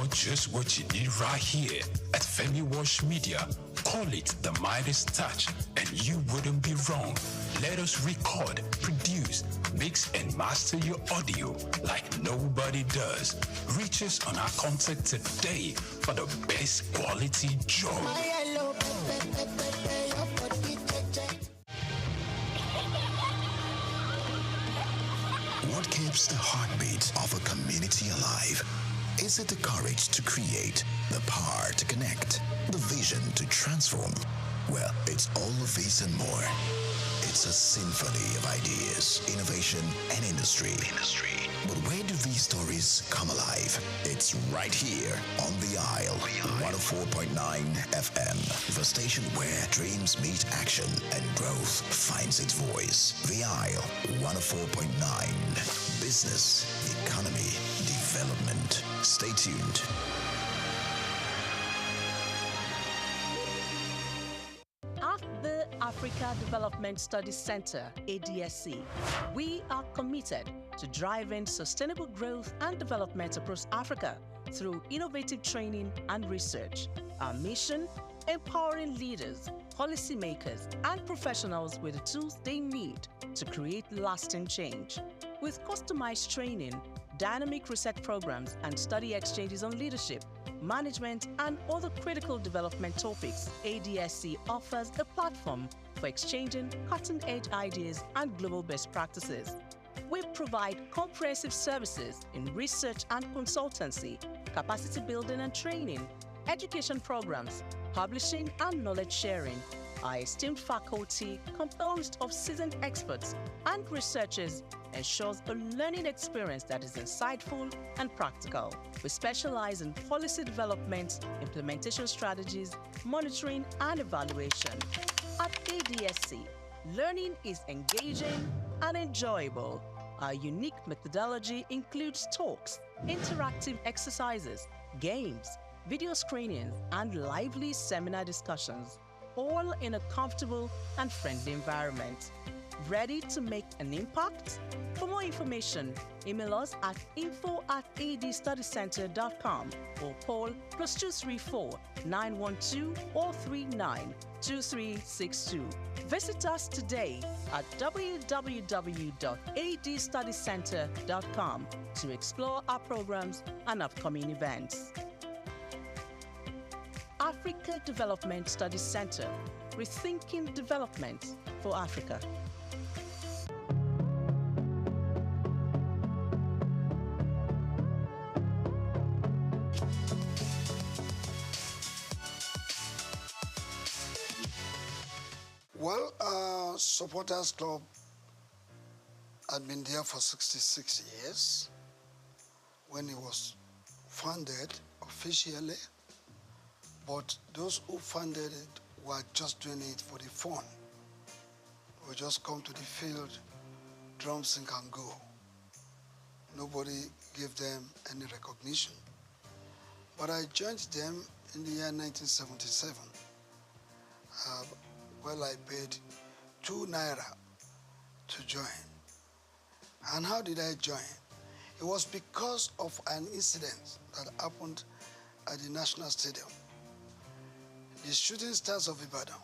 got just what you need right here at Femi Wash Media. Call it the Midas Touch, and you wouldn't be wrong. Let us record, produce, mix, and master your audio like nobody does. Reach us on our contact today for the best quality job. What keeps the heartbeat of a community alive? Is it the courage to create, the power to connect, the vision to transform? Well, it's all of this and more. It's a symphony of ideas, innovation, and industry. But where do these stories come alive? It's right here on The Isle, 104.9 FM, the station where dreams meet action and growth finds its voice. The Isle, 104.9. Business, economy, development. Stay tuned. At the Africa Development Studies Center, ADSC, we are committed to driving sustainable growth and development across Africa through innovative training and research. Our mission: empowering leaders, policymakers, and professionals with the tools they need to create lasting change. With customized training, dynamic research programs, and study exchanges on leadership, management, and other critical development topics, ADSC offers a platform for exchanging cutting-edge ideas and global best practices. We provide comprehensive services in research and consultancy, capacity building and training, education programs, publishing, and knowledge sharing. Our esteemed faculty, composed of seasoned experts and researchers, ensures a learning experience that is insightful and practical. We specialize in policy development, implementation strategies, monitoring, and evaluation. At ADSC, learning is engaging and enjoyable. Our unique methodology includes talks, interactive exercises, games, video screenings, and lively seminar discussions, all in a comfortable and friendly environment. Ready to make an impact? For more information, email us at info@adstudycenter.com or call +234 912 439 2362. Visit us today at www.adstudycenter.com to explore our programs and upcoming events. Africa Development Studies Center, rethinking development for Africa. Well, Supporters Club had been there for 66 years when it was founded officially, but those who funded it were just doing it for the fun. We just come to the field, drum, sing, and go. Nobody gave them any recognition. But I joined them in the year 1977. I paid 2 naira to join. And how did I join? It was because of an incident that happened at the National Stadium. The Shooting Stars of Ibadan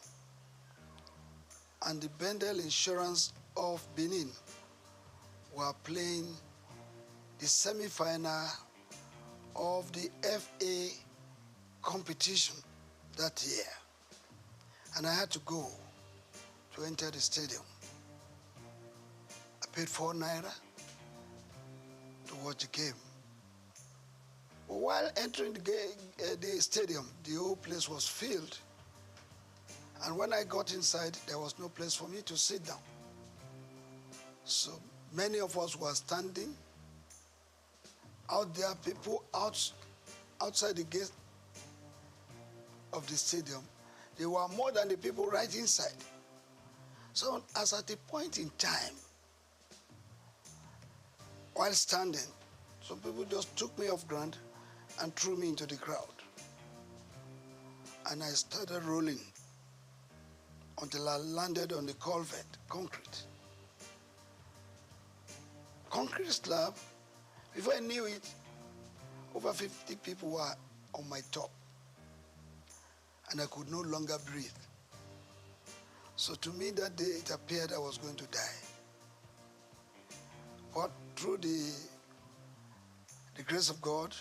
and the Bendel Insurance of Benin were playing the semi-final of the FA competition that year. And I had to go to enter the stadium. I paid 4 naira to watch the game. But while entering the stadium, the whole place was filled. And when I got inside, there was no place for me to sit down. So many of us were standing. Out there, people outside the gate of the stadium, there were more than the people right inside. So as at a point in time, while standing, some people just took me off ground and threw me into the crowd. And I started rolling until I landed on the culvert, concrete. Concrete slab. Before I knew it, Over 50 people were on my top, and I could no longer breathe. So to me that day, it appeared I was going to die. But through the grace of God,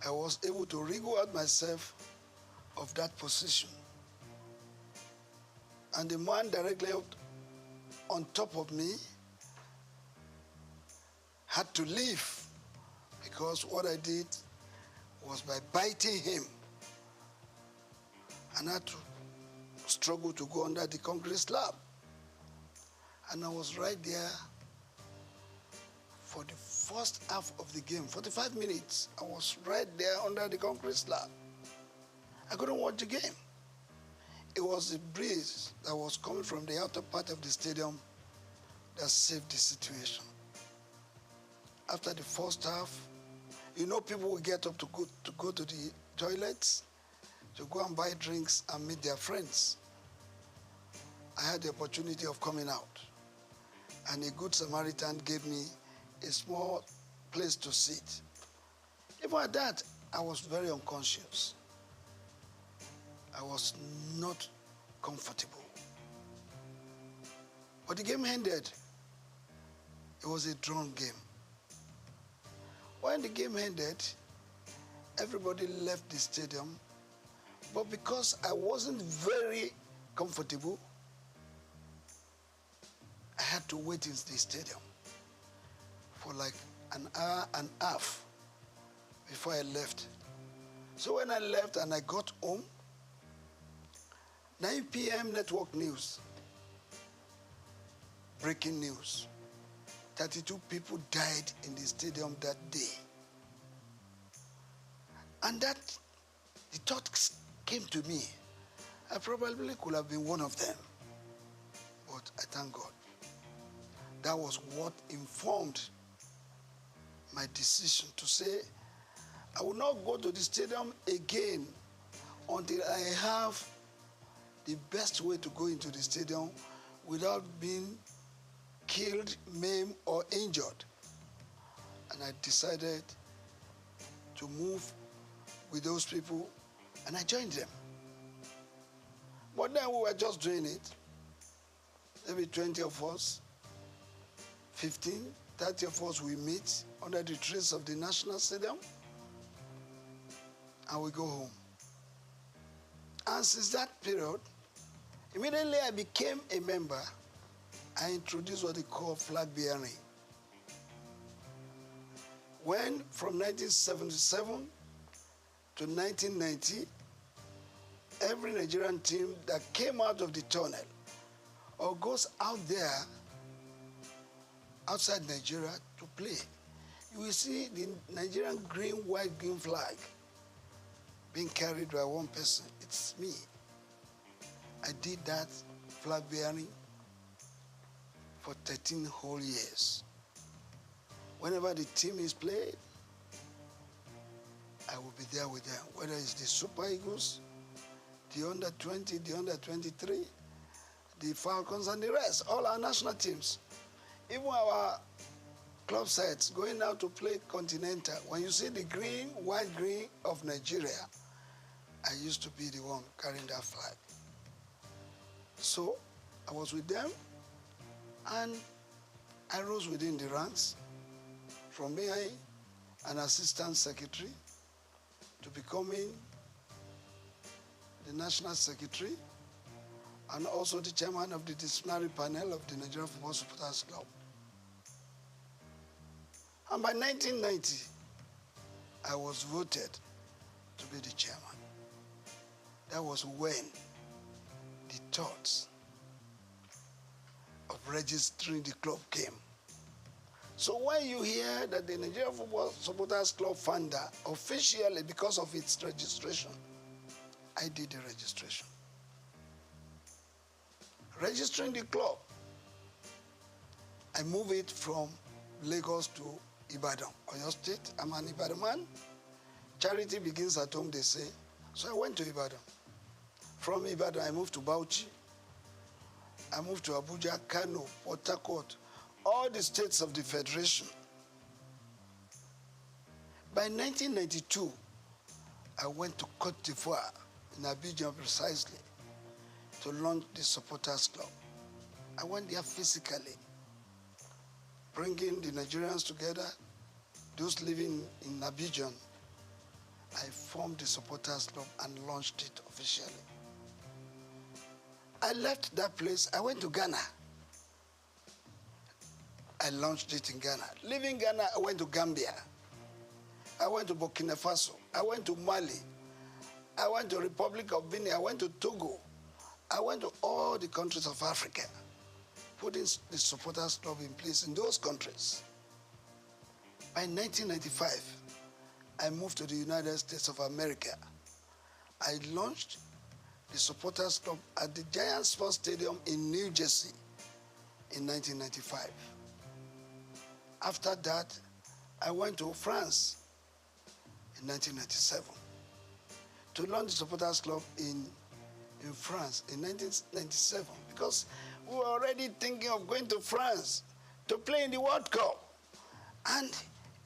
I was able to wriggle out myself of that position. And the man directly on top of me had to leave, because what I did was by biting him, and I had to struggle to go under the concrete slab. And I was right there for the first half of the game, 45 minutes. I was right there under the concrete slab. I couldn't watch the game. It was the breeze that was coming from the outer part of the stadium that saved the situation. After the first half, you know, people will get up to go to the toilets, to go and buy drinks and meet their friends. I had the opportunity of coming out, and a good Samaritan gave me a small place to sit. Even at that, I was very unconscious. I was not comfortable. But the game ended. It was a drawn game. When the game ended, everybody left the stadium, but because I wasn't very comfortable, I had to wait in the stadium for like an hour and a half before I left. So when I left and I got home, 9 p.m. network news, breaking news. 32 people died in the stadium that day. And that, the thought came to me. I probably could have been one of them. But I thank God. That was what informed my decision to say, I will not go to the stadium again until I have the best way to go into the stadium without being killed, maimed, or injured. And I decided to move with those people, and I joined them. But then we were just doing it. Maybe 20 of us, 15, 30 of us, we meet under the trees of the National Stadium, and we go home. And since that period, immediately I became a member, I introduced what they call flag bearing. When from 1977 to 1990, every Nigerian team that came out of the tunnel or goes out there outside Nigeria to play, you will see the Nigerian green, white, green flag being carried by one person. It's me. I did that flag bearing for 13 whole years. Whenever the team is played, I will be there with them, whether it's the Super Eagles, the under 20, the under 23, the Falcons, and the rest, all our national teams. Even our club sides going out to play Continental, when you see the green, white, green of Nigeria, I used to be the one carrying that flag. So I was with them, and I rose within the ranks from being an assistant secretary to becoming the national secretary and also the chairman of the disciplinary panel of the Nigerian Football Supporters Club. And by 1990, I was voted to be the chairman. That was when the thoughts of registering the club came. So when you hear that the Nigerian Football Supporters Club founder, officially because of its registration, I did the registration. Registering the club, I moved it from Lagos to Ibadan, Oyo State. I'm an Ibadan man. Charity begins at home, they say. So I went to Ibadan. From Ibadan, I moved to Bauchi. I moved to Abuja, Kano, Port Harcourt, all the states of the Federation. By 1992, I went to Cote d'Ivoire, in Abidjan precisely, to launch the Supporters Club. I went there physically, bringing the Nigerians together, those living in Abidjan. I formed the Supporters Club and launched it officially. I left that place, I went to Ghana. I launched it in Ghana. Leaving Ghana, I went to Gambia. I went to Burkina Faso. I went to Mali. I went to Republic of Benin. I went to Togo. I went to all the countries of Africa, putting the Supporters Club in place in those countries. By 1995, I moved to the United States of America. I launched the Supporters Club at the Giant Sports Stadium in New Jersey in 1995. After that, I went to France in 1997 to launch the Supporters Club in France in 1997, because we were already thinking of going to France to play in the World Cup. And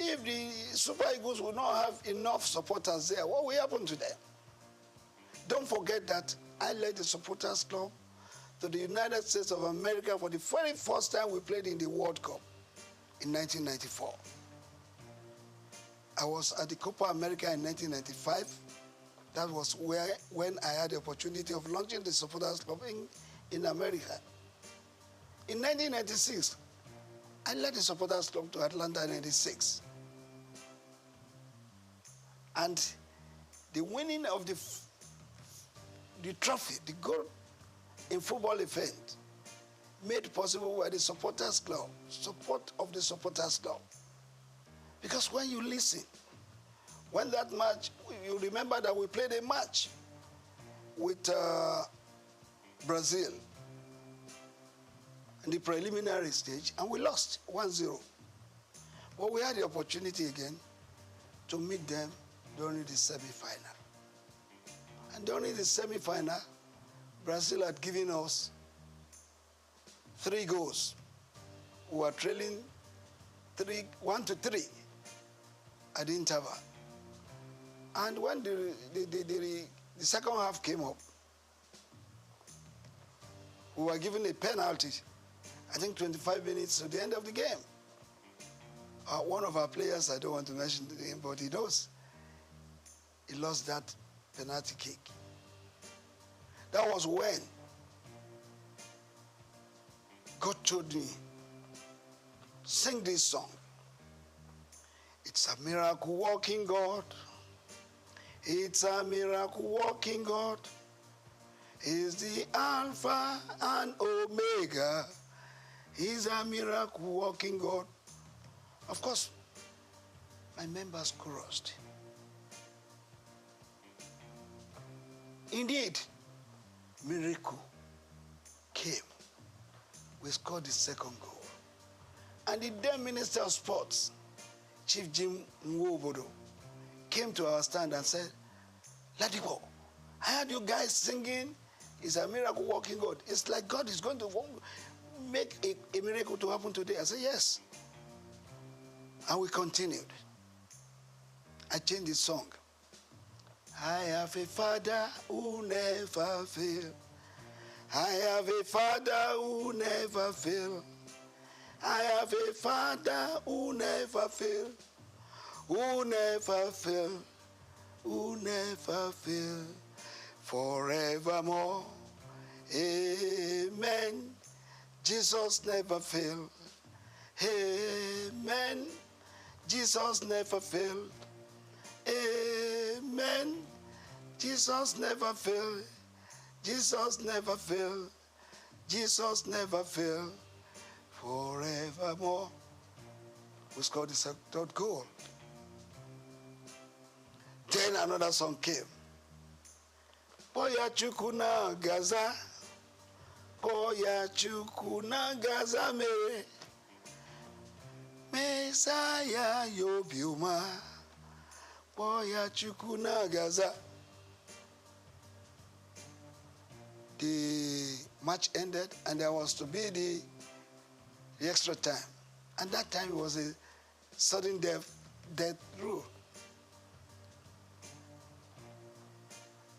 if the Super Eagles will not have enough supporters there, what will happen to them? Don't forget that I led the Supporters Club to the United States of America for the very first time we played in the World Cup in 1994. I was at the Copa America in 1995. That was when I had the opportunity of launching the Supporters Club in America. In 1996, I led the Supporters Club to Atlanta in 96. And the winning of the trophy, the gold in football event, made possible by the Supporters Club, support of the Supporters Club. Because when you listen, when that match, you remember that we played a match with Brazil in the preliminary stage, and we lost 1-0. But we had the opportunity again to meet them during the semi-final. And during the semi-final, Brazil had given us 3 goals. We were trailing 1-3 at the interval. And when the second half came up, we were given a penalty, I think 25 minutes to the end of the game. One of our players, I don't want to mention the name, but he knows, he lost that penalty kick. That was when God told me, sing this song. It's a miracle working God. It's a miracle working God. He's the Alpha and Omega. He's a miracle working God. Of course, my members chorused. Indeed, miracle came. We scored the second goal. And the then Minister of Sports, Chief Jim Nwobodo, came to our stand and said, Ladipo, I heard you guys singing, it's a miracle working God. It's like God is going to make a miracle to happen today. I said, yes. And we continued. I changed the song. I have a Father who never fails. I have a Father who never fails. I have a Father who never fails. Who never fails. Who never fails. Forevermore. Amen. Jesus never failed. Amen. Jesus never failed. Amen. Jesus never failed. Jesus never failed. Jesus never failed. Forevermore. We scored the third goal. Then another song came. Boya chukuna gaza. Boya chukuna gaza mere. Messiah yobiuma. Boya chukuna gaza. The match ended and there was to be the extra time. And that time was a sudden death rule.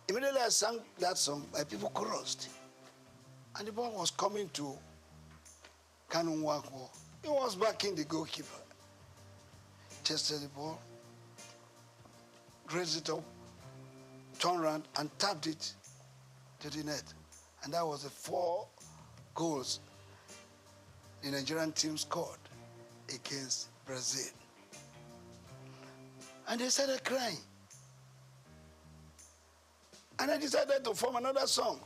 Immediately I sang that song, my people chorused. And the ball was coming to Kanu Nwankwo. He was backing the goalkeeper. Chested the ball, raised it up, turned around and tapped it to the net. And that was the 4 goals the Nigerian team scored against Brazil. And they started crying. And I decided to form another song.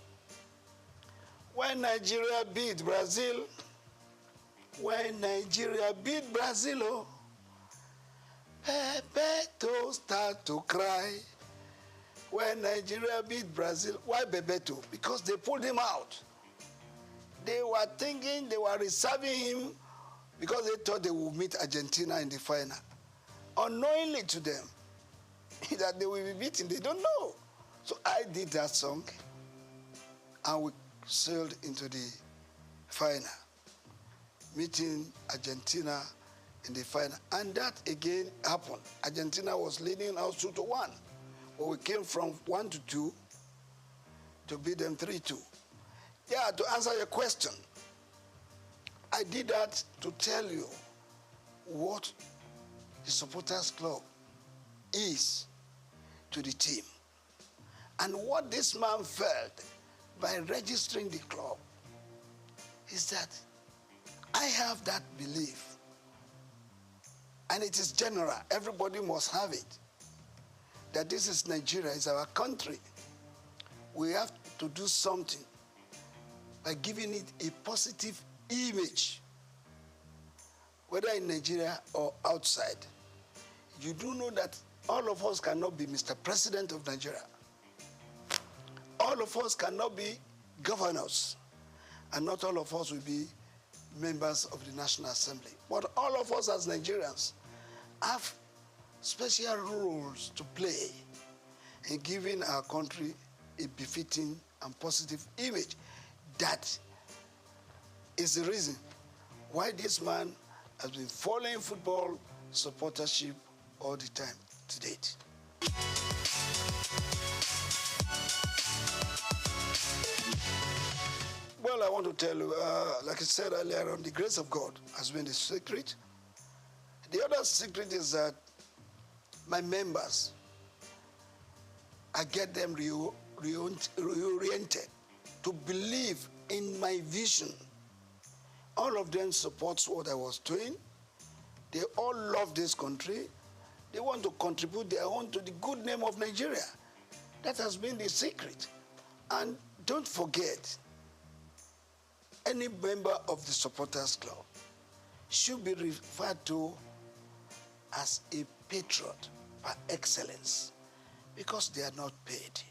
When Nigeria beat Brazil, when Nigeria beat Brazil, oh, Bebeto start to cry. When Nigeria beat Brazil, why Bebeto? Because they pulled him out. They were thinking they were reserving him because they thought they would meet Argentina in the final. Unknowingly to them, that they will be beaten, they don't know. So I did that song, and we sailed into the final, meeting Argentina in the final. And that again happened. Argentina was leading us 2-1. But we came from 1-2 to beat them 3-2. Yeah, to answer your question, I did that to tell you what the supporters club is to the team. And what this man felt by registering the club is that I have that belief. And it is general. Everybody must have it. That this is Nigeria, it's our country. We have to do something by giving it a positive image, whether in Nigeria or outside. You do know that all of us cannot be Mr. President of Nigeria. All of us cannot be governors, and not all of us will be members of the National Assembly. But all of us as Nigerians have special roles to play in giving our country a befitting and positive image. That is the reason why this man has been following football supportership all the time to date. Well, I want to tell you, like I said earlier on, the grace of God has been the secret. The other secret is that my members, I get them reoriented to believe in my vision. All of them supports what I was doing. They all love this country. They want to contribute their own to the good name of Nigeria. That has been the secret. And don't forget, any member of the supporters club should be referred to as a patriot par excellence, because they are not paid.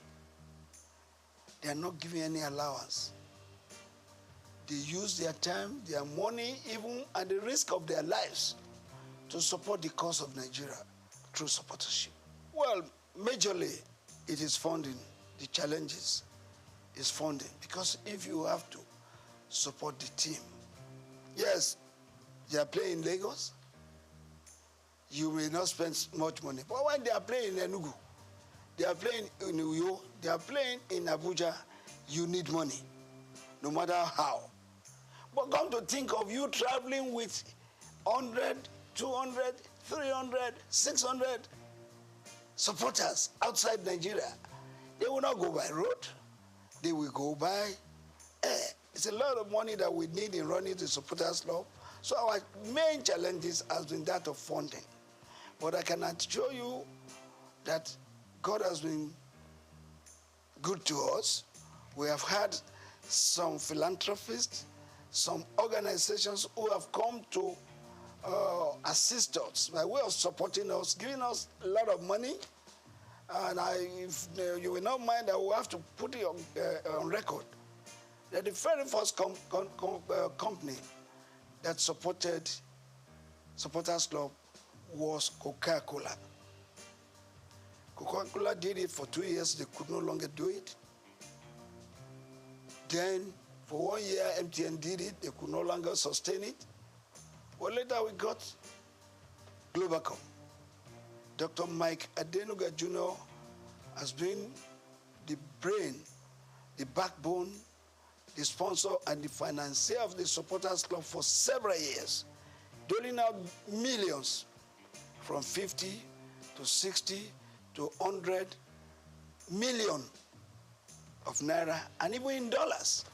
They are not giving any allowance. They use their time, their money, even at the risk of their lives, to support the cause of Nigeria through supportership. Well, majorly, it is funding. The challenges is funding, because if you have to support the team, yes, they are playing in Lagos, you may not spend much money. But when they are playing in Enugu, they are playing in Uyo, they are playing in Abuja, you need money, no matter how. But come to think of you traveling with 100, 200, 300, 600 supporters outside Nigeria. They will not go by road. They will go by air. It's a lot of money that we need in running the supporters club. So our main challenges has been that of funding. But I can assure you that God has been good to us. We have had some philanthropists, some organizations who have come to assist us by way of supporting us, giving us a lot of money. And if you will not mind, I will have to put it on record that the very first company that supported Supporters Club was Coca-Cola. Coca-Cola did it for 2 years. They could no longer do it. Then, for 1 year, MTN did it. They could no longer sustain it. Well, later we got Globacom. Dr. Mike Adenuga Jr. has been the brain, the backbone, the sponsor, and the financier of the supporters club for several years, doling out millions from 50 to 60 to 100 million of naira, and even in dollars.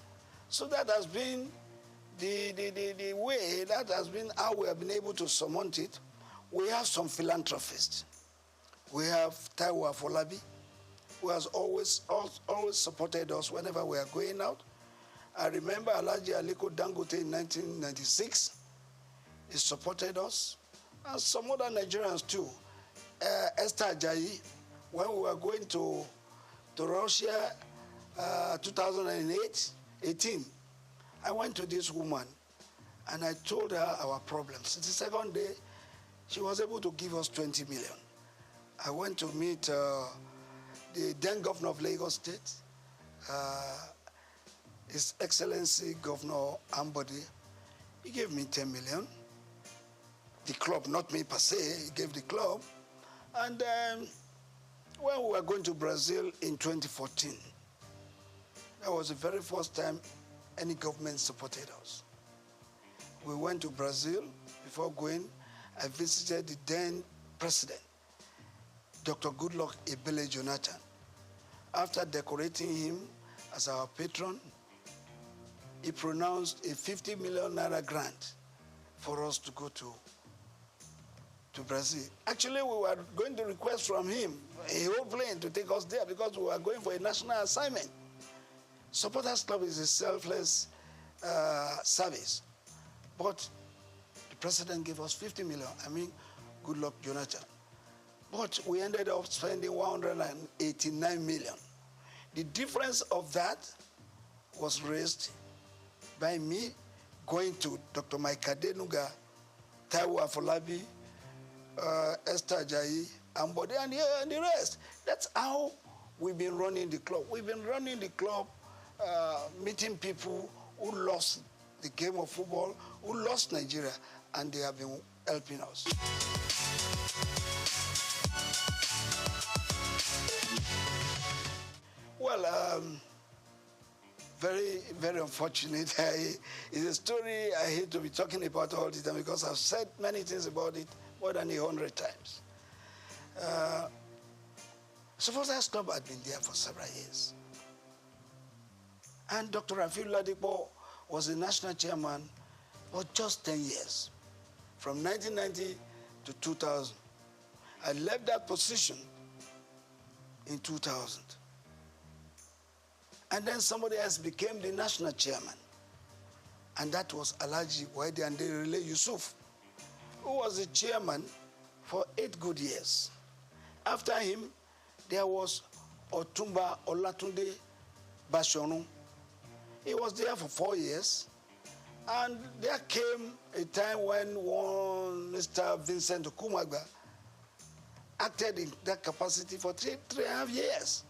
So that has been the way, that has been how we have been able to surmount it. We have some philanthropists. We have Taiwo Afolabi, who has always supported us whenever we are going out. I remember Alhaji Aliko Dangote in 1996. He supported us, and some other Nigerians too. Esther Ajayi, when we were going to Russia, 2018, I went to this woman and I told her our problems. The second day, she was able to give us 20 million. I went to meet the then governor of Lagos State, His Excellency Governor Ambody. He gave me 10 million. The club, not me per se, he gave the club. And when we were going to Brazil in 2014, that was the very first time any government supported us. We went to Brazil. Before going, I visited the then president, Dr. Goodluck Ebele Jonathan. After decorating him as our patron, he pronounced a 50 million naira grant for us to go to Brazil. Actually, we were going to request from him a whole plane to take us there because we were going for a national assignment. Supporters Club is a selfless service. But the president gave us 50 million. I mean, Goodluck Jonathan. But we ended up spending 189 million. The difference of that was raised by me going to Dr. Mike Adenuga, Taiwo Afolabi, Esther Ajayi, Ambode, and the rest. That's how we've been running the club. We've been running the club, meeting people who lost the game of football, who lost Nigeria, and they have been helping us. Well, very, very unfortunate. It's a story I hate to be talking about all the time because I've said many things about it more than 100 times. Supporters Club had been there for several years. And Dr. Rafiu Ladipo was the national chairman for just 10 years, from 1990 to 2000. I left that position in 2000. And then somebody else became the national chairman. And that was Alhaji Waide Anderile Yusuf, who was the chairman for 8 good years. After him, there was Otumba Olatunde Bashorun. He was there for 4 years. And there came a time when one Mr. Vincent Okumagba acted in that capacity for 3.5 years.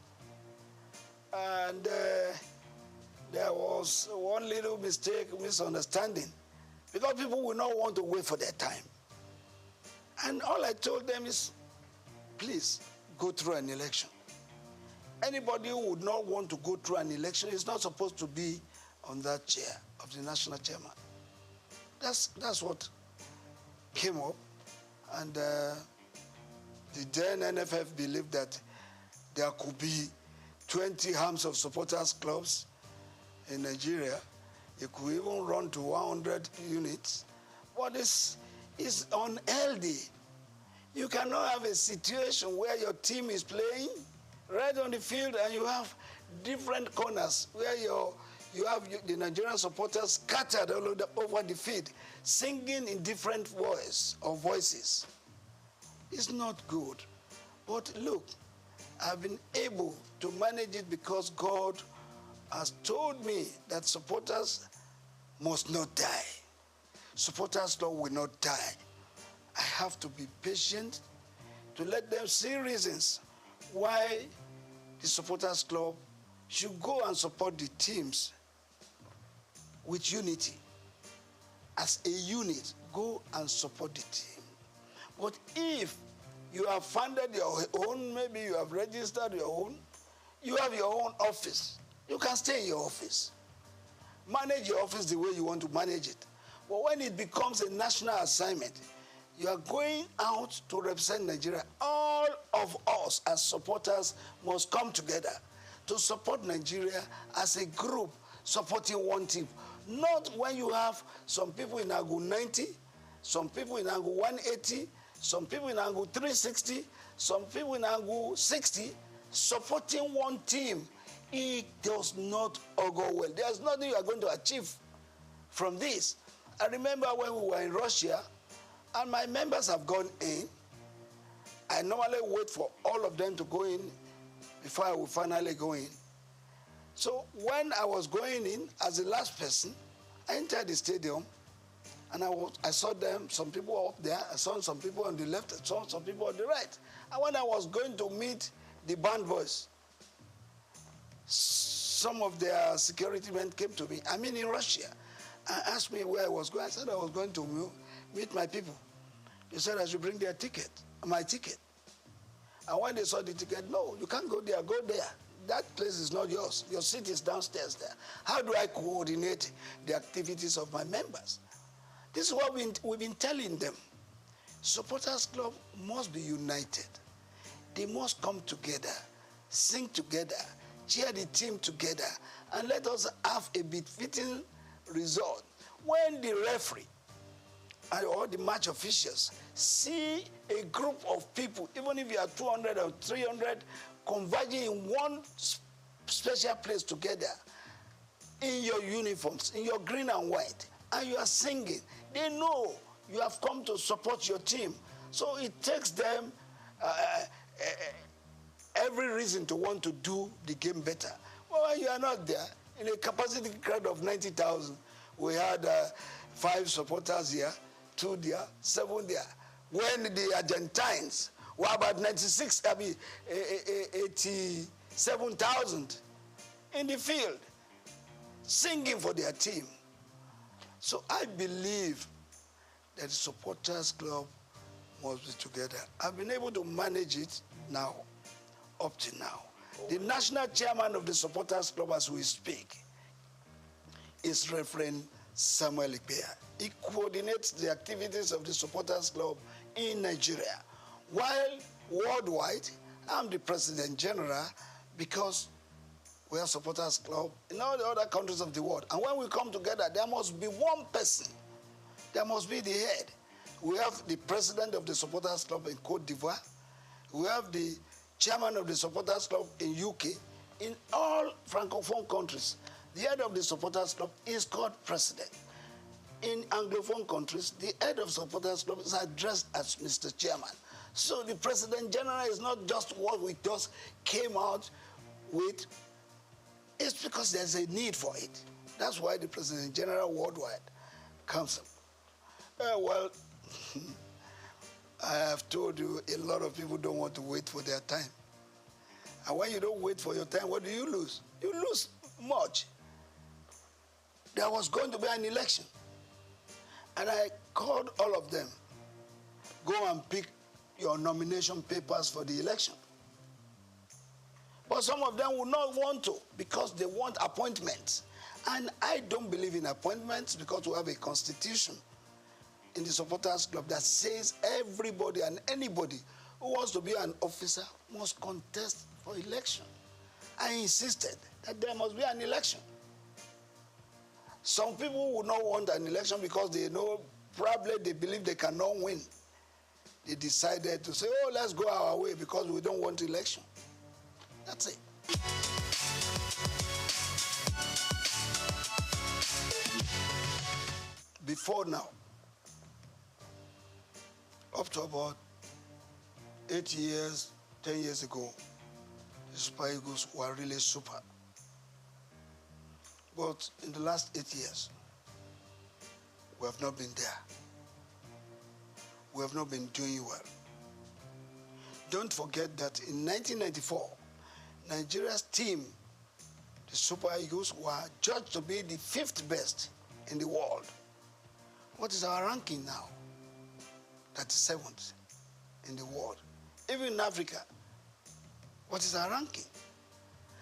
And there was one little misunderstanding, because people will not want to wait for their time. And all I told them is, please, go through an election. Anybody who would not want to go through an election is not supposed to be on that chair of the national chairman. That's what came up. And the then NFF believed that there could be 20 arms of supporters clubs in Nigeria. It could even run to 100 units. But it's unhealthy. You cannot have a situation where your team is playing right on the field and you have different corners where you have the Nigerian supporters scattered all over the field, singing in different voices. It's not good. But look, I've been able to manage it because God has told me that supporters must not die. Supporters will not die. I have to be patient to let them see reasons why the supporters club should go and support the teams with unity. As a unit, go and support the team. But if you have funded your own, maybe you have registered your own, You have your own office. You can stay in your office. Manage your office the way you want to manage it. But when it becomes a national assignment, you are going out to represent Nigeria. All of us as supporters must come together to support Nigeria as a group supporting one team. Not when you have some people in angle 90, some people in angle 180, some people in angle 360, some people in angle 60, supporting one team. It does not augur well. There's nothing you are going to achieve from this. I remember when we were in Russia, and my members have gone in. I normally wait for all of them to go in before I will finally go in. So when I was going in as the last person, I entered the stadium, and I saw them, some people up there, I saw some people on the left, I saw some people on the right. And when I was going to meet the band boys, some of their security men came to me, I'm in Russia, and asked me where I was going. I said I was going to meet my people. They said I should bring their ticket, my ticket. And when they saw the ticket, no, you can't go there, go there. That place is not yours. Your seat is downstairs there. How do I coordinate the activities of my members? This is what we've been telling them. Supporters Club must be united. They must come together, sing together, cheer the team together, and let us have a befitting result. When the referee and all the match officials see a group of people, even if you are 200 or 300, converging in one special place together, in your uniforms, in your green and white, and you are singing, they know you have come to support your team. So it takes them every reason to want to do the game better. Well, when you are not there, in a capacity crowd of 90,000, we had 5 supporters here, 2 there, 7 there. When the Argentines were about 87,000 in the field, singing for their team. So I believe that the Supporters Club must be together. I've been able to manage it now, up to now. The national chairman of the Supporters Club, as we speak, is Reverend Samuel Ikpeya. He coordinates the activities of the Supporters Club in Nigeria. While worldwide, I'm the President General because we have Supporters Club in all the other countries of the world. And when we come together, there must be one person. There must be the head. We have the president of the Supporters Club in Côte d'Ivoire. We have the chairman of the Supporters Club in UK. In all Francophone countries, the head of the Supporters Club is called president. In Anglophone countries, the head of Supporters Club is addressed as Mr. Chairman. So the President General is not just what we just came out with. It's because there's a need for it. That's why the President General worldwide comes up. Well, I have told you a lot of people don't want to wait for their time. And when you don't wait for your time, what do you lose? You lose much. There was going to be an election. And I called all of them, go and pick your nomination papers for the election. But some of them would not want to because they want appointments. And I don't believe in appointments because we have a constitution in the Supporters Club that says everybody and anybody who wants to be an officer must contest for election. I insisted that there must be an election. Some people would not want an election because they know, probably they believe they cannot win. They decided to say, oh, let's go our way because we don't want election. That's it. Before now, up to about 8 years, 10 years ago, the Super Eagles were really super. But in the last 8 years, we have not been there. We have not been doing well. Don't forget that in 1994, Nigeria's team, the Super Eagles, were judged to be the 5th best in the world. What is our ranking now? 37th in the world. Even in Africa, what is our ranking?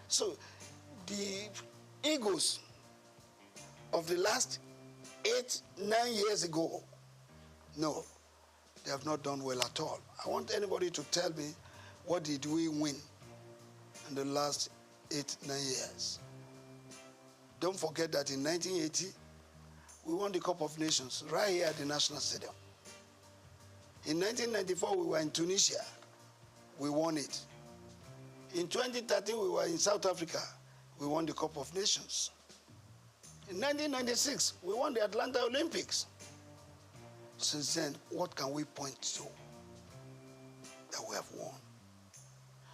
So the Eagles of the last 8, 9 years ago, no, they have not done well at all. I want anybody to tell me, what did we win in the last 8, 9 years? Don't forget that in 1980, we won the Cup of Nations right here at the National Stadium. In 1994, we were in Tunisia. We won it. In 2013, we were in South Africa. We won the Cup of Nations. In 1996, we won the Atlanta Olympics. Since then, what can we point to that we have won?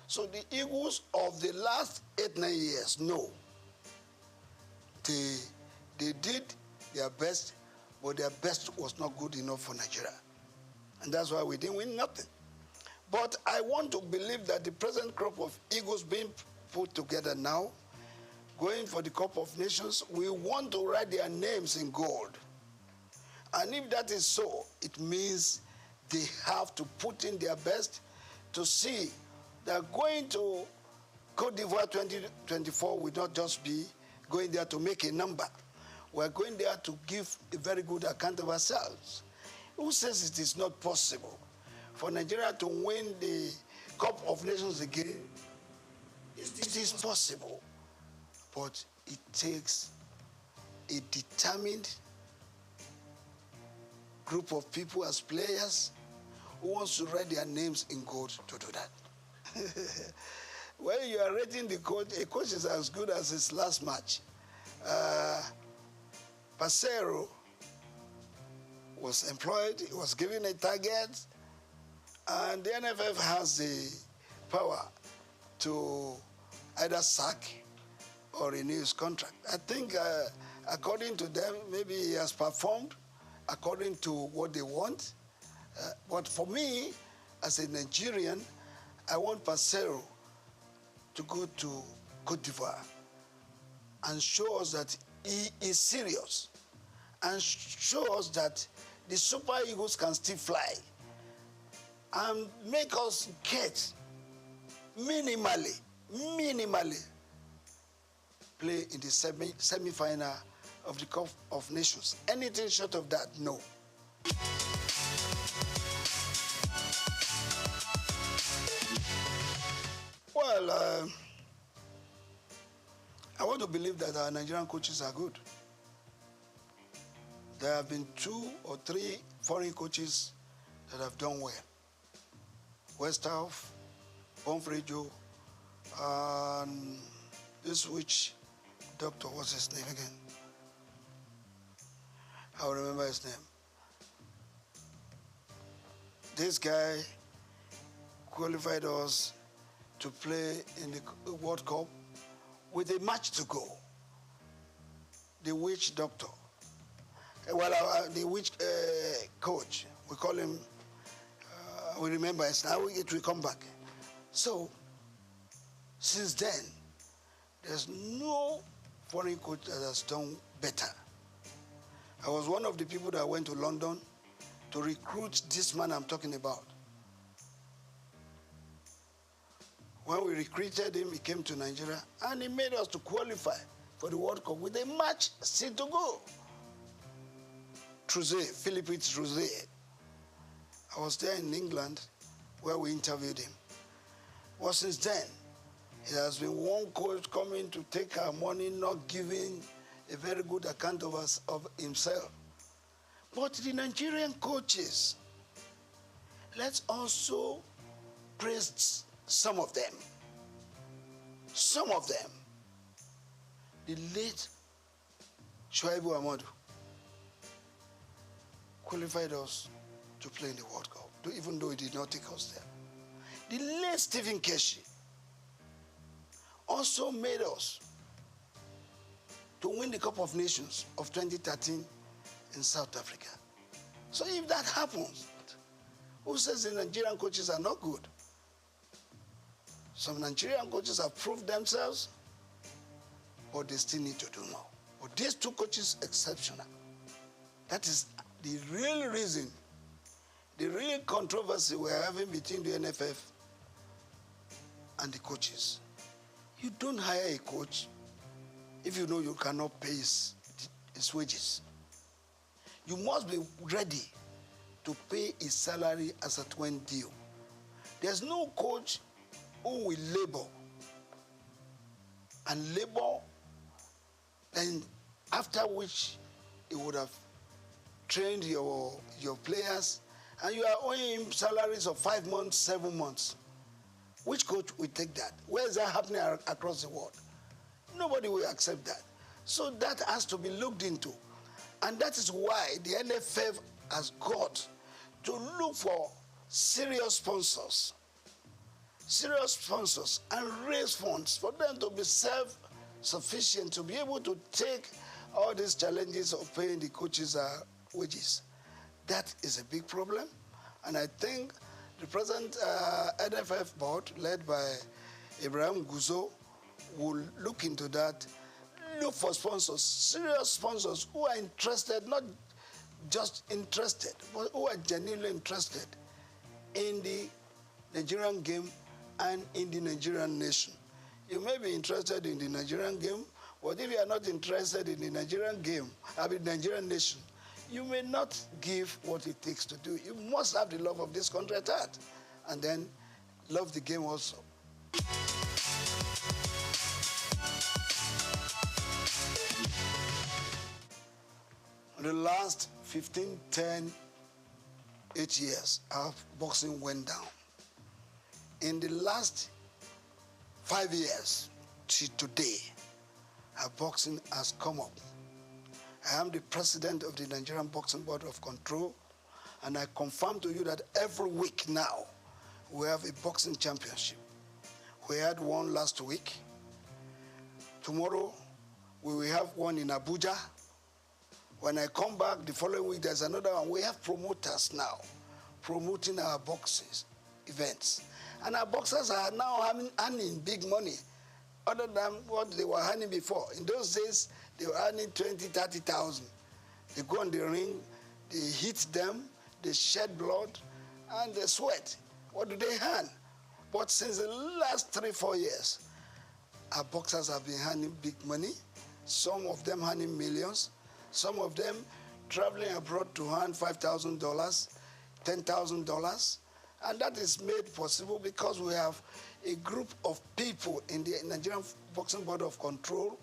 So the Eagles of the last 8, 9 years, no. They did their best, but their best was not good enough for Nigeria. And that's why we didn't win nothing. But I want to believe that the present crop of Eagles being put together now, going for the Cup of Nations, we want to write their names in gold. And if that is so, it means they have to put in their best to see that going to Côte d'Ivoire 2024 will not just be going there to make a number. We're going there to give a very good account of ourselves. Who says it is not possible for Nigeria to win the Cup of Nations again? It is possible, but it takes a determined group of people as players who wants to write their names in gold to do that. When you are rating the coach, a coach is as good as his last match. Passero was employed, he was given a target, and the NFF has the power to either sack or renew his contract. I think according to them, maybe he has performed according to what they want. But for me, as a Nigerian, I want Passero to go to Côte d'Ivoire and show us that he is serious and show us that the Super Eagles can still fly and make us get minimally play in the semi-final of the Cup of Nations. Anything short of that, no. Well, I want to believe that our Nigerian coaches are good. There have been 2 or 3 foreign coaches that have done well. Westhoff, Bonfrejo, and this which doctor, what's his name again? I'll remember his name. This guy qualified us to play in the World Cup with a match to go. The witch doctor. Well, the witch coach, we call him, we remember it now, it will come back. So, since then, there's no foreign coach that has done better. I was one of the people that went to London to recruit this man I'm talking about. When we recruited him, he came to Nigeria, and he made us to qualify for the World Cup with a match still to go. Philippe Trouzet. I was there in England where we interviewed him. Well, since then, it has been one coach coming to take our money, not giving a very good account of us, of himself. But the Nigerian coaches, let's also praise some of them. Some of them. The late Shuaibu Ahmadu qualified us to play in the World Cup, even though he did not take us there. The late Stephen Keshi also made us to win the Cup of Nations of 2013 in South Africa. So if that happens, who says the Nigerian coaches are not good? Some Nigerian coaches have proved themselves, but they still need to do more. But these 2 coaches, exceptional. That is the real reason, the real controversy we're having between the NFF and the coaches. You don't hire a coach if you know you cannot pay his wages. You must be ready to pay his salary as at when due. There's no coach who will labor and labor, and after which he would have trained your players, and you are owing him salaries of 5 months, 7 months. Which coach will take that? Where is that happening across the world? Nobody will accept that. So that has to be looked into. And that is why the NFF has got to look for serious sponsors and raise funds for them to be self-sufficient, to be able to take all these challenges of paying the coaches' wages. That is a big problem. And I think the present NFF board, led by Ibrahim Guzo, will look into that, look for sponsors, serious sponsors who are interested, not just interested, but who are genuinely interested in the Nigerian game and in the Nigerian nation. You may be interested in the Nigerian game, but if you are not interested in the Nigerian game, Nigerian nation, you may not give what it takes to do. You must have the love of this country at heart, and then love the game also. In the last 15, 10, 8 years, our boxing went down. In the last 5 years to today, our boxing has come up. I am the president of the Nigerian Boxing Board of Control, and I confirm to you that every week now, we have a boxing championship. We had one last week. Tomorrow, we will have one in Abuja. When I come back the following week, there's another one. We have promoters now promoting our boxing events. And our boxers are now earning big money, other than what they were earning before. In those days, they were earning 20,000, 30,000. They go on the ring, they hit them, they shed blood, and they sweat. What do they earn? But since the last 3, 4 years, our boxers have been earning big money, some of them earning millions, some of them traveling abroad to earn $5,000, $10,000. And that is made possible because we have a group of people in the Nigerian Boxing Board of Control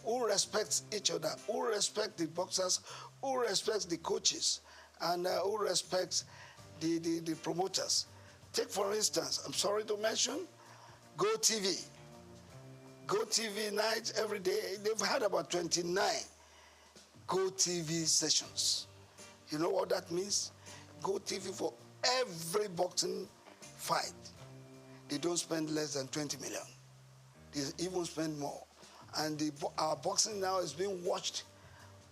who respects each other, who respect the boxers, who respects the coaches, and who respects the promoters. Take, for instance, I'm sorry to mention, GoTV. GoTV night every day, they've had about 29 GoTV sessions. You know what that means? GoTV for every boxing fight. They don't spend less than 20 million. They even spend more. And our boxing now is being watched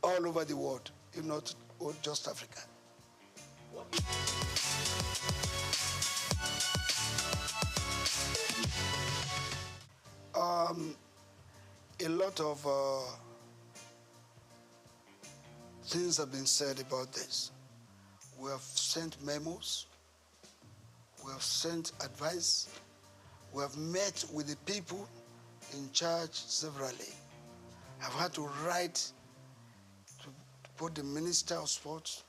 all over the world, if not just Africa. A lot of things have been said about this. We have sent memos, we have sent advice, we have met with the people in charge severally. I've had to write to both the Minister of Sports,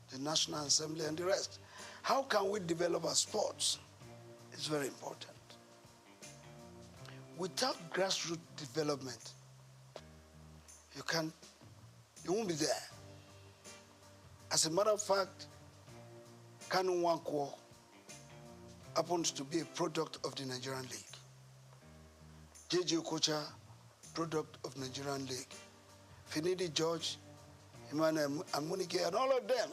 the National Assembly, and the rest. How can we develop our sports? It's very important. Without grassroots development, you won't be there. As a matter of fact, Kanu Nwankwo happens to be a product of the Nigerian League. J.J. Okocha, product of Nigerian League. Finidi George, Emmanuel Amunike, and all of them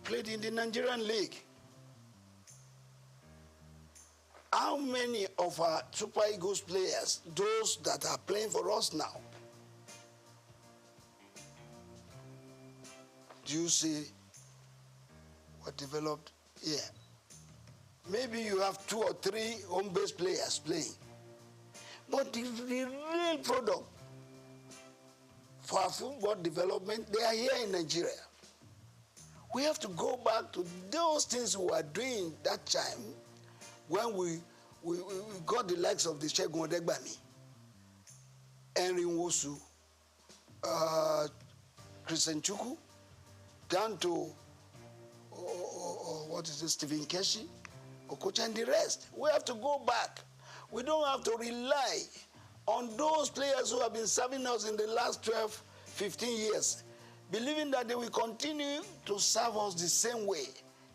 played in the Nigerian League. How many of our Super Eagles players, those that are playing for us now, do you see what developed here? Maybe you have 2 or 3 home-based players playing. But the real product for our football development, they are here in Nigeria. We have to go back to those things we were doing that time when we got the likes of the Segun Odegbami. Henry Nwosu, Christian Chuku, down to what is it, Stephen Keshi, Okocha, and the rest. We have to go back. We don't have to rely on those players who have been serving us in the last 12, 15 years, believing that they will continue to serve us the same way.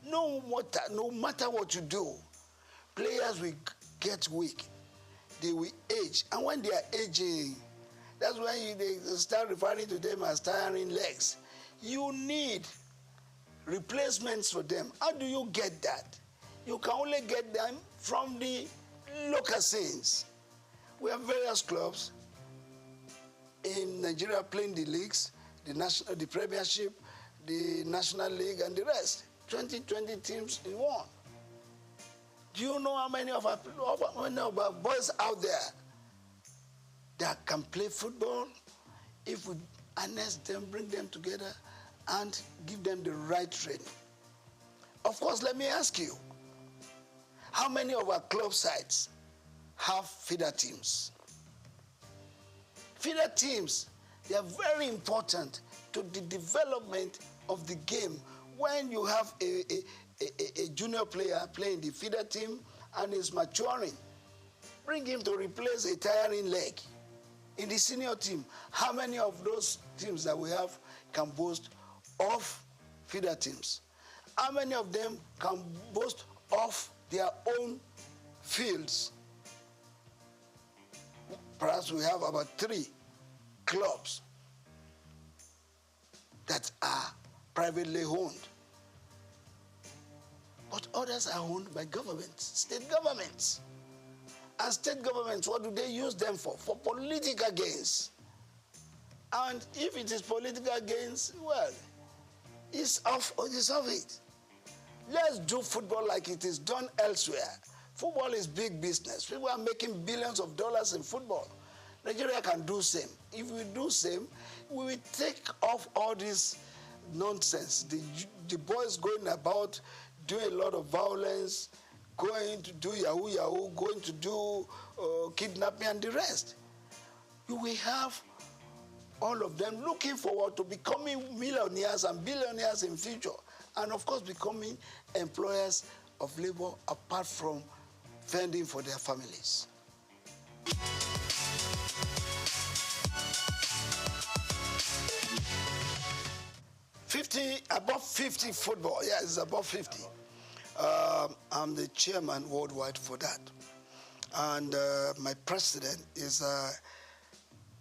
No matter what you do, players will get weak. They will age. And when they are aging, that's when they start referring to them as tiring legs. You need replacements for them. How do you get that? You can only get them from the local scenes. We have various clubs in Nigeria playing the leagues, the Premiership, the National League, and the rest. 20 teams in one. Do you know how many of our boys out there that can play football if we harness them, bring them together, and give them the right training? Of course, let me ask you, how many of our club sites have feeder teams? Feeder teams, they are very important to the development of the game. When you have a junior player playing the feeder team and is maturing, bring him to replace a tiring leg. In the senior team, how many of those teams that we have can boast of feeder teams? How many of them can boast of their own fields? Perhaps we have about 3 clubs that are privately owned. But others are owned by governments, state governments. And state governments, what do they use them for? For political gains. And if it is political gains, well, it's off it. Let's do football like it is done elsewhere. Football is big business. People are making billions of dollars in football. Nigeria can do same. If we do same, we will take off all this nonsense. The boys going about doing a lot of violence, going to do yahoo, going to do kidnapping and the rest. You will have all of them looking forward to becoming millionaires and billionaires in future. And of course, becoming employers of labor apart from fending for their families. Above 50 football. Yeah, it's above 50. I'm the chairman worldwide for that. And my president is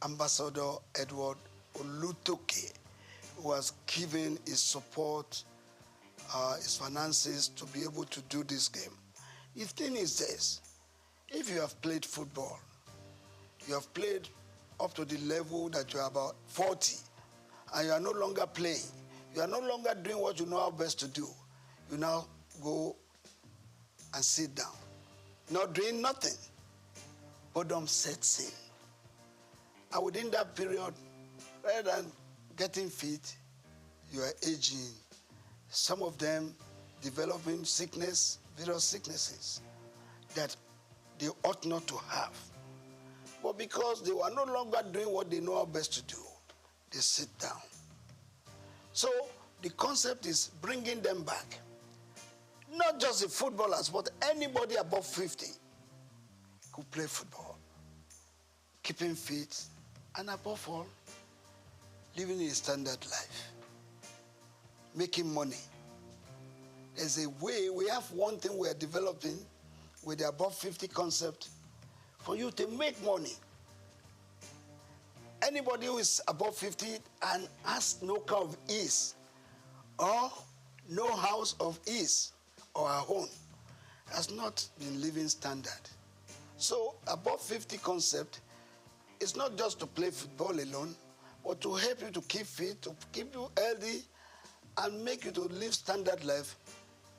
Ambassador Edward Olutoke, who has given his support, his finances to be able to do this game. The thing is this: if you have played football, you have played up to the level that you are about 40, and you are no longer playing, you are no longer doing what you know how best to do, you now go and sit down, not doing nothing. Boredom sets in. And within that period, rather than getting fit, you are aging. Some of them developing sickness, various sicknesses that they ought not to have. But because they were no longer doing what they know how best to do, they sit down. So the concept is bringing them back. Not just the footballers, but anybody above 50 could play football, keeping fit, and above all, living a standard life, making money. There's a way, we have one thing we're developing with the above 50 concept for you to make money. Anybody who is above 50 and has no car of ease or no house of ease or a home has not been living standard. So above 50 concept is not just to play football alone, but to help you to keep fit, to keep you healthy, and make you to live standard life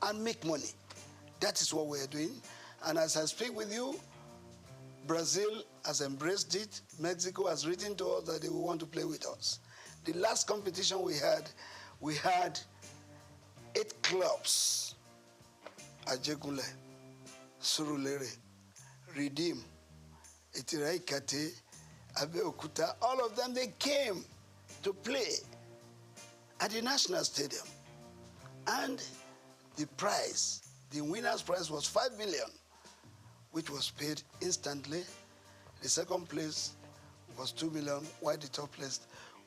and make money. That is what we're doing. And as I speak with you, Brazil has embraced it. Mexico has written to us that they will want to play with us. The last competition we had 8 clubs: Ajegule, Surulere, Redeem, Itiraikate, Abeokuta, all of them, they came to play at the National Stadium. And the prize, the winner's prize was 5 million, which was paid instantly. The second place was 2 million, while the third place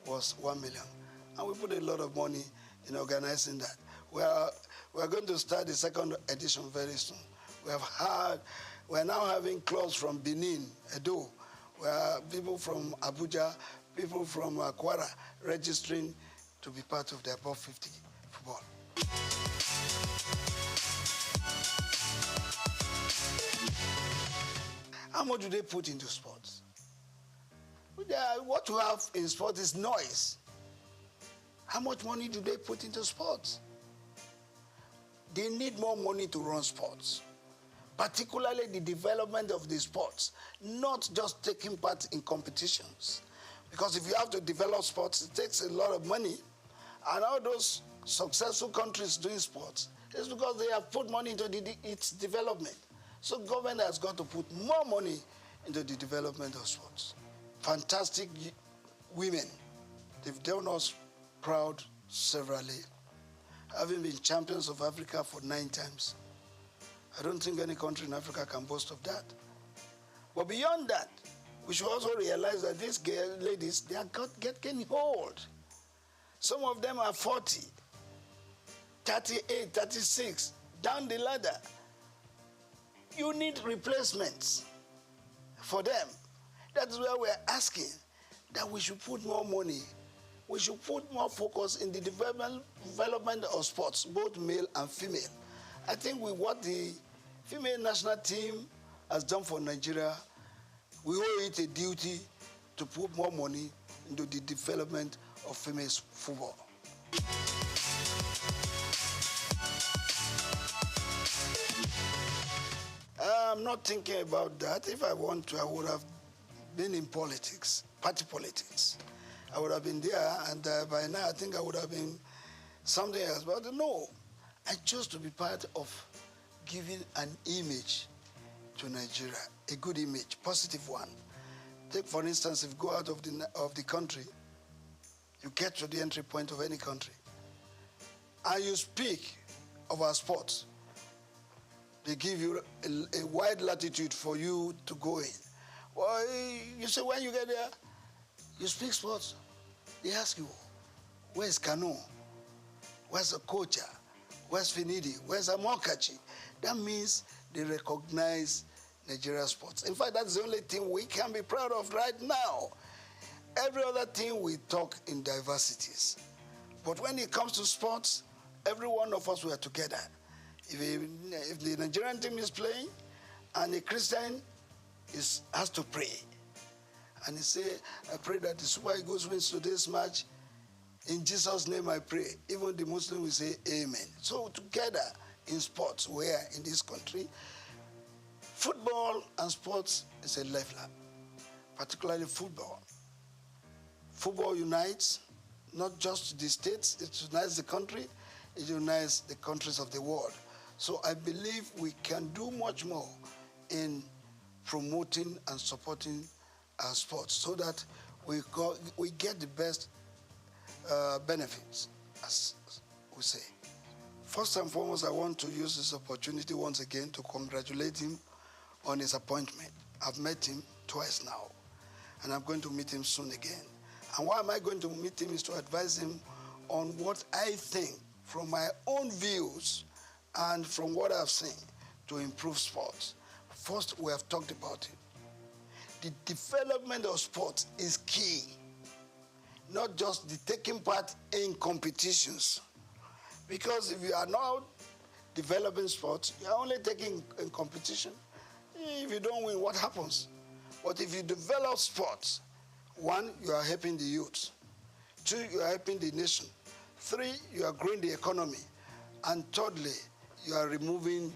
was 1 million. And we put a lot of money in organizing that. We are going to start the second edition very soon. We're now having clubs from Benin, Edo, where people from Abuja, people from Kwara registering to be part of the above 50 football. How much do they put into sports? What you have in sports is noise. How much money do they put into sports? They need more money to run sports, particularly the development of the sports, not just taking part in competitions. Because if you have to develop sports, it takes a lot of money. And all those successful countries doing sports, it's because they have put money into its development. So government has got to put more money into the development of sports. Fantastic women. They've done us proud severally, having been champions of Africa for 9 times. I don't think any country in Africa can boast of that. But beyond that, we should also realize that these ladies, they are getting old. Some of them are 40, 38, 36, down the ladder. You need replacements for them. That's why we're asking that we should put more money. We should put more focus in the development of sports, both male and female. I think with what the female national team has done for Nigeria, we owe it a duty to put more money into the development of female football. I'm not thinking about that. If I want to, I would have been in politics, party politics. I would have been there, and by now I think I would have been something else. But no, I chose to be part of giving an image to Nigeria, a good image, positive one. Take, for instance, if you go out of the country, you get to the entry point of any country, and you speak of our sports. They give you a wide latitude for you to go in. Well, you say when you get there, you speak sports. They ask you, where's Kano? Where's Okocha? Where's Finidi? Where's Amokachi? That means they recognize Nigeria sports. In fact, that's the only thing we can be proud of right now. Every other thing we talk in diversities. But when it comes to sports, every one of us were together. If the Nigerian team is playing and a Christian has to pray, and he say, I pray that the Super Eagles wins today's match, in Jesus' name I pray. Even the Muslim will say amen. So together in sports, where in this country, football and sports is a leveler, particularly football. Football unites not just the states, it unites the country, it unites the countries of the world. So I believe we can do much more in promoting and supporting our sports so that we get the best benefits, as we say. First and foremost, I want to use this opportunity once again to congratulate him on his appointment. I've met him twice now, and I'm going to meet him soon again. And why am I going to meet him is to advise him on what I think from my own views and from what I've seen to improve sports. First, we have talked about it. The development of sports is key, not just the taking part in competitions. Because if you are not developing sports, you are only taking in competition. If you don't win, what happens? But if you develop sports, 1, you are helping the youth. 2, you are helping the nation. 3, you are growing the economy. And thirdly, you are removing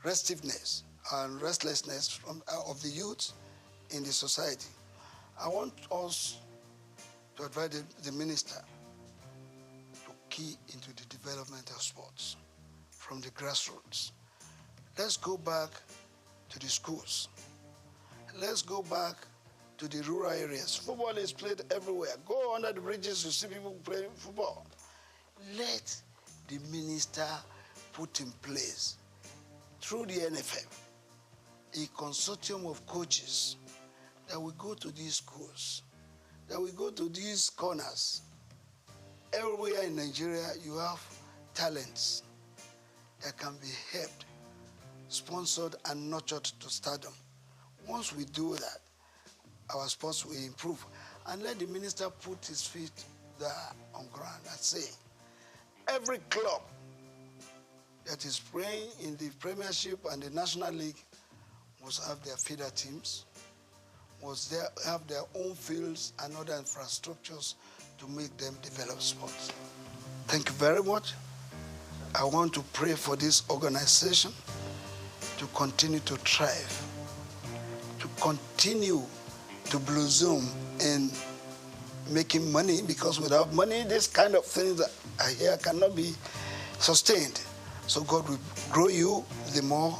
restiveness and restlessness of the youth in the society. I want us to advise the minister to key into the development of sports from the grassroots. Let's go back to the schools. Let's go back to the rural areas. Football is played everywhere. Go under the bridges, you see people playing football. Let the minister put in place, through the NFM, a consortium of coaches that will go to these schools, that will go to these corners. Everywhere in Nigeria, you have talents that can be helped, sponsored, and nurtured to stardom. Once we do that, our sports will improve. And let the minister put his feet there on ground and say, every club that is playing in the Premiership and the National League must have their feeder teams, must have their own fields and other infrastructures to make them develop sports. Thank you very much. I want to pray for this organization to continue to thrive, to continue to blossom in making money, because without money, this kind of things that I hear cannot be sustained. So God will grow you the more,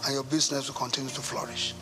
and your business will continue to flourish.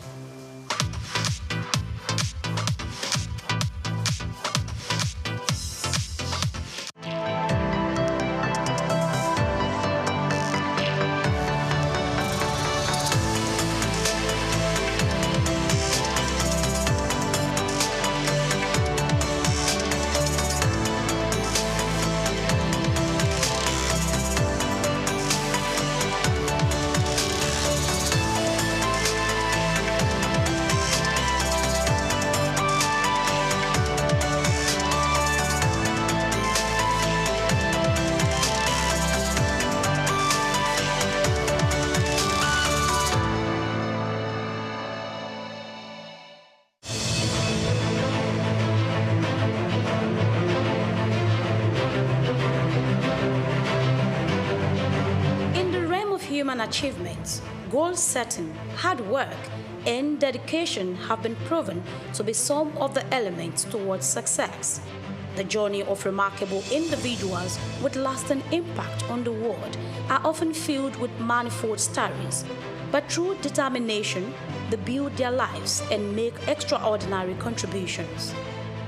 Human achievements, goal setting, hard work, and dedication have been proven to be some of the elements towards success. The journey of remarkable individuals with lasting impact on the world are often filled with manifold stories, but through determination, they build their lives and make extraordinary contributions.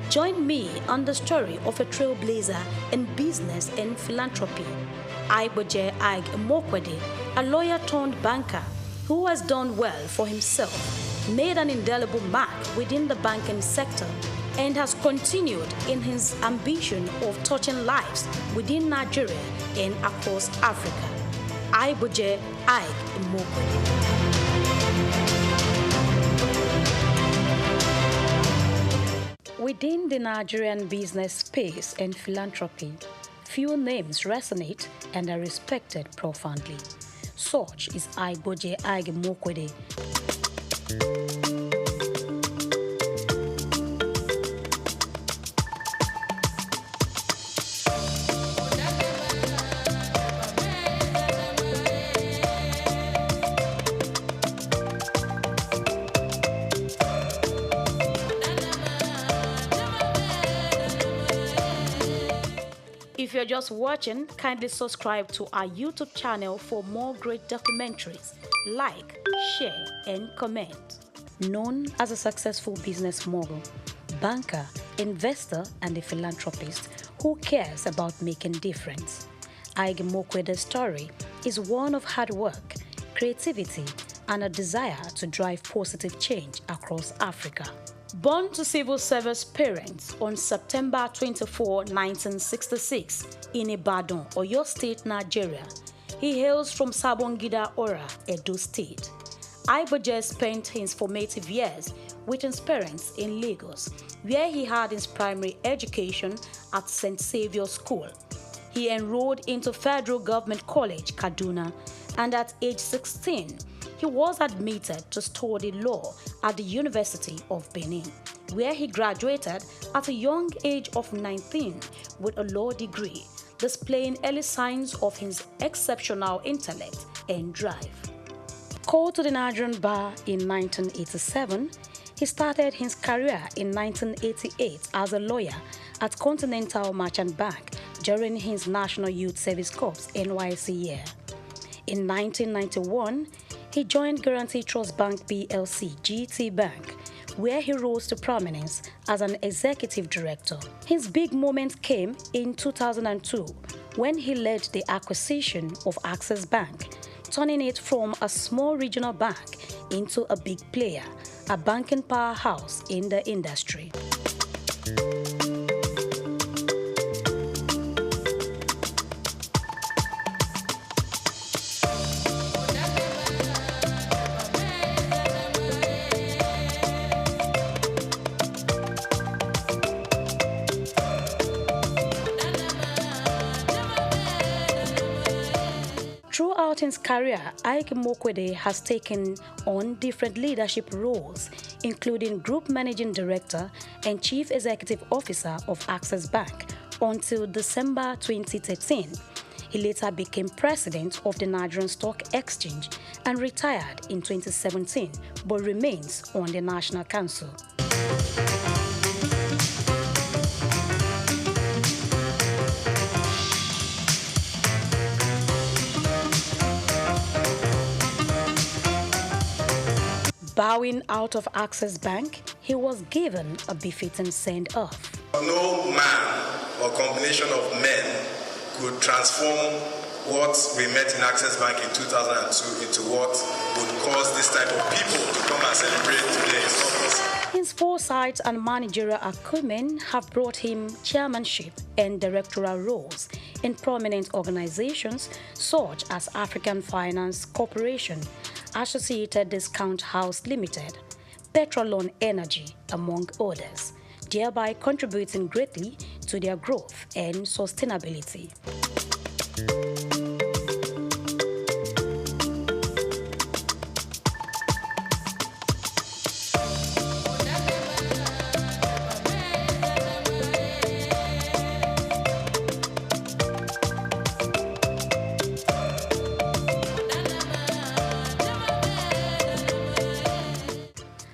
Join me on the story of a trailblazer in business and philanthropy, Aiboje Ag Mokwede, a lawyer turned banker who has done well for himself, made an indelible mark within the banking sector, and has continued in his ambition of touching lives within Nigeria and across Africa. Aiboje Ag Mokwede. Within the Nigerian business space and philanthropy, few names resonate and are respected profoundly. Such is Aiboje Ag Mokwede. If you're just watching, kindly subscribe to our YouTube channel for more great documentaries. Like, share, and comment. Known as a successful business mogul, banker, investor, and a philanthropist who cares about making difference, Ag Mokwede's story is one of hard work, creativity, and a desire to drive positive change across Africa. Born to civil service parents on September 24, 1966 in Ibadan, Oyo State, Nigeria, he hails from Sabongida Ora, Edo State. Aiboje spent his formative years with his parents in Lagos, where he had his primary education at St. Saviour's School. He enrolled into Federal Government College, Kaduna, and at age 16, he was admitted to study law at the University of Benin, where he graduated at a young age of 19 with a law degree, displaying early signs of his exceptional intellect and drive. Called to the Nigerian bar in 1987, he started his career in 1988 as a lawyer at Continental Merchant Bank during his National Youth Service Corps NYSC year. In 1991, he joined Guarantee Trust Bank PLC, GT Bank, where he rose to prominence as an executive director. His big moment came in 2002 when he led the acquisition of Access Bank, turning it from a small regional bank into a big player, a banking powerhouse in the industry. Throughout his career, Ike Mokwede has taken on different leadership roles, including Group Managing Director and Chief Executive Officer of Access Bank until December 2013. He later became President of the Nigerian Stock Exchange and retired in 2017, but remains on the National Council. Bowing out of Access Bank, he was given a befitting send-off. No man or combination of men could transform what we met in Access Bank in 2002 into what would cause this type of people to come and celebrate today in office. His foresight and managerial acumen have brought him chairmanship and directorial roles in prominent organizations such as African Finance Corporation, Associated Discount House Limited, Petrolon Energy, among others, thereby contributing greatly to their growth and sustainability.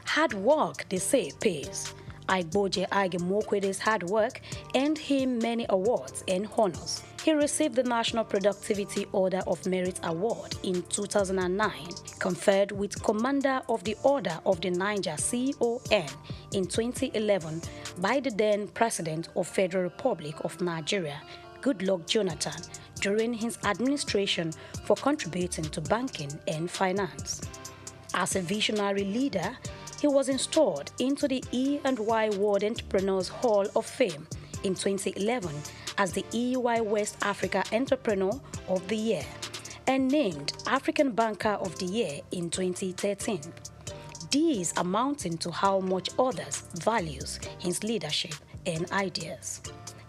Hard work, they say, pays. Igboje Ige Mokwede's hard work earned him many awards and honors. He received the National Productivity Order of Merit Award in 2009, conferred with Commander of the Order of the Niger CON in 2011 by the then President of Federal Republic of Nigeria, Goodluck Jonathan, during his administration for contributing to banking and finance. As a visionary leader, he was installed into the E&Y World Entrepreneurs Hall of Fame in 2011 as the EY West Africa Entrepreneur of the Year and named African Banker of the Year in 2013. These amounting to how much others values his leadership and ideas.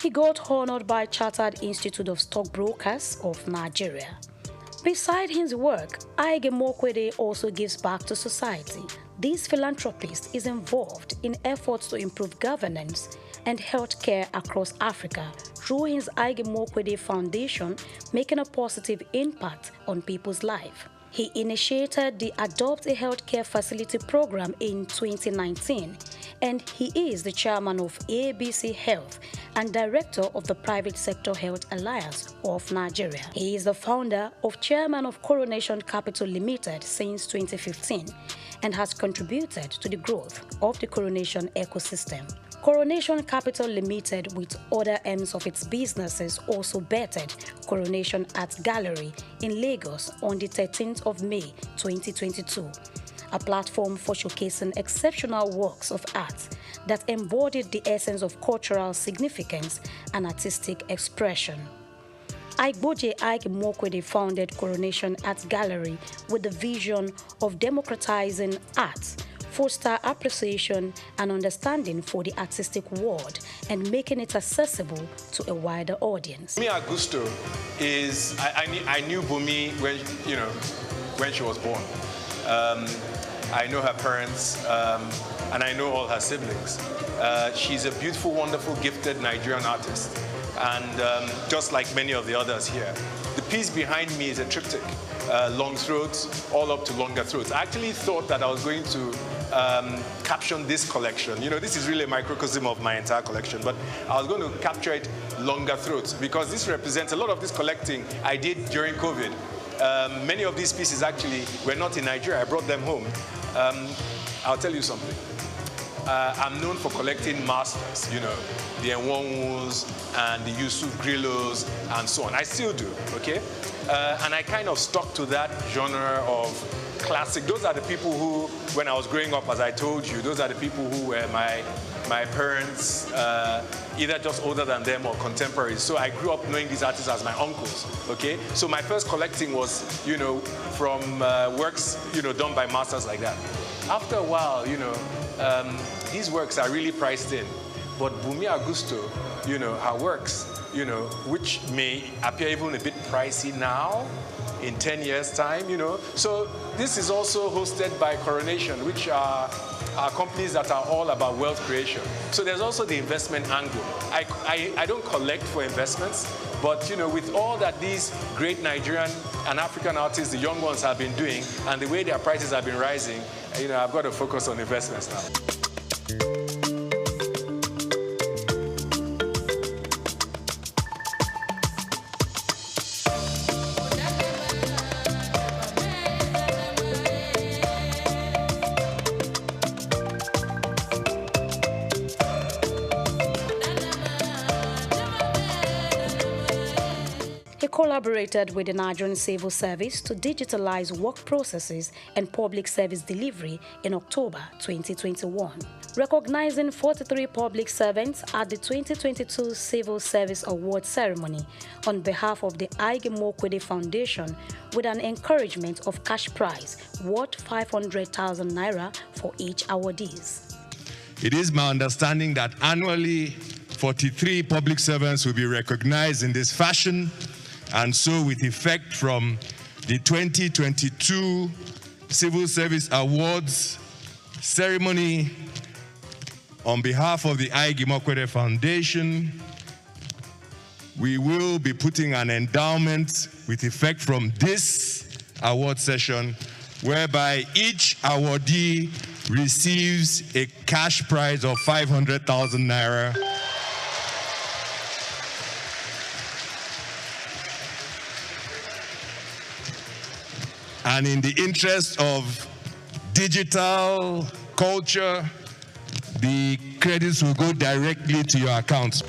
He got honored by Chartered Institute of Stockbrokers of Nigeria. Beside his work, Ige Mokwede also gives back to society. This philanthropist is involved in efforts to improve governance and healthcare across Africa through his Ige Mokwede Foundation, making a positive impact on people's life. He initiated the Adopt a Healthcare Facility program in 2019, and he is the chairman of ABC Health and director of the Private Sector Health Alliance of Nigeria. He is the founder of Chairman of Coronation Capital Limited since 2015 and has contributed to the growth of the Coronation ecosystem. Coronation Capital Limited, with other arms of its businesses, also bettered Coronation Art Gallery in Lagos on the 13th of May 2022, a platform for showcasing exceptional works of art that embodied the essence of cultural significance and artistic expression. Igboje Ige Mokwede founded Coronation Art Gallery with the vision of democratizing art, foster appreciation and understanding for the artistic world, and making it accessible to a wider audience. Bumi Augusto is, I knew Bumi when she was born. I know her parents, and I know all her siblings. She's a beautiful, wonderful, gifted Nigerian artist, and just like many of the others here. The piece behind me is a triptych, long throats, all up to longer throats. I actually thought that I was going to caption this collection. You know, this is really a microcosm of my entire collection, but I was going to capture it longer throats because this represents a lot of this collecting I did during COVID. Many of these pieces actually were not in Nigeria. I brought them home. I'll tell you something. I'm known for collecting masters, you know, the Enwonwus and the Yusuf Grillos and so on. I still do, okay? And I kind of stuck to that genre of classic. Those are the people who, when I was growing up, as I told you, those are the people who were my parents, either just older than them or contemporaries. So I grew up knowing these artists as my uncles, okay? So my first collecting was, you know, from works, you know, done by masters like that. After a while, you know, these works are really priced in. But Bumi Augusto, you know, her works, you know, which may appear even a bit pricey now, in 10 years' time, you know. So this is also hosted by Coronation, which are companies that are all about wealth creation. So there's also the investment angle. I don't collect for investments, but you know, with all that these great Nigerian and African artists, the young ones, have been doing, and the way their prices have been rising, you know, I've got to focus on investments now. He collaborated with the Nigerian Civil Service to digitalize work processes and public service delivery in October 2021. Recognizing 43 public servants at the 2022 Civil Service Award ceremony on behalf of the Ige Mokwede Foundation with an encouragement of cash prize worth 500,000 naira for each awardees. It is my understanding that annually 43 public servants will be recognized in this fashion. And so with effect from the 2022 Civil Service Awards ceremony, on behalf of the Ige Mokwede Foundation, we will be putting an endowment with effect from this award session, whereby each awardee receives a cash prize of 500,000 naira. And in the interest of digital culture, the credits will go directly to your accounts.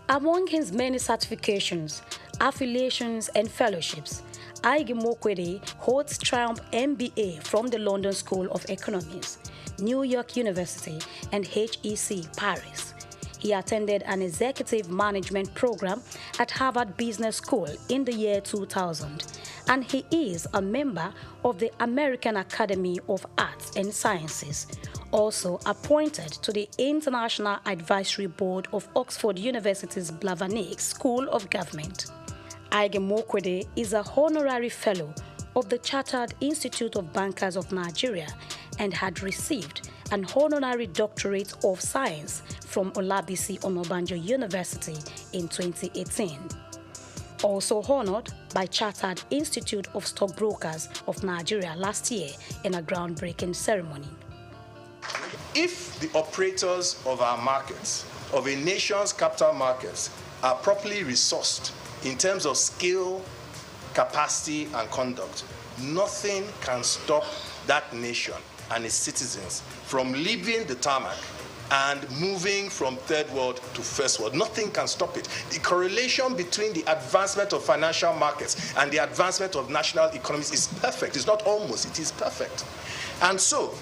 Among his many certifications, affiliations, and fellowships, Ige Mokwede holds Triumph MBA from the London School of Economics, New York University, and HEC Paris. He attended an executive management program at Harvard Business School in the year 2000, and he is a member of the American Academy of Arts and Sciences, also appointed to the International Advisory Board of Oxford University's Blavatnik School of Government. Ige Mokwede is a honorary fellow of the Chartered Institute of Bankers of Nigeria and had received an honorary doctorate of science from Olabisi Onabanjo University in 2018. Also honored by Chartered Institute of Stockbrokers of Nigeria last year in a groundbreaking ceremony. If the operators of our markets, of a nation's capital markets, are properly resourced in terms of skill, capacity, and conduct, nothing can stop that nation and its citizens from leaving the tarmac and moving from third world to first world. Nothing can stop it. The correlation between the advancement of financial markets and the advancement of national economies is perfect. It's not almost, it is perfect. And so,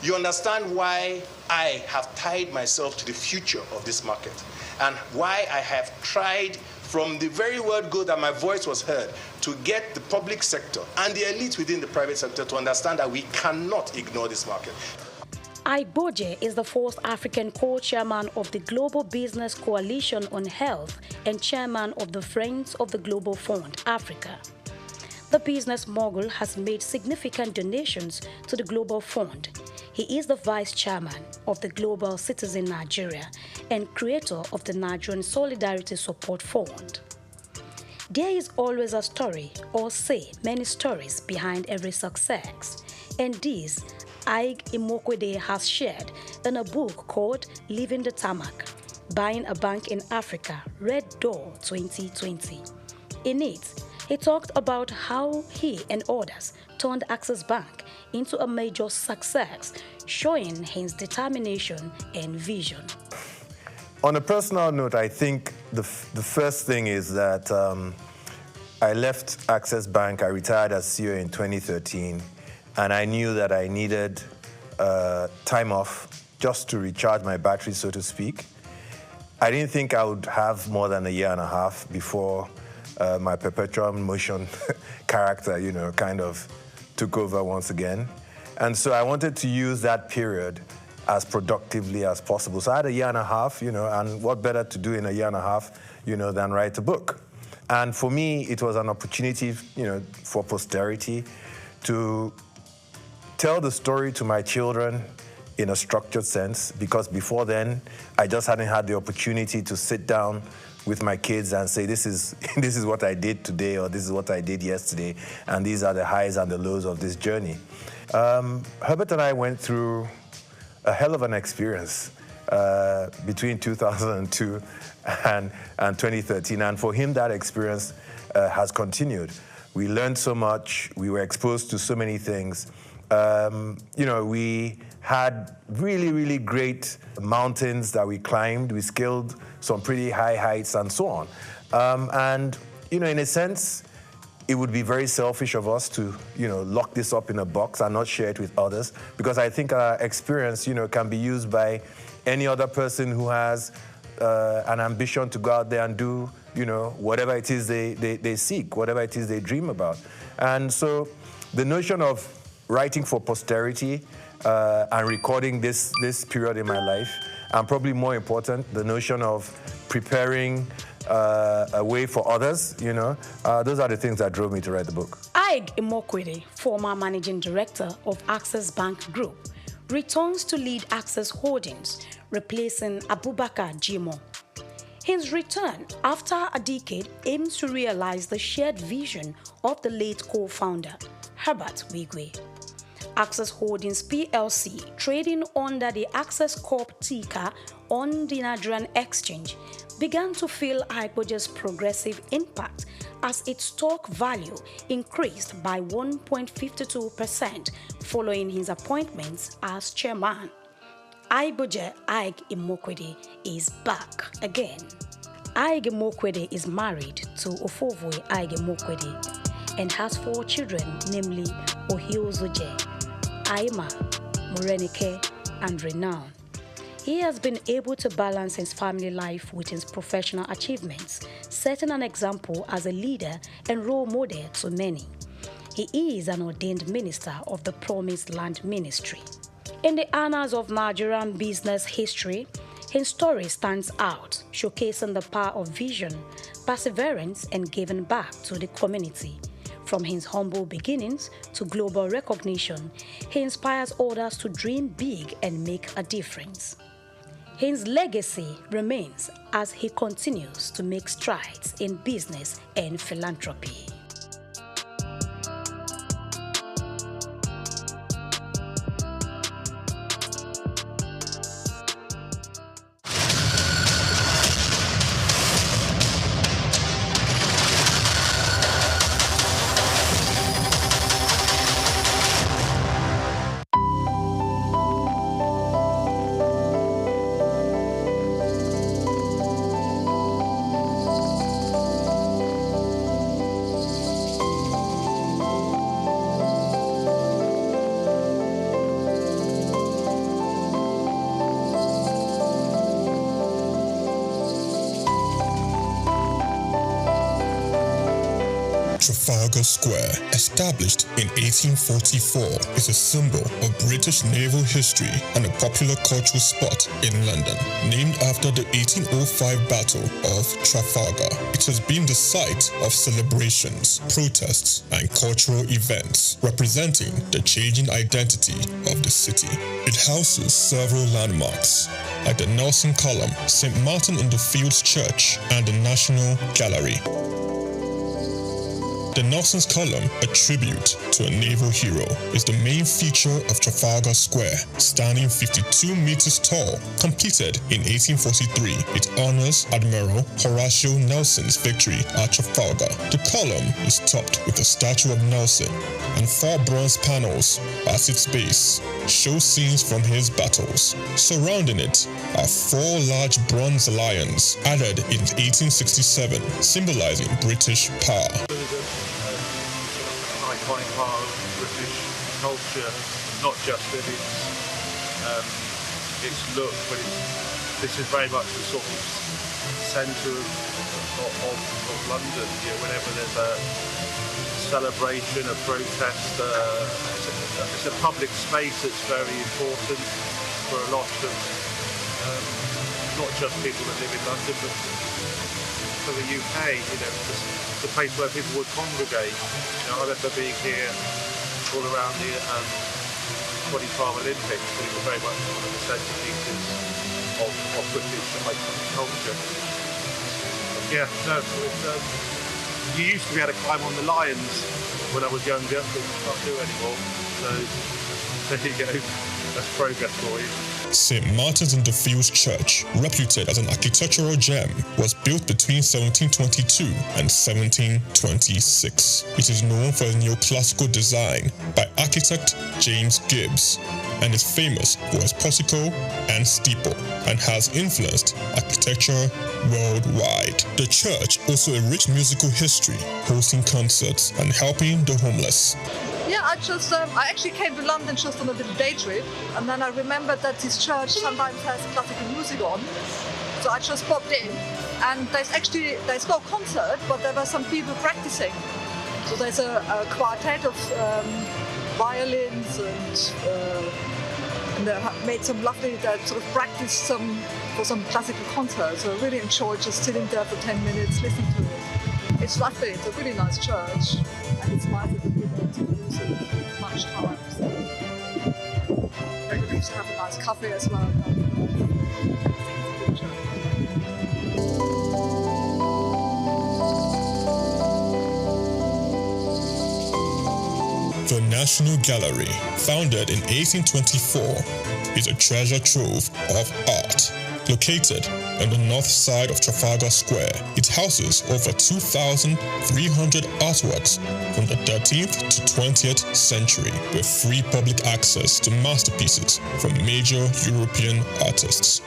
you understand why I have tied myself to the future of this market and why I have tried from the very word go that my voice was heard to get the public sector and the elite within the private sector to understand that we cannot ignore this market. Igboje is the first African co-chairman of the Global Business Coalition on Health and chairman of the Friends of the Global Fund, Africa. The business mogul has made significant donations to the Global Fund. He is the vice chairman of the Global Citizen Nigeria and creator of the Nigerian Solidarity Support Fund. There is always a story, or say many stories, behind every success. And this, Ige Imokwede has shared in a book called Leaving the Tarmac, Buying a Bank in Africa, Red Door 2020. In it, he talked about how he and others turned Access Bank into a major success, showing his determination and vision. On a personal note, I think the first thing is that I left Access Bank. I retired as CEO in 2013, and I knew that I needed time off just to recharge my battery, so to speak. I didn't think I would have more than a year and a half before my perpetual motion character, kind of took over once again. And so I wanted to use that period as productively as possible. So I had a year and a half, and what better to do in a year and a half, than write a book. And for me, it was an opportunity, for posterity to tell the story to my children in a structured sense, because before then, I just hadn't had the opportunity to sit down with my kids and say, this is what I did today, or this is what I did yesterday, and these are the highs and the lows of this journey. Herbert and I went through a hell of an experience between 2002 and 2013, and for him, that experience has continued. We learned so much. We were exposed to so many things. We had really, really great mountains that we climbed. We scaled some pretty high heights and so on. In a sense, it would be very selfish of us to, lock this up in a box and not share it with others, because I think our experience, can be used by any other person who has an ambition to go out there and do, whatever it is they seek, whatever it is they dream about. And so the notion of writing for posterity and recording this period in my life, and probably more important, the notion of preparing a way for others, those are the things that drove me to write the book. Ige Imokwede, former managing director of Access Bank Group, returns to lead Access Holdings, replacing Abubakar Jimo. His return after a decade aims to realize the shared vision of the late co-founder, Herbert Wigwe. Access Holdings PLC, trading under the Access Corp ticker on the Nigerian exchange, began to feel Iboje's progressive impact as its stock value increased by 1.52% following his appointments as chairman. Iboje Ige Imokwede is back again. Ige Imokwede is married to Ofovwe Ige Imokwede and has 4 children, namely Ohiozoje, Aima, Morenike, and Renown. He has been able to balance his family life with his professional achievements, setting an example as a leader and role model to many. He is an ordained minister of the Promised Land Ministry. In the annals of Nigerian business history, his story stands out, showcasing the power of vision, perseverance, and giving back to the community. From his humble beginnings to global recognition, he inspires others to dream big and make a difference. His legacy remains as he continues to make strides in business and philanthropy. Trafalgar Square, established in 1844, is a symbol of British naval history and a popular cultural spot in London. Named after the 1805 Battle of Trafalgar, it has been the site of celebrations, protests, and cultural events, representing the changing identity of the city. It houses several landmarks, like the Nelson Column, St. Martin in the Fields Church, and the National Gallery. The Nelson's Column, a tribute to a naval hero, is the main feature of Trafalgar Square. Standing 52 meters tall, completed in 1843, it honors Admiral Horatio Nelson's victory at Trafalgar. The column is topped with a statue of Nelson, and 4 bronze panels at its base show scenes from his battles. Surrounding it are 4 large bronze lions added in 1867, symbolizing British power. An iconic part of British culture, not just in its look, but this is very much the sort of centre of London. You know, whenever there's a celebration, a protest, it's a public space that's very important for a lot of not just people that live in London, but for the UK. You know, it's a place where people would congregate. You know, I remember being here all around the 2012 Olympics, but it was very much one of the centerpieces of British culture. Yeah, no, you used to be able to climb on the lions when I was younger, but you can't do anymore. So there you go. That's progress for you. St. Martin's-in-the-Fields Church, reputed as an architectural gem, was built between 1722 and 1726. It is known for its neoclassical design by architect James Gibbs, and is famous for its portico and steeple, and has influenced architecture worldwide. The church also a rich musical history, hosting concerts and helping the homeless. Yeah, I actually came to London just on a little day trip, and then I remembered that this church sometimes has classical music on, so I just popped in, and there's no concert, but there were some people practicing. So there's a quartet of violins, and they made some lovely, sort of practiced for some classical concerts. So I really enjoyed just sitting there for 10 minutes listening to it. It's lovely. It's a really nice church, and it's nice that people don't use it much time. So maybe we should have a nice coffee as well. The National Gallery, founded in 1824, is a treasure trove of art. Located on the north side of Trafalgar Square, it houses over 2,300 artworks from the 13th to 20th century, with free public access to masterpieces from major European artists.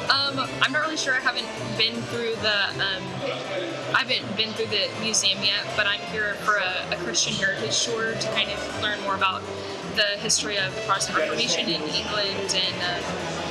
I'm not really sure. I haven't been through the museum yet, but I'm here for a Christian heritage tour to kind of learn more about the history of the Protestant Reformation in England and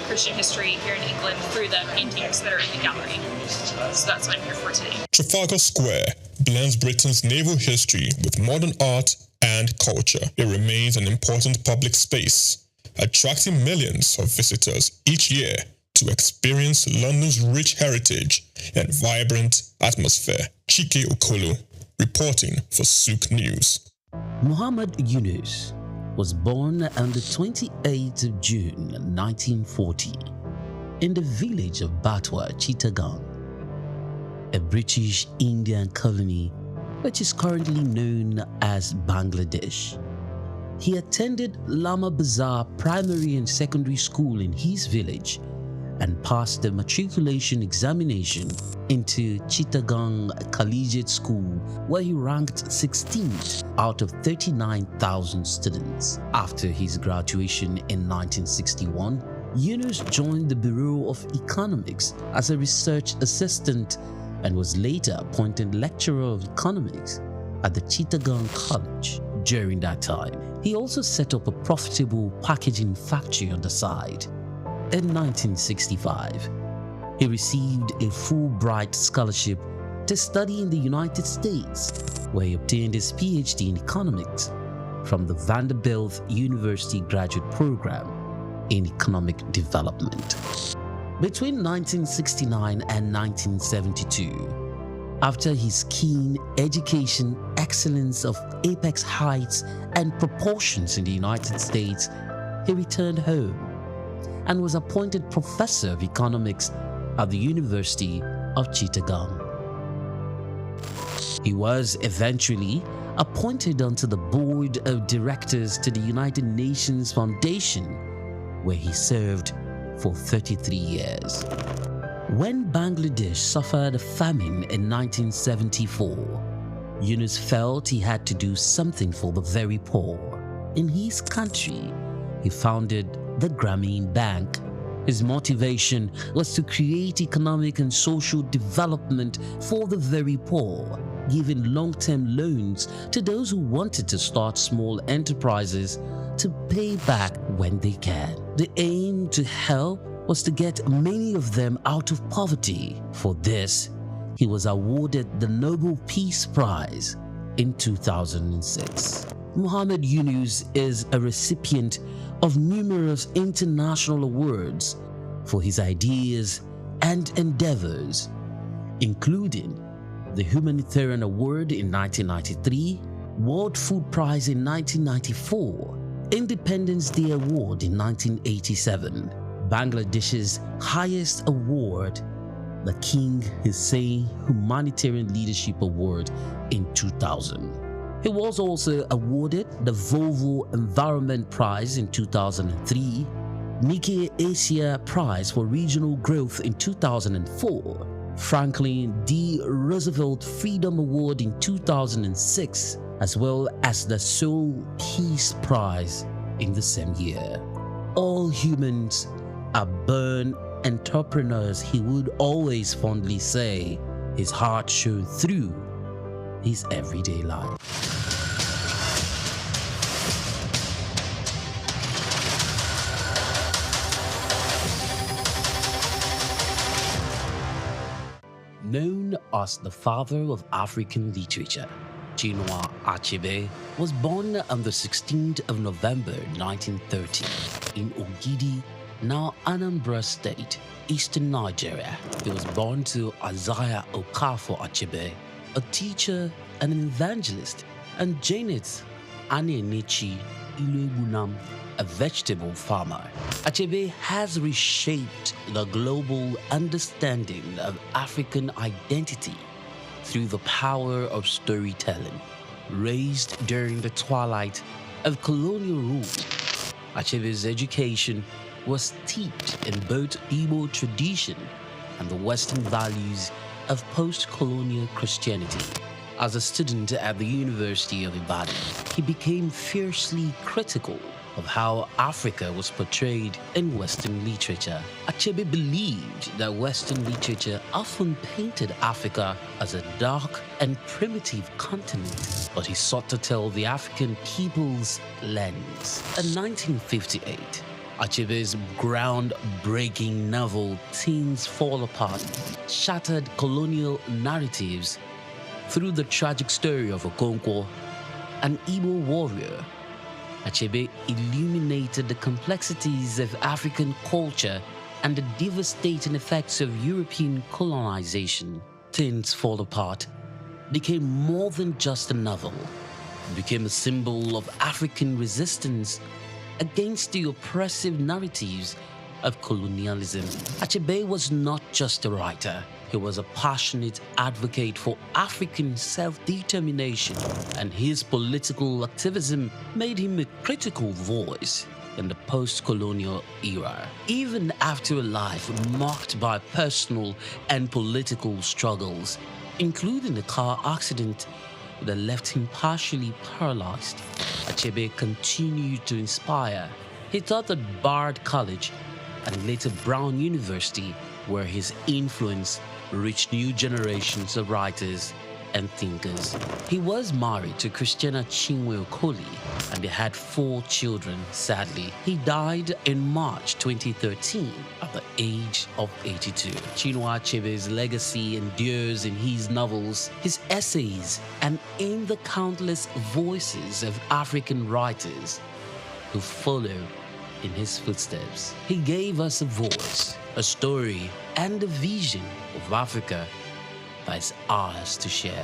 Christian history here in England through the paintings that are in the gallery. So that's what I'm here for today. Trafalgar Square blends Britain's naval history with modern art and culture. It remains an important public space, attracting millions of visitors each year to experience London's rich heritage and vibrant atmosphere. Chike Okolo, reporting for Souq News. Muhammad Yunus was born on the 28th of June 1940 in the village of Batwa, Chittagong, a British Indian colony which is currently known as Bangladesh. He attended Lama Bazar Primary and Secondary School in his village and passed the matriculation examination into Chittagong Collegiate School, where he ranked 16th out of 39,000 students. After his graduation in 1961, Yunus joined the Bureau of Economics as a research assistant and was later appointed lecturer of economics at the Chittagong College. During that time, he also set up a profitable packaging factory on the side. In 1965, he received a Fulbright scholarship to study in the United States, where he obtained his PhD in economics from the Vanderbilt University Graduate Program in Economic Development. Between 1969 and 1972, after his keen education, excellence of apex heights and proportions in the United States, he returned home and was appointed professor of economics at the University of Chittagong. He was eventually appointed onto the board of directors to the United Nations Foundation, where he served for 33 years. When Bangladesh suffered a famine in 1974, Yunus felt he had to do something for the very poor. In his country, he founded the Grameen Bank. His motivation was to create economic and social development for the very poor, giving long-term loans to those who wanted to start small enterprises to pay back when they can. The aim to help was to get many of them out of poverty. For this, he was awarded the Nobel Peace Prize in 2006. Muhammad Yunus is a recipient of numerous international awards for his ideas and endeavors, including the Humanitarian Award in 1993, World Food Prize in 1994, Independence Day Award in 1987, Bangladesh's highest award, the King Hussein Humanitarian Leadership Award in 2000. He was also awarded the Volvo Environment Prize in 2003, Nikkei Asia Prize for Regional Growth in 2004, Franklin D. Roosevelt Freedom Award in 2006, as well as the Souq Peace Prize in the same year. All humans are born entrepreneurs, he would always fondly say. His heart showed through his everyday life. Known as the father of African literature, Chinua Achebe was born on the 16th of November 1930 in Ogidi, now Anambra State, eastern Nigeria. He was born to Isaiah Okafor Achebe, a teacher and an evangelist, and Janet Anenichi Ilegunam, a vegetable farmer. Achebe has reshaped the global understanding of African identity through the power of storytelling. Raised during the twilight of colonial rule, Achebe's education was steeped in both Igbo tradition and the Western values of post-colonial Christianity. As a student at the University of Ibadan, he became fiercely critical of how Africa was portrayed in Western literature. Achebe believed that Western literature often painted Africa as a dark and primitive continent, but he sought to tell the African people's lens. In 1958, Achebe's groundbreaking novel Things Fall Apart shattered colonial narratives through the tragic story of Okonkwo, an Igbo warrior. Achebe illuminated the complexities of African culture and the devastating effects of European colonization. Things Fall Apart became more than just a novel. It became a symbol of African resistance against the oppressive narratives of colonialism. Achebe was not just a writer. He was a passionate advocate for African self-determination, and his political activism made him a critical voice in the post-colonial era. Even after a life marked by personal and political struggles, including a car accident that left him partially paralyzed, Achebe continued to inspire. He taught at Bard College and later Brown University, where his influence reached new generations of writers and thinkers. He was married to Christiana Chinwe Okoli, and they had 4 children. Sadly, he died in March 2013 at the age of 82. Chinua Achebe's legacy endures in his novels, his essays, and in the countless voices of African writers who follow in his footsteps. He gave us a voice, a story, and a vision of Africa that is ours to share.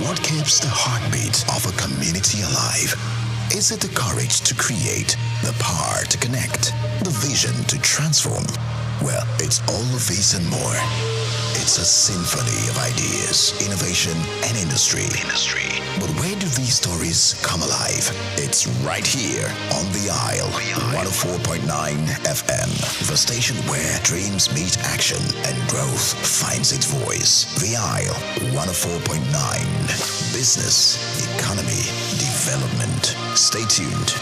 What keeps the heartbeat of a community alive? Is it the courage to create, the power to connect, the vision to transform? Well, it's all of this and more. It's a symphony of ideas, innovation, and industry. But where do these stories come alive? It's right here on The Isle, 104.9 FM, the station where dreams meet action and growth finds its voice. The Isle, 104.9. Business, economy, development. Stay tuned.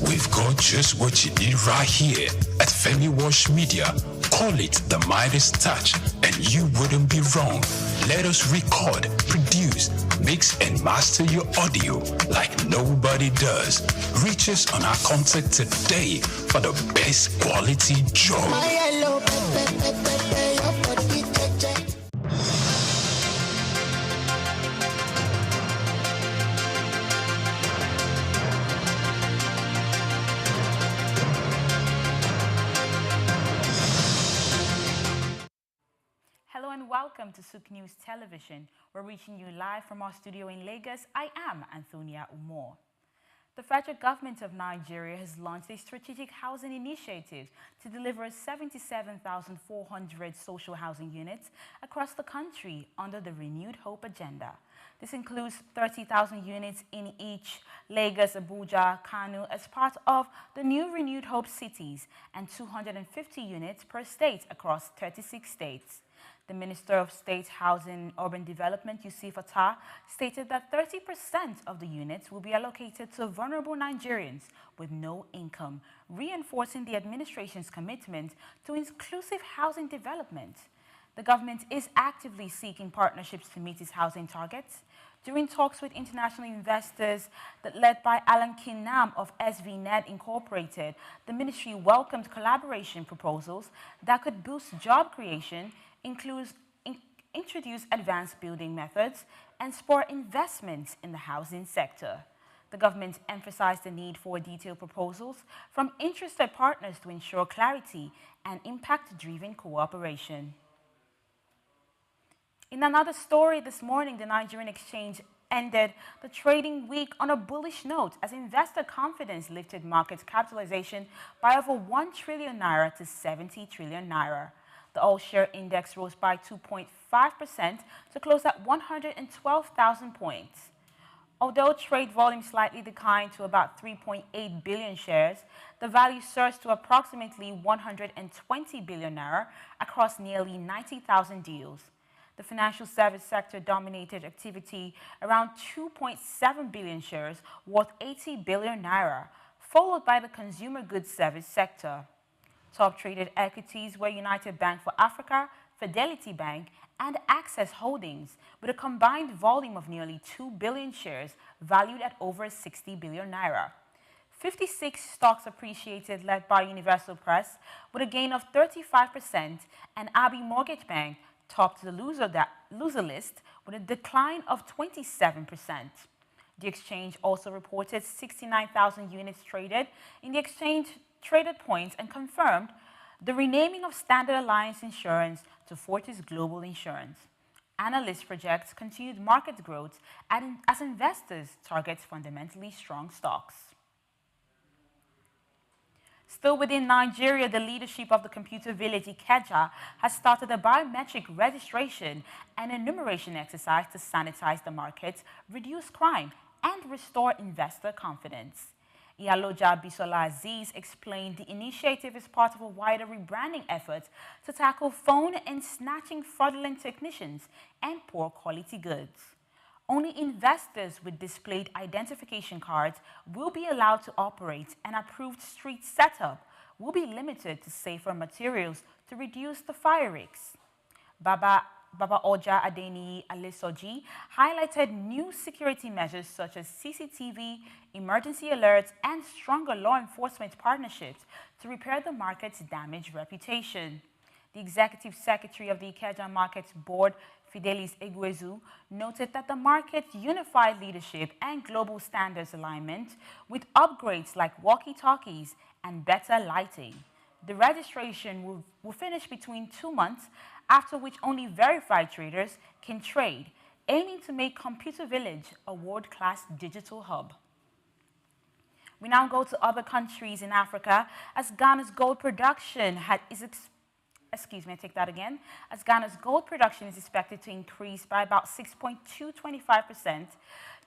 We've got just what you need right here at Femi Wash Media. Call it the Midas Touch, and you wouldn't be wrong. Let us record, produce, mix, and master your audio like nobody does. Reach us on our contact today for the best quality job. Hello and welcome to Souq News Television. We're reaching you live from our studio in Lagos. I am Antonia Umor. The federal government of Nigeria has launched a strategic housing initiative to deliver 77,400 social housing units across the country under the Renewed Hope agenda. This includes 30,000 units in each Lagos, Abuja, Kano as part of the new Renewed Hope cities and 250 units per state across 36 states. The Minister of State Housing and Urban Development, Yusuf Attah, stated that 30% of the units will be allocated to vulnerable Nigerians with no income, reinforcing the administration's commitment to inclusive housing development. The government is actively seeking partnerships to meet its housing targets. During talks with international investors led by Alan Kinam of SVNet Incorporated, the ministry welcomed collaboration proposals that could boost job creation, introduce advanced building methods, and spur investments in the housing sector. The government emphasized the need for detailed proposals from interested partners to ensure clarity and impact-driven cooperation. In another story this morning, the Nigerian exchange ended the trading week on a bullish note as investor confidence lifted market capitalization by over 1 trillion naira to 70 trillion naira. The all-share index rose by 2.5% to close at 112,000 points. Although trade volume slightly declined to about 3.8 billion shares, the value surged to approximately 120 billion naira across nearly 90,000 deals. The financial service sector dominated activity around 2.7 billion shares worth 80 billion naira, followed by the consumer goods service sector. Top traded equities were United Bank for Africa, Fidelity Bank, and Access Holdings, with a combined volume of nearly 2 billion shares valued at over 60 billion naira. 56 stocks appreciated, led by Universal Press with a gain of 35%, and Abbey Mortgage Bank topped the loser list with a decline of 27%. The exchange also reported 69,000 units traded in the exchange traded points and confirmed the renaming of Standard Alliance Insurance to Fortis Global Insurance. Analysts project continued market growth as investors target fundamentally strong stocks. Still within Nigeria, the leadership of the computer village Ikeja has started a biometric registration and enumeration exercise to sanitize the market, reduce crime, and restore investor confidence. Iyaloja Bisola Aziz explained the initiative is part of a wider rebranding effort to tackle phone and snatching fraudulent technicians and poor quality goods. Only investors with displayed identification cards will be allowed to operate, and approved street setup will be limited to safer materials to reduce the fire risks. Baba Oja Adeni Alesoji highlighted new security measures such as CCTV, emergency alerts, and stronger law enforcement partnerships to repair the market's damaged reputation. The executive secretary of the Ikeja Markets Board, Fidelis Egwezu, noted that the market's unified leadership and global standards alignment, with upgrades like walkie-talkies and better lighting. The registration will finish between 2 months after which only verified traders can trade, aiming to make Computer Village a world-class digital hub. We now go to other countries in Africa as Ghana's gold production as Ghana's gold production is expected to increase by about 6.225%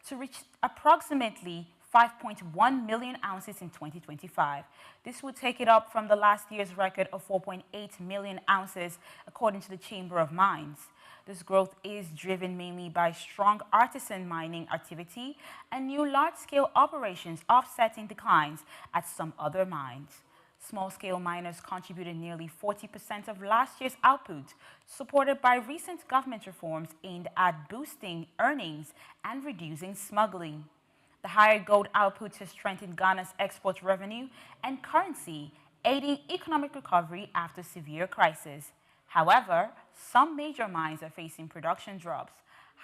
to reach approximately 5.1 million ounces in 2025. This would take it up from the last year's record of 4.8 million ounces, according to the Chamber of Mines. This growth is driven mainly by strong artisan mining activity and new large-scale operations offsetting declines at some other mines. Small-scale miners contributed nearly 40% of last year's output, supported by recent government reforms aimed at boosting earnings and reducing smuggling. The higher gold output has strengthened Ghana's export revenue and currency, aiding economic recovery after severe crisis. However, some major mines are facing production drops,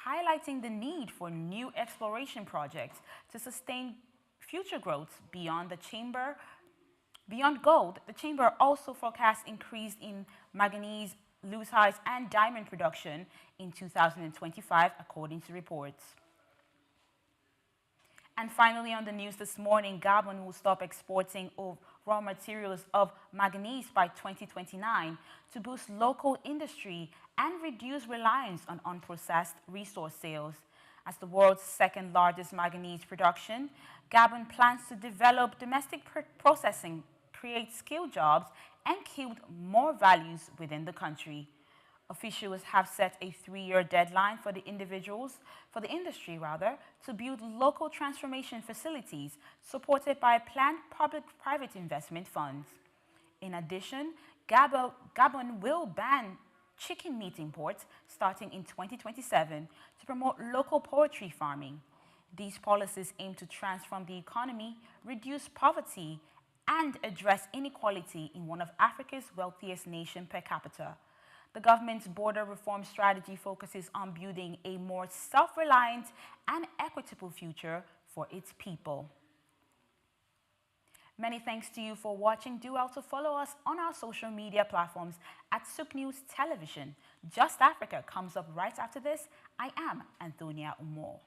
highlighting the need for new exploration projects to sustain future growth beyond gold. The chamber also forecasts increase in manganese, lutite, and diamond production in 2025, according to reports. And finally, on the news this morning, Gabon will stop exporting of raw materials of manganese by 2029 to boost local industry and reduce reliance on unprocessed resource sales. As the world's second largest manganese production, Gabon plans to develop domestic processing, create skilled jobs, and yield more values within the country. Officials have set a 3-year deadline for the industry to build local transformation facilities supported by planned public-private investment funds. In addition, Gabon will ban chicken meat imports starting in 2027 to promote local poultry farming. These policies aim to transform the economy, reduce poverty, and address inequality in one of Africa's wealthiest nations per capita. The government's border reform strategy focuses on building a more self-reliant and equitable future for its people. Many thanks to you for watching. Do also follow us on our social media platforms at Souq News Television. Just Africa comes up right after this. I am Antonia Umor.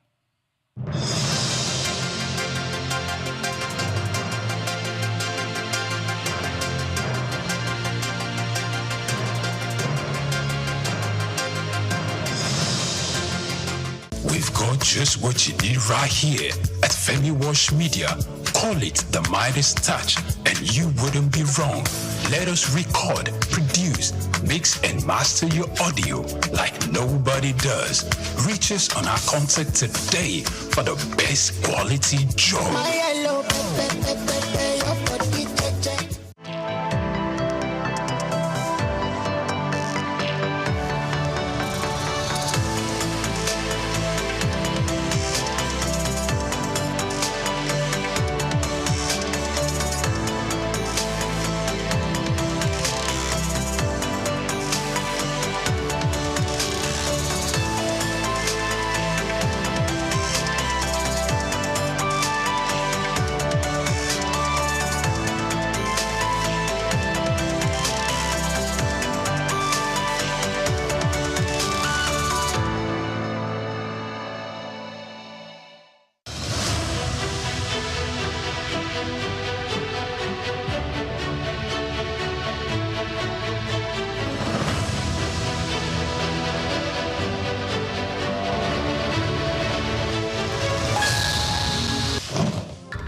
We've got just what you need right here at Femi Wash Media. Call it the Midas Touch, and you wouldn't be wrong. Let us record, produce, mix, and master your audio like nobody does. Reach us on our contact today for the best quality job.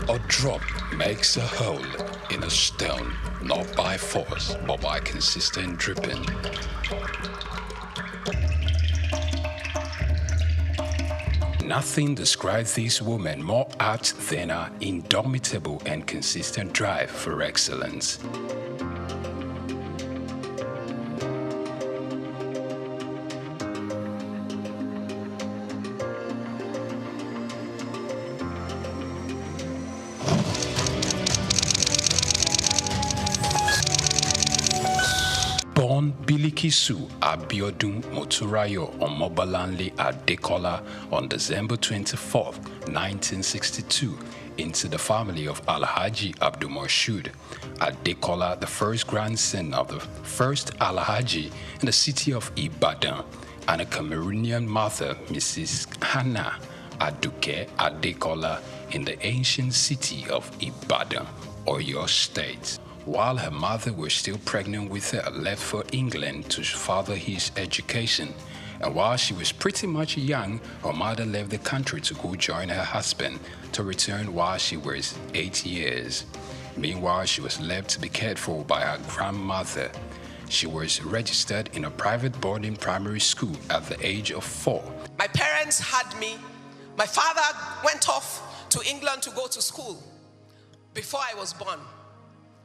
A drop makes a hole in a stone, not by force, but by consistent dripping. Nothing describes these women more apt than her indomitable and consistent drive for excellence. Born Bilikisu Abiodun Moturayo Omobalanle Adekola on December 24, 1962, into the family of Alhaji Abdul Moshood Adekola, the first grandson of the first Alhaji in the city of Ibadan, and a Cameroonian mother, Mrs. Hannah Aduke Adekola, in the ancient city of Ibadan, Oyo State. While her mother was still pregnant with her, left for England to further his education. And while she was pretty much young, her mother left the country to go join her husband, to return while she was 8 years. Meanwhile, she was left to be cared for by her grandmother. She was registered in a private boarding primary school at the age of 4. My parents had me. My father went off to England to go to school before I was born.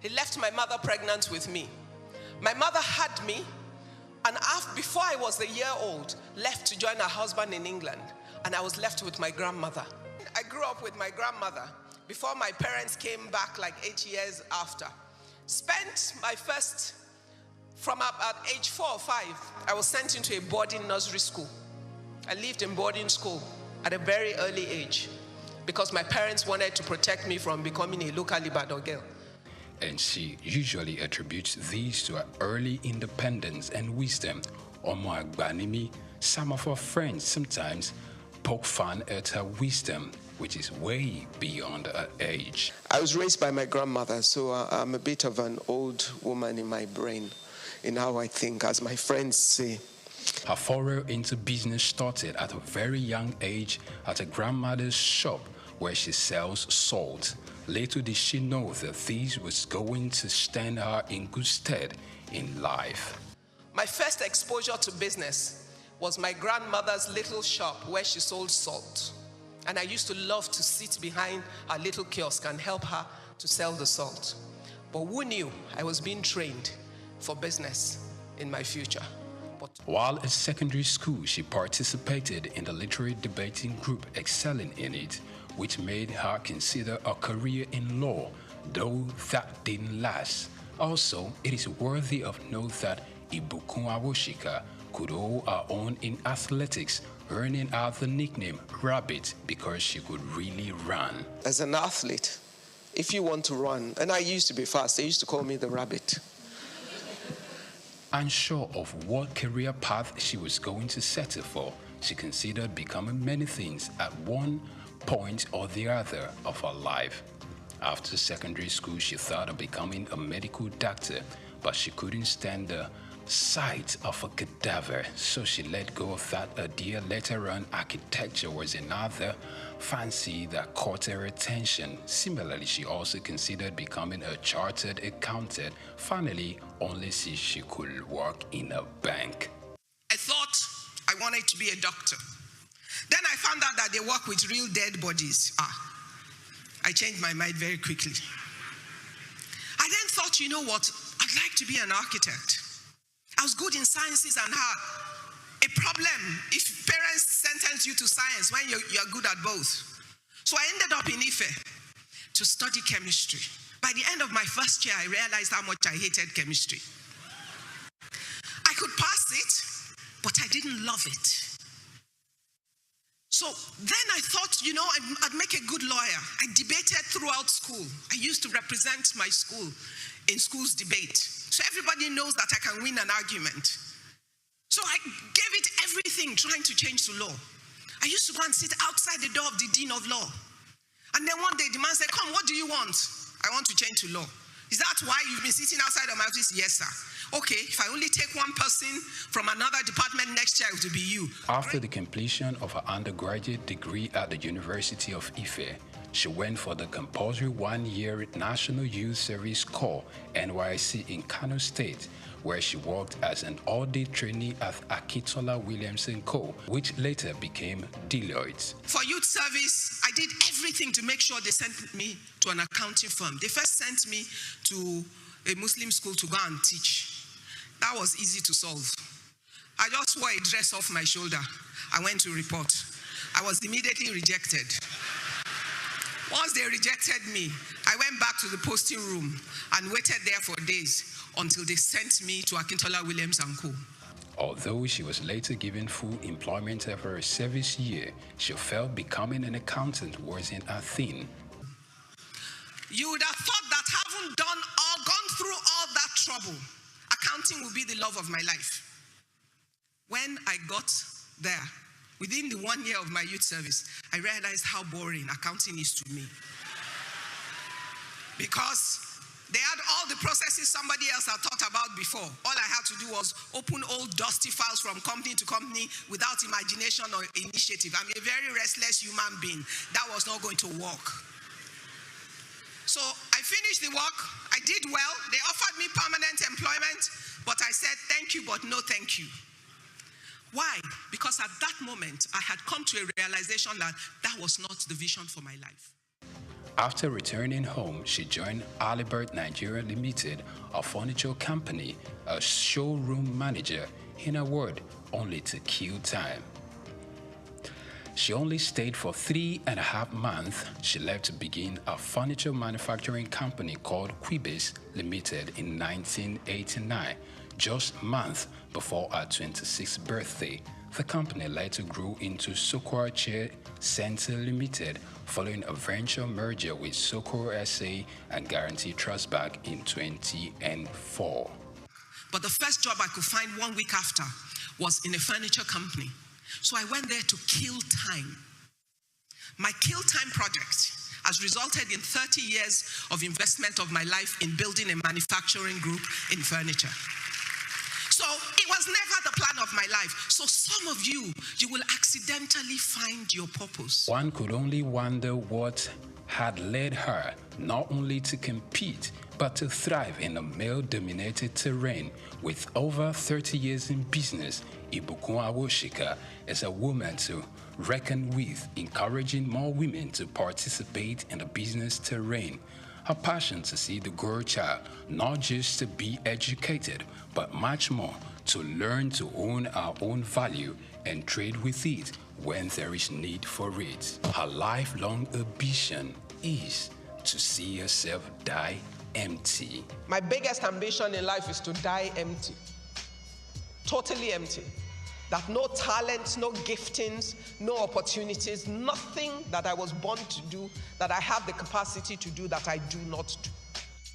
He left my mother pregnant with me. My mother had me, and before I was a year old, left to join her husband in England, and I was left with my grandmother. I grew up with my grandmother before my parents came back like 8 years after. Spent my first, from at age 4 or 5, I was sent into a boarding nursery school. I lived in boarding school at a very early age because my parents wanted to protect me from becoming a local Ibadan girl. And she usually attributes these to her early independence and wisdom. Omo Agbanimi, some of her friends sometimes poke fun at her wisdom, which is way beyond her age. I was raised by my grandmother, so I'm a bit of an old woman in my brain, in how I think, as my friends say. Her foray into business started at a very young age at her grandmother's shop where she sells salt. Little did she know that this was going to stand her in good stead in life. My first exposure to business was my grandmother's little shop where she sold salt. And I used to love to sit behind her little kiosk and help her to sell the salt. But who knew I was being trained for business in my future? While at secondary school, she participated in the literary debating group, excelling in it, which made her consider a career in law, though that didn't last. Also, it is worthy of note that Ibukun Awoshika could hold her own in athletics, earning her the nickname Rabbit because she could really run. As an athlete, if you want to run, and I used to be fast, they used to call me the Rabbit. Unsure of what career path she was going to settle for, she considered becoming many things at one point or the other of her life. After secondary school, she thought of becoming a medical doctor, but she couldn't stand the sight of a cadaver, so she let go of that idea. Later on, architecture was another fancy that caught her attention. Similarly, she also considered becoming a chartered accountant, finally only see she could work in a bank. I thought I wanted to be a doctor. Then I found out that they work with real dead bodies. I changed my mind very quickly. I then thought, you know what, I'd like to be an architect. I was good in sciences and had a problem if parents sentence you to science when you're good at both. So I ended up in Ife to study chemistry. By the end of my first year, I realized how much I hated chemistry. I could pass it, but I didn't love it. So then I thought, you know, I'd make a good lawyer. I debated throughout school. I used to represent my school in school's debate. So everybody knows that I can win an argument. So I gave it everything trying to change to law. I used to go and sit outside the door of the dean of law. And then one day the man said, come, what do you want? I want to change to law. Is that why you've been sitting outside of my office? Yes, sir. Okay, if I only take one person from another department next year, it will be you. After the completion of her undergraduate degree at the University of Ife, she went for the compulsory one-year National Youth Service Corps, NYSC, in Kano State, where she worked as an audit trainee at Akintola Williams & Co., which later became Deloitte. For youth service, I did everything to make sure they sent me to an accounting firm. They first sent me to a Muslim school to go and teach. That was easy to solve. I just wore a dress off my shoulder. I went to report. I was immediately rejected. Once they rejected me, I went back to the posting room and waited there for days until they sent me to Akintola Williams & Co. Although she was later given full employment after her service year, she felt becoming an accountant wasn't her thing. You would have thought that having gone through all that trouble, accounting would be the love of my life. When I got there, within the 1 year of my youth service, I realized how boring accounting is to me. Because they had all the processes somebody else had thought about before. All I had to do was open old dusty files from company to company without imagination or initiative. I'm a very restless human being. That was not going to work. So I finished the work. I did well. They offered me permanent employment, but I said, thank you, but no thank you. Why? Because at that moment, I had come to a realization that that was not the vision for my life. After returning home, she joined Alibert Nigeria Limited, a furniture company, as showroom manager, in a word, only to kill time. She only stayed for 3.5 months. She left to begin a furniture manufacturing company called Quibis Limited in 1989, just months before her 26th birthday. The company later grew into Souq Chair Center Limited, following a venture merger with Souq SA and Guarantee Trust Bank in 2004. But the first job I could find 1 week after was in a furniture company. So I went there to kill time. My kill time project has resulted in 30 years of investment of my life in building a manufacturing group in furniture. So it was never the plan of my life. So some of you will accidentally find your purpose. One could only wonder what had led her not only to compete, but to thrive in a male-dominated terrain. With over 30 years in business, Ibukun Awoshika is a woman to reckon with, encouraging more women to participate in the business terrain. Her passion to see the girl child not just to be educated, but much more to learn to own our own value and trade with it when there is need for it. Her lifelong ambition is to see herself die empty. My biggest ambition in life is to die empty. Totally empty. That no talents, no giftings, no opportunities, nothing that I was born to do, that I have the capacity to do, that I do not do.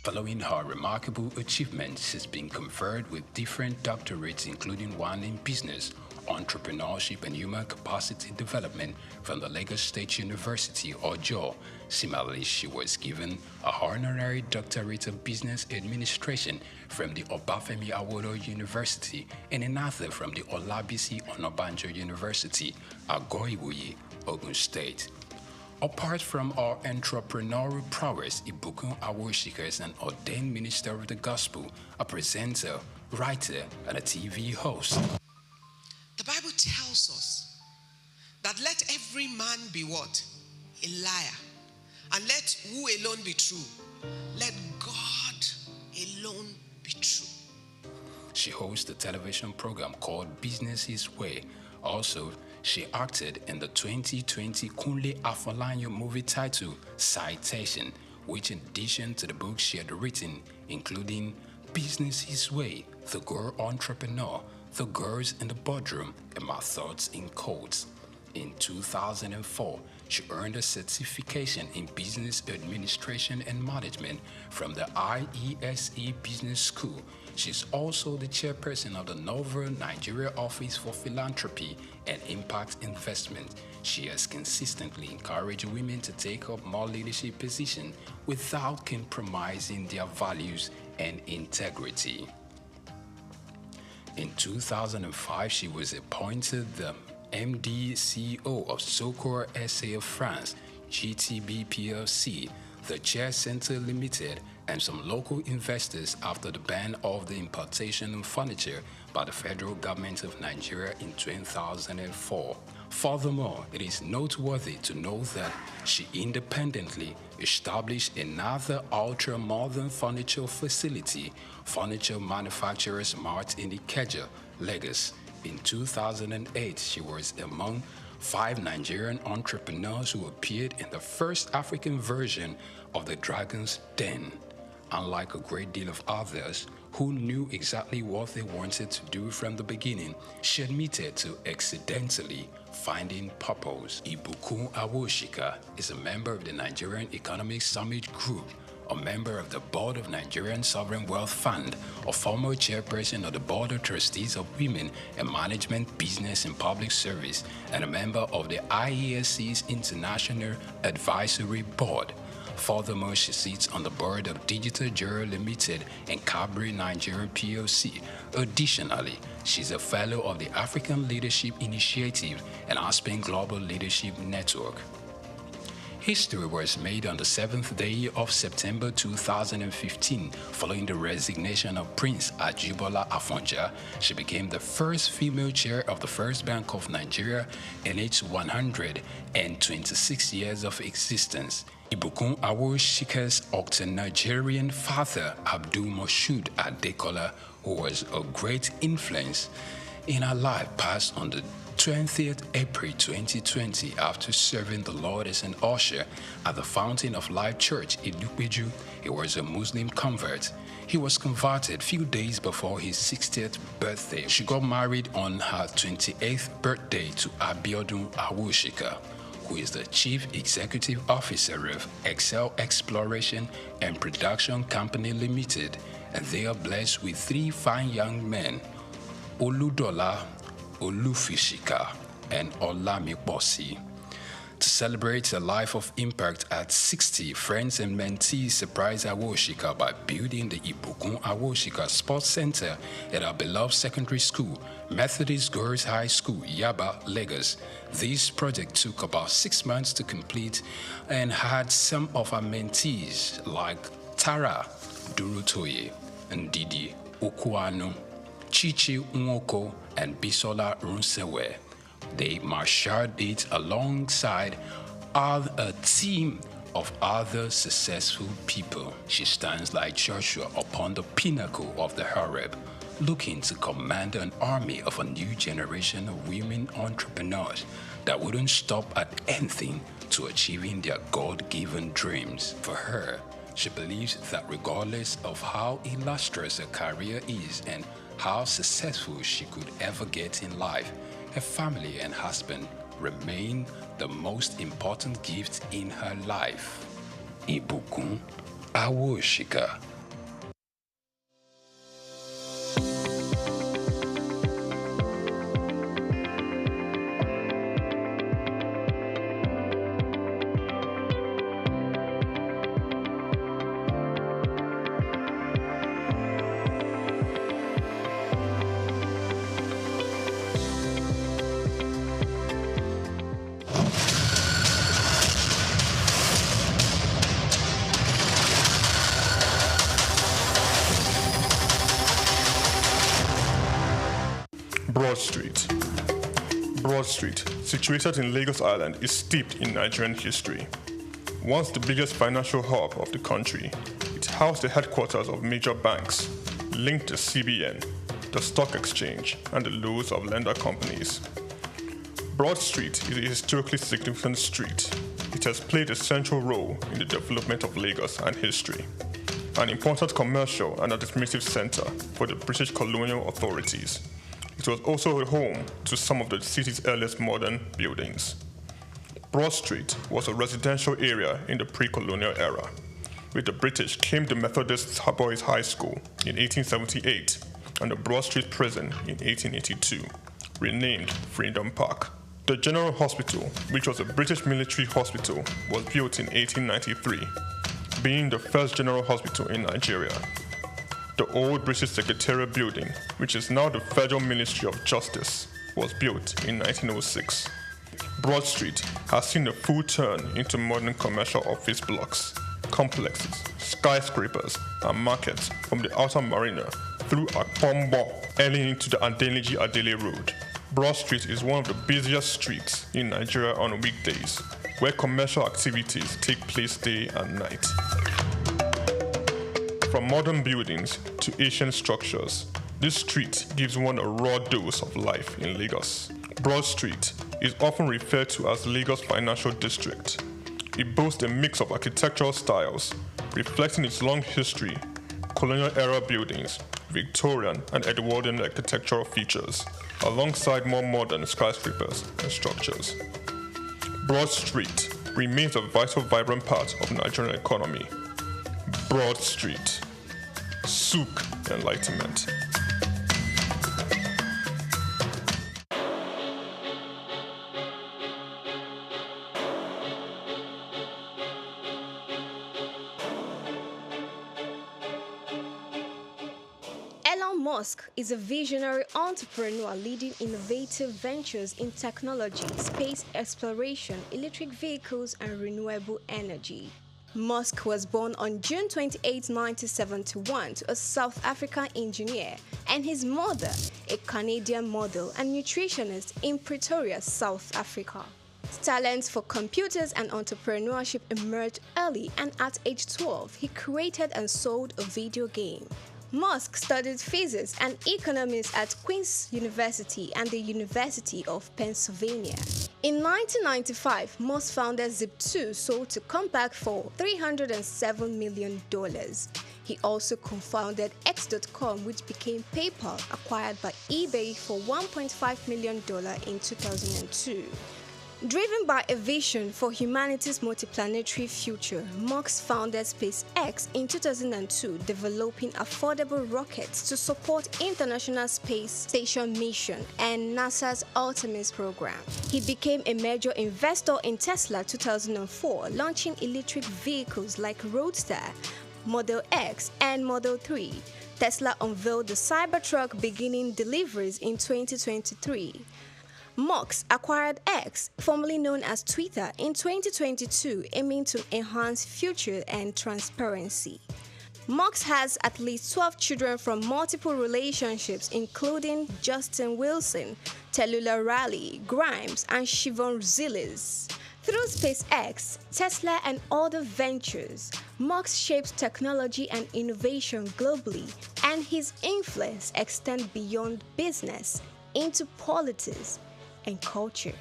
Following her remarkable achievements, she's been conferred with different doctorates, including one in business, entrepreneurship and human capacity development from the Lagos State University, Ojo. Similarly, she was given a honorary doctorate of business administration from the Obafemi Awolowo University and another from the Olabisi Onabanjo University, Agoiwoye, Ogun State. Apart from her entrepreneurial prowess, Ibukun Awoshika is an ordained minister of the gospel, a presenter, writer, and a TV host. The Bible tells us that let every man be what? A liar. And let who alone be true? Let God alone be true. She hosts a television program called Business His Way. Also, she acted in the 2020 Kunle Afolayan movie titled Citation, which in addition to the books she had written, including Business His Way, The Girl Entrepreneur, The Girls in the Boardroom, and My Thoughts in Codes. In 2004, she earned a certification in Business Administration and Management from the IESE Business School. She's also the chairperson of the Novel Nigeria Office for Philanthropy and Impact Investment. She has consistently encouraged women to take up more leadership positions without compromising their values and integrity. In 2005, she was appointed the MD CEO of Souq SA of France, GTB PLC, the Chair Center Limited, and some local investors after the ban of the importation of furniture by the federal government of Nigeria in 2004. Furthermore, it is noteworthy to note that she independently established another ultra-modern furniture facility, Furniture Manufacturers Mart in Ikeja, Lagos. In 2008, she was among 5 Nigerian entrepreneurs who appeared in the first African version of the Dragon's Den. Unlike a great deal of others who knew exactly what they wanted to do from the beginning, she admitted to accidentally finding purpose. Ibukun Awoshika is a member of the Nigerian Economic Summit Group, a member of the Board of Nigerian Sovereign Wealth Fund, a former chairperson of the Board of Trustees of Women in Management, Business and Public Service, and a member of the IESC's International Advisory Board. Furthermore, she sits on the board of Digital Jewelry Limited and Cadbury Nigeria PLC. Additionally, she's a fellow of the African Leadership Initiative and Aspen Global Leadership Network. History was made on the 7th day of September 2015. Following the resignation of Prince Ajibola Afonja, she became the first female chair of the First Bank of Nigeria in its 126 years of existence. Ibukun Awosika's Octo-Nigerian father, Abdul Moshood Adekola, who was a great influence in her life, passed on the 20th April 2020 after serving the Lord as an usher at the Fountain of Life Church in Ilupeju. He was a Muslim convert. He was converted few days before his 60th birthday. She got married on her 28th birthday to Abiodun Awosika, who is the Chief Executive Officer of Excel Exploration and Production Company Limited, and they are blessed with 3 fine young men, Oludola, Olufishika, and Olamiposi. To celebrate a life of impact at 60, friends and mentees surprised Awoshika by building the Ibukun Awoshika Sports Center at our beloved secondary school, Methodist Girls High School, Yaba, Lagos. This project took about 6 months to complete and had some of our mentees like Tara Durutoye, Ndidi Okuanu, Chichi Nwoko, and Bisola Runsewe. They marshaled it alongside a team of other successful people. She stands like Joshua upon the pinnacle of the Horeb, looking to command an army of a new generation of women entrepreneurs that wouldn't stop at anything to achieving their God-given dreams. For her, she believes that regardless of how illustrious her career is and how successful she could ever get in life, her family and husband remain the most important gift in her life. Ibukun Awoshika. Broad Street, situated in Lagos Island, is steeped in Nigerian history. Once the biggest financial hub of the country, it housed the headquarters of major banks, linked the CBN, the stock exchange, and the loads of lender companies. Broad Street is a historically significant street. It has played a central role in the development of Lagos and history, an important commercial and administrative center for the British colonial authorities. It was also a home to some of the city's earliest modern buildings. Broad Street was a residential area in the pre-colonial era, where the British claimed the Methodist Boys High School in 1878 and the Broad Street Prison in 1882, renamed Freedom Park. The General Hospital, which was a British military hospital, was built in 1893, being the first general hospital in Nigeria. The old British Secretariat building, which is now the Federal Ministry of Justice, was built in 1906. Broad Street has seen a full turn into modern commercial office blocks, complexes, skyscrapers, and markets from the Outer Marina through Akpombo early into the Adeliji Adele Road. Broad Street is one of the busiest streets in Nigeria on weekdays, where commercial activities take place day and night. From modern buildings to ancient structures, this street gives one a raw dose of life in Lagos. Broad Street is often referred to as Lagos Financial District. It boasts a mix of architectural styles, reflecting its long history, colonial-era buildings, Victorian and Edwardian architectural features, alongside more modern skyscrapers and structures. Broad Street remains a vital, vibrant part of the Nigerian economy, Broad Street, Souq Enlightenment. Elon Musk is a visionary entrepreneur leading innovative ventures in technology, space exploration, electric vehicles, and renewable energy. Musk was born on June 28, 1971, to a South African engineer and his mother, a Canadian model and nutritionist in Pretoria, South Africa. His talents for computers and entrepreneurship emerged early, and at age 12, he created and sold a video game. Musk studied physics and economics at Queen's University and the University of Pennsylvania. In 1995, Musk founded Zip2, sold to Compaq for $307 million. He also co-founded X.com, which became PayPal, acquired by eBay for $1.5 million in 2002. Driven by a vision for humanity's multiplanetary future, Musk founded SpaceX in 2002, developing affordable rockets to support International Space Station mission and NASA's Artemis program. He became a major investor in Tesla 2004, launching electric vehicles like Roadster, Model X, and Model 3. Tesla unveiled the Cybertruck, beginning deliveries in 2023. Musk acquired X, formerly known as Twitter, in 2022, aiming to enhance future and transparency. Musk has at least 12 children from multiple relationships, including Justin Wilson, Tallulah Riley, Grimes, and Siobhan Zilis. Through SpaceX, Tesla, and other ventures, Musk shapes technology and innovation globally, and his influence extends beyond business into politics and culture.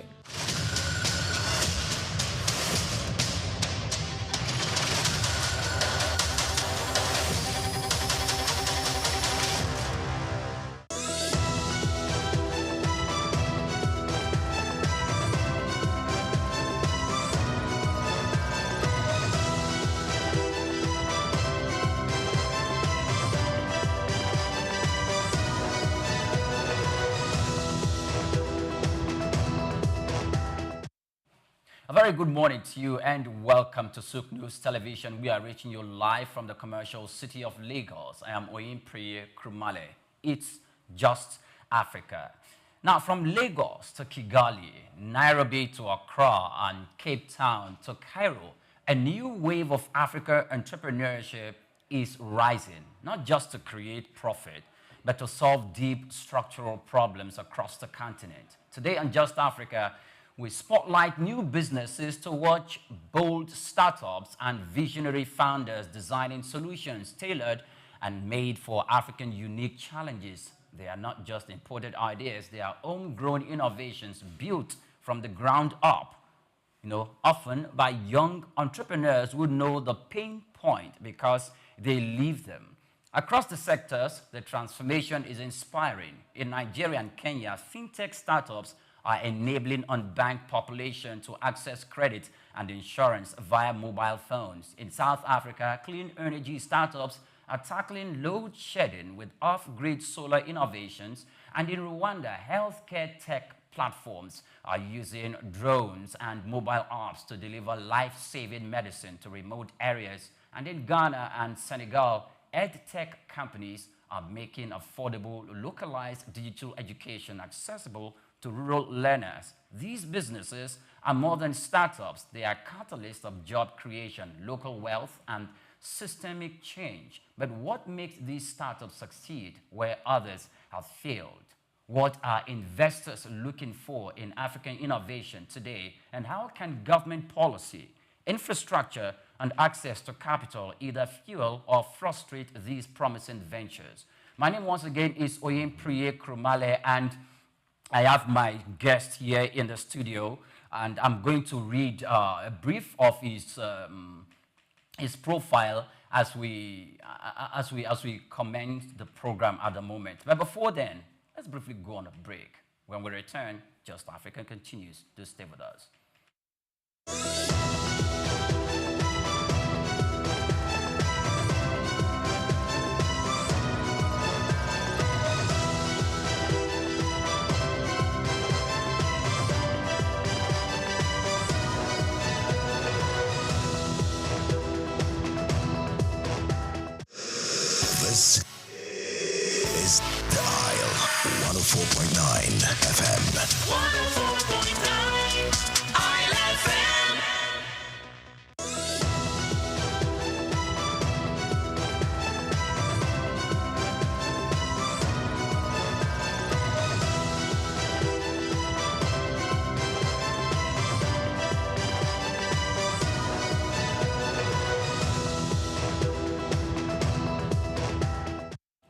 A very good morning to you and welcome to Souq News Television. We are reaching you live from the commercial city of Lagos. I am Oyinpriye Krumale. It's just Africa. Now, from Lagos to Kigali, Nairobi to Accra, and Cape Town to Cairo, a new wave of Africa entrepreneurship is rising, not just to create profit, but to solve deep structural problems across the continent. Today on Just Africa, we spotlight new businesses to watch bold startups and visionary founders designing solutions tailored and made for African unique challenges. They are not just imported ideas, they are homegrown innovations built from the ground up, often by young entrepreneurs who know the pain point because they live them. Across the sectors, the transformation is inspiring. In Nigeria and Kenya, fintech startups are enabling unbanked population to access credit and insurance via mobile phones. In South Africa, clean energy startups are tackling load shedding with off-grid solar innovations, and in Rwanda, healthcare tech platforms are using drones and mobile apps to deliver life-saving medicine to remote areas. And in Ghana and Senegal, EdTech companies are making affordable, localized digital education accessible to rural learners. These businesses are more than startups. They are catalysts of job creation, local wealth, and systemic change. But what makes these startups succeed where others have failed? What are investors looking for in African innovation today? And how can government policy, infrastructure, and access to capital either fuel or frustrate these promising ventures? My name once again is Oyinpriye Krumale, and I have my guest here in the studio, and I'm going to read a brief of his profile as we commence the program at the moment. But before then, let's briefly go on a break. When we return, Just Africa continues. Do stay with us. This is The Isle, 104.9 FM. 104.9 Isle FM.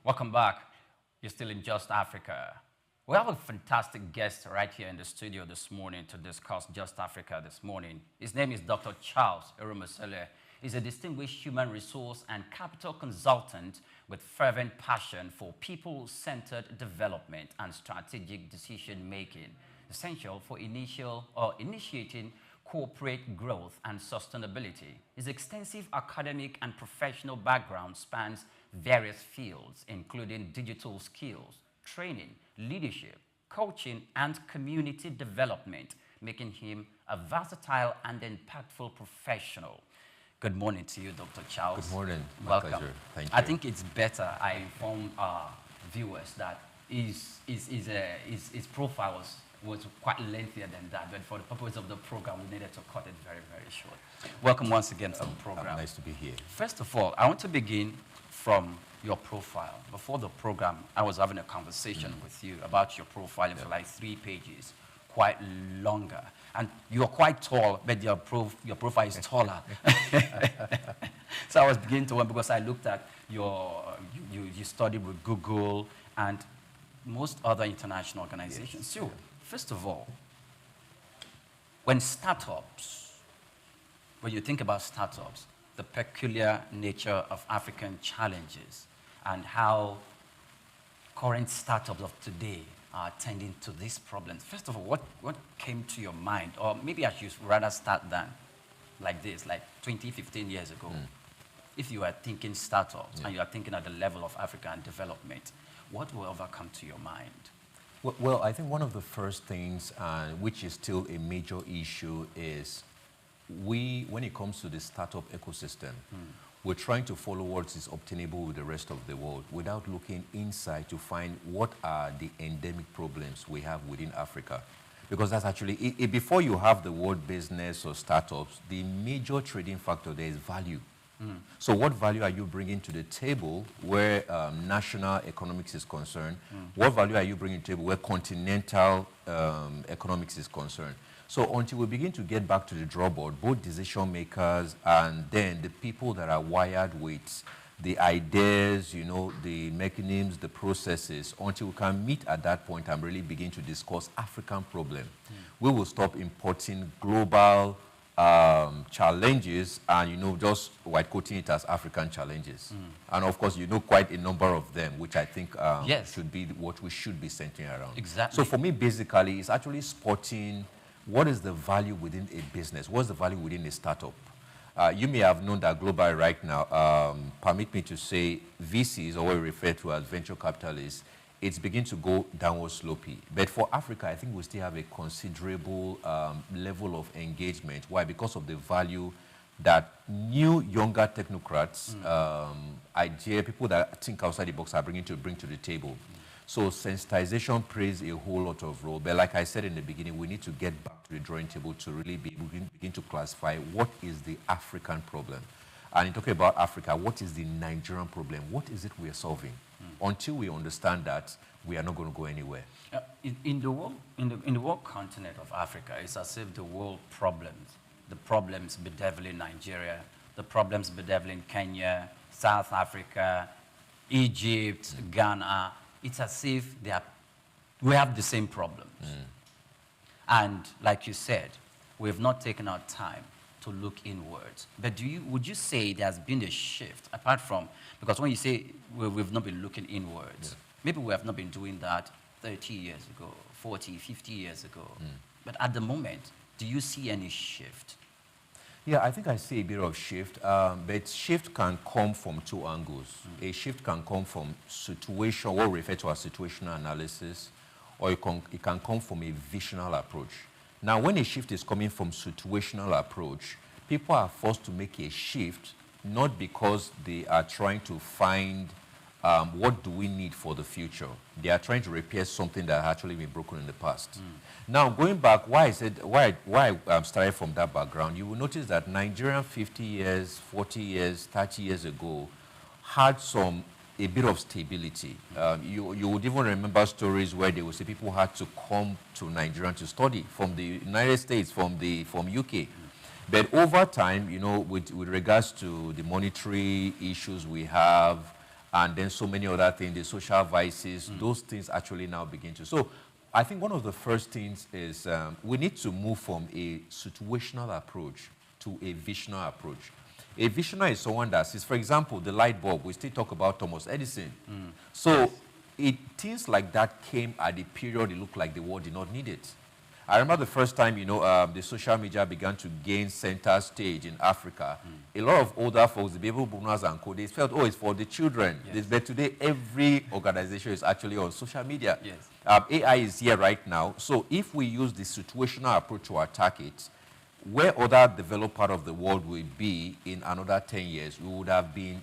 Welcome back. You're still in Just Africa. We have a fantastic guest right here in the studio this morning to discuss Just Africa this morning. His name is Dr. Charles Erumasele. He's a distinguished human resource and capital consultant with fervent passion for people-centered development and strategic decision-making, essential for initiating corporate growth and sustainability. His extensive academic and professional background spans various fields, including digital skills, training, leadership, coaching, and community development, making him a versatile and impactful professional. Good morning to you, Dr. Charles. Good morning. My Welcome. pleasure. Thank you. I think it's better I inform our viewers that his profile was quite lengthier than that, but for the purpose of the program, we needed to cut it very, very short. Welcome once again to the program. Nice to be here. First of all, I want to begin from your profile. Before the program, I was having a conversation with you about your profile. It was like 3 pages, quite longer. And you're quite tall, but your profile is taller. So I was beginning to wonder, because I looked at you studied with Google and most other international organizations. So, first of all, when you think about startups, the peculiar nature of African challenges and how current startups of today are tending to these problems. First of all, what came to your mind? Or maybe I should rather start like this, like 20, 15 years ago. If you are thinking startups and you are thinking at the level of African development, what will ever come to your mind? Well, I think one of the first things, which is still a major issue, is when it comes to the startup ecosystem, we're trying to follow what is obtainable with the rest of the world without looking inside to find what are the endemic problems we have within Africa. Because that's actually, before you have the word business or startups, the major trading factor there is value. So what value are you bringing to the table where national economics is concerned? What value are you bringing to the table where continental economics is concerned? So until we begin to get back to the drawing board, both decision makers and then the people that are wired with the ideas, the mechanisms, the processes, until we can meet at that point and really begin to discuss African problem, we will stop importing global challenges and, just white coating it as African challenges. And of course, quite a number of them, which I think should be what we should be centering around. Exactly. So for me, basically, it's actually spotting what is the value within a business, what's the value within a startup. You may have known that globally right now, permit me to say VCs, or what we refer to as venture capitalists, it's beginning to go downward slopey. But for Africa, I think we still have a considerable level of engagement. Why? Because of the value that new, younger technocrats, people that think outside the box are bring to the table. So sensitization plays a whole lot of role. But like I said in the beginning, we need to get back to the drawing table to really begin to classify what is the African problem. And in talking about Africa, what is the Nigerian problem? What is it we are solving? Until we understand that, we are not going to go anywhere. In the world continent of Africa, it's as if the world the problems bedeviling Nigeria, the problems bedeviling Kenya, South Africa, Egypt, Ghana, it's as if we have the same problems. And like you said, we have not taken our time to look inwards. But would you say there has been a shift, apart from, because when you say we've not been looking inwards, maybe we have not been doing that 30 years ago, 40, 50 years ago. But at the moment, do you see any shift? Yeah, I think I see a bit of shift, but shift can come from 2 angles. A shift can come from situation, what we refer to as situational analysis, or it can come from a visional approach. Now, when a shift is coming from situational approach, people are forced to make a shift, not because they are trying to find what do we need for the future? They are trying to repair something that had actually been broken in the past. Now, going back, why I started from that background, you will notice that Nigeria 50 years, 40 years, 30 years ago had a bit of stability. You would even remember stories where they would say people had to come to Nigeria to study from the United States, from UK. But over time, you know, with regards to the monetary issues we have, and then so many other things, the social vices, those things actually now begin to. So I think one of the first things is we need to move from a situational approach to a visionary approach. A visionary is someone that sees, for example, the light bulb. We still talk about Thomas Edison. So things like that came at a period it looked like the world did not need it. I remember the first time, you know, the social media began to gain center stage in Africa. A lot of older folks, the baby boomers and co, they felt, oh, it's for the children. Yes. But today, every organization is actually on social media. Yes. AI is here right now. So if we use the situational approach to attack it, where other developed part of the world will be in another 10 years, we would have been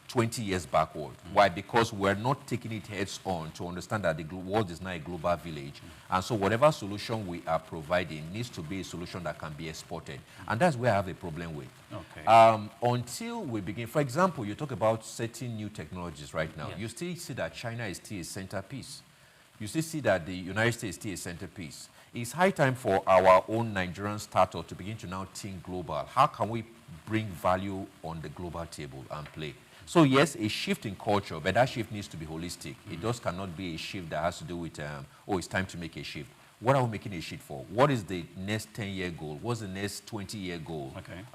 20 years backward. Why? Because we're not taking it heads on to understand that the world is not a global village. And so whatever solution we are providing needs to be a solution that can be exported. And that's where I have a problem with. Okay. Until we begin, for example, you talk about certain new technologies right now. Yes. You still see that China is still a centerpiece. You still see that the United States is still a centerpiece. It's high time for our own Nigerian startup to begin to now think global. How can we bring value on the global table and play? So yes, a shift in culture, but that shift needs to be holistic. It just cannot be a shift that has to do with, oh, it's time to make a shift. What are we making a shift for? What is the next 10-year goal? What's the next 20-year goal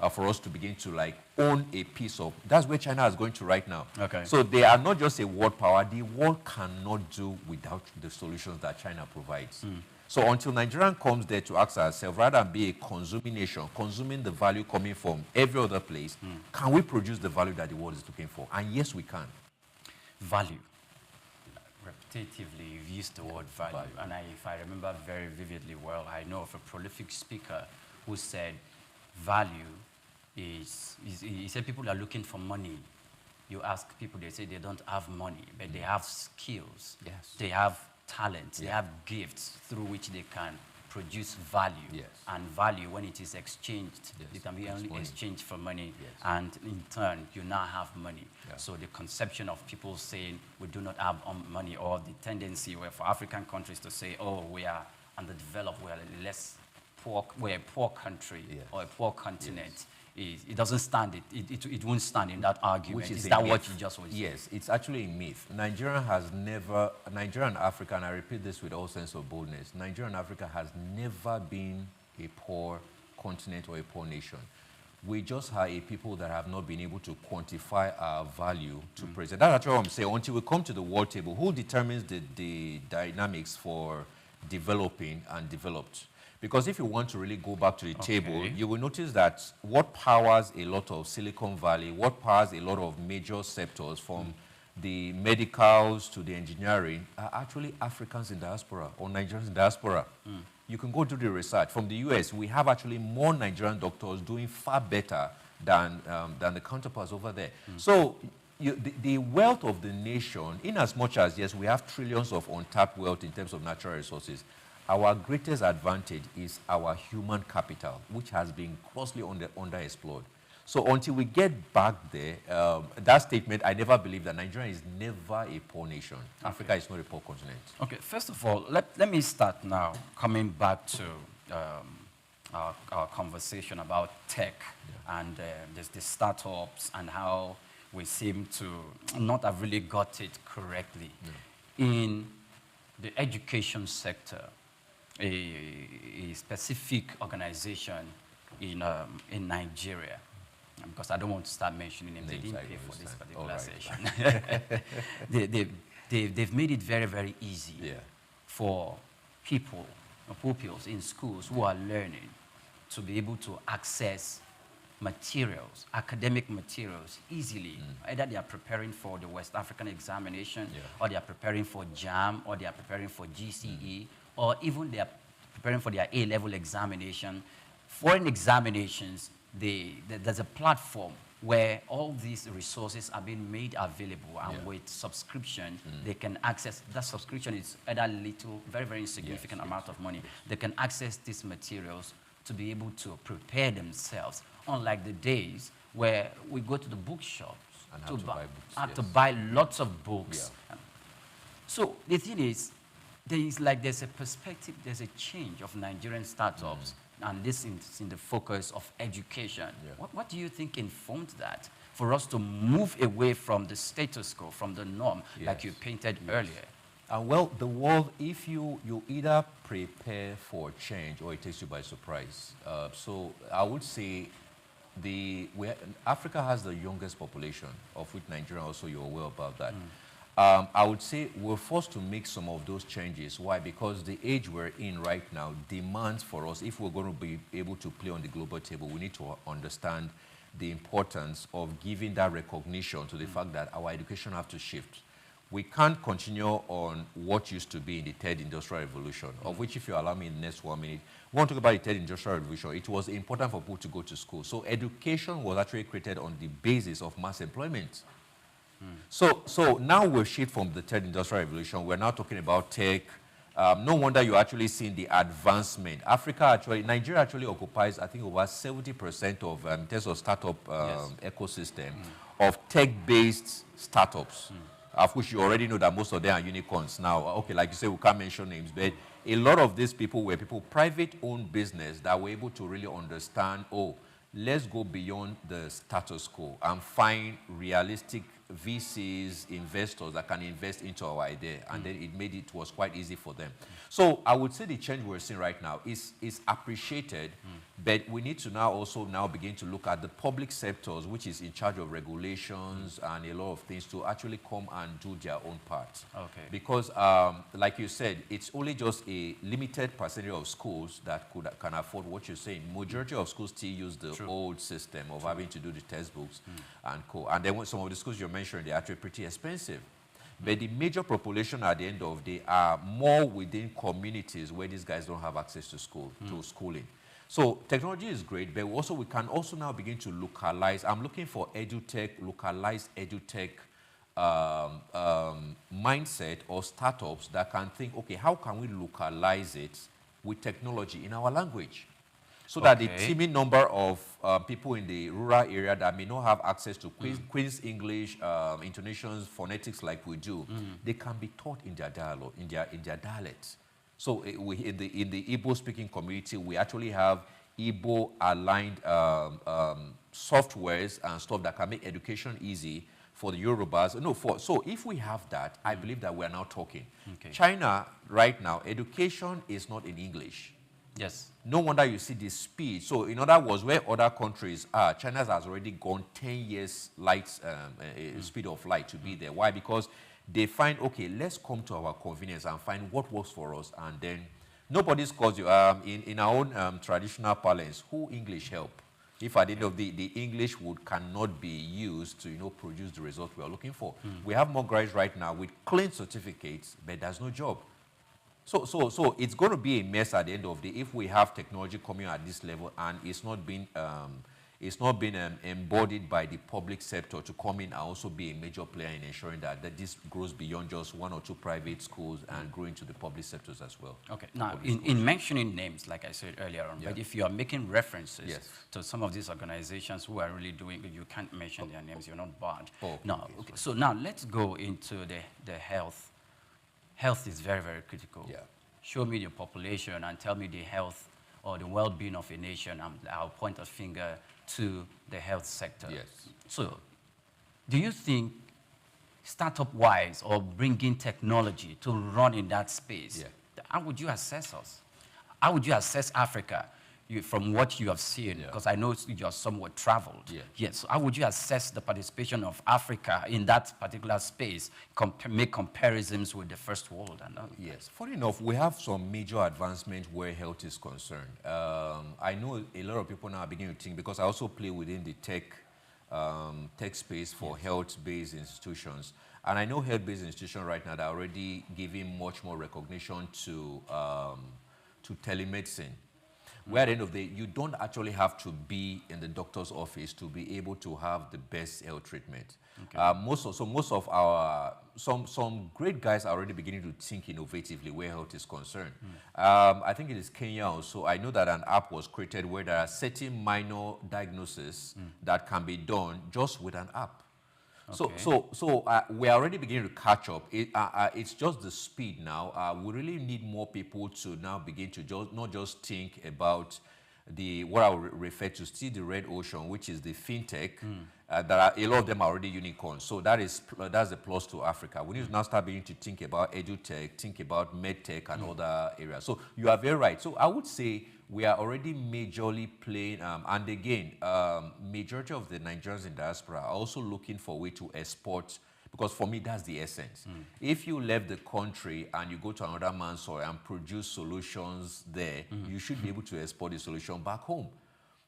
for us to begin to like own a piece of? That's where China is going to right now. Okay. So they are not just a world power. The world cannot do without the solutions that China provides. So until Nigeria comes there to ask ourselves, rather than be a consuming nation, consuming the value coming from every other place, can we produce the value that the world is looking for? And yes, we can. Value. Repetitively, you've used the word value. And if I remember very vividly well, I know of a prolific speaker who said value is he said people are looking for money. You ask people, they say they don't have money, but they have skills. Yes. They have talents, they have gifts through which they can produce value. Yes. And value, when it is exchanged, it can be only exchanged for money. Yes. And in turn, you now have money. Yeah. So the conception of people saying we do not have money, or the tendency where for African countries to say, oh, we are underdeveloped, we are less poor, we're a poor country or a poor continent. Yes. It doesn't stand, it won't stand in that argument. Which is that myth. What you just was? Yes, it's actually a myth. Nigeria and Africa, and I repeat this with all sense of boldness, Nigeria and Africa has never been a poor continent or a poor nation. We just are a people that have not been able to quantify our value to present. That's actually what I'm saying. Until we come to the world table, who determines the dynamics for developing and developed? Because if you want to really go back to the table, you will notice that what powers a lot of Silicon Valley, what powers a lot of major sectors from the medicals to the engineering are actually Africans in diaspora or Nigerians in diaspora. You can go do the research. From the US, we have actually more Nigerian doctors doing far better than the counterparts over there. So the wealth of the nation, in as much as, yes, we have trillions of untapped wealth in terms of natural resources, our greatest advantage is our human capital, which has been grossly underexplored. So until we get back there, that statement, I never believe that Nigeria is never a poor nation. Africa is not a poor continent. Okay, first of all, let me start now coming back to our conversation about tech and there's the startups and how we seem to not have really got it correctly. In the education sector, a specific organization in Nigeria, because I don't want to start mentioning them, they didn't pay for this particular session. They've made it very, very easy for people, pupils in schools who are learning to be able to access materials, academic materials, easily. Either they are preparing for the West African examination, or they are preparing for JAM, or they are preparing for GCE, or even they are preparing for their A-level examination. Foreign examinations, there's a platform where all these resources are being made available, and with subscription, they can access, that subscription is either little, very, very insignificant amount of money. They can access these materials to be able to prepare themselves, unlike the days where we go to the bookshops And to buy lots of books. So the thing is, there's a perspective, there's a change of Nigerian startups, and this is in the focus of education. What do you think informed that, for us to move away from the status quo, from the norm, like you painted earlier? Well, the world, if you either prepare for change or it takes you by surprise. So I would say Africa has the youngest population, of which Nigeria also, you're aware about that. I would say we're forced to make some of those changes. Why? Because the age we're in right now demands for us, if we're going to be able to play on the global table, we need to understand the importance of giving that recognition to the fact that our education have to shift. We can't continue on what used to be in the third industrial revolution, of which, if you allow me in the next 1 minute, we want to talk about the third industrial revolution. It was important for people to go to school. So education was actually created on the basis of mass employment. So now we've shifted from the third industrial revolution. We're now talking about tech. No wonder you're actually seeing the advancement. Nigeria actually occupies, I think, over 70% of, in terms of startup ecosystem, of tech-based startups, of which you already know that most of them are unicorns now. Okay, like you say, we can't mention names, but a lot of these people were people, private-owned business, that were able to really understand, let's go beyond the status quo and find realistic VCs, investors that can invest into our idea, and then it was quite easy for them. So I would say the change we're seeing right now is appreciated, but we need to now begin to look at the public sectors, which is in charge of regulations and a lot of things, to actually come and do their own part. Okay. Because, like you said, it's only just a limited percentage of schools that can afford what you're saying. Majority of schools still use the old system of having to do the textbooks and co. And then some of the schools you're mentioning, they're actually pretty expensive. But the major population at the end of the day are more within communities where these guys don't have access to schooling. So technology is great, but we can also now begin to localize. I'm looking for localized edutech mindset or startups that can think, okay, how can we localize it with technology in our language? So that the teeming number of people in the rural area that may not have access to Queen's English, intonations, phonetics like we do, they can be taught in their dialogue, in their dialects. So in the Igbo-speaking community, we actually have Igbo-aligned softwares and stuff that can make education easy for the Yorubas. So if we have that, I believe that we are now talking. China, right now, education is not in English. Yes. No wonder you see the speed. So in other words, where other countries are, China has already gone 10 years speed of light to be there. Why? Because they find, okay, let's come to our convenience and find what works for us, and then nobody scores you. In our own traditional parlance, who English help? If at the end of the English cannot be used to produce the result we are looking for. We have more guys right now with clean certificates, but there's no job. So it's going to be a mess at the end of the day if we have technology coming at this level and it's not being embodied by the public sector to come in and also be a major player in ensuring that this grows beyond just one or two private schools and growing to the public sectors as well. Okay. Now, in mentioning names, like I said earlier on, but if you are making references to some of these organizations who are really doing it, you can't mention their names. You're not barred. So now let's go into the health. Health is very, very critical. Show me the population and tell me the health or the well-being of a nation, and I'll point a finger to the health sector. So do you think startup-wise or bringing technology to run in that space, how would you assess us? How would you assess Africa? From what you have seen, because I know you're somewhat traveled. Yes. So how would you assess the participation of Africa in that particular space, make comparisons with the first world? Yes. Funny enough, we have some major advancement where health is concerned. I know a lot of people now are beginning to think, because I also play within the tech space for health-based institutions. And I know health-based institutions right now that are already giving much more recognition to telemedicine. where at the end of the day, you don't actually have to be in the doctor's office to be able to have the best health treatment. Some great guys are already beginning to think innovatively where health is concerned. I think it is Kenya also. I know that an app was created where there are certain minor diagnoses that can be done just with an app. Okay. So we're already beginning to catch up. It's just the speed now. We really need more people to now begin to not just think about what I would refer to still the red ocean, which is the fintech. There are a lot of them are already unicorns. So that's a plus to Africa. We need to now start beginning to think about edutech, think about medtech and other areas. So you are very right. So I would say we are already majorly playing, and again, majority of the Nigerians in diaspora are also looking for a way to export, because for me, that's the essence. If you left the country and you go to another man's soil and produce solutions there, you should be able to export the solution back home.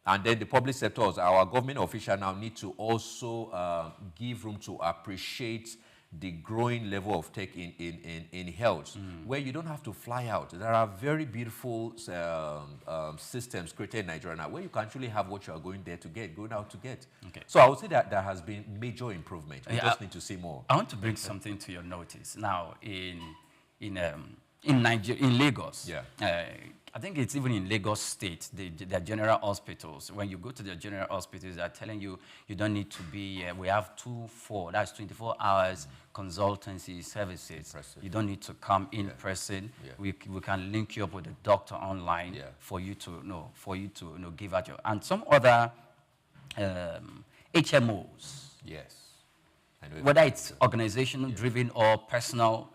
And then the public sectors, our government officials now need to also give room to appreciate the growing level of tech in health, where you don't have to fly out. There are very beautiful systems created in Nigeria now, where you can actually have what you are going out to get. Okay. So I would say that there has been major improvement. We just need to see more. I want to bring something to your notice. Now, in Nigeria, in Lagos, I think it's even in Lagos State, the general hospitals. When you go to the general hospitals, they're telling you you don't need to be. We have 2-4, that's 24 hours consultancy services. Impressive. You don't need to come in person. We can link you up with a doctor online for you to give out your and some other HMOs. Yes. Whether it's organizational driven or personal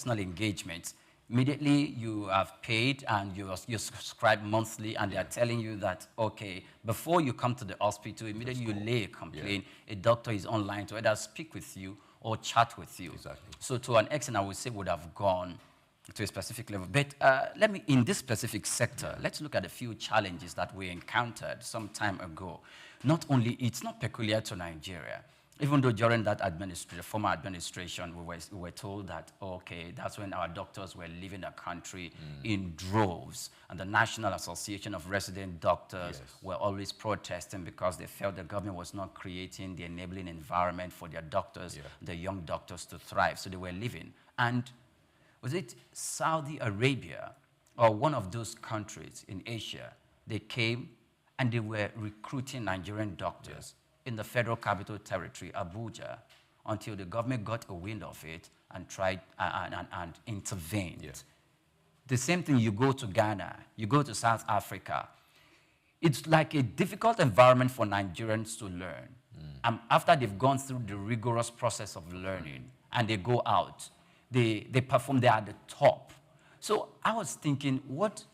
engagement. Immediately you have paid and you subscribe monthly, and they are telling you that, okay, before you come to the hospital, immediately you lay a complaint, a doctor is online to either speak with you or chat with you. Exactly. So to an extent, I would say would have gone to a specific level. But in this specific sector, let's look at a few challenges that we encountered some time ago. It's not peculiar to Nigeria. Even though during that former administration, we were told that, okay, that's when our doctors were leaving the country in droves. And the National Association of Resident Doctors were always protesting because they felt the government was not creating the enabling environment for their doctors, the young doctors, to thrive. So they were leaving. And was it Saudi Arabia or one of those countries in Asia? They came and they were recruiting Nigerian doctors in the Federal Capital Territory, Abuja, until the government got a wind of it and tried and intervened. The same thing, you go to Ghana, you go to South Africa. It's like a difficult environment for Nigerians to learn. After they've gone through the rigorous process of learning and they go out, they perform, they are at the top. So I was thinking, what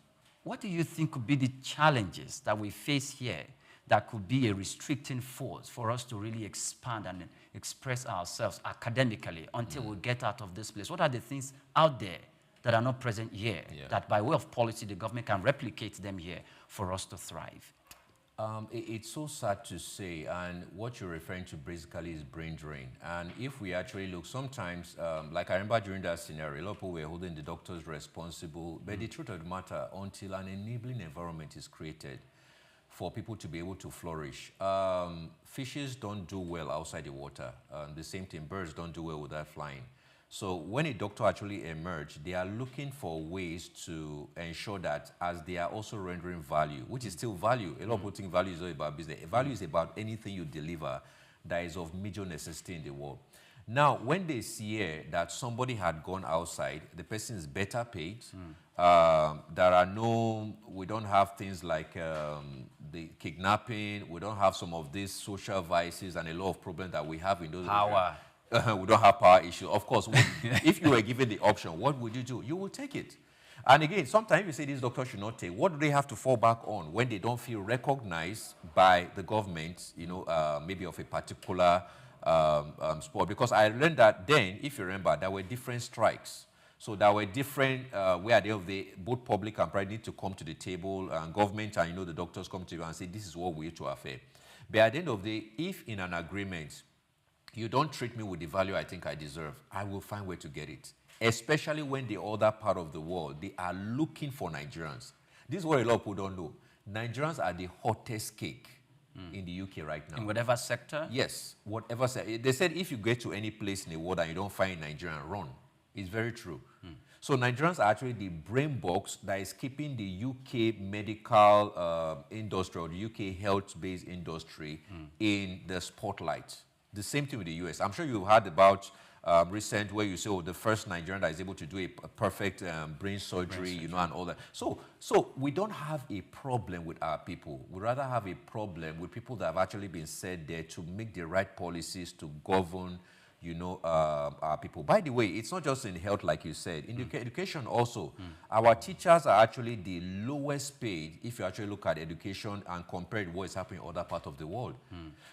do you think could be the challenges that we face here that could be a restricting force for us to really expand and express ourselves academically until we get out of this place? What are the things out there that are not present here that by way of policy the government can replicate them here for us to thrive? It's so sad to say, and what you're referring to basically is brain drain. And if we actually look, sometimes, like I remember during that scenario, a lot of people were holding the doctors responsible, but the truth of the matter, until an enabling environment is created for people to be able to flourish. Fishes don't do well outside the water. The same thing, birds don't do well without flying. So when a doctor actually emerges, they are looking for ways to ensure that as they are also rendering value, which is still value. A lot of people think value is not about business. Value is about anything you deliver that is of major necessity in the world. Now, when they see here that somebody had gone outside, the person is better paid. We don't have things like the kidnapping. We don't have some of these social vices and a lot of problems that we have in those power. We don't have power issues. Of course, if you were given the option, what would you do? You will take it. And again, sometimes you say these doctors should not take. What do they have to fall back on when they don't feel recognized by the government, maybe of a particular sport? Because I learned that then, if you remember, there were different strikes. So there were different, where at the end of the day, both public and private need to come to the table, and government and the doctors come to you and say, this is what we need to affair. But at the end of the day, if in an agreement, you don't treat me with the value I think I deserve, I will find where to get it. Especially when the other part of the world, they are looking for Nigerians. This is what a lot of people don't know. Nigerians are the hottest cake in the UK right now. In whatever sector? Yes, whatever sector. They said if you get to any place in the world and you don't find Nigerian, run. It's very true. So Nigerians are actually the brain box that is keeping the UK medical industry or the UK health-based industry in the spotlight. The same thing with the US. I'm sure you've heard about recent where you say, oh, the first Nigerian that is able to do a perfect brain surgery, you know, and all that. So we don't have a problem with our people. We rather have a problem with people that have actually been set there to make the right policies to govern, you know, our people. By the way, it's not just in health, like you said. In education also, our teachers are actually the lowest paid if you actually look at education and compare what is happening in other parts of the world.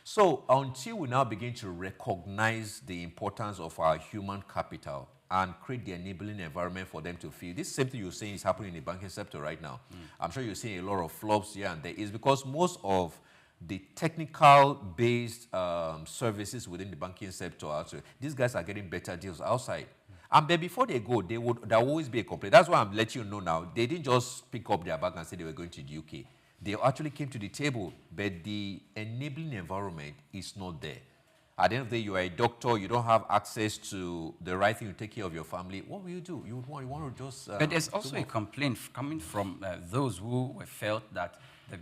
So until we now begin to recognize the importance of our human capital and create the enabling environment for them to feel, this same thing you're saying is happening in the banking sector right now. I'm sure you're seeing a lot of flops here and there. It's because most of the technical-based services within the banking sector, also, these guys are getting better deals outside. And then before they go, there will always be a complaint. That's why I'm letting you know now. They didn't just pick up their bag and say they were going to the UK. They actually came to the table, but the enabling environment is not there. At the end of the day, you are a doctor, you don't have access to the right thing to take care of your family. What will you do? You want to just... but there's also a complaint coming from those who felt that the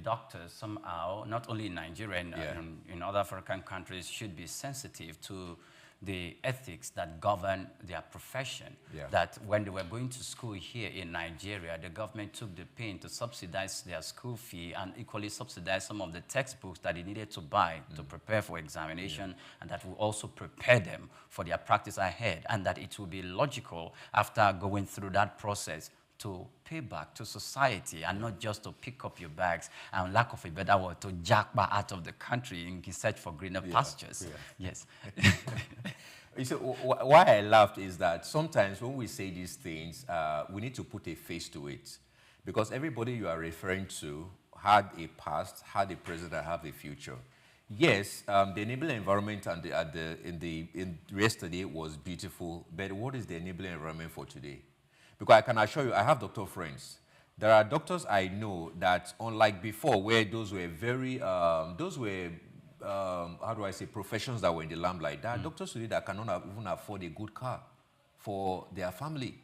doctors somehow, not only in Nigeria and in other African countries, should be sensitive to the ethics that govern their profession. That when they were going to school here in Nigeria, the government took the pain to subsidize their school fee and equally subsidize some of the textbooks that they needed to buy to prepare for examination, and that will also prepare them for their practice ahead, and that it will be logical after going through that process to pay back to society and not just to pick up your bags and, lack of a better word, to jackpot out of the country in search for greener pastures. Yes. You see, why I laughed is that sometimes when we say these things, we need to put a face to it. Because everybody you are referring to had a past, had a present, and have a future. Yes, the enabling environment yesterday was beautiful, but what is the enabling environment for today? Because I can assure you, I have doctor friends. There are doctors I know that, unlike before, where those were very, how do I say, professions that were in the limelight. There are doctors today that cannot even afford a good car for their family.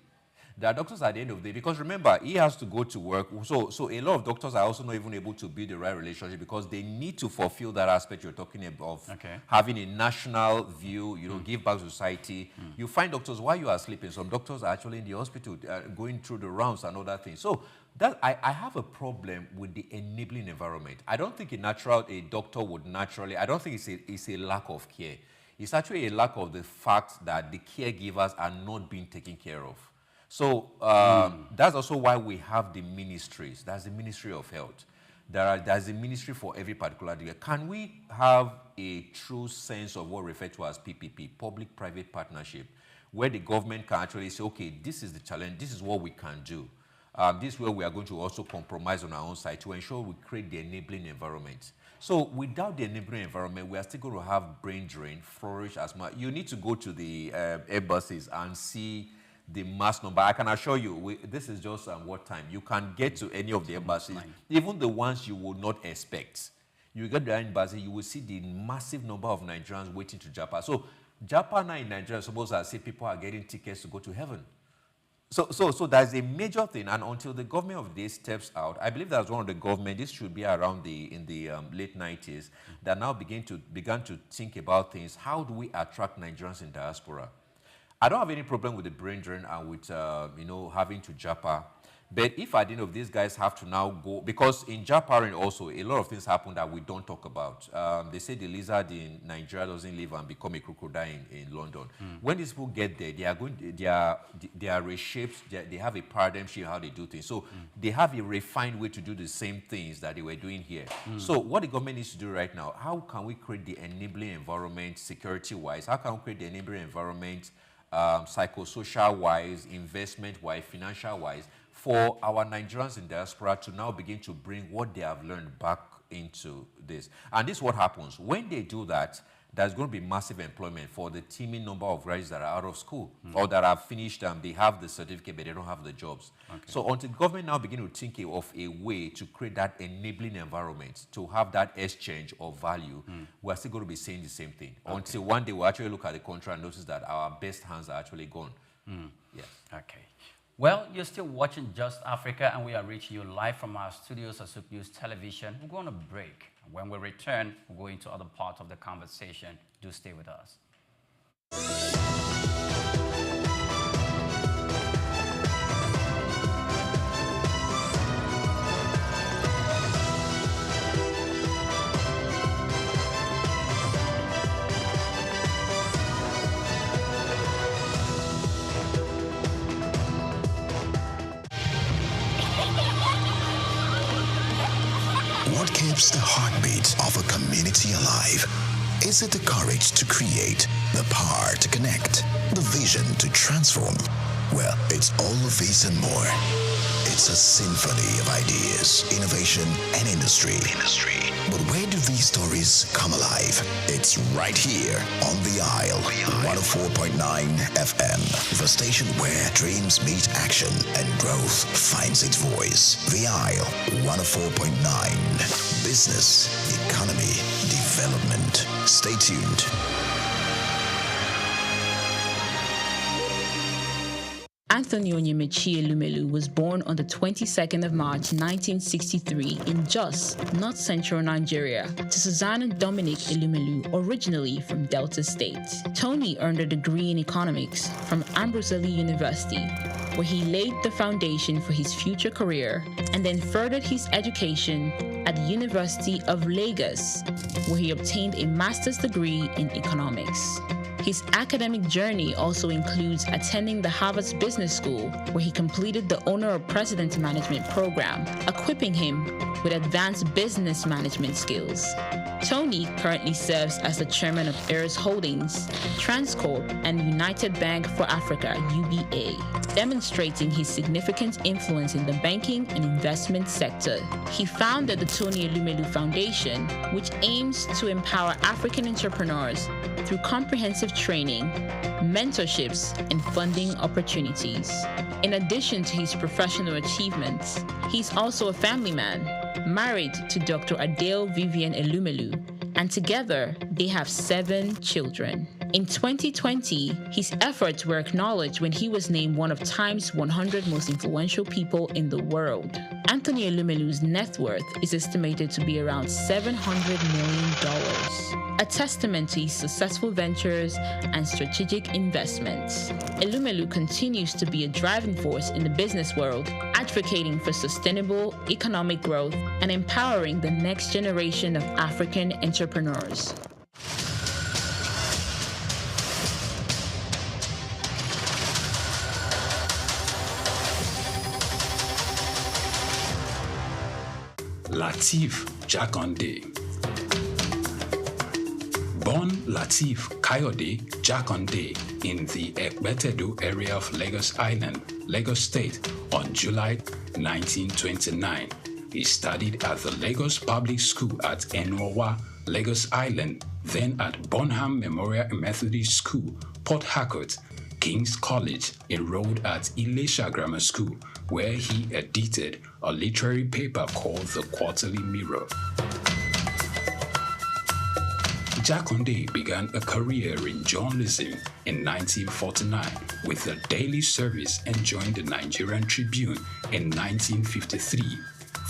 There are doctors at the end of the day, because remember, he has to go to work. So a lot of doctors are also not even able to build the right relationship because they need to fulfill that aspect you're talking about, having a national view, you know, give back to society. You find doctors while you are sleeping. Some doctors are actually in the hospital going through the rounds and other things. So that I have a problem with the enabling environment. I don't think a doctor would naturally, I don't think it's a lack of care. It's actually a lack of the fact that the caregivers are not being taken care of. So that's also why we have the ministries. That's the Ministry of Health. There's a ministry for every particular area. Can we have a true sense of what we refer to as PPP, public-private partnership, where the government can actually say, okay, this is the challenge, this is what we can do. This is where we are going to also compromise on our own side to ensure we create the enabling environment. So without the enabling environment, we are still going to have brain drain, flourish as much. You need to go to the embassies and see the mass number. I can assure you, this is just what time. You can get to any of the embassies, even the ones you would not expect. You get to the embassy, you will see the massive number of Nigerians waiting to Japa. So Japa now in Nigeria, suppose I say people are getting tickets to go to heaven. So there's a major thing, and until the government of this steps out, I believe that's one of the government, this should be around in the late 90s, that now began to think about things. How do we attract Nigerians in diaspora? I don't have any problem with the brain drain and with, having to Japa. But if at the end of these guys have to now go, because in Japaring also, a lot of things happen that we don't talk about. They say the lizard in Nigeria doesn't live and become a crocodile in London. When these people get there, they are reshaped, they have a paradigm shift how they do things. So they have a refined way to do the same things that they were doing here. So what the government needs to do right now, how can we create the enabling environment security-wise? How can we create the enabling environment psychosocial-wise, investment-wise, financial-wise, for our Nigerians in diaspora to now begin to bring what they have learned back into this. And this is what happens. When they do that, there's going to be massive employment for the teeming number of graduates that are out of school or that have finished, they have the certificate, but they don't have the jobs. Okay. So until the government now begin to think of a way to create that enabling environment, to have that exchange of value, we're still going to be saying the same thing. Okay. Until one day we actually look at the country and notice that our best hands are actually gone. Yes. Okay. Well, you're still watching Just Africa, and we are reaching you live from our studios at Souq News Television. We're going to break. When we return, we'll go into other parts of the conversation. Do stay with us. What keeps the heartbeat of a community alive? Is it the courage to create, the power to connect, the vision to transform? Well, it's all of these and more. It's a symphony of ideas, innovation, and industry. But where do these stories come alive? It's right here on The Isle, 104.9 FM, the station where dreams meet action and growth finds its voice. The Isle, 104.9. Business, economy, development. Stay tuned. Anthony Onyemaechi Elumelu was born on the 22nd of March 1963 in Jos, North Central Nigeria, to Susanna Dominic Elumelu, originally from Delta State. Tony earned a degree in economics from Ambrose Ali University, where he laid the foundation for his future career, and then furthered his education at the University of Lagos, where he obtained a master's degree in economics. His academic journey also includes attending the Harvard Business School, where he completed the Owner of President Management program, equipping him with advanced business management skills. Tony currently serves as the chairman of Heirs Holdings, Transcorp, and United Bank for Africa, UBA, demonstrating his significant influence in the banking and investment sector. He founded the Tony Elumelu Foundation, which aims to empower African entrepreneurs through comprehensive training, mentorships, and funding opportunities. In addition to his professional achievements, he's also a family man, married to Dr. Adele Vivian Elumelu, and together they have 7 children. In 2020, his efforts were acknowledged when he was named one of Time's 100 most influential people in the world. Anthony Elumelu's net worth is estimated to be around $700 million, a testament to his successful ventures and strategic investments. Elumelu continues to be a driving force in the business world, advocating for sustainable economic growth and empowering the next generation of African entrepreneurs. Lateef Jakande. Born Lateef Kayode Jakande in the Ekpetedo area of Lagos Island, Lagos State on July 1929. He studied at the Lagos Public School at Enowa, Lagos Island, then at Bonham Memorial Methodist School, Port Harcourt, King's College, enrolled at Ilesha Grammar School, where he edited a literary paper called The Quarterly Mirror. Jakande began a career in journalism in 1949 with the Daily Service and joined the Nigerian Tribune in 1953.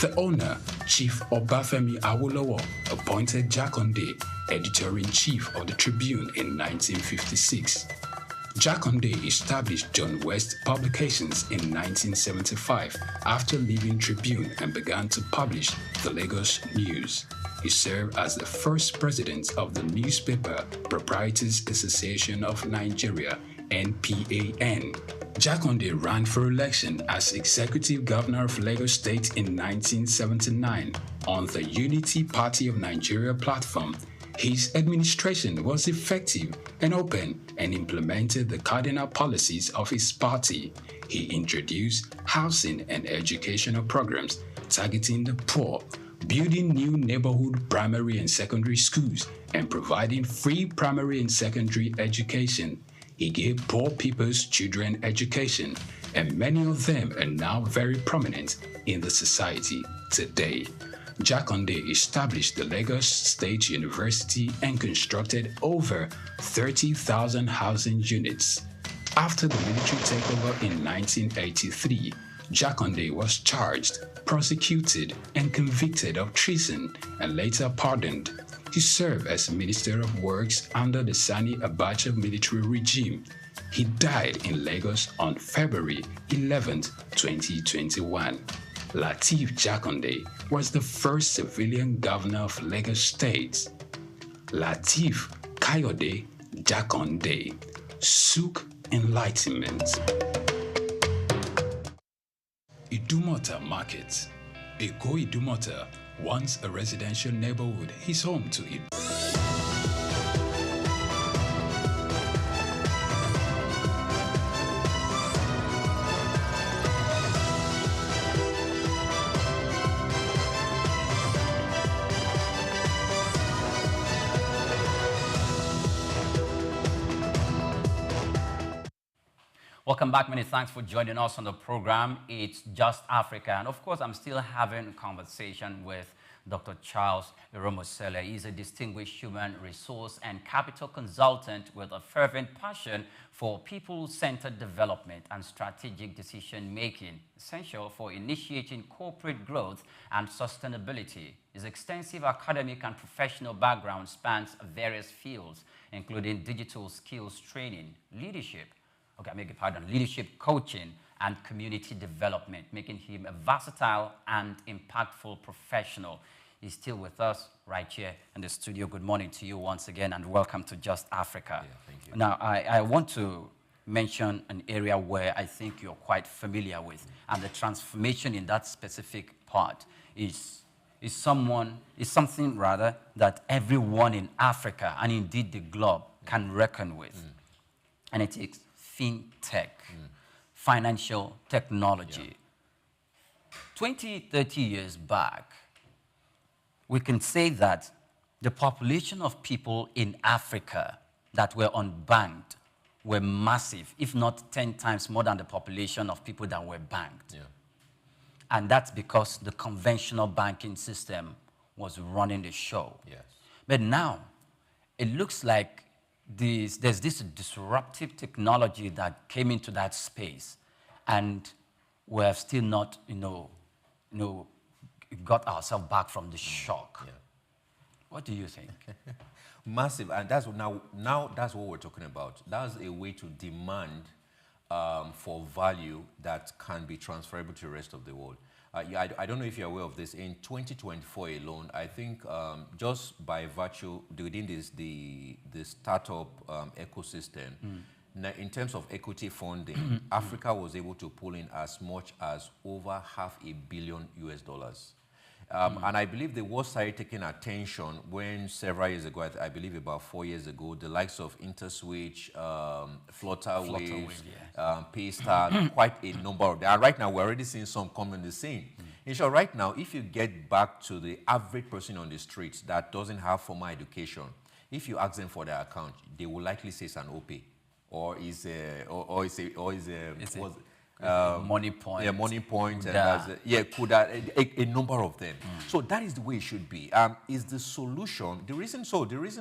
The owner, Chief Obafemi Awolowo, appointed Jakande editor-in-chief of the Tribune in 1956. Jakande established John West Publications in 1975 after leaving Tribune and began to publish the Lagos News. He served as the first president of the Newspaper Proprietors Association of Nigeria, NPAN. Jakande ran for election as executive governor of Lagos State in 1979 on the Unity Party of Nigeria platform. His administration was effective and open and implemented the cardinal policies of his party. He introduced housing and educational programs targeting the poor, building new neighborhood primary and secondary schools, and providing free primary and secondary education. He gave poor people's children education, and many of them are now very prominent in the society today. Jakande established the Lagos State University and constructed over 30,000 housing units. After the military takeover in 1983, Jakande was charged, prosecuted, and convicted of treason and later pardoned. He served as Minister of Works under the Sani Abacha military regime. He died in Lagos on February 11, 2021. Lateef Jakande was the first civilian governor of Lagos State. Lateef Kayode Jakande, Souq Enlightenment. Idumota Market. Eko Idumota, once a residential neighborhood, is home to it. Welcome back. Many thanks for joining us on the program. It's Just Africa. And of course, I'm still having a conversation with Dr. Charles Iromosele. He's a distinguished human resource and capital consultant with a fervent passion for people-centered development and strategic decision-making, essential for initiating corporate growth and sustainability. His extensive academic and professional background spans various fields, including digital skills training, leadership, leadership coaching, and community development, making him a versatile and impactful professional. He's still with us right here in the studio. Good morning to you once again, and welcome to Just Africa. Yeah, thank you. Now, I want to mention an area where I think you're quite familiar with, and the transformation in that specific part is something rather that everyone in Africa, and indeed the globe, can reckon with. And it is fintech, financial technology. 20, 30 years back, we can say that the population of people in Africa that were unbanked were massive, if not 10 times more than the population of people that were banked. Yeah. And that's because the conventional banking system was running the show. Yes. But now, it looks like there's this disruptive technology that came into that space, and we have still not, got ourselves back from the shock. Yeah. What do you think? Massive, and that's now that's what we're talking about. That's a way to demand for value that can be transferable to the rest of the world. I don't know if you're aware of this. In 2024 alone, I think just by virtue within the startup ecosystem, in terms of equity funding, Africa was able to pull in as much as over $500 million US. And I believe the world started taking attention when several years ago, I believe about 4 years ago, the likes of InterSwitch, Flutterwave, Paystar, quite a number of them. And right now, we're already seeing some come in the scene. In short, right now, if you get back to the average person on the streets that doesn't have formal education, if you ask them for their account, they will likely say it's an OPay, or is Money Point. Yeah, Money Point. A number of them. So that is the way it should be. Is the solution, the reason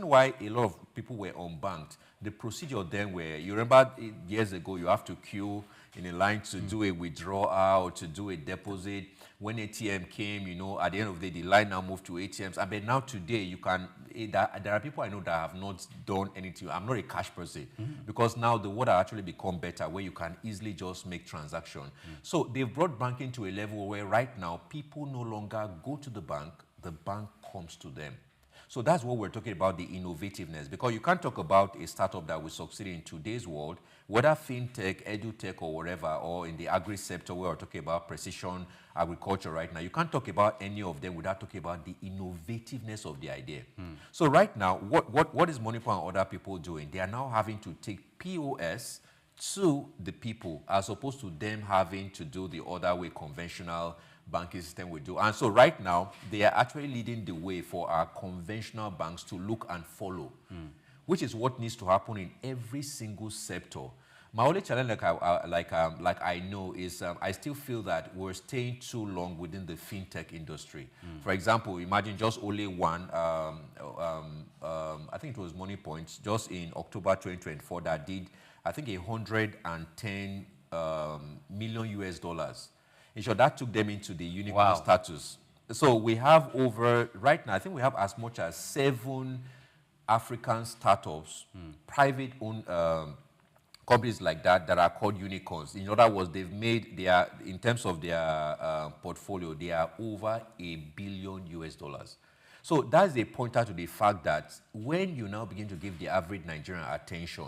why a lot of people were unbanked, the procedure then where, you remember years ago, you have to queue in a line to do a withdrawal or to do a deposit. When ATM came, at the end of the day, the line now moved to ATMs. But now today, you can, there are people I know that have not done anything. I'm not a cash person, because now the world has actually become better where you can easily just make transactions. So they've brought banking to a level where right now, people no longer go to the bank comes to them. So that's what we're talking about, the innovativeness, because you can't talk about a startup that will succeed in today's world, whether fintech, edutech, or whatever, or in the agri sector where we're talking about precision agriculture right now. You can't talk about any of them without talking about the innovativeness of the idea. So right now, what is Moneypoint and other people doing? They are now having to take POS to the people, as opposed to them having to do the other way, conventional banking system will do. And so right now, they are actually leading the way for our conventional banks to look and follow, which is what needs to happen in every single sector. My only challenge, like I know, is I still feel that we're staying too long within the fintech industry. For example, imagine just only one, I think it was Money Points, just in October 2024 that did, I think, 110 million US dollars. In short, that took them into the unicorn status. So we have right now, I think we have as much as 7 African startups, private-owned companies like that are called unicorns. In other words, they've made in terms of their portfolio, they are over $1 billion US dollars. So that's a pointer to the fact that when you now begin to give the average Nigerian attention,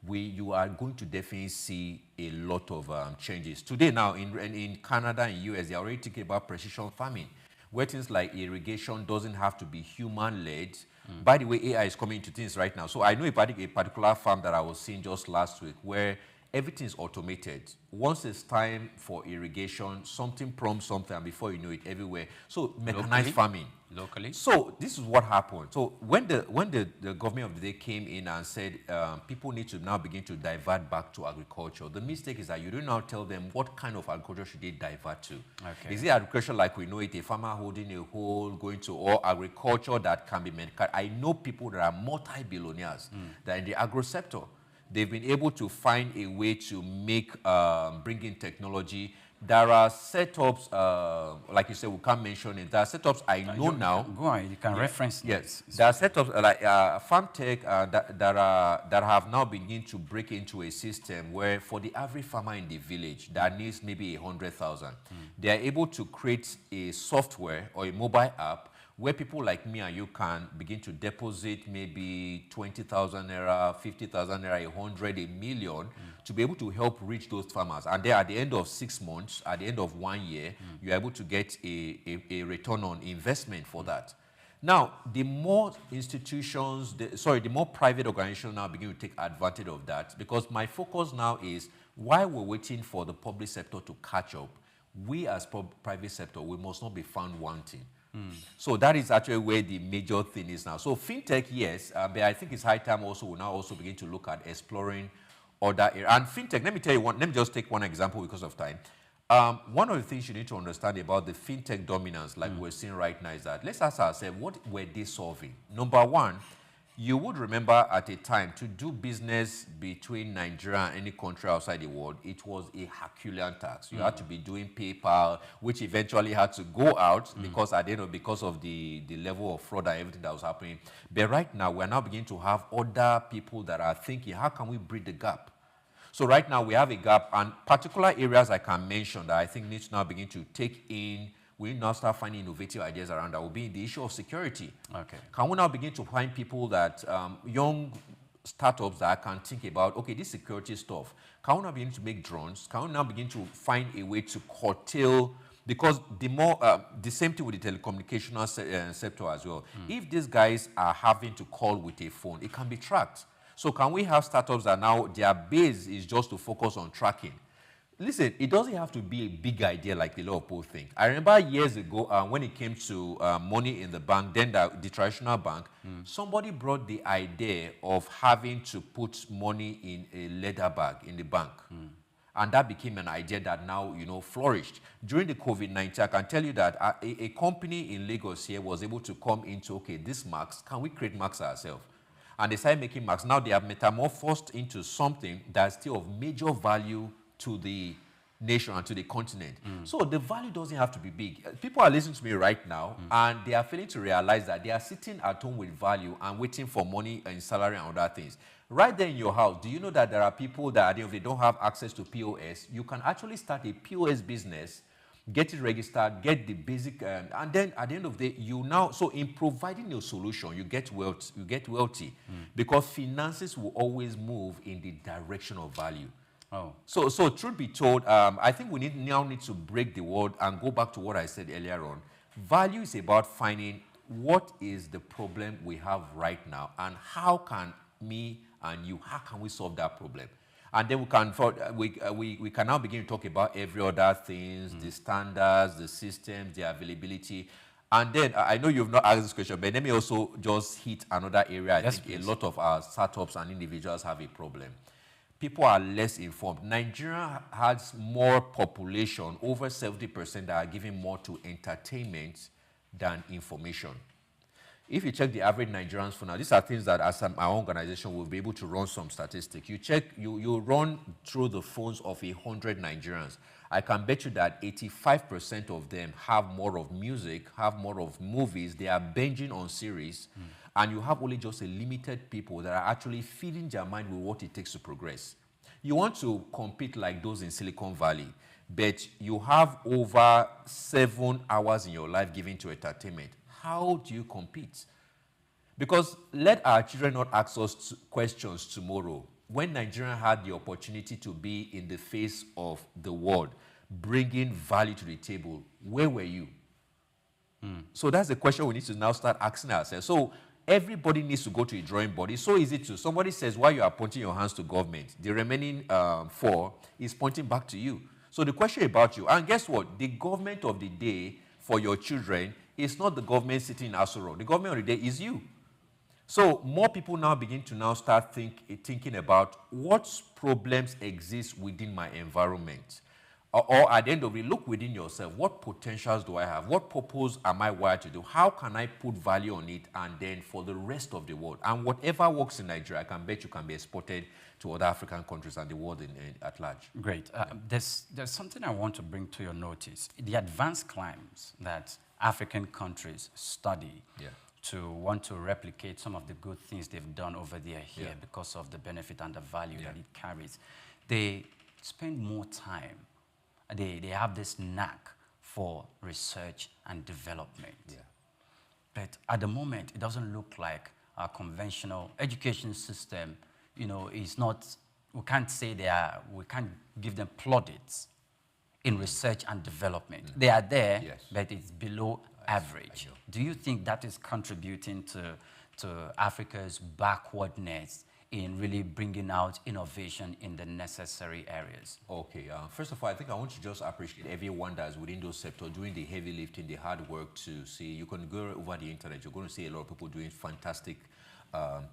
you are going to definitely see a lot of changes. Today now in Canada and US, they're already thinking about precision farming, where things like irrigation doesn't have to be human-led. By the way, AI is coming into things right now. So I know a particular farm that I was seeing just last week where everything is automated. Once it's time for irrigation, something prompts something, and before you know it, everywhere. So mechanized farming. Locally. So this is what happened. So when the government of the day came in and said people need to now begin to divert back to agriculture, the mistake is that you do not tell them what kind of agriculture should they divert to. Okay. Is it agriculture like we know it, a farmer holding a hole, going to, or agriculture that can be medical? I know people that are multi-billionaires that are in the agro sector. They've been able to find a way to bring in technology. There are setups, like you said, we can't mention it. There are setups I know now. Go on, you can reference. Yes, there are setups like farm tech that have now begun to break into a system where, for the average farmer in the village that needs maybe 100,000, they are able to create a software or a mobile app where people like me and you can begin to deposit maybe 20,000 naira, 50,000 naira, 100, a million, to be able to help reach those farmers. And then at the end of 6 months, at the end of 1 year, you're able to get a return on investment for that. Now, the more institutions, the more private organizations now begin to take advantage of that, because my focus now is, while we're waiting for the public sector to catch up, we as private sector, we must not be found wanting. So that is actually where the major thing is now. So fintech, yes, but I think it's high time also we'll now also begin to look at exploring other areas. And fintech, let me tell you one, let me just take one example because of time. One of the things you need to understand about the fintech dominance, like we're seeing right now, is that let's ask ourselves, what were they solving? Number one, you would remember at a time, to do business between Nigeria and any country outside the world, it was a Herculean task. You had to be doing PayPal, which eventually had to go out because at the end of, because of the level of fraud and everything that was happening. But right now, we're now beginning to have other people that are thinking, how can we bridge the gap? So right now, we have a gap, and particular areas I can mention that I think need to now begin to take in. We now start finding innovative ideas around that will be in the issue of security. Okay. Can we now begin to find people that, young startups that can think about, okay, this security stuff, can we now begin to make drones? Can we now begin to find a way to curtail, because the same thing with the telecommunications sector as well. If these guys are having to call with a phone, it can be tracked. So can we have startups that now their base is just to focus on tracking? Listen, it doesn't have to be a big idea like the law of Poe thing. I remember years ago when it came to money in the bank, then the traditional bank, somebody brought the idea of having to put money in a leather bag in the bank. And that became an idea that now, flourished. During the COVID-19, I can tell you that a company in Lagos here was able to come into, okay, these marks, can we create marks ourselves? And they started making marks. Now they have metamorphosed into something that's still of major value to the nation and to the continent. So the value doesn't have to be big. People are listening to me right now, and they are failing to realize that they are sitting at home with value and waiting for money and salary and other things. Right there in your house, do you know that there are people that, if they don't have access to POS, you can actually start a POS business, get it registered, get the basic, and then at the end of the day, so in providing your solution, you get wealthy, because finances will always move in the direction of value. So truth be told, I think we now need to break the word and go back to what I said earlier on. Value is about finding what is the problem we have right now, and how can me and you, how can we solve that problem? And then we can now begin to talk about every other things, the standards, the systems, the availability. And then I know you've not asked this question, but let me also just hit another area. I think a lot of our startups and individuals have a problem. People are less informed. Nigeria has more population, over 70%, that are giving more to entertainment than information. If you check the average Nigerians for now, these are things that as our organization will be able to run some statistics. You run through the phones of 100 Nigerians. I can bet you that 85% of them have more of music, have more of movies, they are binging on series, and you have only just a limited people that are actually feeding their mind with what it takes to progress. You want to compete like those in Silicon Valley, but you have over 7 hours in your life given to entertainment. How do you compete? Because let our children not ask us questions tomorrow. When Nigeria had the opportunity to be in the face of the world, bringing value to the table, where were you? So that's the question we need to now start asking ourselves. So everybody needs to go to a drawing board. It's so easy to. Somebody says, while you are pointing your hands to government, the remaining 4 is pointing back to you. So the question about you, and guess what? The government of the day for your children is not the government sitting in Asoro. The government of the day is you. So more people now begin to now start thinking about what problems exist within my environment. Or at the end of it, look within yourself. What potentials do I have? What purpose am I wired to do? How can I put value on it? And then for the rest of the world. And whatever works in Nigeria, I can bet you can be exported to other African countries and the world at large. Great. There's something I want to bring to your notice. The advanced climes that African countries study to want to replicate some of the good things they've done over there here because of the benefit and the value that it carries. They spend more time. They have this knack for research and development. But at the moment, it doesn't look like our conventional education system, is not, we can't say we can't give them plaudits in research and development. They are there, but it's below average. Do you think that is contributing to Africa's backwardness in really bringing out innovation in the necessary areas? Okay, first of all, I think I want to just appreciate everyone that's within those sectors doing the heavy lifting, the hard work to see. You can go over the internet, you're going to see a lot of people doing fantastic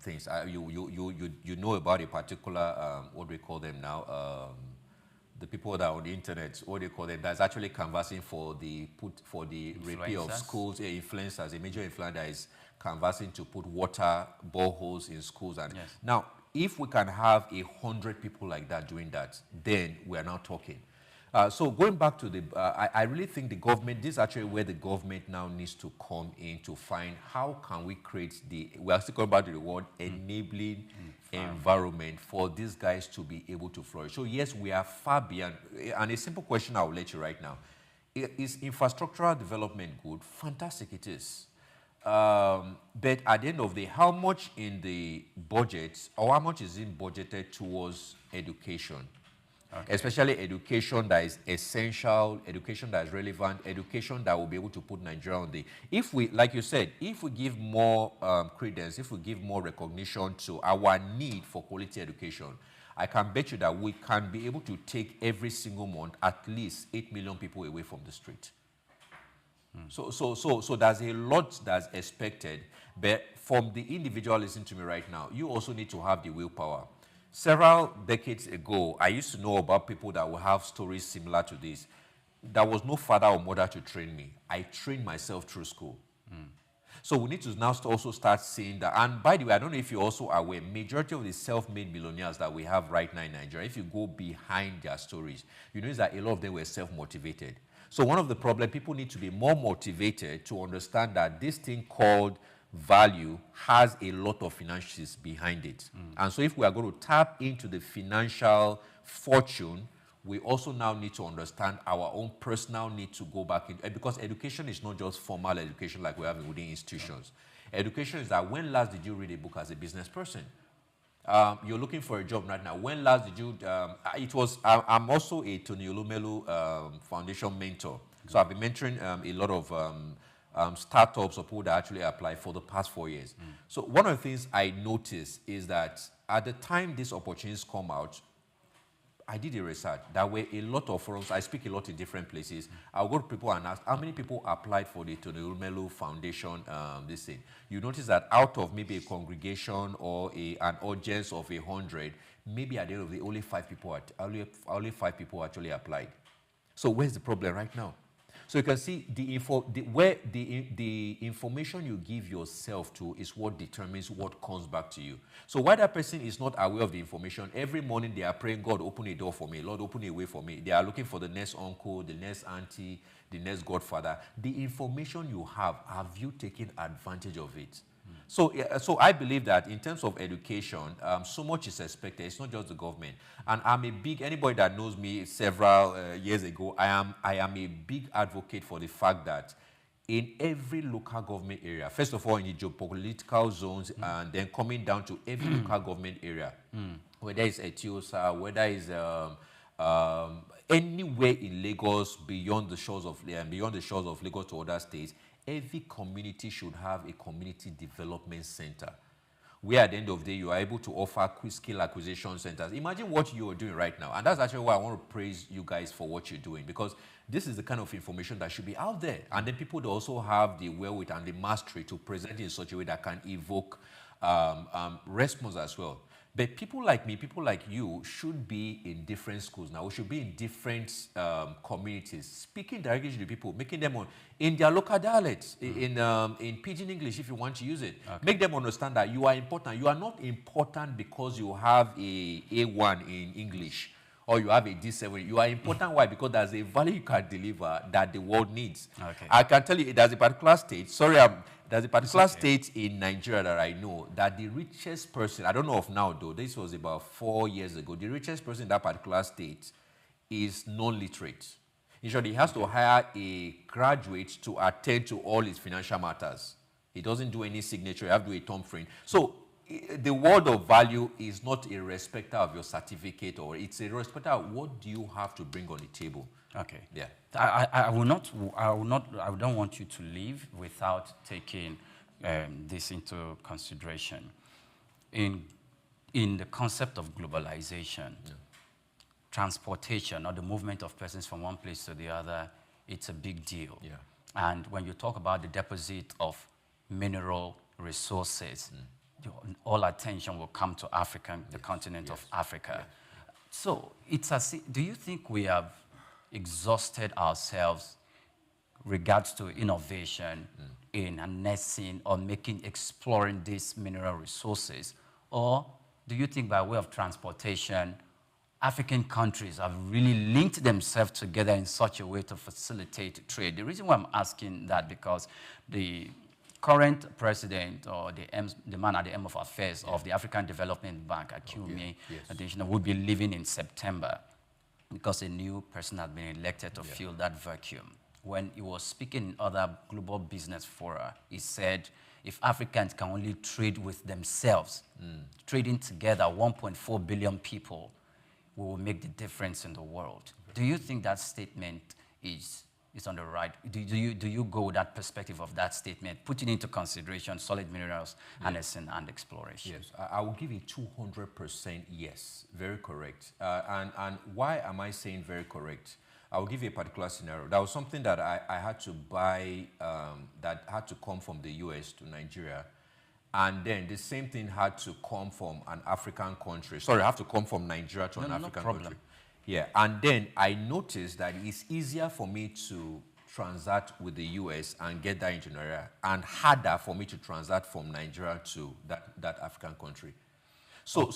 things. You know about a particular, what do we call them now? The people that are on the internet, what do you call them, that's actually canvassing for the repeal of schools, influencers, a major influencer that is canvassing to put water boreholes in schools. And now, if we can have 100 people like that doing that, then we are now talking. So going back to I really think the government, this is actually where the government now needs to come in to find how can we create we are still going back to the word enabling environment for these guys to be able to flourish. So yes, we are far beyond, and a simple question I will let you right now. Is infrastructural development good? Fantastic, it is. But at the end of the day, how much in the budget, or how much is in budgeted towards education? Especially education that is essential, education that is relevant, education that will be able to put Nigeria on the... If we, like you said, if we give more credence, if we give more recognition to our need for quality education, I can bet you that we can be able to take every single month at least 8 million people away from the street. So there's a lot that's expected, but from the individual listening to me right now, you also need to have the willpower. Several decades ago, I used to know about people that will have stories similar to this. There was no father or mother to train me. I trained myself through school. So we need to now also start seeing that. And by the way, I don't know if you're also aware, majority of the self-made millionaires that we have right now in Nigeria, if you go behind their stories, you notice that a lot of them were self-motivated. So one of the problems, people need to be more motivated to understand that this thing called value has a lot of finances behind it. And so if we are going to tap into the financial fortune, we also now need to understand our own personal need to go back in, because education is not just formal education like we have within institutions. Education is that when last did you read a book as a business person? You're looking for a job right now. When last did you, I'm also a Tony Olumelu Foundation mentor. So I've been mentoring a lot of startups or people that actually apply for the past 4 years. So one of the things I noticed is that at the time these opportunities come out, I did a research. There were a lot of forums. I speak a lot in different places. I'll go to people and ask, how many people applied for the Tony Umelu Foundation, this thing? You notice that out of maybe a congregation or an audience of 100, maybe at the end of the day, only five people actually applied. So where's the problem right now? So you can see the information you give yourself to is what determines what comes back to you. So why that person is not aware of the information, every morning they are praying, God, open a door for me. Lord, open a way for me. They are looking for the next uncle, the next auntie, the next godfather. The information you have you taken advantage of it? So I believe that in terms of education, so much is expected. It's not just the government. And anybody that knows me several years ago, I am a big advocate for the fact that in every local government area, first of all in the geopolitical zones, and then coming down to every local government area, whether it's Etiosa, whether it's anywhere in Lagos beyond the shores of Lagos to other states, every community should have a community development center where at the end of the day you are able to offer skill acquisition centers. Imagine what you are doing right now. And that's actually why I want to praise you guys for what you're doing, because this is the kind of information that should be out there. And then people that also have the wherewithal and the mastery to present it in such a way that can evoke response as well. But people like me, people like you should be in different schools now. We should be in different communities, speaking directly to the people, making them in their local dialects, in Pidgin English if you want to use it. Okay. Make them understand that you are important. You are not important because you have a A1 in English or you have a D7. You are important. Why? Because there's a value you can deliver that the world needs. Okay. I can tell you there's a particular state. There's a particular state in Nigeria that I know that the richest person, I don't know of now though, this was about 4 years ago, the richest person in that particular state is non-literate. In short, he has to hire a graduate to attend to all his financial matters. He doesn't do any signature, you have to do a thumbprint. So the word of value is not a respecter of your certificate, or it's a respecter of what do you have to bring on the table. Okay. Yeah. I don't want you to leave without taking this into consideration. In the concept of globalization, transportation or the movement of persons from one place to the other, it's a big deal. Yeah. And when you talk about the deposit of mineral resources, all attention will come to Africa, the continent of Africa. Yes. So do you think we have exhausted ourselves regards to innovation in harnessing or exploring these mineral resources? Or do you think by way of transportation, African countries have really linked themselves together in such a way to facilitate trade? The reason why I'm asking that, because the current president, or the man at the helm of affairs of the African Development Bank, Akumi Additional, will be leaving in September, because a new person had been elected to fill that vacuum. When he was speaking in other global business fora, he said, if Africans can only trade with themselves, trading together 1.4 billion people, we will make the difference in the world. Do you think that statement is on the right? Do you go with that perspective of that statement, putting into consideration solid minerals, harnessing and exploration? Yes, I will give it 200% yes, very correct. And why am I saying very correct? I will give you a particular scenario. That was something that I had to buy that had to come from the US to Nigeria. And then the same thing had to come from an African country. Sorry, I have to come from Nigeria to an African country. Yeah, and then I noticed that it's easier for me to transact with the US and get that into Nigeria, and harder for me to transact from Nigeria to that African country. So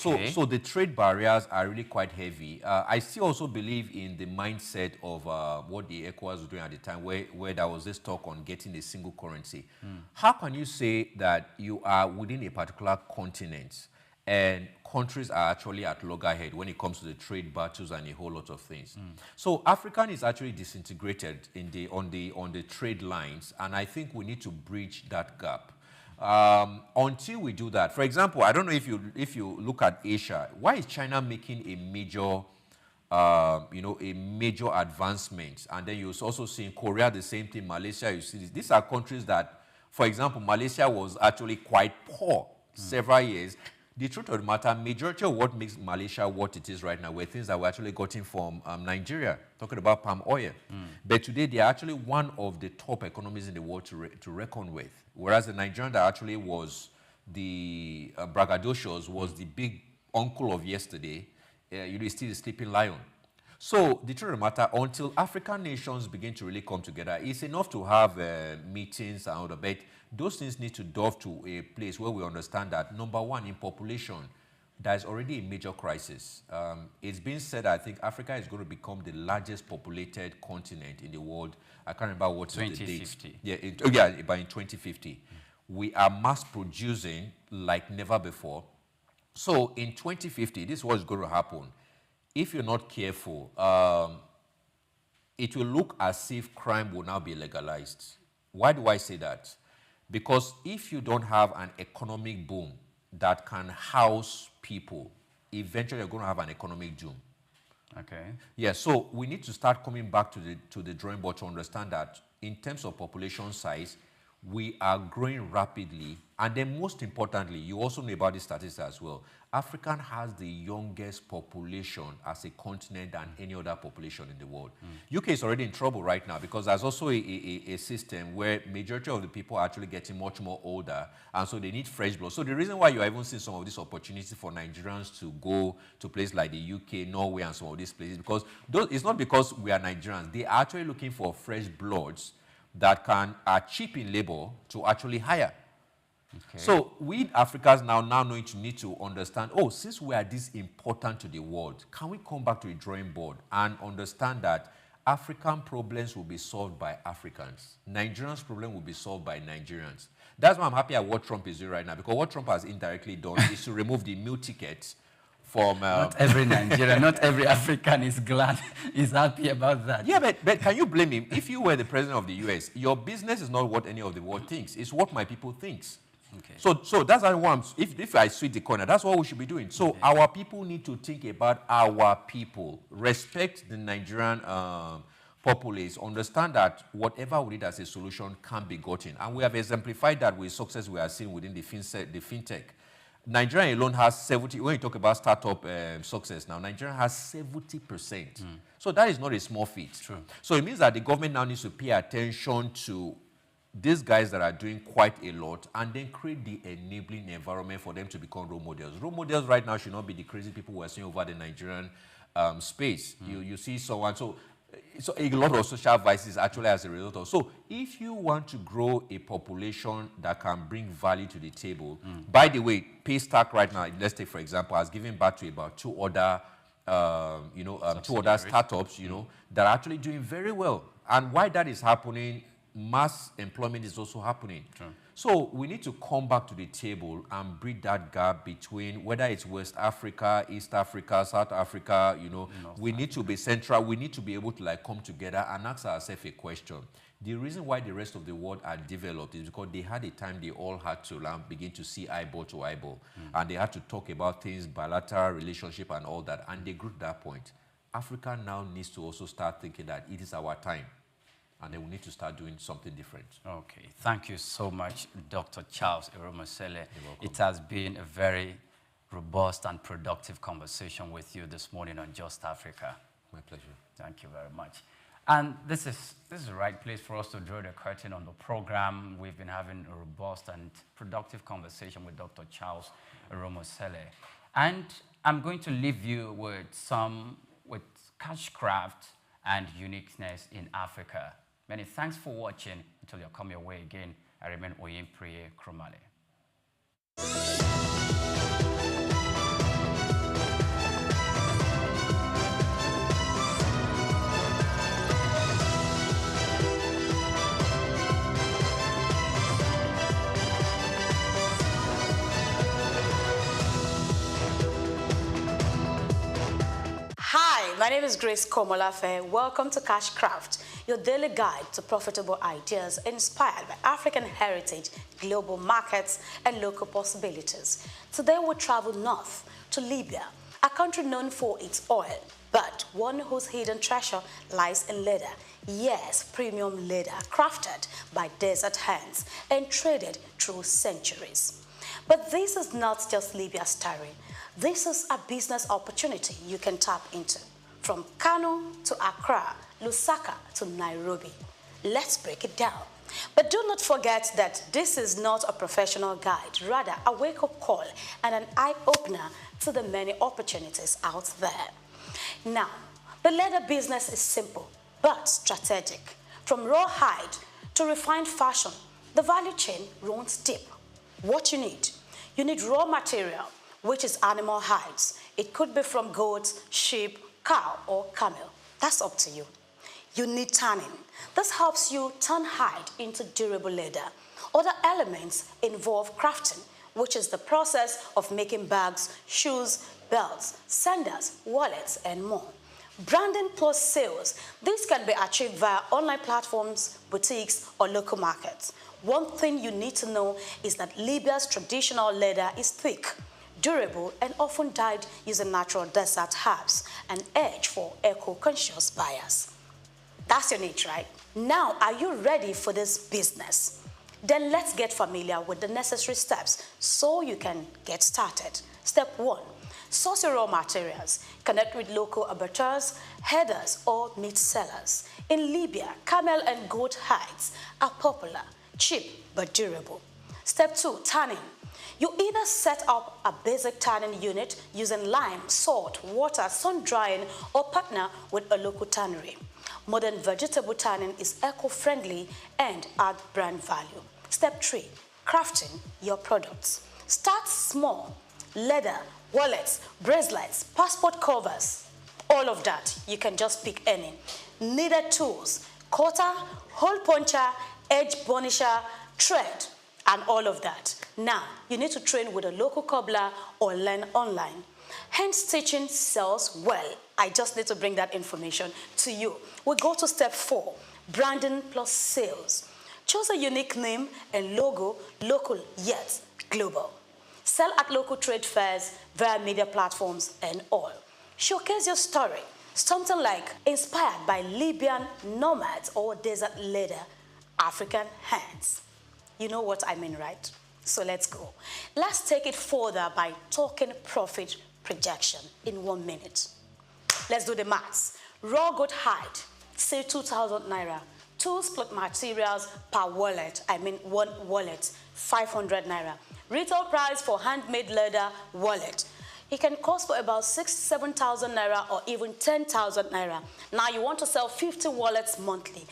the trade barriers are really quite heavy. I still also believe in the mindset of what the ECOWAS was doing at the time, where there was this talk on getting a single currency. How can you say that you are within a particular continent and countries are actually at loggerhead when it comes to the trade battles and a whole lot of things? So Africa is actually disintegrated on the trade lines, and I think we need to bridge that gap. Until we do that, for example, I don't know if you look at Asia, why is China making a major advancement? And then you're also seeing Korea, the same thing, Malaysia, you see this. These are countries that, for example, Malaysia was actually quite poor several years. the truth of the matter, majority of what makes Malaysia what it is right now were things that were actually gotten from Nigeria, talking about palm oil. But today, they are actually one of the top economies in the world to reckon with. Whereas the Nigerian that actually was the braggadocios was the big uncle of yesterday, you still a sleeping lion. So the truth of the matter, until African nations begin to really come together, it's enough to have meetings and all that, but those things need to delve to a place where we understand that, number one, in population, there's already a major crisis. It's been said, I think, Africa is going to become the largest populated continent in the world. I can't remember what is the date. Yeah, by in 2050. We are mass producing like never before. So in 2050, this is what is going to happen. If you're not careful, it will look as if crime will now be legalized. Why do I say that? Because if you don't have an economic boom that can house people, eventually you're going to have an economic doom. Okay. Yeah, so we need to start coming back to the drawing board to understand that in terms of population size, we are growing rapidly. And then most importantly, you also know about the statistics as well. Africa has the youngest population as a continent than any other population in the world. UK is already in trouble right now because there's also a system where majority of the people are actually getting much more older, and so they need fresh blood. So the reason why you're even seeing some of these opportunities for Nigerians to go to places like the UK, Norway, and some of these places, because it's not because we are Nigerians. They are actually looking for fresh bloods that are cheap in labor to actually hire. Okay. So we Africans now need to understand, since we are this important to the world, can we come back to the drawing board and understand that African problems will be solved by Africans. Nigerians' problem will be solved by Nigerians. That's why I'm happy at what Trump is doing right now, because what Trump has indirectly done is to remove the meal ticket from... not every Nigerian, not every African is happy about that. Yeah, but can you blame him? If you were the president of the US, your business is not what any of the world thinks. It's what my people thinks. Okay. So that's how I want. If I sweep the corner, that's what we should be doing. So our people need to think about our people, respect the Nigerian populace, understand that whatever we need as a solution can be gotten. And we have exemplified that with success we are seeing within the fintech. Nigeria alone has 70, when you talk about startup success now, Nigeria has 70%. So that is not a small feat. True. So it means that the government now needs to pay attention to these guys that are doing quite a lot and then create the enabling environment for them to become role models. Role models right now should not be the crazy people we're seeing over the Nigerian space. You see someone, so a lot of social vices actually as a result of. So if you want to grow a population that can bring value to the table, by the way, Paystack right now, let's take for example, has given back to about two other startups, that are actually doing very well. And why that is happening, mass employment is also happening. True. So we need to come back to the table and bridge that gap between whether it's West Africa, East Africa, South Africa, we need to be central. We need to be able to come together and ask ourselves a question. The reason why the rest of the world are developed is because they had a time they all had to begin to see eyeball to eyeball. And they had to talk about things, bilateral relationship and all that. And they grew to that point. Africa now needs to also start thinking that it is our time. And then we need to start doing something different. Okay. Thank you so much, Dr. Charles Eromosele. It has been a very robust and productive conversation with you this morning on Just Africa. My pleasure. Thank you very much. And this is the right place for us to draw the curtain on the program. We've been having a robust and productive conversation with Dr. Charles Eromosele. And I'm going to leave you with cashcraft and uniqueness in Africa. Many thanks for watching. Until you come your way again, I remain Oyempriye Krumale. Hi, my name is Grace Komolafe. Welcome to Cashcraft, your daily guide to profitable ideas inspired by African heritage, global markets, and local possibilities. Today we'll travel north to Libya, a country known for its oil, but one whose hidden treasure lies in leather. Yes, premium leather crafted by desert hands and traded through centuries. But this is not just Libya's story. This is a business opportunity you can tap into. From Kano to Accra, Lusaka to Nairobi. Let's break it down. But do not forget that this is not a professional guide, rather a wake-up call and an eye-opener to the many opportunities out there. Now, the leather business is simple but strategic. From raw hide to refined fashion, the value chain runs deep. What you need raw material, which is animal hides. It could be from goats, sheep, cow, or camel. That's up to you. You need tanning. This helps you turn hide into durable leather. Other elements involve crafting, which is the process of making bags, shoes, belts, sandals, wallets, and more. Branding plus sales. This can be achieved via online platforms, boutiques, or local markets. One thing you need to know is that Libya's traditional leather is thick, durable, and often dyed using natural desert herbs, an edge for eco-conscious buyers. That's your niche, right? Now, are you ready for this business? Then let's get familiar with the necessary steps so you can get started. Step 1. Source your raw materials. Connect with local abattoirs, herders, or meat sellers. In Libya, camel and goat hides are popular, cheap but durable. Step 2. Tanning. You either set up a basic tanning unit using lime, salt, water, sun drying, or partner with a local tannery. Modern vegetable tanning is eco-friendly and adds brand value. Step 3. Crafting your products. Start small. Leather, wallets, bracelets, passport covers, all of that. You can just pick any. Needed tools, cutter, hole puncher, edge burnisher, thread, and all of that. Now, you need to train with a local cobbler or learn online. Hand stitching sells well. I just need to bring that information to you. We go to step 4, branding plus sales. Choose a unique name and logo, local yet global. Sell at local trade fairs, via media platforms, and all. Showcase your story. Something like inspired by Libyan nomads or desert leather, African hands. You know what I mean, right? So let's go. Let's take it further by talking profit projection in 1 minute. Let's do the maths. Raw goat hide, say 2,000 naira. 2 split materials per wallet, one wallet, 500 naira. Retail price for handmade leather wallet. It can cost for about 6,000-7,000 naira or even 10,000 naira. Now you want to sell 50 wallets monthly.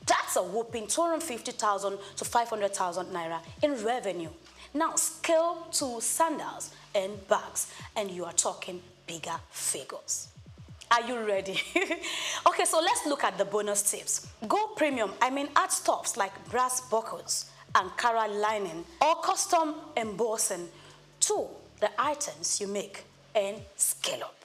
That's a whopping 250,000 to 500,000 naira in revenue. Now scale to sandals and bags, and you are talking bigger figures. Are you ready? Okay, so let's look at the bonus tips. Go premium, add stuffs like brass buckles, Ankara lining, or custom embossing to the items you make, and scale up.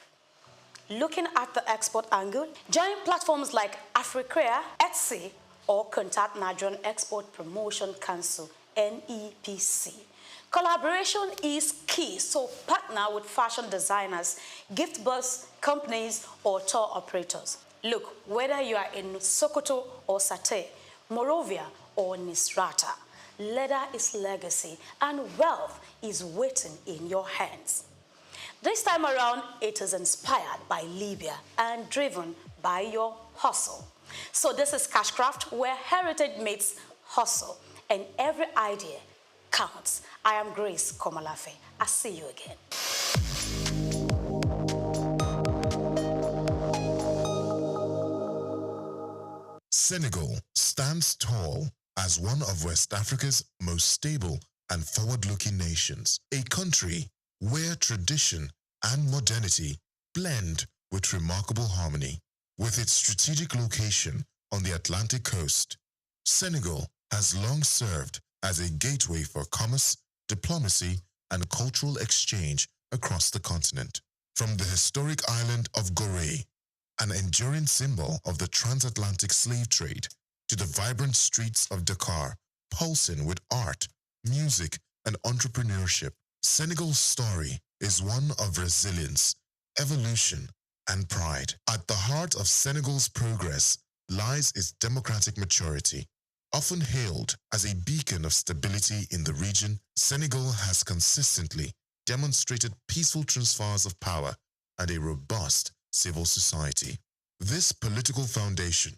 Looking at the export angle, join platforms like Africrea, Etsy, or contact Nigerian Export Promotion Council, NEPC. Collaboration is key, so partner with fashion designers, gift box companies, or tour operators. Look, whether you are in Sokoto or Satay, Morovia or Nisrata, leather is legacy and wealth is waiting in your hands. This time around, it is inspired by Libya and driven by your hustle. So this is Cashcraft, where heritage meets hustle, and every idea counts. I am Grace Komalafe. I'll see you again. Senegal stands tall as one of West Africa's most stable and forward-looking nations, a country where tradition and modernity blend with remarkable harmony. With its strategic location on the Atlantic coast, Senegal has long served as a gateway for commerce, diplomacy, and cultural exchange across the continent. From the historic island of Gorée, an enduring symbol of the transatlantic slave trade, to the vibrant streets of Dakar, pulsing with art, music, and entrepreneurship, Senegal's story is one of resilience, evolution, and pride. At the heart of Senegal's progress lies its democratic maturity, Often hailed as a beacon of stability in the region, Senegal has consistently demonstrated peaceful transfers of power and a robust civil society. This political foundation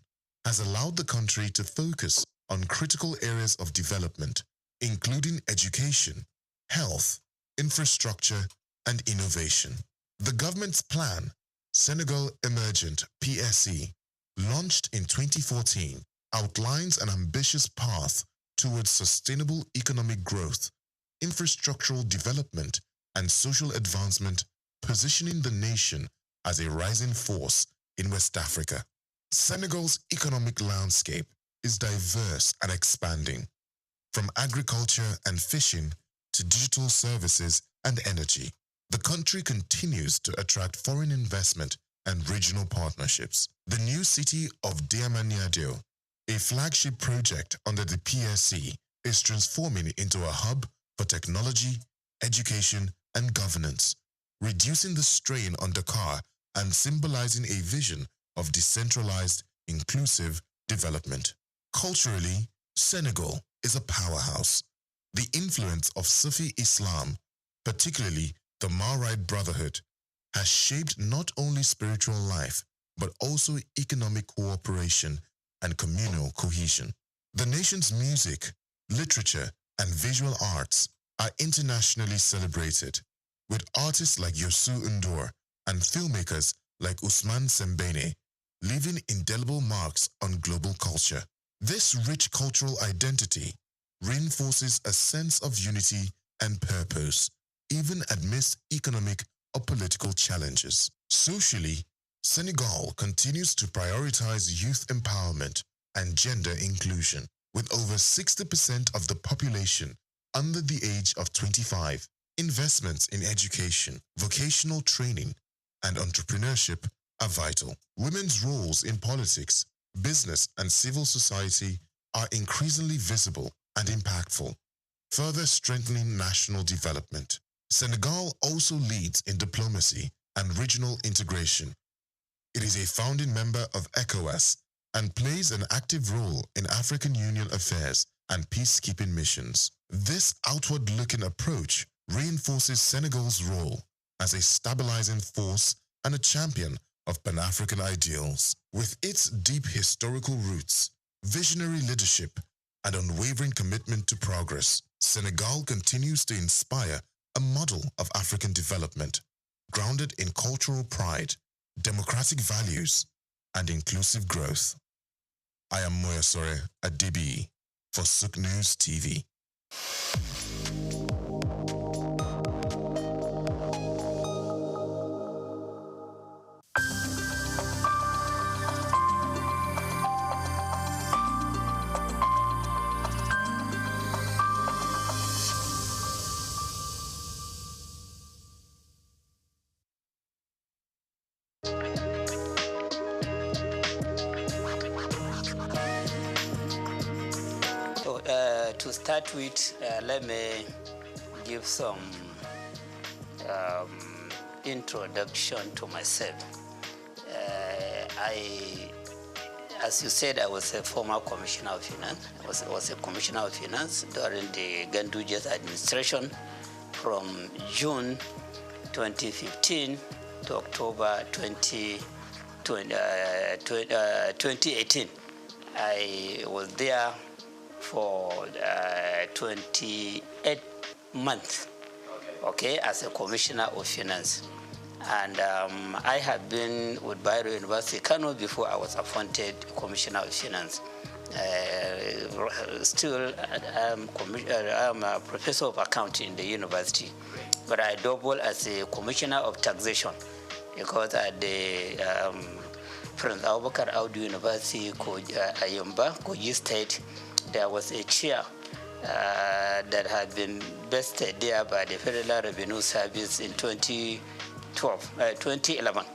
has allowed the country to focus on critical areas of development, including education, health, infrastructure, and innovation. The government's plan, Senegal Emergent PSE, launched in 2014, outlines an ambitious path towards sustainable economic growth, infrastructural development, and social advancement, positioning the nation as a rising force in West Africa. Senegal's economic landscape is diverse and expanding, from agriculture and fishing to digital services and energy. The country continues to attract foreign investment and regional partnerships. The new city of Diamaniadio, a flagship project under the PSC, is transforming into a hub for technology, education, and governance, reducing the strain on Dakar and symbolizing a vision of decentralized, inclusive development. Culturally, Senegal is a powerhouse. The influence of Sufi Islam, particularly the Mahrite Brotherhood, has shaped not only spiritual life, but also economic cooperation and communal cohesion. The nation's music, literature, and visual arts are internationally celebrated, with artists like Youssou N'Dour and filmmakers like Ousmane Sembene leaving indelible marks on global culture. This rich cultural identity reinforces a sense of unity and purpose, even amidst economic or political challenges. Socially, Senegal continues to prioritize youth empowerment and gender inclusion, with over 60% of the population under the age of 25. Investments in education, vocational training, and entrepreneurship are vital. Women's roles in politics, business, and civil society are increasingly visible and impactful, further strengthening national development. Senegal also leads in diplomacy and regional integration. It is a founding member of ECOWAS and plays an active role in African Union affairs and peacekeeping missions. This outward-looking approach reinforces Senegal's role as a stabilizing force and a champion of Pan-African ideals. With its deep historical roots, visionary leadership, and unwavering commitment to progress, Senegal continues to inspire a model of African development, grounded in cultural pride, democratic values, and inclusive growth. I am Moyasore Adibi for Souq News TV. To start with, let me give some introduction to myself. As you said, I was a former commissioner of finance. I was a commissioner of finance during the Ganduja's administration from June 2015 to October 2018. I was there for 28 months, okay, as a commissioner of finance. And I had been with Bayero University, Kano, before I was appointed commissioner of finance. Still, I'm a professor of accounting in the university, but I double as a commissioner of taxation because at the Prince Abubakar Audu University, Ayumba, Kogi State, there was a chair that had been vested there by the Federal Revenue Service in 2011.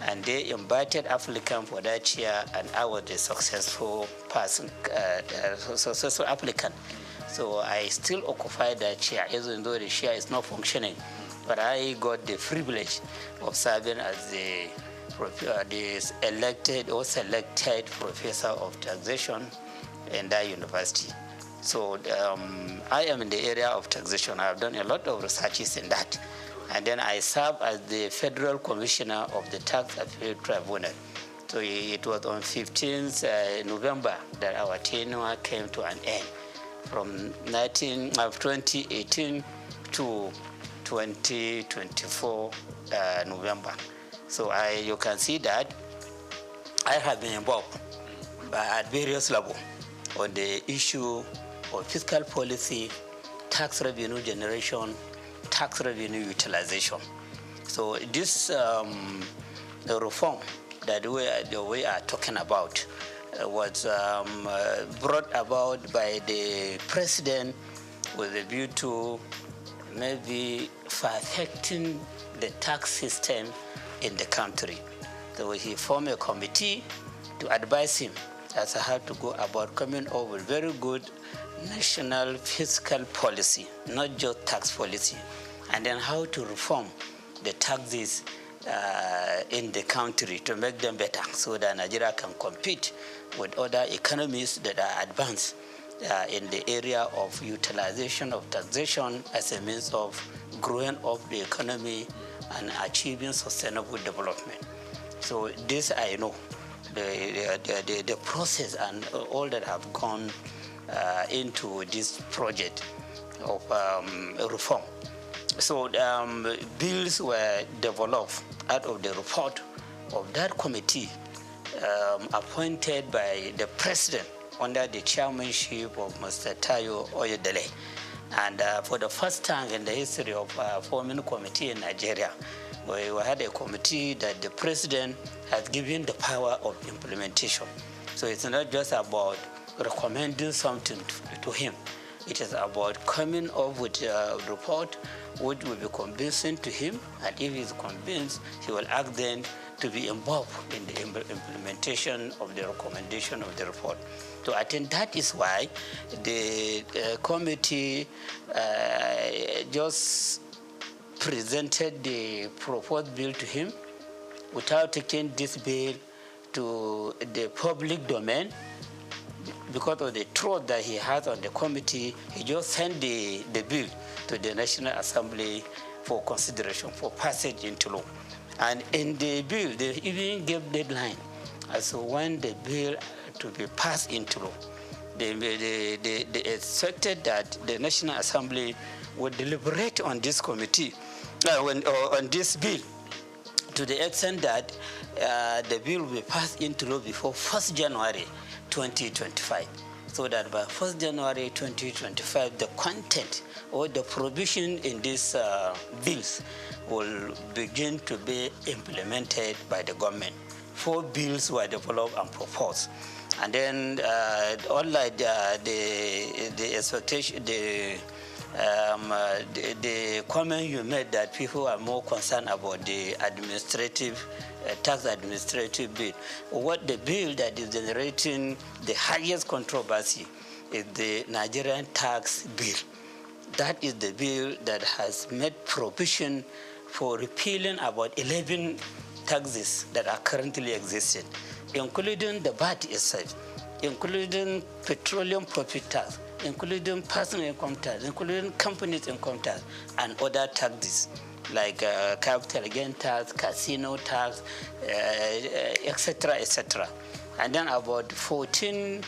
And they invited applicant for that chair, and I was the successful person, successful applicant. So I still occupy that chair, even though the chair is not functioning. But I got the privilege of serving as the elected or selected professor of taxation in that university. So I am in the area of taxation. I have done a lot of researches in that. And then I serve as the Federal Commissioner of the Tax Appeal Tribunal. So it was on 15th November that our tenure came to an end, from 2018 to 2024 November. So you can see that I have been involved at various levels on the issue of fiscal policy, tax revenue generation, tax revenue utilization. So this reform that we are talking about was brought about by the president with a view to maybe perfecting the tax system in the country. So he formed a committee to advise him as to how to go about coming up with very good national fiscal policy, not just tax policy, and then how to reform the taxes in the country to make them better so that Nigeria can compete with other economies that are advanced in the area of utilization of taxation as a means of growing up the economy and achieving sustainable development. So this I know, the process and all that have gone into this project of reform. So bills were developed out of the report of that committee appointed by the president under the chairmanship of Mr. Tayo Oyedele. And for the first time in the history of forming a committee in Nigeria, we had a committee that the president has given the power of implementation. So it's not just about recommending something to him. It is about coming up with a report which will be convincing to him, and if he's convinced, he will ask them to be involved in the implementation of the recommendation of the report. So I think that is why the committee just presented the proposed bill to him without taking this bill to the public domain. Because of the trust that he has on the committee, he just sent the bill to the National Assembly for consideration, for passage into law. And in the bill, they even gave deadline as to when the bill to be passed into law. They expected that the National Assembly would deliberate on this committee, on this bill, to the extent that the bill will be passed into law before 1st January 2025, so that by 1st January 2025, the content or the provision in these bills will begin to be implemented by the government. 4 bills were developed and proposed. And then, unlike the expectation, the comment you made that people are more concerned about the administrative, tax administrative bill. What the bill that is generating the highest controversy is the Nigerian tax bill. That is the bill that has made provision for repealing about 11 taxes that are currently existing, including the VAT itself, including petroleum profit tax, including personal income tax, including companies income tax, and other taxes like capital gain tax, casino tax, etc., etc. And then about 14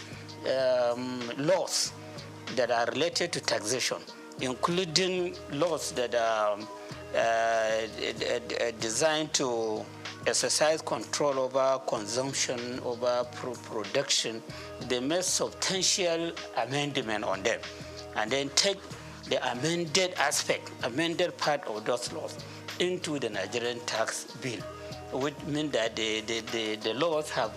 laws that are related to taxation, including laws that are designed to exercise control over consumption, over production. They made substantial amendment on them, and then take the amended aspect, amended part of those laws into the Nigerian tax bill, which means that the laws have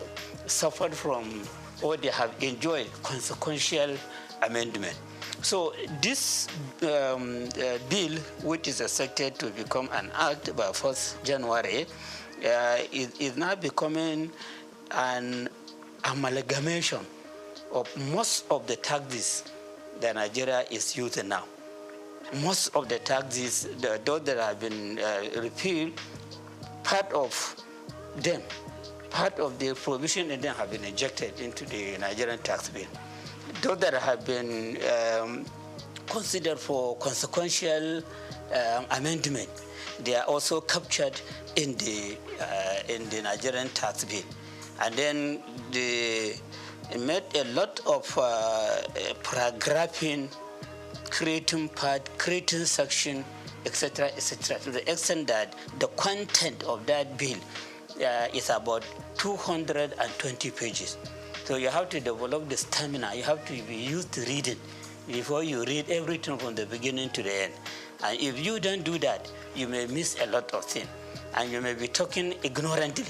suffered from, or they have enjoyed consequential amendment. So this bill, which is expected to become an act by 1st January, is now becoming an amalgamation of most of the taxes that Nigeria is using now. Most of the taxes, those that have been repealed, part of them, part of the provision in them have been injected into the Nigerian tax bill. those that have been considered for consequential amendment, they are also captured in the Nigerian tax bill. And then they made a lot of paragraphing, creating part, creating section, etc., to the extent that the content of that bill is about 220 pages. So you have to develop the stamina. You have to be used to reading before you read everything from the beginning to the end. And if you don't do that, you may miss a lot of things. And you may be talking ignorantly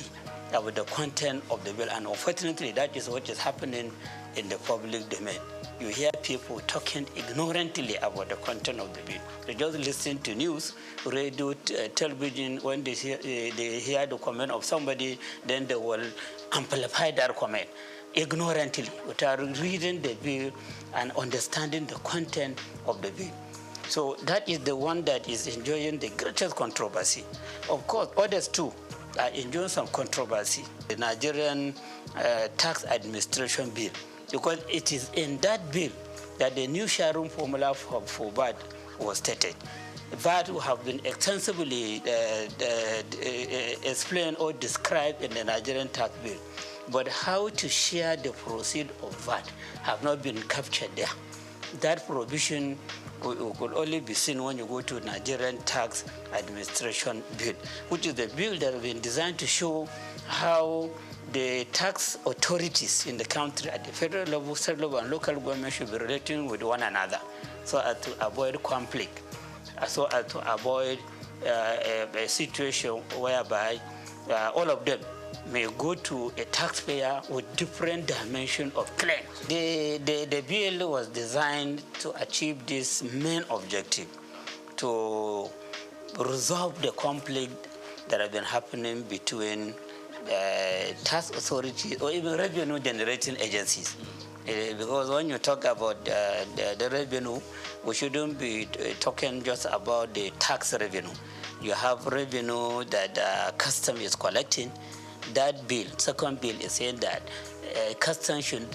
about the content of the bill. And unfortunately, that is what is happening in the public domain. You hear people talking ignorantly about the content of the bill. They just listen to news, radio, television. When they hear the comment of somebody, then they will amplify that comment ignorantly without reading the bill and understanding the content of the bill. So that is the one that is enjoying the greatest controversy. Of course, others too are enjoying some controversy. The Nigerian Tax Administration Bill, because it is in that bill that the new sharing formula for VAT was stated. VAT have been extensively explained or described in the Nigerian tax bill. But how to share the proceeds of VAT have not been captured there. That provision could only be seen when you go to Nigerian Tax Administration Bill, which is the bill that has been designed to show how the tax authorities in the country at the federal level, state level, and local government should be relating with one another so as to avoid conflict, so as to avoid a situation whereby all of them may go to a taxpayer with different dimension of claim. The bill was designed to achieve this main objective, to resolve the conflict that has been happening between tax authorities or even revenue generating agencies. Because when you talk about the revenue, we shouldn't be talking just about the tax revenue. You have revenue that custom is collecting. That bill, second bill, is saying that customs should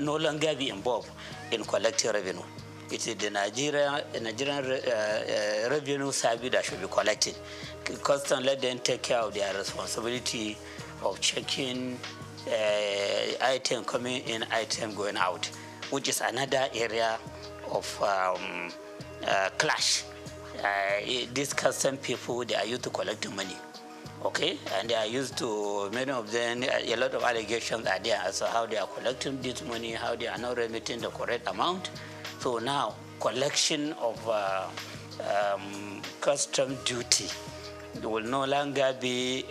no longer be involved in collecting revenue. It is the Nigerian Revenue Service that should be collected. Customs, let them take care of their responsibility of checking item coming in, item going out, which is another area of clash. These custom people, they are used to collecting money. Okay, and they are used to, many of them, a lot of allegations are there as to how they are collecting this money, how they are not remitting the correct amount. So now, collection of custom duty will no longer be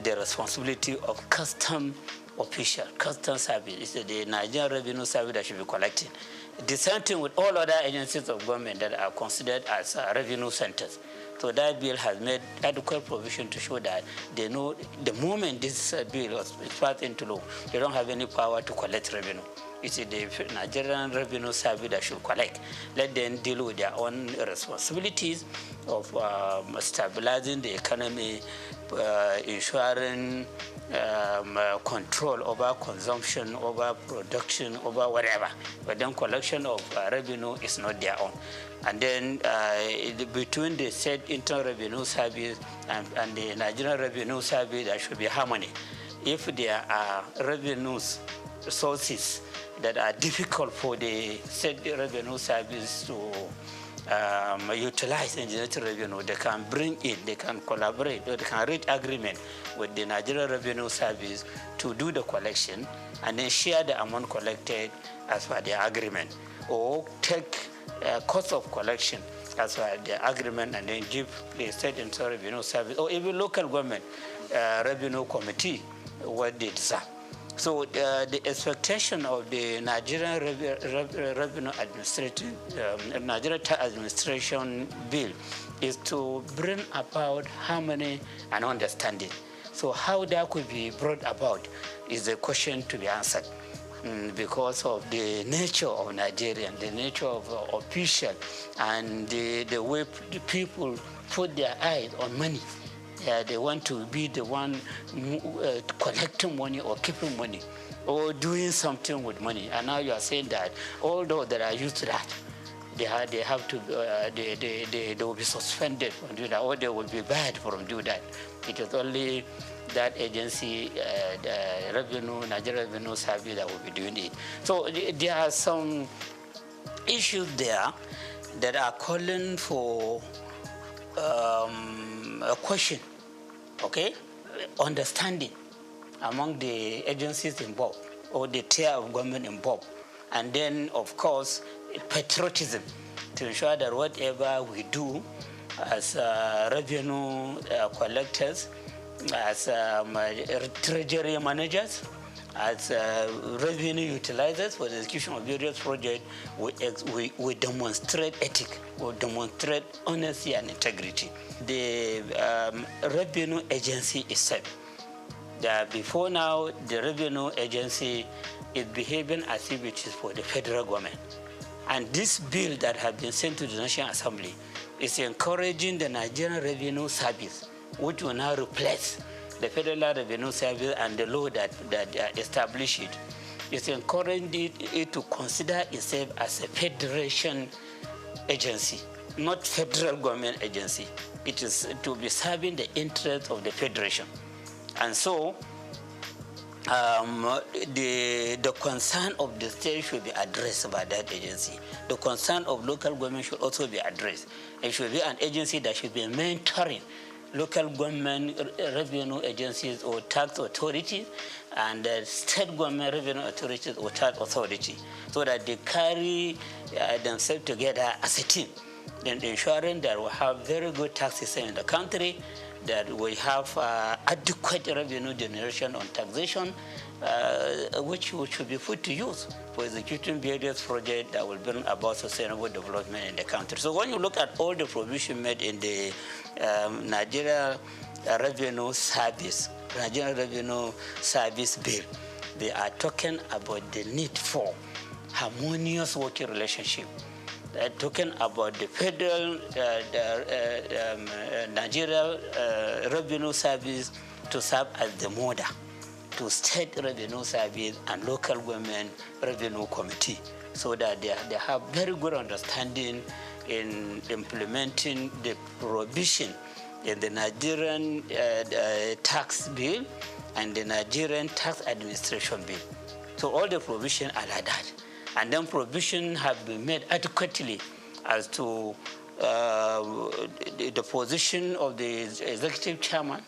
the responsibility of custom official, custom service. It's the Nigerian Revenue Service that should be collecting. The same thing with all other agencies of government that are considered as revenue centers. So that bill has made adequate provision to show that they know the moment this bill is passed into law, they don't have any power to collect revenue. It's the Nigerian Revenue Service that should collect. Let them deal with their own responsibilities of stabilizing the economy, ensuring control over consumption, over production, over whatever. But then collection of revenue is not their own. And then between the said Internal Revenue Service and the Nigerian Revenue Service, there should be harmony. If there are revenues sources that are difficult for the said revenue service to utilize in generating revenue, they can bring in, they can collaborate, or they can reach agreement with the Nigerian Revenue Service to do the collection and then share the amount collected as per the agreement, or take cost of collection as per the agreement and then give the State Internal Revenue Service or even local government revenue committee what they deserve. So the expectation of the Nigerian Revenue Nigerian Tax Administration Bill is to bring about harmony and understanding. So how that could be brought about is a question to be answered. Because of the nature of Nigerian, the nature of official, and the way the people put their eyes on money. they want to be the one collecting money or keeping money or doing something with money. And now you are saying that all those that are used to that, they have to, they will be suspended from doing that, or they will be barred from doing that. It is only that agency, the Nigeria Revenue Service, that will be doing it. So there are some issues there that are calling for a question, okay, understanding among the agencies involved or the tier of government involved, and then of course patriotism to ensure that whatever we do as revenue collectors, as treasury managers, as revenue utilizers for the execution of various projects, we demonstrate ethics, we demonstrate honesty and integrity. The revenue agency itself, before now, the revenue agency is behaving as if it is for the federal government. And this bill that has been sent to the National Assembly is encouraging the Nigerian Revenue Service, which will now replace the Federal Revenue Service and the law that established it. It's encouraging it to consider itself as a federation agency, not federal government agency. It is to be serving the interests of the federation. And so the concern of the state should be addressed by that agency. The concern of local government should also be addressed. It should be an agency that should be mentoring local government revenue agencies or tax authorities and state government revenue authorities or tax authority, so that they carry themselves together as a team, and ensuring that we have very good tax system in the country, that we have adequate revenue generation on taxation, which should be put to use for executing various projects that will bring about sustainable development in the country. So when you look at all the provision made in the Nigeria Revenue Service Bill, they are talking about the need for harmonious working relationship. They're talking about the federal Nigeria Revenue Service to serve as the model to state revenue service and local government revenue committee, so that they have very good understanding in implementing the provision in the Nigerian tax bill and the Nigerian tax administration bill. So all the provisions are like that. And then provision have been made adequately as to the position of the executive chairman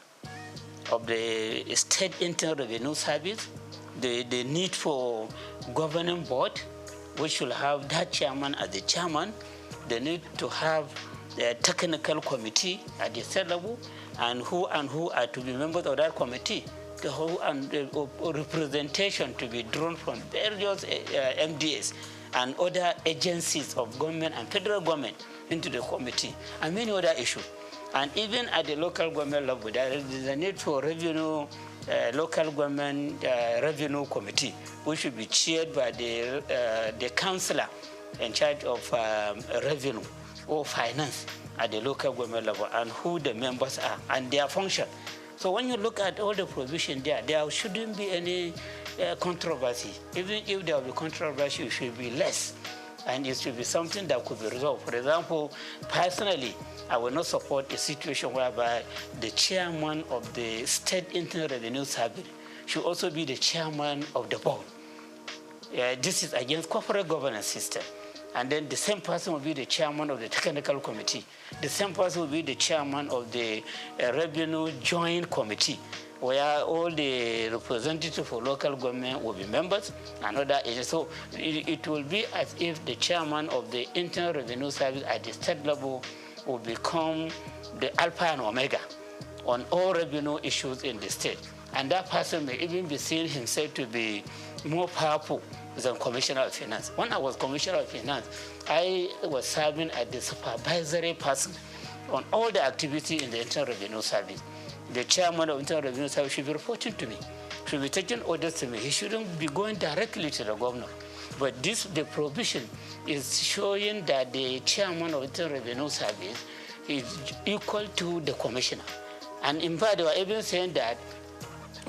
of the State Internal Revenue Service, the need for governing board, which should have that chairman as the chairman, the need to have the technical committee at the state level, and who are to be members of that committee, the whole and the representation to be drawn from various MDAs and other agencies of government and federal government into the committee, and many other issues. And even at the local government level, there is a need for revenue, local government revenue committee, which should be chaired by the councillor in charge of revenue or finance at the local government level, and who the members are and their function. So when you look at all the provision there shouldn't be any controversy. Even if there will be controversy, it should be less, and it should be something that could be resolved. For example, personally, I will not support a situation whereby the chairman of the State Internal Revenue Service should also be the chairman of the board. This is against corporate governance system. And then the same person will be the chairman of the technical committee. The same person will be the chairman of the revenue joint committee, where all the representatives for local government will be members and other agencies. So it will be as if the chairman of the Internal Revenue Service at the state level will become the alpha and omega on all revenue issues in the state. And that person may even be seen himself to be more powerful than Commissioner of Finance. When I was Commissioner of Finance, I was serving as the supervisory person on all the activity in the Internal Revenue Service. The chairman of Internal Revenue Service should be reporting to me, should be taking orders to me. He shouldn't be going directly to the governor. But the provision is showing that the chairman of Internal Revenue Service is equal to the commissioner. And in fact, they were even saying that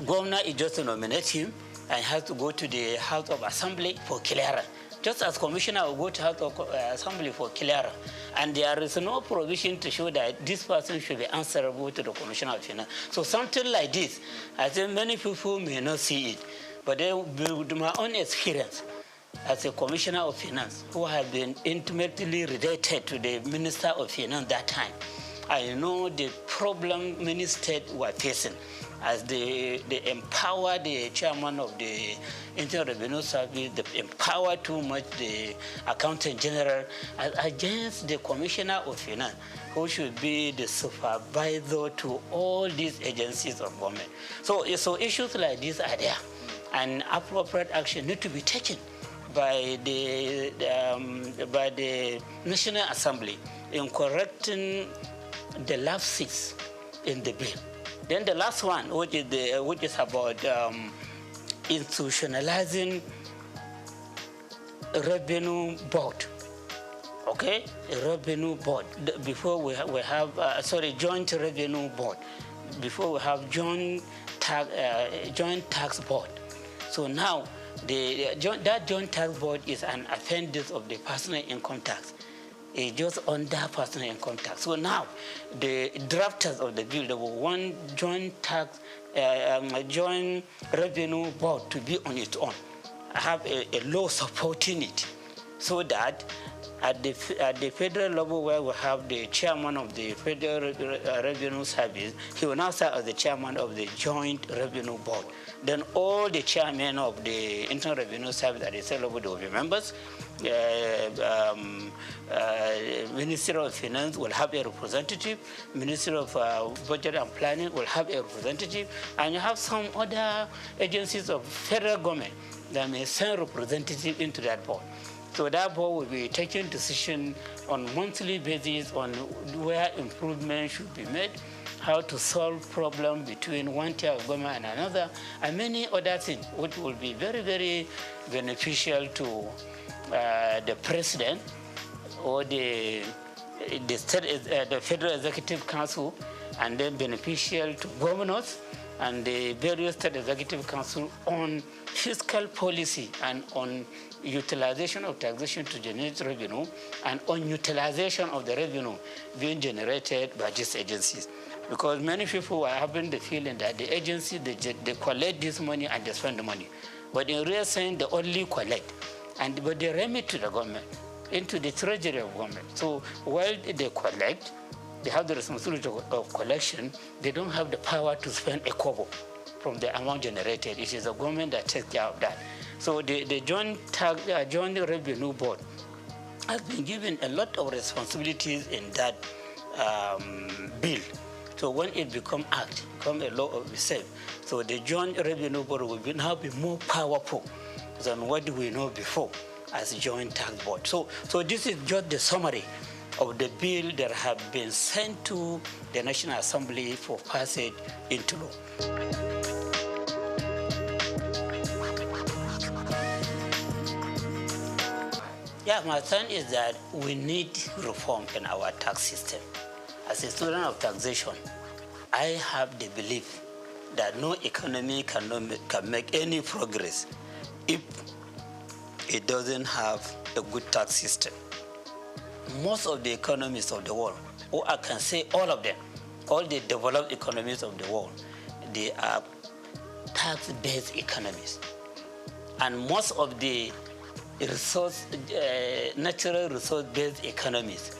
governor is just to nominate him and has to go to the House of Assembly for clearance. Just as commissioner will go to House of Assembly for clearance. And there is no provision to show that this person should be answerable to the Commissioner of Finance. So something like this, I think many people may not see it, but with my own experience as a Commissioner of Finance, who have been intimately related to the Minister of Finance that time, I know the problem many states were facing as they empower the chairman of the Internal Revenue Service, they empower too much the Accountant General against the Commissioner of Finance, who should be the supervisor to all these agencies of government. So issues like this are there, and appropriate action need to be taken by the National Assembly in correcting the lapses in the bill. Then the last one, which is about institutionalizing revenue board. Okay, a revenue board. Before we have joint revenue board. Before we have joint tax board. So now that joint tax board is an appendix of the personal income tax. It's just under personal income tax. So now the drafters of the bill, they will want joint revenue board to be on its own. I have a law supporting it, so that at the federal level, where we have the chairman of the Federal Revenue Service, he will now serve as the chairman of the Joint Revenue Board. Then all the chairmen of the Internal Revenue Service at the state level will be members. Ministry of Finance will have a representative. Ministry of Budget and Planning will have a representative. And you have some other agencies of federal government that may send representative into that board. So that board will be taking decision on monthly basis on where improvement should be made, how to solve problems between one tier of government and another, and many other things, which will be very, very beneficial to the president or the Federal Executive Council, and then beneficial to governors and the various state executive council on fiscal policy and on utilization of taxation to generate revenue and on utilization of the revenue being generated by these agencies. Because many people are having the feeling that the agency, they collect this money and they spend the money. But in real sense, they only collect. But they remit to the government, into the treasury of government. So while they collect, they have the responsibility of collection, they don't have the power to spend a kobo from the amount generated. It is the government that takes care of that. So the Joint Revenue Board has been given a lot of responsibilities in that bill. So when it becomes act, become a law of itself, so the Joint Revenue Board will now be more powerful than what we know before as Joint Tax Board. So this is just the summary of the bill that have been sent to the National Assembly for passage into law. Yeah, my stand is that we need reform in our tax system. As a student of taxation, I have the belief that no economy can make any progress if it doesn't have a good tax system. Most of the economies of the world, or I can say all of them, all the developed economies of the world, they are tax-based economies. And most of the natural resource-based economies,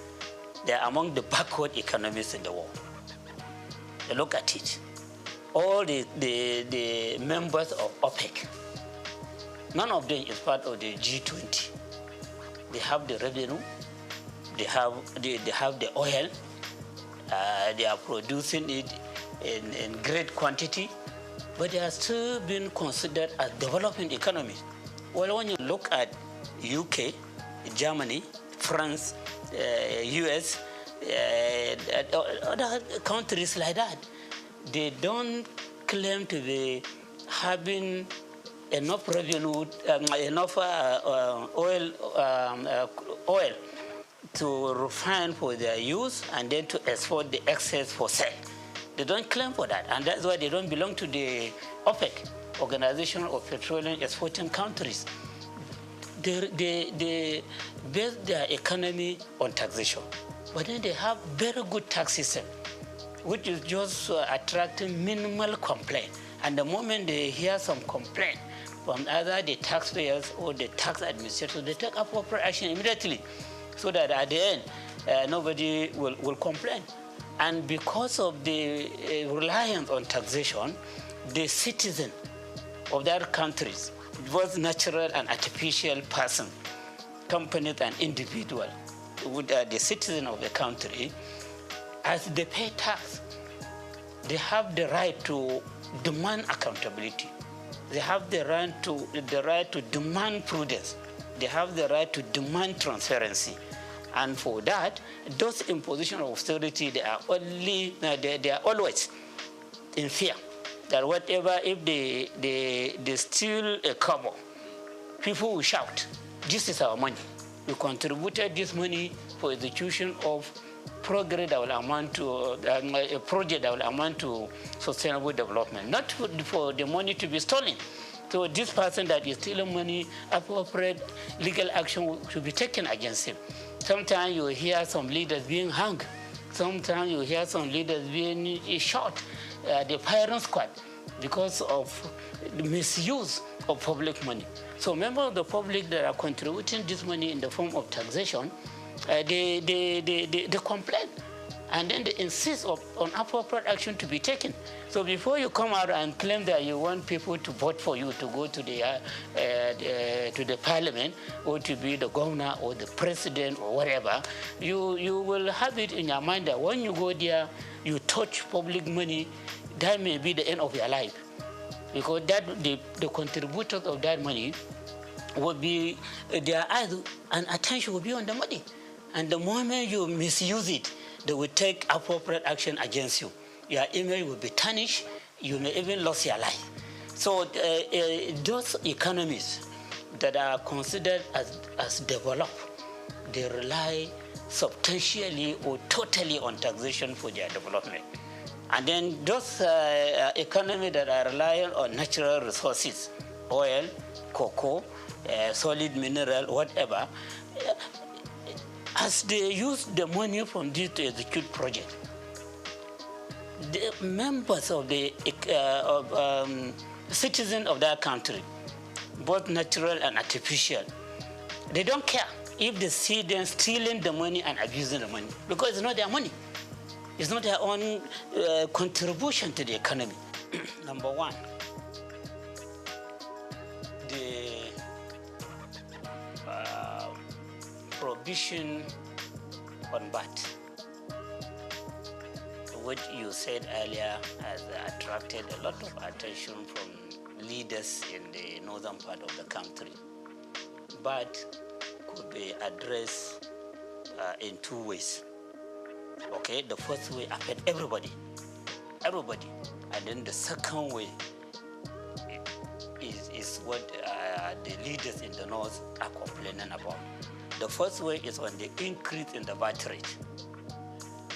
they are among the backward economies in the world. Look at it. All the members of OPEC, none of them is part of the G20. They have the revenue, they have the oil, they are producing it in great quantity, but they are still being considered as developing economies. Well, when you look at UK, Germany, France, US, other countries like that, they don't claim to be having enough revenue, enough oil to refine for their use and then to export the excess for sale. They don't claim for that, and that's why they don't belong to the OPEC, Organization of Petroleum Exporting Countries. They base their economy on taxation, but then they have very good tax system, which is just attracting minimal complaint. And the moment they hear some complaint from either the taxpayers or the tax administrators, they take appropriate action immediately, so that at the end, nobody will complain. And because of the reliance on taxation, the citizen of their countries, both natural and artificial person, companies and individual, the citizen of the country, as they pay tax, they have the right to demand accountability. They have the right to demand prudence. They have the right to demand transparency. And for that, those imposition of austerity, they are always in fear that whatever, if they steal a kobo, people will shout, this is our money. We contributed this money for execution of progress that will amount to a project that will amount to sustainable development, not for the money to be stolen. So this person that is stealing money, appropriate legal action should be taken against him. Sometimes you hear some leaders being hung. Sometimes you hear some leaders being shot, the firing squad, because of the misuse of public money. So members of the public that are contributing this money in the form of taxation, they complain. And then they insist on appropriate action to be taken. So before you come out and claim that you want people to vote for you to go to the parliament, or to be the governor or the president or whatever, you will have it in your mind that when you go there, you touch public money, that may be the end of your life. Because that the contributors of that money will be, their eyes and attention will be on the money. And the moment you misuse it, they will take appropriate action against you. Your image will be tarnished. You may even lose your life. So those economies that are considered as developed, they rely substantially or totally on taxation for their development. And then those economies that are relying on natural resources, oil, cocoa, solid mineral, whatever, as they use the money from this to execute project, the members of the citizens of that country, both natural and artificial, they don't care if they see them stealing the money and abusing the money, because it's not their money. It's not their own contribution to the economy. Number one, the prohibition on VAT, what you said earlier has attracted a lot of attention from leaders in the northern part of the country. VAT could be addressed in two ways. Okay, the first way affects everybody, and then the second way is what the leaders in the north are complaining about. The first way is on the increase in the VAT rate.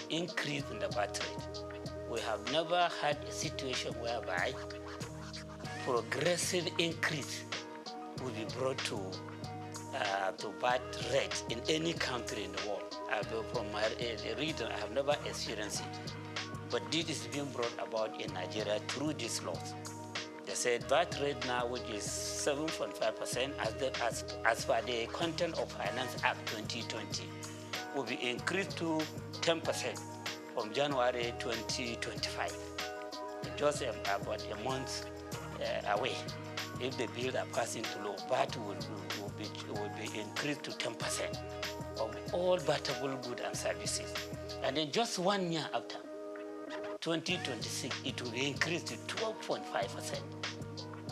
Increase in the VAT rate. We have never had a situation whereby progressive increase will be brought to VAT rate in any country in the world. From my region, I have never experienced it. But this is being brought about in Nigeria through these laws. They said VAT rate now, which is 7.5%, as per the Content of Finance Act 2020, will be increased to 10% from January 2025. Just about a month away. If the bills are passed into law, VAT will be increased to 10% of all VATable goods and services. And then just 1 year after, 2026, it will be increased to 12.5%.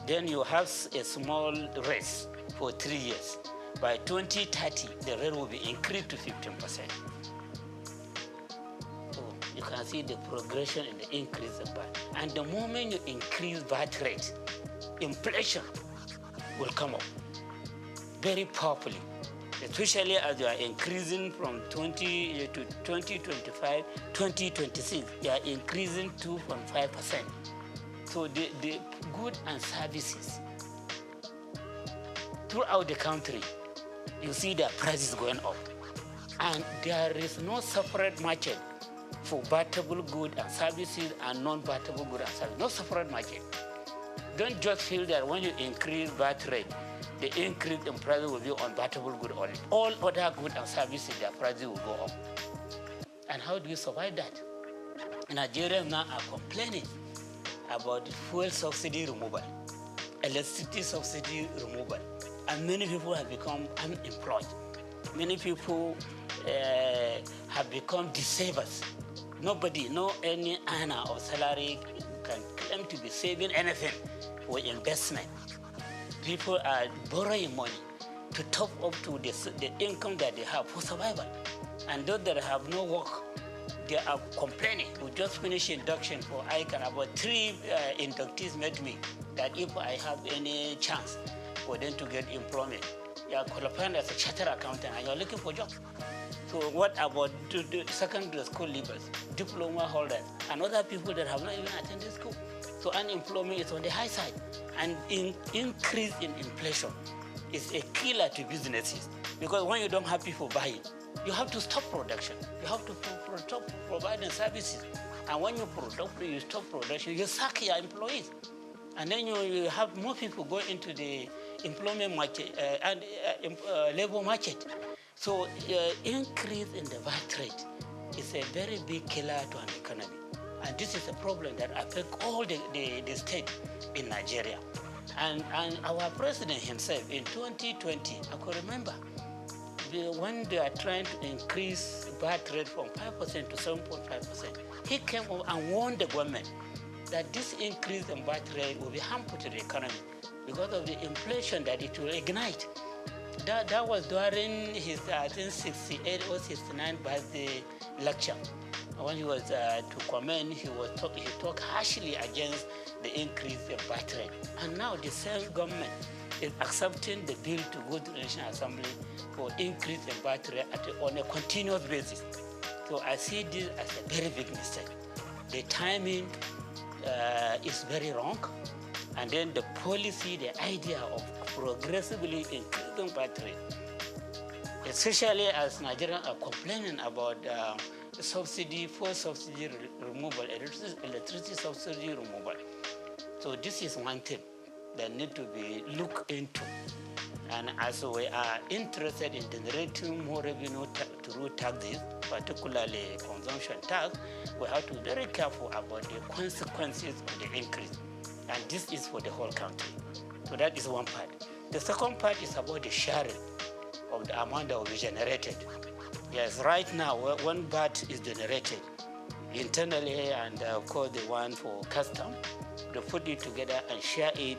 Then you have a small raise for 3 years. By 2030, the rate will be increased to 15%. So you can see the progression in the increase of VAT. And the moment you increase VAT rate, inflation will come up very powerfully. especially as you are increasing from 20 to 2025, 2026, you are increasing 2.5%. So the goods and services throughout the country, you see their prices going up. And there is no separate market for batable goods and services and non-batable goods and services. No separate market. Don't just feel that when you increase VAT rate, the increase in price will be on batable goods only. All other goods and services, their prices will go up. And how do you survive that? Nigerians now are complaining about fuel subsidy removal, electricity subsidy removal, and many people have become unemployed. Many people have become disabled. Nobody, no any earner of salary can claim to be saving anything for investment. People are borrowing money to top up to the income that they have for survival. And those that have no work, they are complaining. We just finished induction for ICANN. About 3 inductees met me that if I have any chance for them to get employment, you are qualified as a chartered accountant and you're looking for a job. So what about the secondary school leavers, diploma holders, and other people that have not even attended school? So unemployment is on the high side. And increase in inflation is a killer to businesses. Because when you don't have people buying, you have to stop production. You have to stop providing services. And when you stop production, you sack your employees. And then you have more people go into the employment market and labor market. So increase in the VAT rate is a very big killer to an economy. And this is a problem that affects all the states in Nigeria. And our president himself in 2020, I could remember, when they are trying to increase VAT rate from 5% to 7.5%, he came up and warned the government that this increase in VAT rate will be harmful to the economy because of the inflation that it will ignite. That was during his, I think, 68 or 69 birthday lecture. When he was to comment, he talked harshly against the increase in VAT rate. And now the same government is accepting the bill to go to the National Assembly for increase in VAT rate on a continuous basis. So I see this as a very big mistake. The timing is very wrong. And then the policy, the idea of progressively increasing VAT rate, especially as Nigerians are complaining about subsidy removal, electricity subsidy removal. So this is one thing that need to be looked into. And as we are interested in generating more revenue through taxes, particularly consumption tax, we have to be very careful about the consequences of the increase. And this is for the whole country. So that is one part. The second part is about the sharing of the amount that will be generated. Yes, right now, one VAT is generated internally, and of course the one for custom, they put it together and share it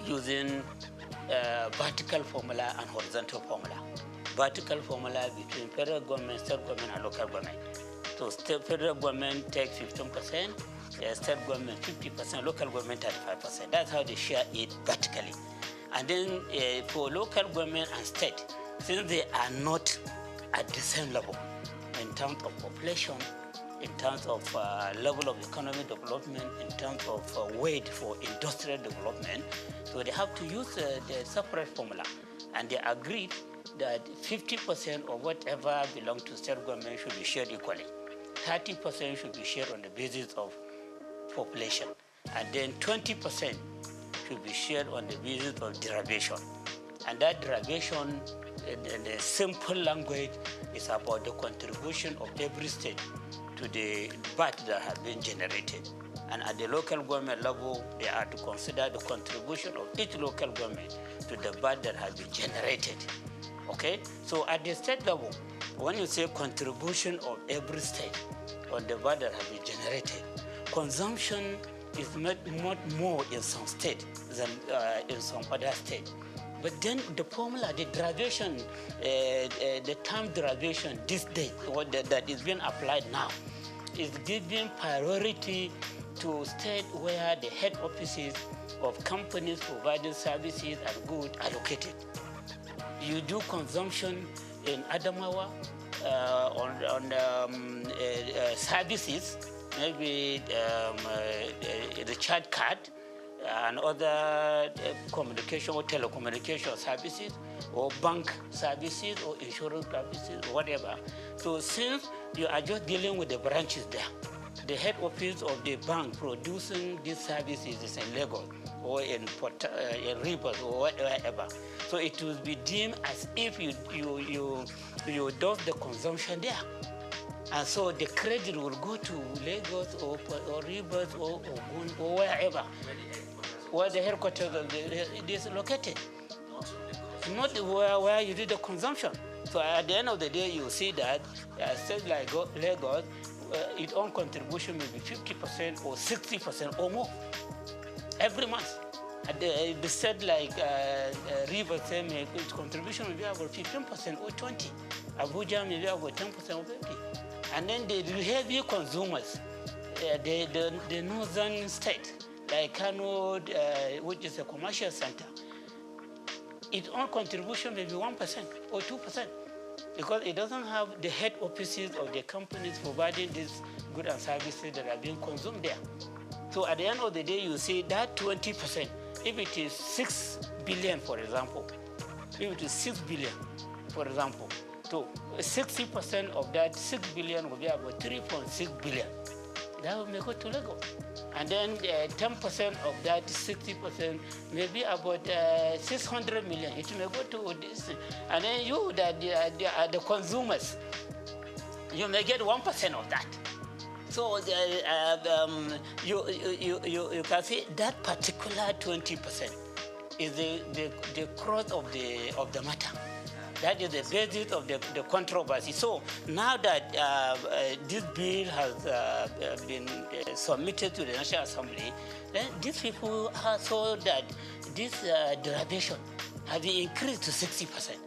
using vertical formula and horizontal formula. Vertical formula between federal government, state government, and local government. So federal government takes 15%, state government 50%, local government 35%. That's how they share it vertically. And then for local government and state, since they are not at the same level in terms of population, in terms of level of economic development, in terms of weight for industrial development, so they have to use the separate formula. And they agreed that 50% of whatever belongs to state government should be shared equally. 30% should be shared on the basis of population. And then 20% should be shared on the basis of derivation. And that derivation, in the simple language, is about the contribution of every state to the VAT that has been generated. And at the local government level, they are to consider the contribution of each local government to the VAT that has been generated. Okay? So at the state level, when you say contribution of every state on the VAT that has been generated, consumption is much more in some states than in some other states. But then the formula, the derivation, the term derivation, this date, that is being applied now, is giving priority to states where the head offices of companies providing services and goods are located. You do consumption in Adamawa on services, maybe recharge card and other communication or telecommunication services, or bank services, or insurance services, or whatever. So since you are just dealing with the branches there, the head office of the bank producing these services is in Lagos or in Rivers or wherever. So it will be deemed as if you do the consumption there. And so the credit will go to Lagos or Rivers or Ogun or wherever, where the headquarters of it is located. Not where you do the consumption. So at the end of the day, you see that states like Lagos, its own contribution may be 50% or 60% or more every month. At the state like Rivers, its contribution may be about 15% or 20%. Abuja may be about 10% or 50%. And then the heavy consumers, the northern state, like Kano, which is a commercial center, its own contribution may be 1% or 2%, because it doesn't have the head offices of the companies providing these goods and services that are being consumed there. So at the end of the day, you see that 20%, if it is 6 billion, for example, if it is 6 billion, for example, so 60% of that 6 billion will be about 3.6 billion. That will go to Lagos. And then 10% of that 60% may be about 600 million. It may go to this. And then you, the consumers, you may get 1% of that. So you can see that particular 20% is the crux of the matter. That is the basis of the controversy. So now that this bill has been submitted to the National Assembly, then these people saw that this derivation has been increased to 60%.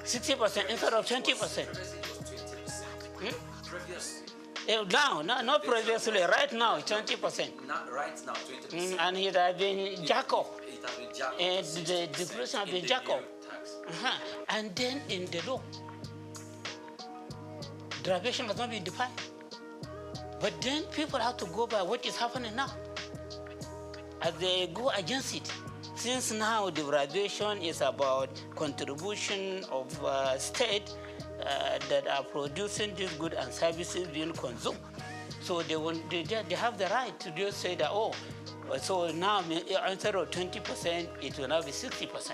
60% instead of 20%. Now, not previously, right now, 20%. Not right now, 20%. And it has been jacked up. And the depression has been jacked up. And then in the law, derivation has not been defined. But then people have to go by what is happening now. As they go against it. Since now the derivation is about contribution of state that are producing these goods and services being consumed. So they have the right to just say that, oh, so now instead of 20%, it will now be 60%.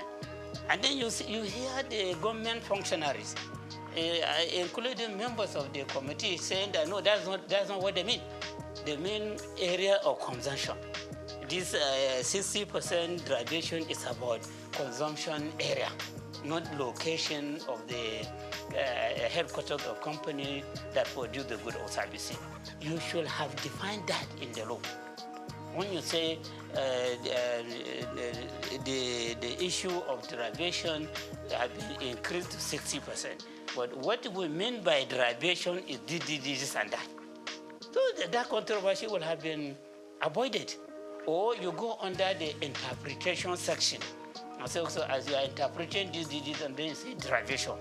And then you hear the government functionaries, including members of the committee, saying that no, that's not what they mean. They mean area of consumption. This 60% derivation is about consumption area, not location of the headquarters of company that produce the good or services. You should have defined that in the law. When you say the issue of derivation has been increased to 60%, but what we mean by derivation is this and that. So that controversy will have been avoided. Or you go under the interpretation section. And so as you are interpreting this, and then you say derivation.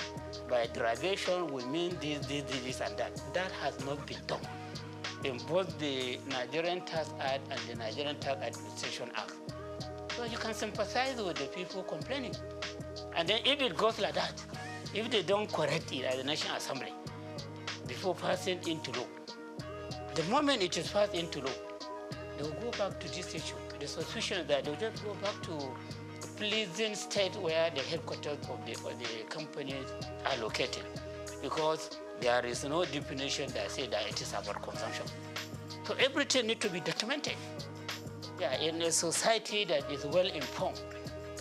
By derivation, we mean this, and that. That has not been done in both the Nigerian Tax Act and the Nigerian Tax Administration Act. So you can sympathize with the people complaining. And then if it goes like that, if they don't correct it at the National Assembly before passing into law, the moment it is passed into law, they will go back to this issue. The suspicion that they will just go back to a pleasing state where the headquarters of the companies are located, because there is no definition that says that it is about consumption. So everything needs to be documented. Yeah, in a society that is well informed,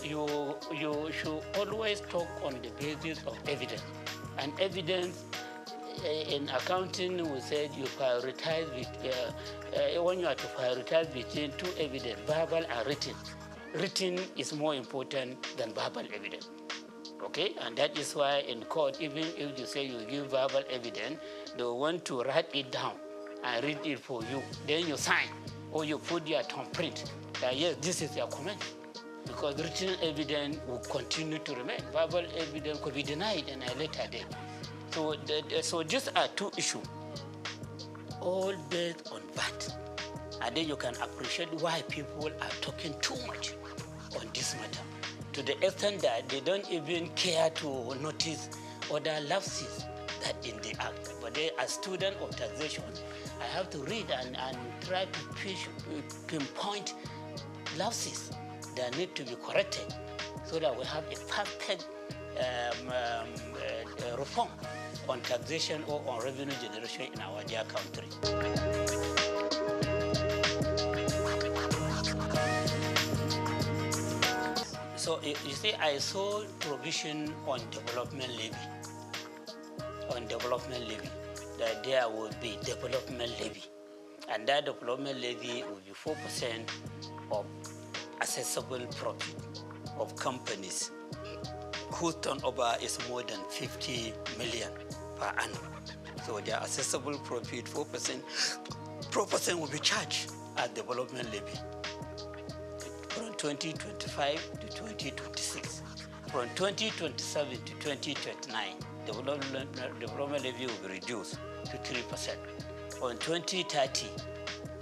you should always talk on the basis of evidence. And evidence in accounting, we said you prioritize when you are to prioritize between two evidence, verbal and written. Written is more important than verbal evidence. Okay, and that is why in court, even if you say you give verbal evidence, they want to write it down and read it for you. Then you sign, or you put your thumbprint that yes, this is your comment. because written evidence will continue to remain. Verbal evidence could be denied in a later date. So, so these are two issues, all based on that. And then you can appreciate why people are talking too much on this matter, to the extent that they don't even care to notice other lapses that in the act. But they, as student of taxation, I have to read and try to pinpoint lapses that need to be corrected so that we have a perfect reform on taxation or on revenue generation in our dear country. So you see, I saw provision on development levy. That there will be development levy, and that development levy will be 4% of accessible profit of companies whose turnover is more than 50 million per annum. So their accessible profit, 4% will be charged as development levy from 2025 to 2026. From 2027 to 2029, development levy will be reduced to 3%. From 2030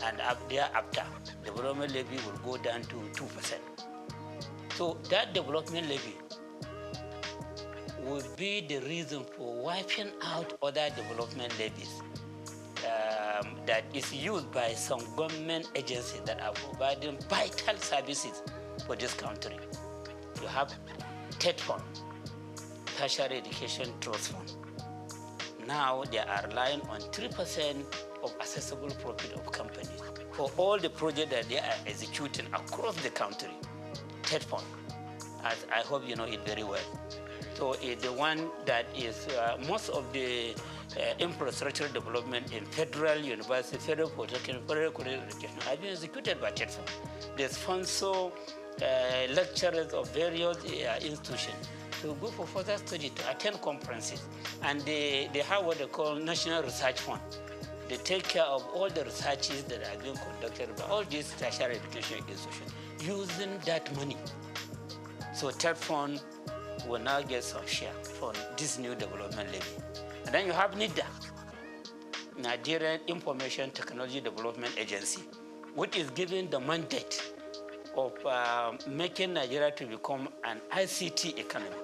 and up thereafter, development levy will go down to 2%. So that development levy will be the reason for wiping out other development levies that is used by some government agencies that are providing vital services for this country. You have TED Fund, Tertiary Education Trust Fund. Now they are relying on 3% of accessible profit of companies for all the projects that they are executing across the country. TED Fund, as I hope you know it very well. So it's the one that is most of the infrastructure development in federal university, federal polytechnic, federal college education have been executed by TED Fund. They sponsor lecturers of various institutions to go for further study, to attend conferences. And they have what they call National Research Fund. They take care of all the researches that are being conducted by all these tertiary education institutions using that money. So TED Fund will now get some share from this new development levy. And then you have NIDA, Nigerian Information Technology Development Agency, which is given the mandate of making Nigeria to become an ICT economy.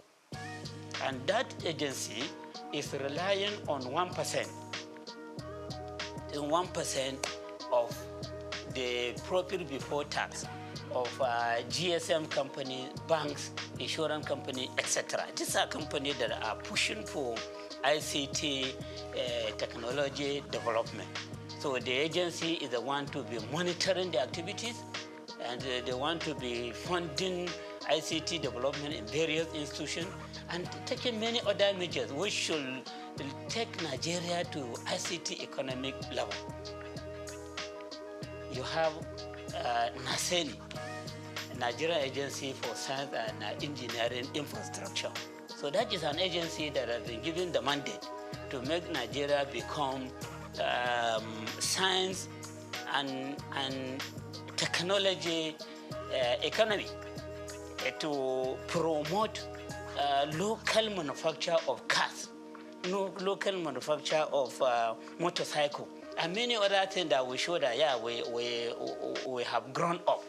And that agency is relying on 1%. 1% of the profit before tax of GSM companies, banks, insurance companies, etc. These are companies that are pushing for ICT technology development. So the agency is the one to be monitoring the activities, and they want to be funding ICT development in various institutions and taking many other measures which should take Nigeria to ICT economic level. You have NASENI, Nigerian Agency for Science and Engineering Infrastructure. So that is an agency that has been given the mandate to make Nigeria become science and technology economy, to promote local manufacture of cars, local manufacture of motorcycle, and many other things that we show that, yeah, we have grown up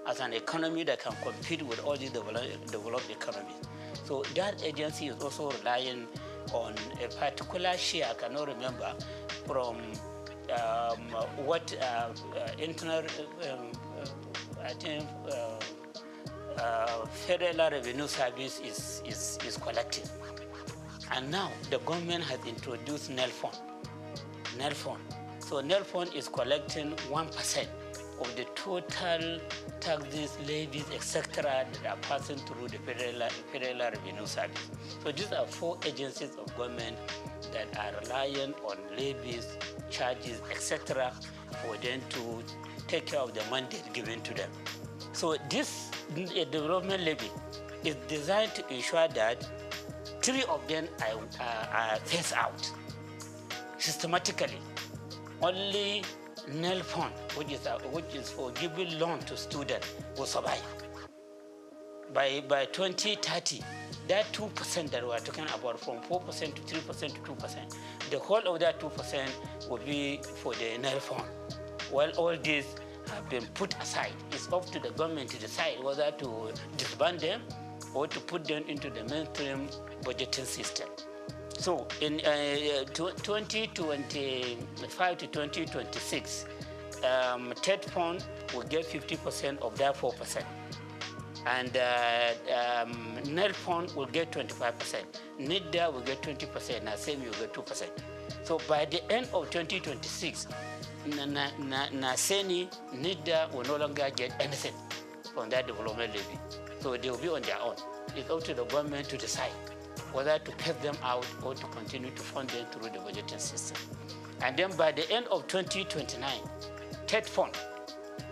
as an economy that can compete with all these developed economies. So that agency is also relying on a particular share, I cannot remember, from what internal, I think, Federal Revenue Service is collecting. And now the government has introduced NEL Fund. So NEL Fund is collecting 1% of the total taxes, levies, etc. that are passing through the Federal Revenue Service. So these are 4 agencies of government that are relying on levies, charges, etc. for them to take care of the mandate given to them. So this development levy is designed to ensure that 3 of them are phased out systematically. Only NEL Fund, which is for giving loan to students, will survive. by 2030, that 2% that we're talking about, from 4% to 3% to 2%, the whole of that 2% will be for the Nile Fund. While all these have been put aside, it's up to the government to decide whether to disband them or to put them into the mainstream budgeting system. So in 2025 to 2026, TED Fund will get 50% of that 4%. And Nile Fund will get 25%. NIDA will get 20%, NASEMI will get 2%. So by the end of 2026, NASENI, NIDA will no longer get anything from that development levy. So they will be on their own. It's up to the government to decide whether to cut them out or to continue to fund them through the budgeting system. And then by the end of 2029, TED Fund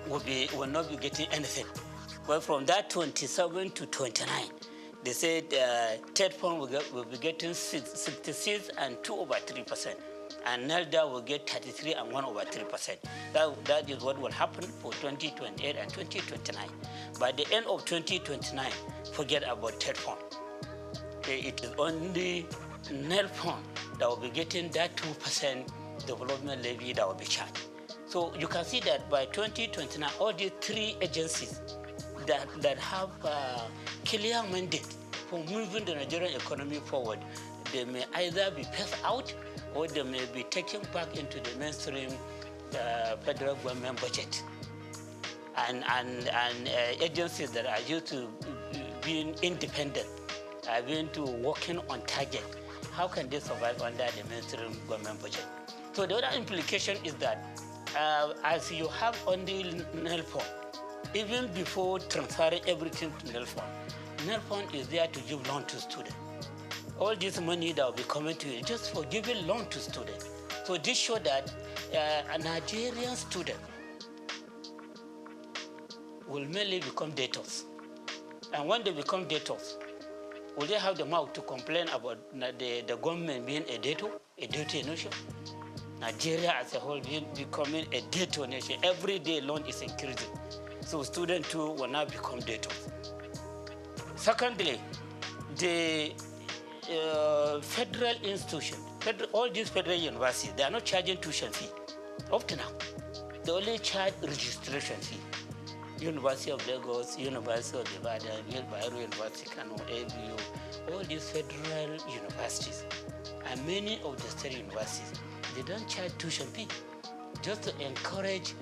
will not be getting anything. Well, from that 27 to 29, they said TED Fund will be getting 66 and 2/3%. And NELDA will get 33 and 1/3%. That is what will happen for 2028 and 2029. By the end of 2029, forget about TED Fund. It is only Nile Fund that will be getting that 2% development levy that will be charged. So you can see that by 2029, all these three agencies that have clear mandate for moving the Nigerian economy forward, they may either be passed out or they may be taken back into the mainstream federal government budget. And agencies that are used to being independent are going to working on target. How can they survive under the mainstream government budget? So the other implication is that as you have only Nile Fund, even before transferring everything to Nile Fund is there to give loan to students. All this money that will be coming to you just for giving loan to students. So this shows that a Nigerian student will mainly become debtors. And when they become debtors, will they have the mouth to complain about the government being a debtor nation? Nigeria as a whole becoming a debtor nation. Every day loan is increasing. So students too will now become debtors. Secondly, the federal institution, all these federal universities, they are not charging tuition fee up to now. They only charge registration fee. University of Lagos, University of Ibadan, Bayero University, Kano, ABU, all these federal universities, and many of the state universities, they don't charge tuition fee, just to encourage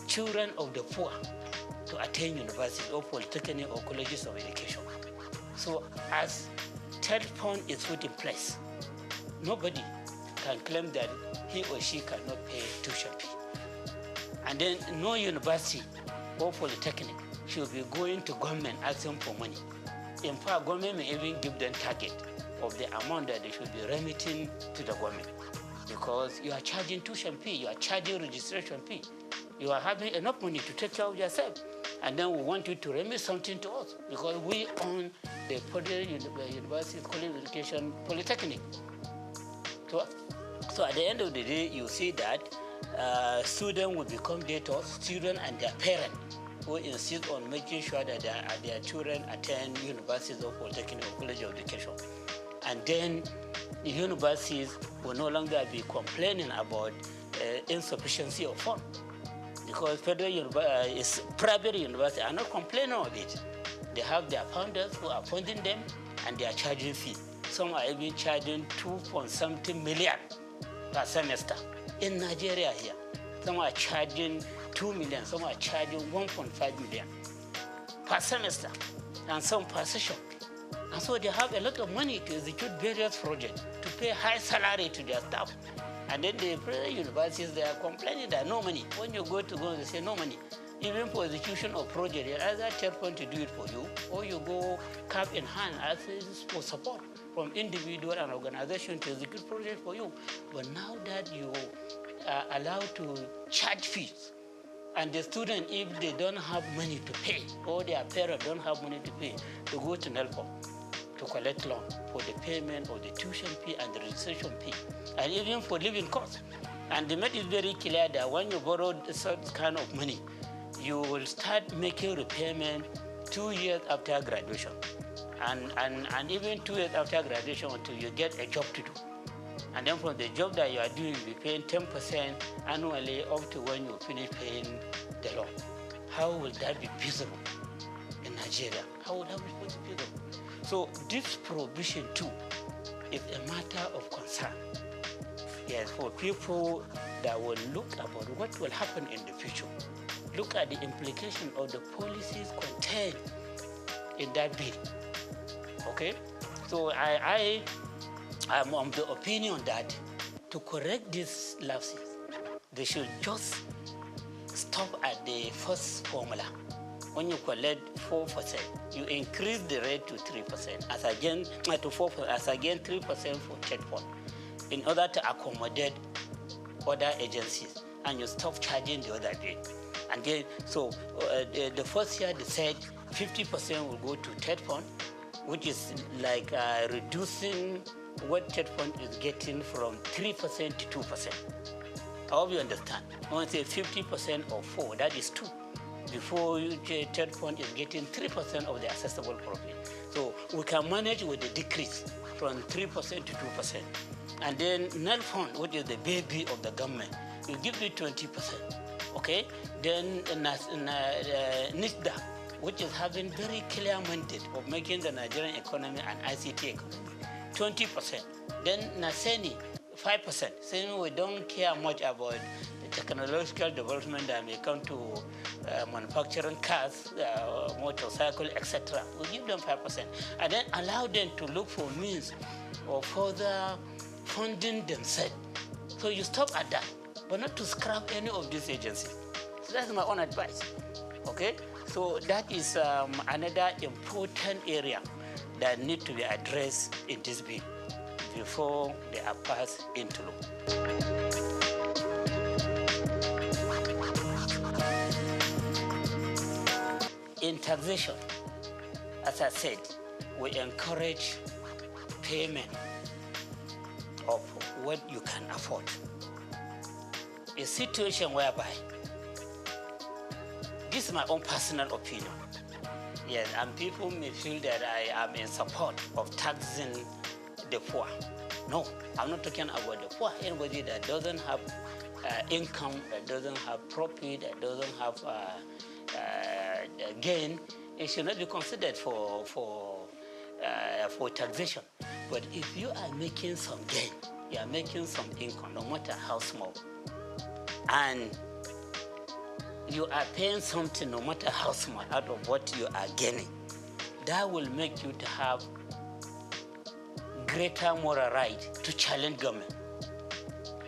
children of the poor to attend universities or polytechnic or colleges of education. So as TED Fund is put in place, nobody can claim that he or she cannot pay tuition fee. And then no university or polytechnic should be going to government asking for money. In fact, government may even give them target of the amount that they should be remitting to the government. Because you are charging tuition fee, you are charging registration fee, you are having enough money to take care of yourself. And then we want you to remit something to us because we own the federal university, college education, polytechnic. So at the end of the day, you see that students will become debtors, students and their parents who insist on making sure that their children attend universities or polytechnic or college of education. And then the universities will no longer be complaining about insufficiency of funds. Because private universities are not complaining of it. They have their founders who are funding them and they are charging fees. Some are even charging 2.something million per semester in Nigeria here. Some are charging 2 million, some are charging 1.5 million per semester, and some per session. And so they have a lot of money to execute various projects, to pay high salary to their staff. And then the private universities, they are complaining that no money. When you go, they say no money. Even for execution of project, they either tell them to do it for you, or you go cap in hand as for support from individual and organization to execute project for you. But now that you are allowed to charge fees, and the student, if they don't have money to pay, or their parents don't have money to pay, to go to NELPO to collect loan for the payment of the tuition fee and the registration fee, and even for living costs. And they made it very clear that when you borrow such kind of money, you will start making repayment 2 years after graduation. And even 2 years after graduation until you get a job to do. And then from the job that you are doing, you'll be paying 10% annually up to when you finish paying the loan. How will that be feasible in Nigeria? How would that be feasible? So this provision too is a matter of concern. Yes, for people that will look about what will happen in the future. Look at the implication of the policies contained in that bill. Okay? So I am of the opinion that to correct these lapses, they should just stop at the first formula. When you collect 4%, you increase the rate to 3%, as again to 4%, as again 3% for third point, in order to accommodate other agencies, and you stop charging the other day. And then, so the first year they said 50% will go to third point, which is like reducing what third point is getting from 3% to 2%. I hope you understand. When I say 50% of 4, that is 2. Before third point is getting 3% of the accessible profit. So we can manage with the decrease from 3% to 2%. And then null fund, which is the baby of the government, will give you 20%. Okay? Then NISDA, which is having very clear mandate of making the Nigerian economy an ICT economy, 20%. Then NASENI, 5%. Saying we don't care much about the technological development that may come to manufacturing cars, motorcycle, etc. We give them 5%. And then allow them to look for means of further funding themselves. So you stop at that, but not to scrap any of these agencies. So that's my own advice. Okay? So that is another important area that need to be addressed in this bill before they are passed into law. In taxation, as I said, we encourage payment of what you can afford. A situation whereby, this is my own personal opinion, yes, and people may feel that I am in support of taxing the poor. No, I'm not talking about the poor. Anybody that doesn't have income, that doesn't have profit, that doesn't have gain, it should not be considered for taxation. But if you are making some gain, you are making some income, no matter how small, and you are paying something, no matter how small, out of what you are gaining, that will make you to have greater moral right to challenge government.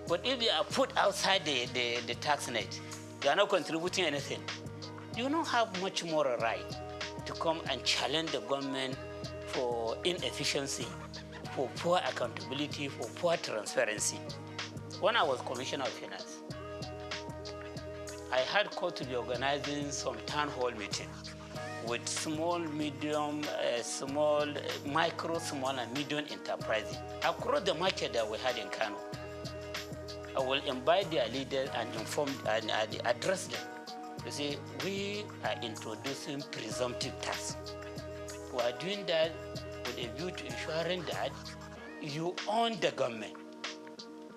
But if you are put outside the tax net, you are not contributing anything, you don't have much moral right to come and challenge the government for inefficiency, for poor accountability, for poor transparency. When I was Commissioner of Finance, I had called to be organizing some town hall meeting with small, medium, micro, small, and medium enterprises across the market that we had in Kano. I will invite their leaders and inform and address them. You see, we are introducing presumptive tax. We are doing that with a view to ensuring that you own the government.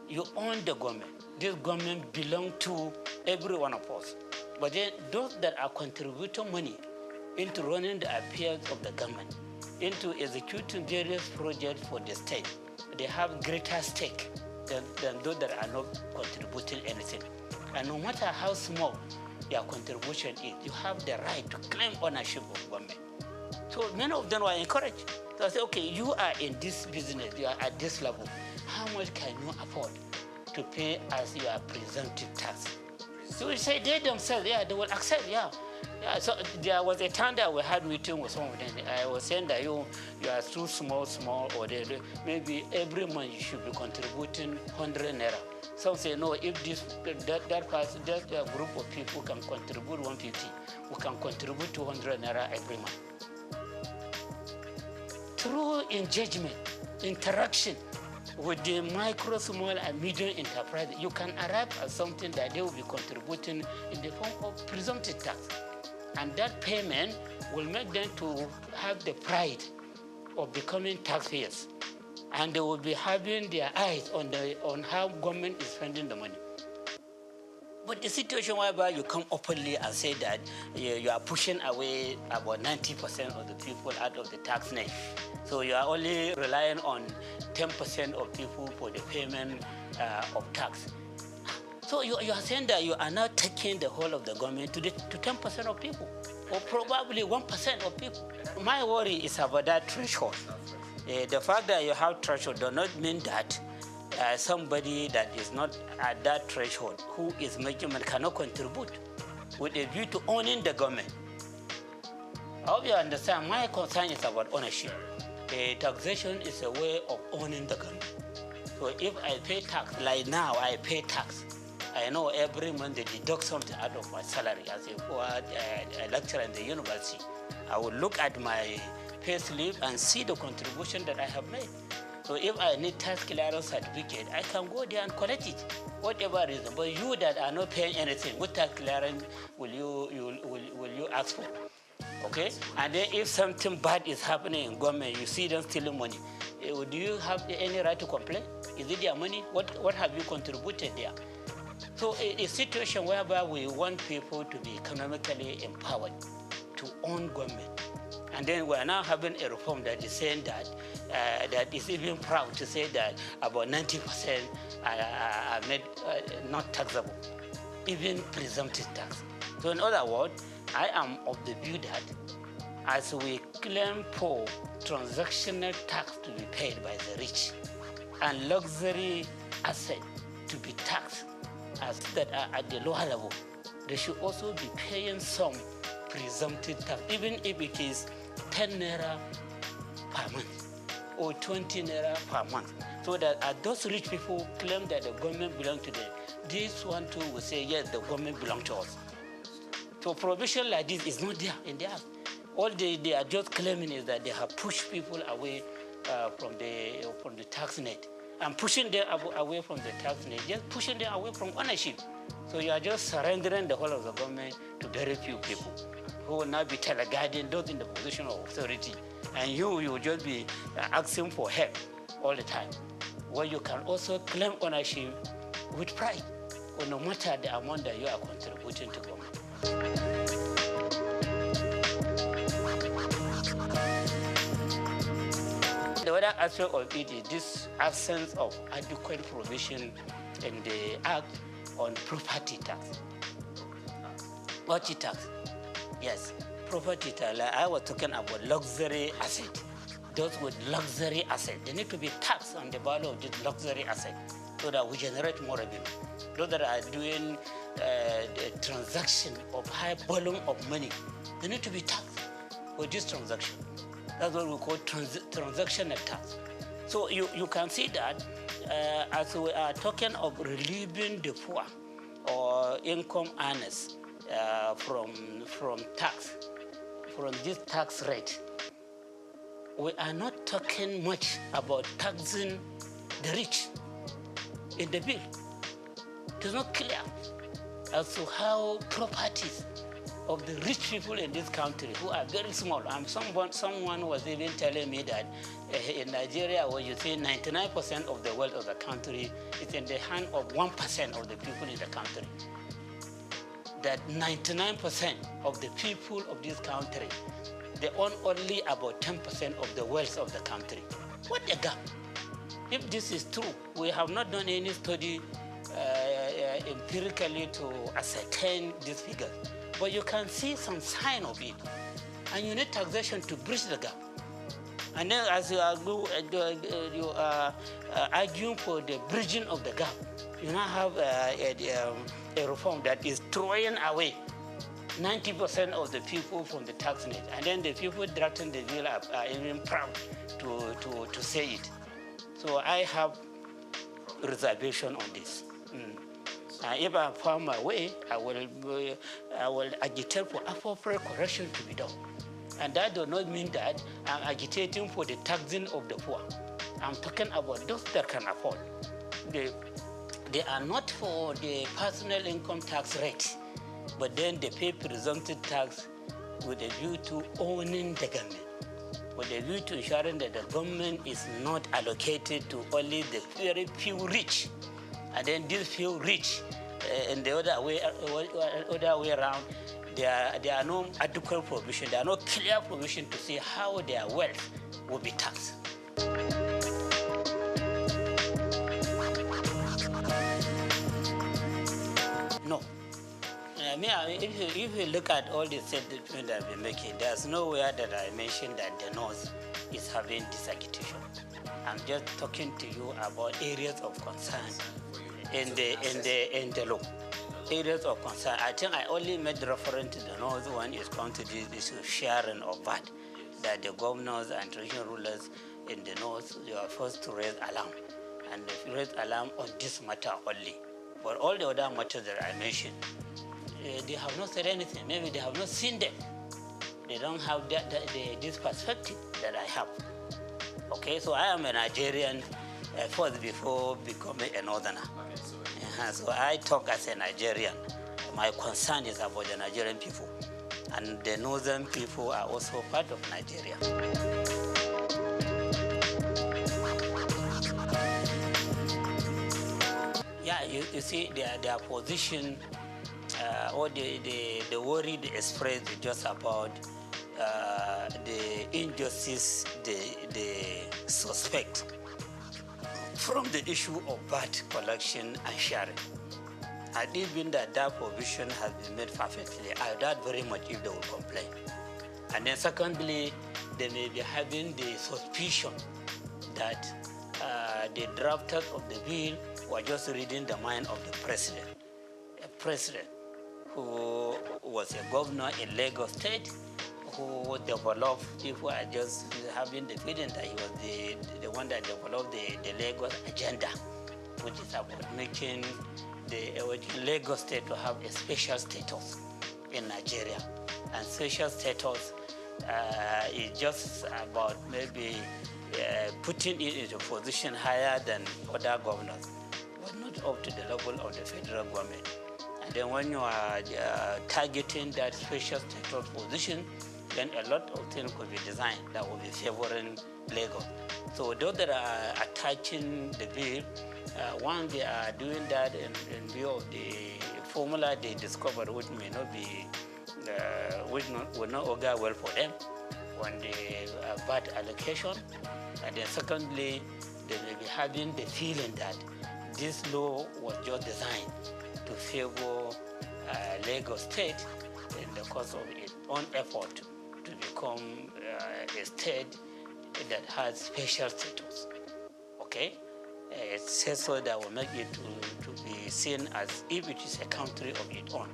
You own the government. This government belongs to every one of us. But then those that are contributing money into running the affairs of the government, into executing various projects for the state, they have greater stake than those that are not contributing anything. And no matter how small your contribution is, you have the right to claim ownership of government. So many of them were encouraged. So I said, okay, you are in this business, you are at this level. How much can you afford to pay as your presumptive tax? So we say they themselves, yeah, they will accept, yeah. Yeah, so there was a time that we had meeting with some of them. I was saying that you are too small, or maybe every month you should be contributing 100 naira. Some say no, if that group of people can contribute 150, we can contribute 200 naira every month. Through engagement, interaction with the micro, small, and medium enterprise, you can arrive at something that they will be contributing in the form of presumptive tax. And that payment will make them to have the pride of becoming taxpayers. And they will be having their eyes on how government is spending the money. But the situation whereby you come openly and say that you are pushing away about 90% of the people out of the tax net. So you are only relying on 10% of people for the payment of tax. So you are saying that you are now taking the whole of the government to 10% of people, or probably 1% of people. My worry is about that threshold. The fact that you have threshold does not mean that somebody that is not at that threshold, who is making money, cannot contribute with a view to owning the government. I hope you understand. My concern is about ownership. Taxation is a way of owning the government. So if I pay tax, like now I pay tax, I know every month they deduct something out of my salary as a lecturer in the university. I will look at my pay slip and see the contribution that I have made. So if I need tax clearance certificate, I can go there and collect it, whatever reason. But you that are not paying anything, what tax clearance will you ask for? Okay? And then if something bad is happening in government, you see them stealing money, do you have any right to complain? Is it their money? What have you contributed there? So a situation whereby we want people to be economically empowered to own government. And then we are now having a reform that is saying that that is even proud to say that about 90% are made not taxable, even presumptive tax. So in other words, I am of the view that as we claim for transactional tax to be paid by the rich and luxury asset to be taxed as that are at the lower level, they should also be paying some presumptive tax, even if it is 10 naira per month or 20 naira per month, so that those rich people claim that the government belongs to them, this one too will say, yes, the government belongs to us. So provision like this is not there in the act. All they are just claiming is that they have pushed people away from the tax net. And pushing them away from the tax net, just pushing them away from ownership. So you are just surrendering the whole of the government to very few people who will now be teleguiding those in the position of authority. And you will just be asking for help all the time. Well, you can also claim ownership with pride, or no matter the amount that you are contributing to government. The other aspect of it is this absence of adequate provision in the Act on property tax. Property tax, yes, property tax. Like I was talking about luxury asset. Those with luxury asset, they need to be taxed on the value of this luxury asset so that we generate more revenue. Those that are doing the transaction of high volume of money, they need to be taxed for this transaction. That's what we call transactional tax. So you can see that as we are talking of relieving the poor or income earners from tax, from this tax rate, we are not talking much about taxing the rich in the bill. It is not clear as to how properties of the rich people in this country, who are very small. Someone was even telling me that in Nigeria, where you see 99% of the wealth of the country is in the hand of 1% of the people in the country. That 99% of the people of this country, they own only about 10% of the wealth of the country. What a gap! If this is true, we have not done any study empirically to ascertain this figure. But you can see some sign of it. And you need taxation to bridge the gap. And then as you are arguing for the bridging of the gap, you now have a reform that is throwing away 90% of the people from the tax net. And then the people drafting the bill are even proud to say it. So I have reservation on this. If I found my way, I will agitate for appropriate correction to be done. And that does not mean that I'm agitating for the taxing of the poor. I'm talking about those that can afford. They are not for the personal income tax rate, but then they pay presumptive tax with a view to owning the government, with a view to ensuring that the government is not allocated to only the very few rich. And then these few rich, in the other way around, there are no adequate provision, there are no clear provision to see how their wealth will be taxed. No. If you look at all the statements that I've been making, there's nowhere that I mentioned that the North is having this agitation. I'm just talking to you about areas of concern in the law. Areas of concern. I think I only made reference to the North when it comes to this issue of sharing of VAT, that the governors and traditional rulers in the North, they are first to raise alarm, and they raise alarm on this matter only. But all the other matters that I mentioned, they have not said anything. Maybe they have not seen them. They don't have this perspective that I have. Okay, so I am a Nigerian first before becoming a Northerner. So I talk as a Nigerian. My concern is about the Nigerian people. And the Northern people are also part of Nigeria. Yeah, you see their position, or the worry they express is just about the injustice they suspect from the issue of VAT collection and sharing. I even that provision has been made perfectly. I doubt very much if they will complain. And then secondly, they may be having the suspicion that the drafters of the bill were just reading the mind of the president. A president who was a governor in Lagos State, who developed, people are just having the feeling that he was the one that developed the Lagos agenda, which is about making the Lagos State to have a special status in Nigeria. And special status is just about maybe putting it into a position higher than other governors, but not up to the level of the federal government. And then when you are targeting that special status position, then a lot of things could be designed that will be favoring Lagos. So those that are attaching the bill, one, they are doing that in view of the formula they discovered, which may not be, will not augur well for them on the VAT allocation. And then secondly, they may be having the feeling that this law was just designed to favor Lagos State in the course of its own effort to become a state that has special status. Okay? It says so that will make it to be seen as if it is a country of its own,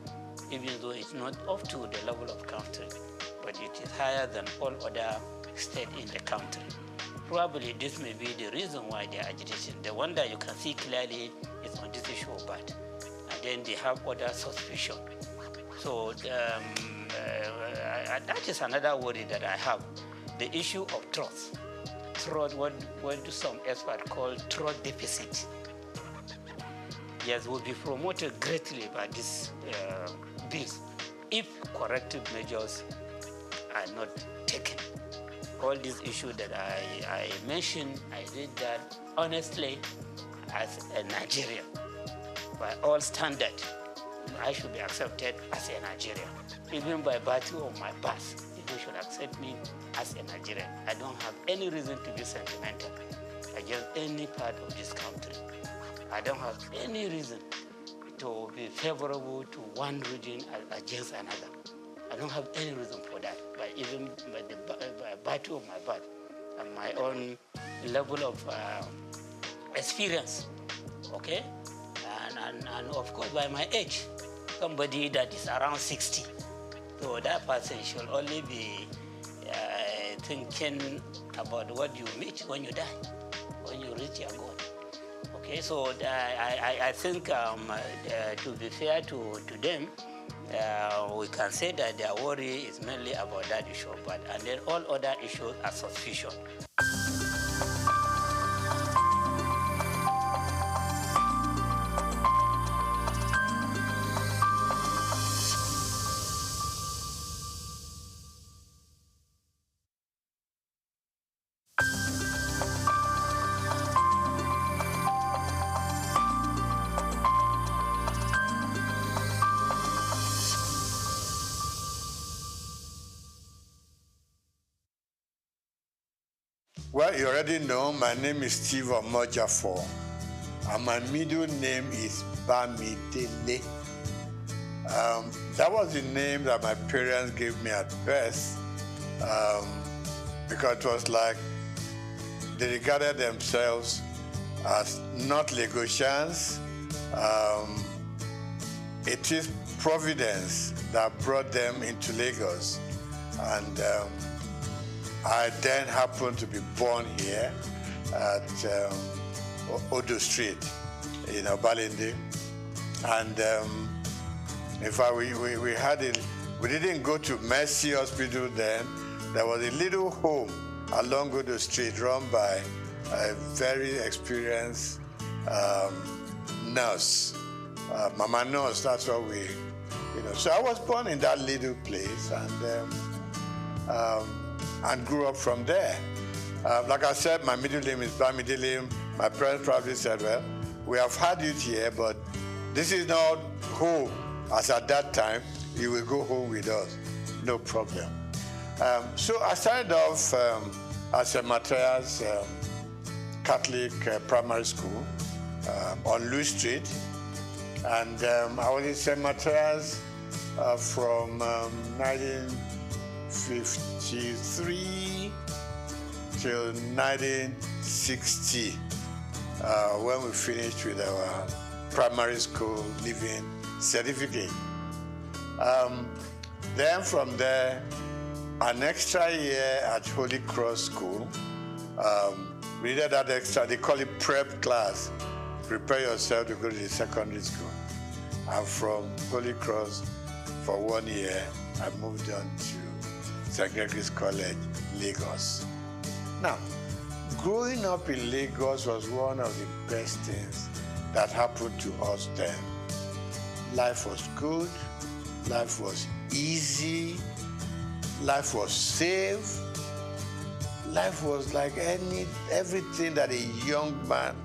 even though it's not up to the level of country, but it is higher than all other states in the country. Probably this may be the reason why they are agitating. The one that you can see clearly is on this issue of VAT. And then they have other suspicion. So that is another worry that I have. The issue of trust. Trust, what some experts call trust deficit. Yes, will be promoted greatly by these bills if corrective measures are not taken. All these issues that I mentioned, I did that honestly as a Nigerian. By all standards, I should be accepted as a Nigerian. Even by virtue of my past, people should accept me as a Nigerian. I don't have any reason to be sentimental against any part of this country. I don't have any reason to be favorable to one region against another. I don't have any reason for that, but even by virtue of my birth and my own level of experience, okay? And of course by my age, somebody that is around 60. So that person should only be thinking about what you meet when you die, when you reach your goal. Okay, so I think to be fair to them, we can say that their worry is mainly about that issue, and then all other issues are suspicion. Well, you already know my name is Steve Omojafor, and my middle name is Bamidele. That was the name that my parents gave me at birth, because it was like they regarded themselves as not Lagosians. It is Providence that brought them into Lagos, and I then happened to be born here at Odo Street in Obalende, and in fact we had it. We didn't go to Mercy Hospital then. There was a little home along Odo Street run by a very experienced nurse, Mama Nurse. That's what we, So I was born in that little place and grew up from there. Like I said, my middle name is Bamidele. My parents probably said, well, we have had it here, but this is not home. As at that time, you will go home with us. No problem. So I started off at St. Matthias Catholic Primary School on Louis Street. And I was in St. Matthias from 1953 till 1960, when we finished with our primary school leaving certificate. Then from there, an extra year at Holy Cross School. We needed that extra, they call it prep class. Prepare yourself to go to the secondary school. I'm from Holy Cross for 1 year. I moved on to St. Gregory's College, Lagos. Now, growing up in Lagos was one of the best things that happened to us then. Life was good, life was easy, life was safe, life was like everything that a young man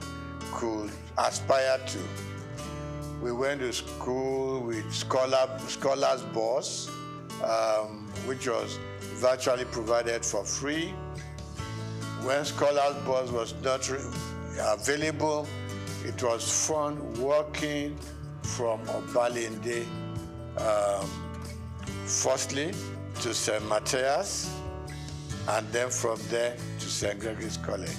could aspire to. We went to school with Scholars Bus, which was virtually provided for free. When Scholars Bus was not available, it was fun walking from Obalende, firstly to St. Matthias, and then from there to St. Gregory's College.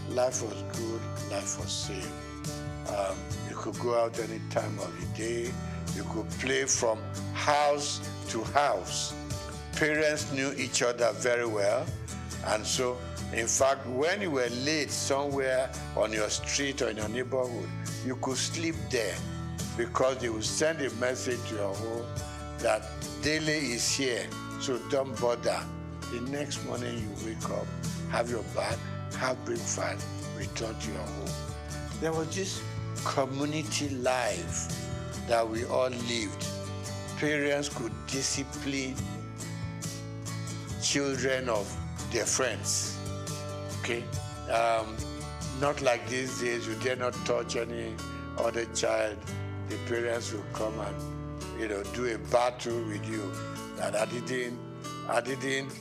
Life was good, life was safe. You could go out any time of the day. You could play from house to house. Parents knew each other very well, and so, in fact, when you were late somewhere on your street or in your neighborhood, you could sleep there because they would send a message to your home that Dele is here, so don't bother. The next morning you wake up, have your bath, have breakfast, return to your home. There was this community life that we all lived. Parents could discipline children of their friends, okay? Not like these days, you dare not touch any other child. The parents will come and, do a battle with you. That I didn't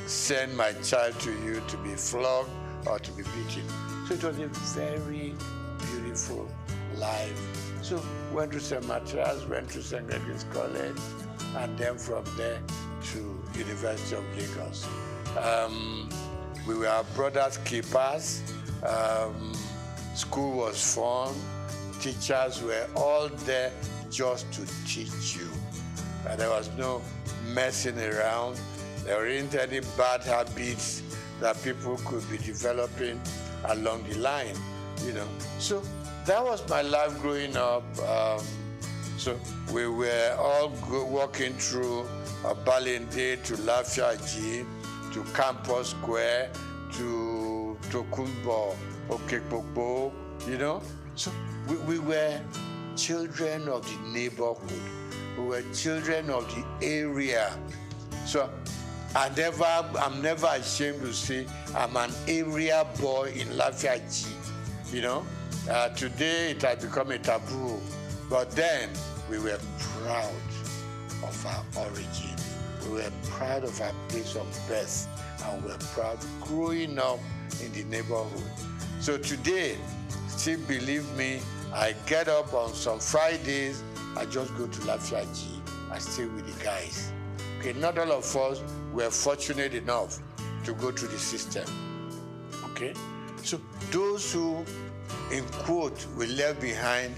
send my child to you to be flogged or to be beaten. So it was a very beautiful life. So went to St. Matthias, went to St. Gregory's College, and then from there to University of Lagos. We were our brothers' keepers. School was fun. Teachers were all there just to teach you. There was no messing around. There weren't any bad habits that people could be developing along the line, So that was my life growing up. So we were all walking through Balinde to Lafiaji, to Campus Square, to Tokunbo, Okekpokpo, So we were children of the neighborhood. We were children of the area. So I'm never ashamed to say I'm an area boy in Lafiaji. Today it has become a taboo, but then we were proud of our origin. We were proud of our place of birth, and we were proud growing up in the neighborhood. So today, still believe me, I get up on some Fridays, I just go to Lafiaji, I stay with the guys. Okay, not all of us were fortunate enough to go through the system. Okay, so those who, in quote, we left behind,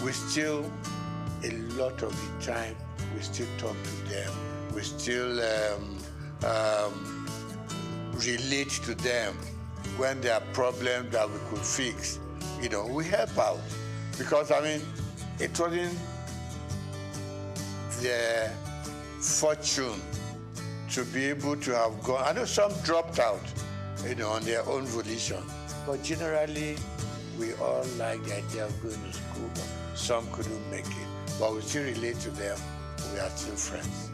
we still, a lot of the time, we still talk to them. We still relate to them when there are problems that we could fix. You know, we help out. Because, I mean, it wasn't their fortune to be able to have gone. I know some dropped out, you know, on their own volition. But generally, we all like the idea of going to school, but some couldn't make it. But we still relate to them. We are still friends.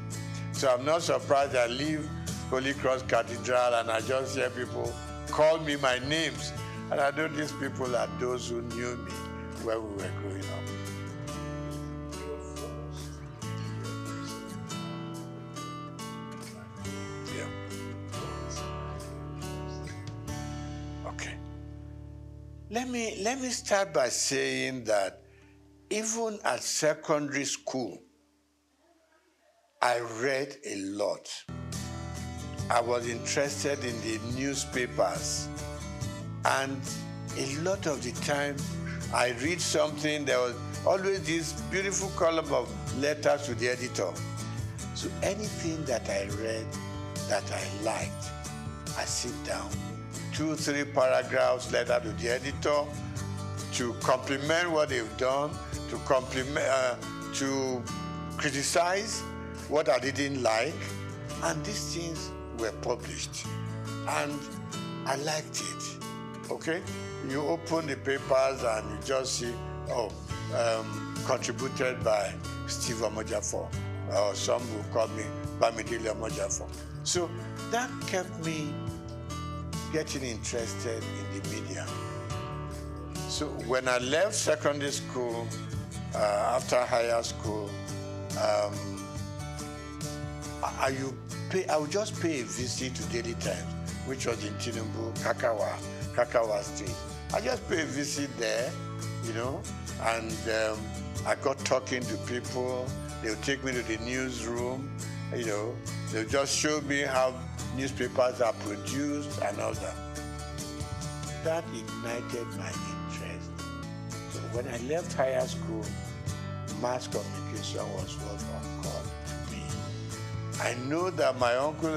So I'm not surprised I leave Holy Cross Cathedral and I just hear people call me my names. And I know these people are those who knew me when we were growing up. Let me start by saying that even at secondary school, I read a lot. I was interested in the newspapers, and a lot of the time I read something, there was always this beautiful column of letters to the editor. So anything that I read that I liked, I sit down, 2-3 paragraphs letter to the editor to compliment what they've done, to criticize what I didn't like, and these things were published, and I liked it. Okay, you open the papers and you just see, contributed by Steve Omojafor, or some will call me Bamidele Omojafor. So that kept me getting interested in the media. So when I left secondary school, after higher school, I would just pay a visit to Daily Times, which was in Tinubu, Kakawa Street. I just pay a visit there, you know, and I got talking to people. They would take me to the newsroom, you know, they would just show me how newspapers are produced and all that. That ignited my interest. So when I left higher school, mass communication was what called me. I know that my uncle,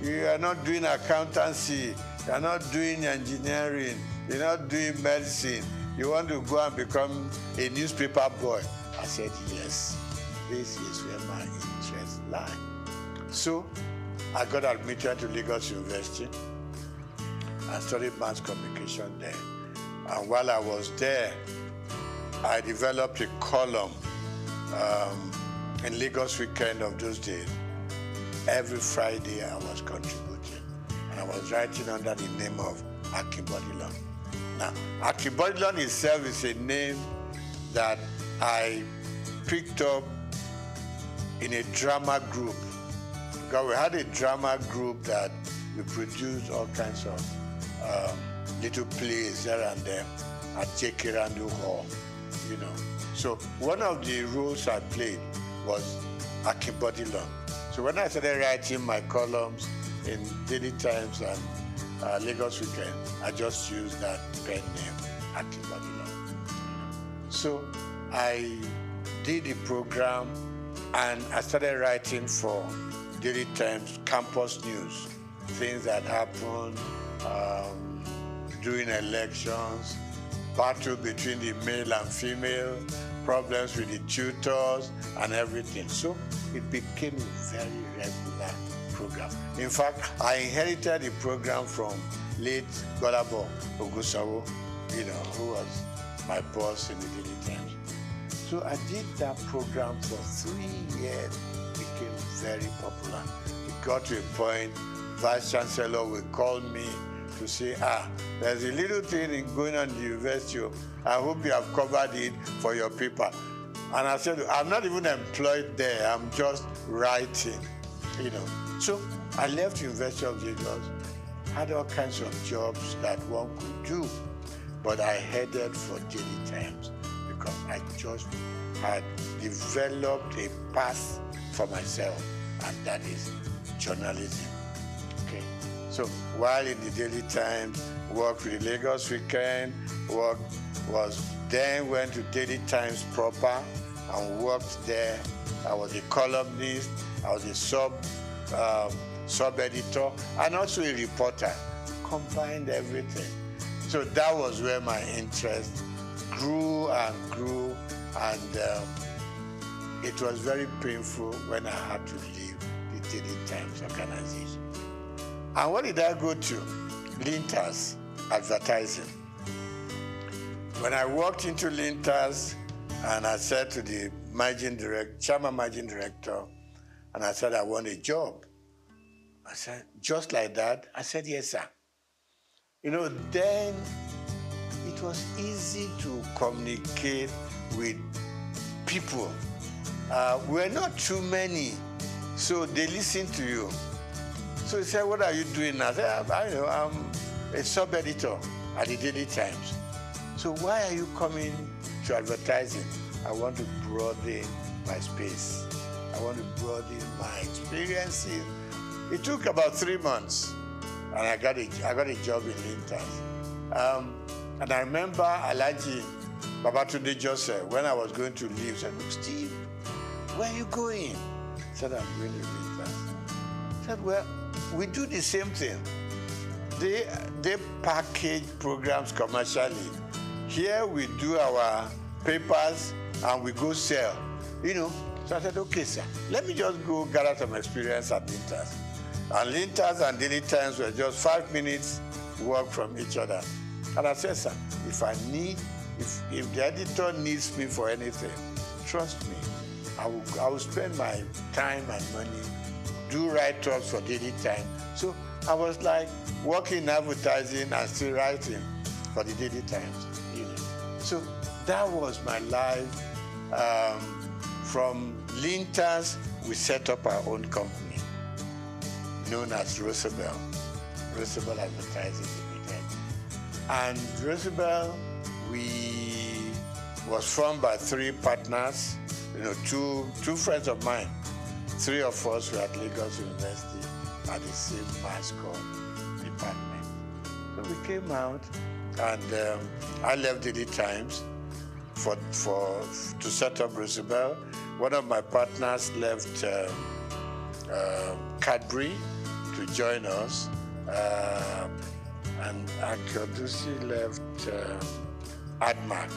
you are not doing accountancy, you are not doing engineering, you're not doing medicine, you want to go and become a newspaper boy. I said, yes, this is where my interests lie. So I got admitted to Lagos University and studied mass communication there. And while I was there, I developed a column in Lagos Weekend of those days. Every Friday I was contributing, and I was writing under the name of Akibodilon. Now, Akibodilon itself is a name that I picked up in a drama group. Because we had a drama group that we produced all kinds of little plays here and there at Chekirandu Hall, you know. So one of the roles I played was Akibodilon. So when I started writing my columns in Daily Times and Lagos Weekend, I just used that pen name, Akibodilon. So I did a program and I started writing for Daily Times campus news, things that happened during elections, battle between the male and female, problems with the tutors and everything. So it became a very regular program. In fact, I inherited the program from late Golabo Ogusawo, you know, who was my boss in the Daily Times. So I did that program for 3 years. Became very popular. It got to a point, Vice Chancellor would call me to say, there's a little thing going on in the university. I hope you have covered it for your paper. And I said, I'm not even employed there. I'm just writing. you know. So I left University of Lagos, had all kinds of jobs that one could do, but I headed for Daily Times because I just had developed a path for myself, and that is journalism. Okay. So while in the Daily Times, worked with the Lagos Weekend, went to Daily Times proper and worked there. I was a columnist, I was a sub-editor, and also a reporter. Combined everything. So that was where my interest grew, and it was very painful when I had to leave the Daily Times organization. And what did I go to? Linters, advertising. When I walked into Linters, and I said to the chairman managing director, and I said, I want a job. I said, just like that? I said, yes, sir. You know, then it was easy to communicate with people. We're not too many, so they listen to you. So he said, what are you doing now? I said, I'm a sub-editor at the Daily Times. So why are you coming to advertising? I want to broaden my space. I want to broaden my experiences. It took about 3 months, and I got a job in Linters. And I remember Alhaji Babatunde Joseph, when I was going to leave, said, look, Steve, where are you going? I said, I'm going to Linters. I said, well, we do the same thing. They package programs commercially. Here we do our papers and we go sell, you know. So I said, okay, sir, let me just go gather some experience at Linters. And Linters and Daily Times were just 5 minutes walk from each other. And I said, sir, if the editor needs me for anything, trust me, I will spend my time and money, do write-ups for Daily Times. So I was like working in advertising and still writing for the Daily Times. You know. So that was my life. From Linters, we set up our own company known as Roosevelt Advertising Limited. And Roosevelt, was formed by 3 partners, you know, two friends of mine. 3 of us were at Lagos University at the same mass comm department. So we came out, and I left Daily Times to set up Roosevelt. One of my partners left Cadbury to join us, and Akadusi left AdMark,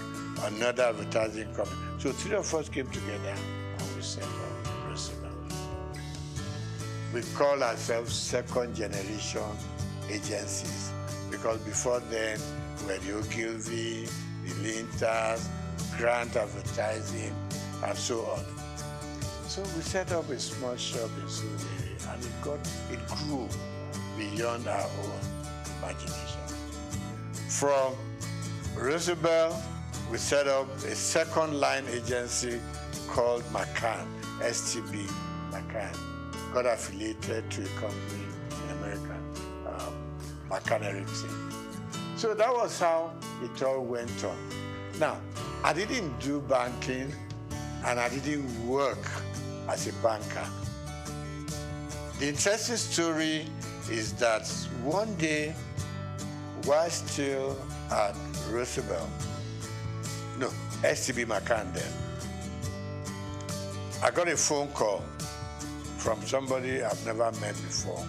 another advertising company. So 3 of us came together and we set up Roosevelt. We call ourselves second generation agencies because before then we were the Ogilvy, the Linters, Grant Advertising, and so on. So we set up a small shop in Souq, and it grew beyond our own imagination. From Roosevelt, we set up a second line agency called McCann, STB McCann. Got affiliated to a company in America, McCann Erickson. So that was how it all went on. Now, I didn't do banking, and I didn't work as a banker. The interesting story is that one day, while still at Roosevelt, STB McCann then, I got a phone call from somebody I've never met before.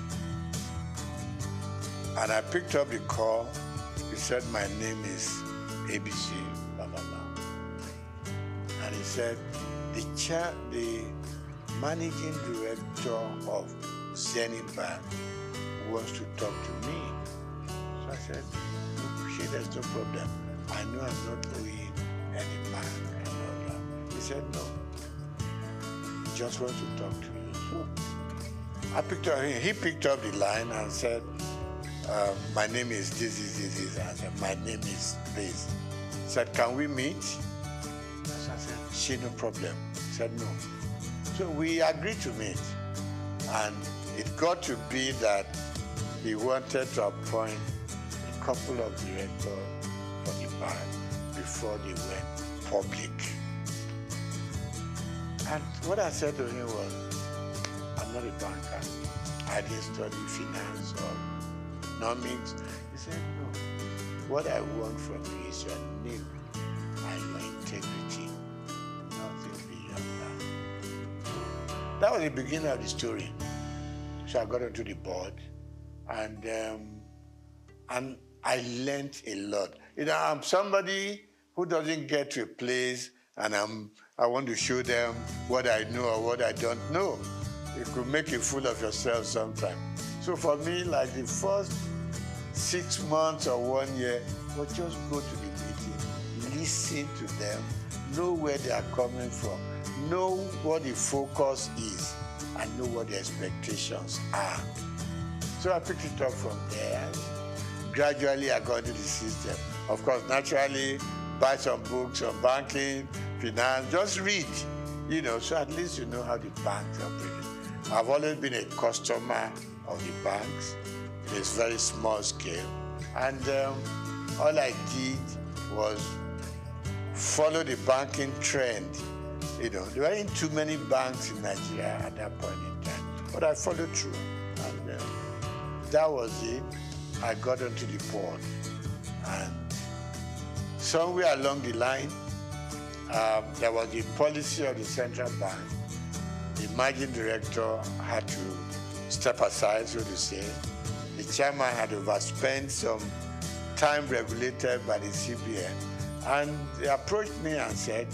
And I picked up the call. He said, my name is ABC, blah, blah, blah. And he said, the managing director of Zenith Bank wants to talk to me. So I said, no, there's no problem. I know I'm not owing any bank and all that. He said, no, he just wants to talk to you. So I picked up, he picked up the line and said, my name is this. I said, my name is this. He said, can we meet? So I said, no problem. He said, no. So we agreed to meet. And it got to be that he wanted to appoint a couple of directors for the bank before they went public. And what I said to him was, I'm not a banker. I didn't study finance or economics. He said, no. What I want from you is your name and your integrity. Nothing beyond that. That was the beginning of the story. So I got onto the board, and I learned a lot. You know, I'm somebody who doesn't get to a place and I want to show them what I know or what I don't know. You could make a fool of yourself sometimes. So for me, like the first 6 months or 1 year, was just go to the meeting, listen to them, know where they are coming from, know what the focus is, and know what the expectations are. So I picked it up from there. Gradually, I got into the system. Of course, naturally, buy some books on banking, finance, just read, you know, so at least you know how the banks operate. I've always been a customer of the banks in a very small scale. And all I did was follow the banking trend. You know, there weren't too many banks in Nigeria at that point in time, but I followed through. And that was it. I got onto the board. And somewhere along the line, there was a policy of the central bank. The managing director had to step aside, so to say. The chairman had overspent some time regulated by the CBN. And they approached me and said,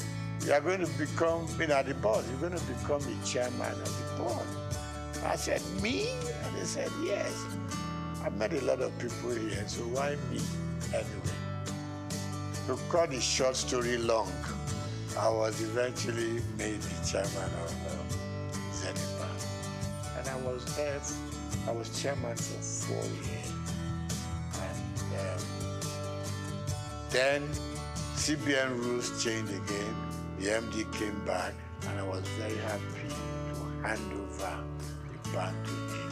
you are going to become, at the board, you're going to become the chairman of the board. I said, me? And they said, yes. I've met a lot of people here, so why me? Anyway, to cut the short story long, I was eventually made the chairman of Zenith Bank. And I was there, I was chairman for 4 years. And then CBN rules changed again. The MD came back, and I was very happy to hand over the bank to him.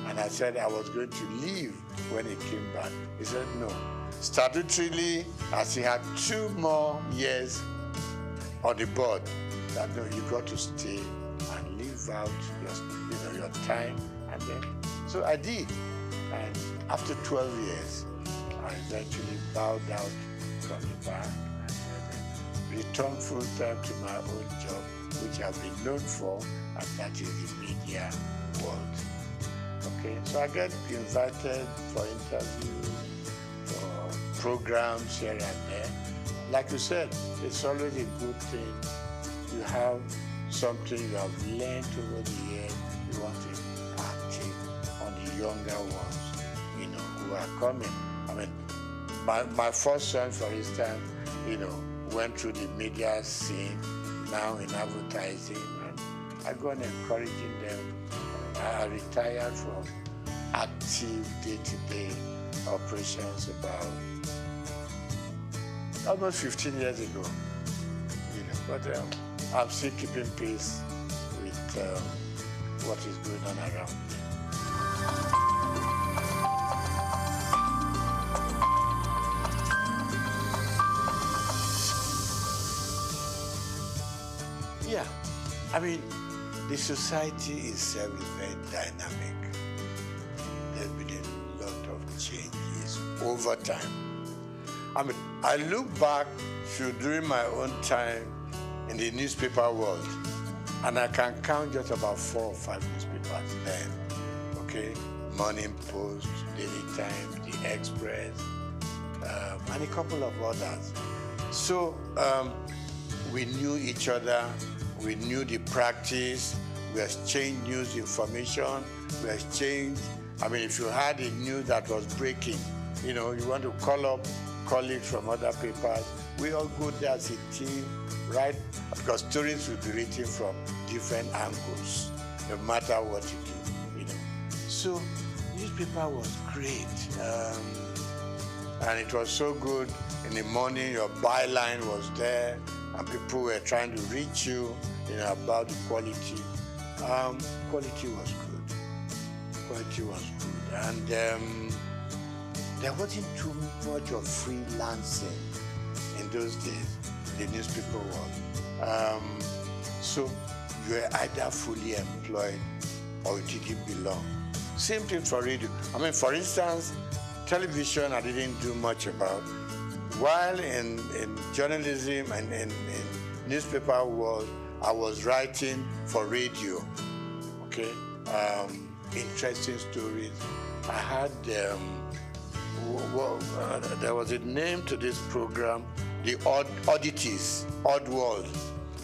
And I said I was going to leave when he came back. He said no. Statutorily, as he had 2 more years on the board, that no, you got to stay and live out your time. And then, so I did. And after 12 years, I eventually bowed out from the bank and returned full time to my own job, which I've been known for, and that is the media world. Okay, so I get invited for interviews, for programs here and there. Like you said, it's always a good thing. You have something you have learned over the years, you want to active on the younger ones, who are coming. I mean, my first son, for instance, went through the media scene, now in advertising, and I go on encouraging them. I retired from active day-to-day operations about almost 15 years ago. But I'm still keeping pace with what is going on around me. Yeah, I mean, the society itself is very dynamic. There's been a lot of changes over time. I mean, I look back to during my own time in the newspaper world, and I can count just about 4 or 5 newspapers then, okay? Morning Post, Daily Times, The Express, and a couple of others. So we knew each other, we knew the practice, we exchanged news information, we exchanged, I mean, if you had a news that was breaking, you want to call up colleagues from other papers, we all go there as a team, right? Because stories will be written from different angles, no matter what you do, So newspaper was great. And it was so good. In the morning, your byline was there, and people were trying to reach you, about the quality. Quality was good. quality was good. And there wasn't too much of freelancing in those days, the newspaper world. So you were either fully employed or you didn't belong. Same thing for radio. I mean, for instance, television I didn't do much about. While in journalism and in newspaper world, I was writing for radio, okay? Interesting stories. I had, there was a name to this program, the Oddities, Odd World.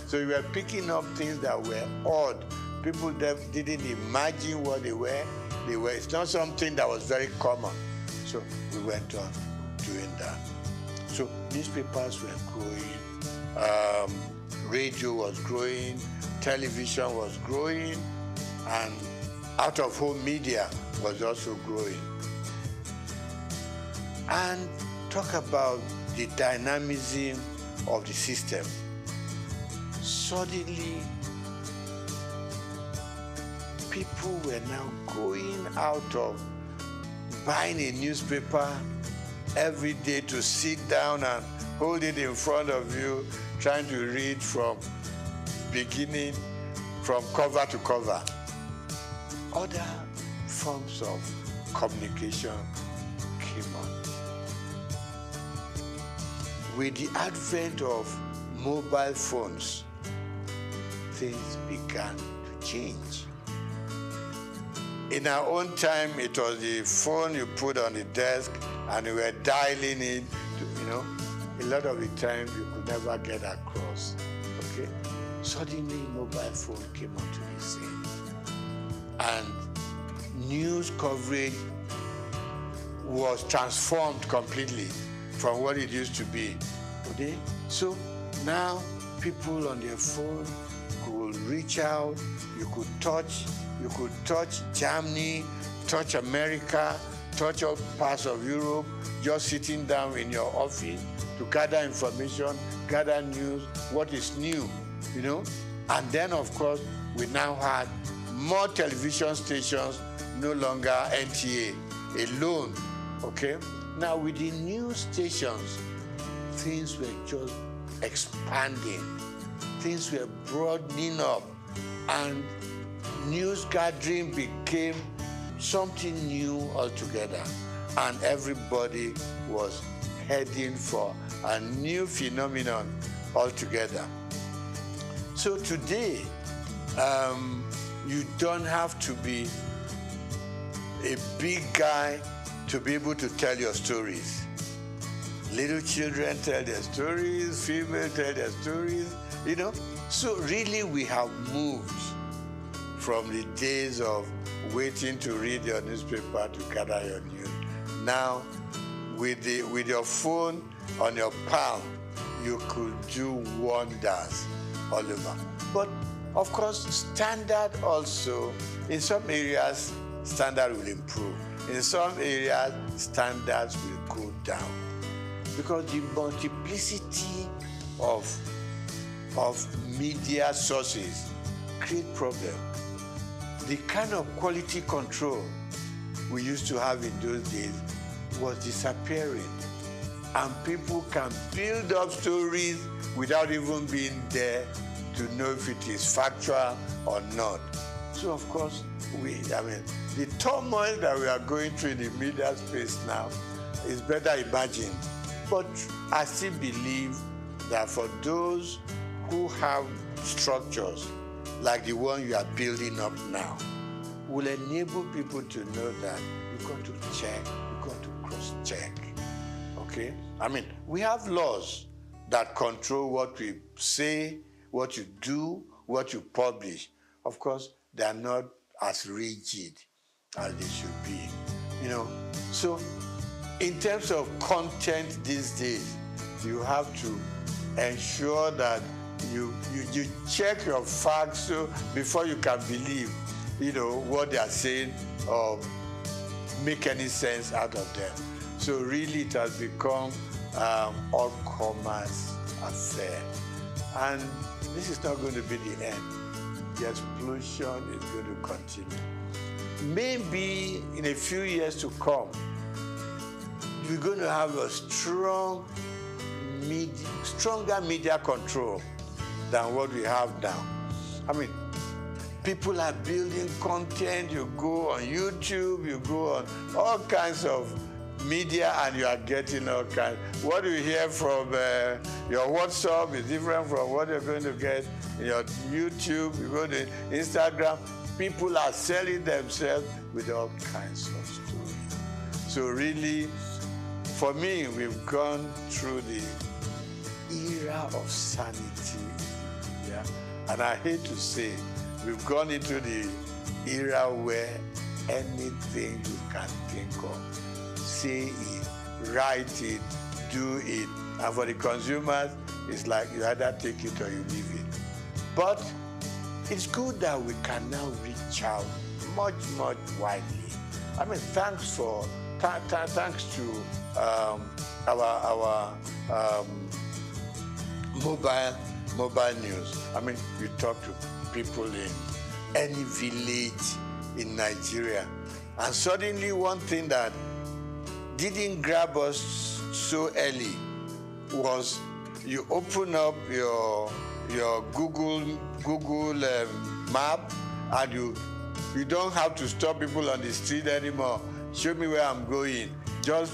So we were picking up things that were odd. People that didn't imagine what they were. It's not something that was very common. So we went on doing that. So newspapers were growing, radio was growing, television was growing, and out-of-home media was also growing. And talk about the dynamism of the system. Suddenly, people were now going out of buying a newspaper every day to sit down and hold it in front of you, trying to read from beginning, from cover to cover. Other forms of communication came on. With the advent of mobile phones, things began to change. In our own time, it was the phone you put on the desk and you were dialing it, a lot of the time you could never get across, okay? Suddenly, mobile phone came onto the scene. And news coverage was transformed completely from what it used to be, okay? So now, people on their phone could reach out, you could touch Germany, touch America, touch all parts of Europe, just sitting down in your office to gather information, gather news, what is new, And then, of course, we now had more television stations, no longer NTA alone, okay? Now, with the news stations, things were just expanding. Things were broadening up, and news gathering became something new altogether, and everybody was heading for a new phenomenon altogether. So today, you don't have to be a big guy to be able to tell your stories. Little children tell their stories, females tell their stories, So really we have moved from the days of waiting to read your newspaper to gather your news. Now, with your phone on your palm, you could do wonders all over. But of course, standard also, in some areas, standard will improve. In some areas, standards will go down. Because the multiplicity of media sources create problems. The kind of quality control we used to have in those days was disappearing. And people can build up stories without even being there to know if it is factual or not. So of course, the turmoil that we are going through in the media space now is better imagined. But I still believe that for those who have structures like the one you are building up now, will enable people to know that you've got to check, you've got to cross-check, okay? We have laws that control what we say, what you do, what you publish. Of course, they are not as rigid as they should be, So in terms of content these days, you have to ensure that you check your facts before you can believe, what they are saying or make any sense out of them. So really it has become all commerce affair. And this is not going to be the end. The explosion is going to continue. maybe in a few years to come, we're going to have a stronger media control than what we have now. I mean, people are building content. You go on YouTube, you go on all kinds of media, and you are getting all kinds. What you hear from your WhatsApp is different from what you're going to get in your YouTube. You go to Instagram. People are selling themselves with all kinds of stories. So really, for me, we've gone through the era of sanity. Yeah? And I hate to say, we've gone into the era where anything you can think of, say it, write it, do it. And for the consumers, it's like you either take it or you leave it. But it's good that we can now reach out much, much widely. I mean, thanks to our mobile news. I mean, we talk to people in any village in Nigeria. And suddenly one thing that didn't grab us so early was you open up your Google map, and you don't have to stop people on the street anymore. Show me where I'm going. Just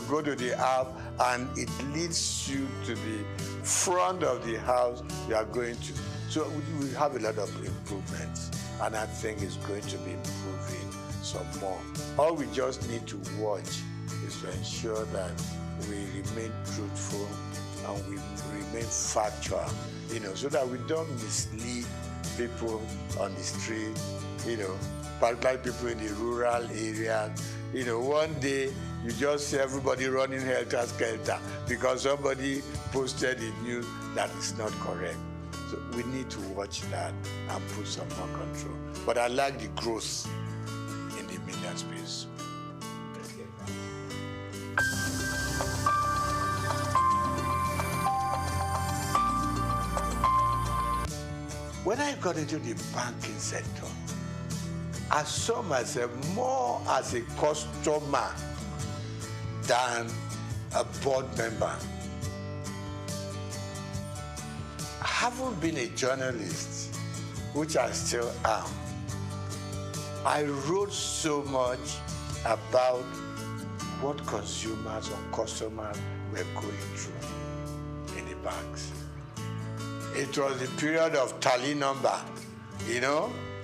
go to the app, and it leads you to the front of the house you are going to. So we have a lot of improvements, and I think it's going to be improving some more. All we just need to watch is to ensure that we remain truthful and we remain factual, so that we don't mislead people on the street, particularly people in the rural areas. One day you just see everybody running helter-skelter because somebody posted in news that is not correct. So we need to watch that and put some more control. But I like the growth in the media space. When I got into the banking sector, I saw myself more as a customer than a board member. I haven't been a journalist, which I still am. I wrote so much about what consumers or customers were going through in the banks. It was the period of tally number,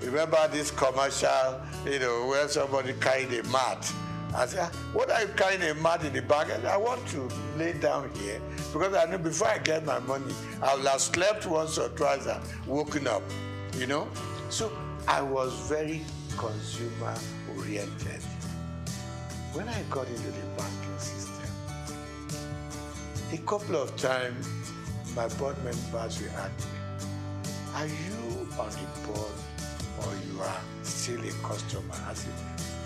Remember this commercial, where somebody carried a mat. I said, what are you carrying a mat in the bank? I want to lay down here because I know before I get my money, I will have slept once or twice and woken up, So I was very consumer oriented. When I got into the banking system, a couple of times my board members will ask me, are you on the board or you are still a customer? I said,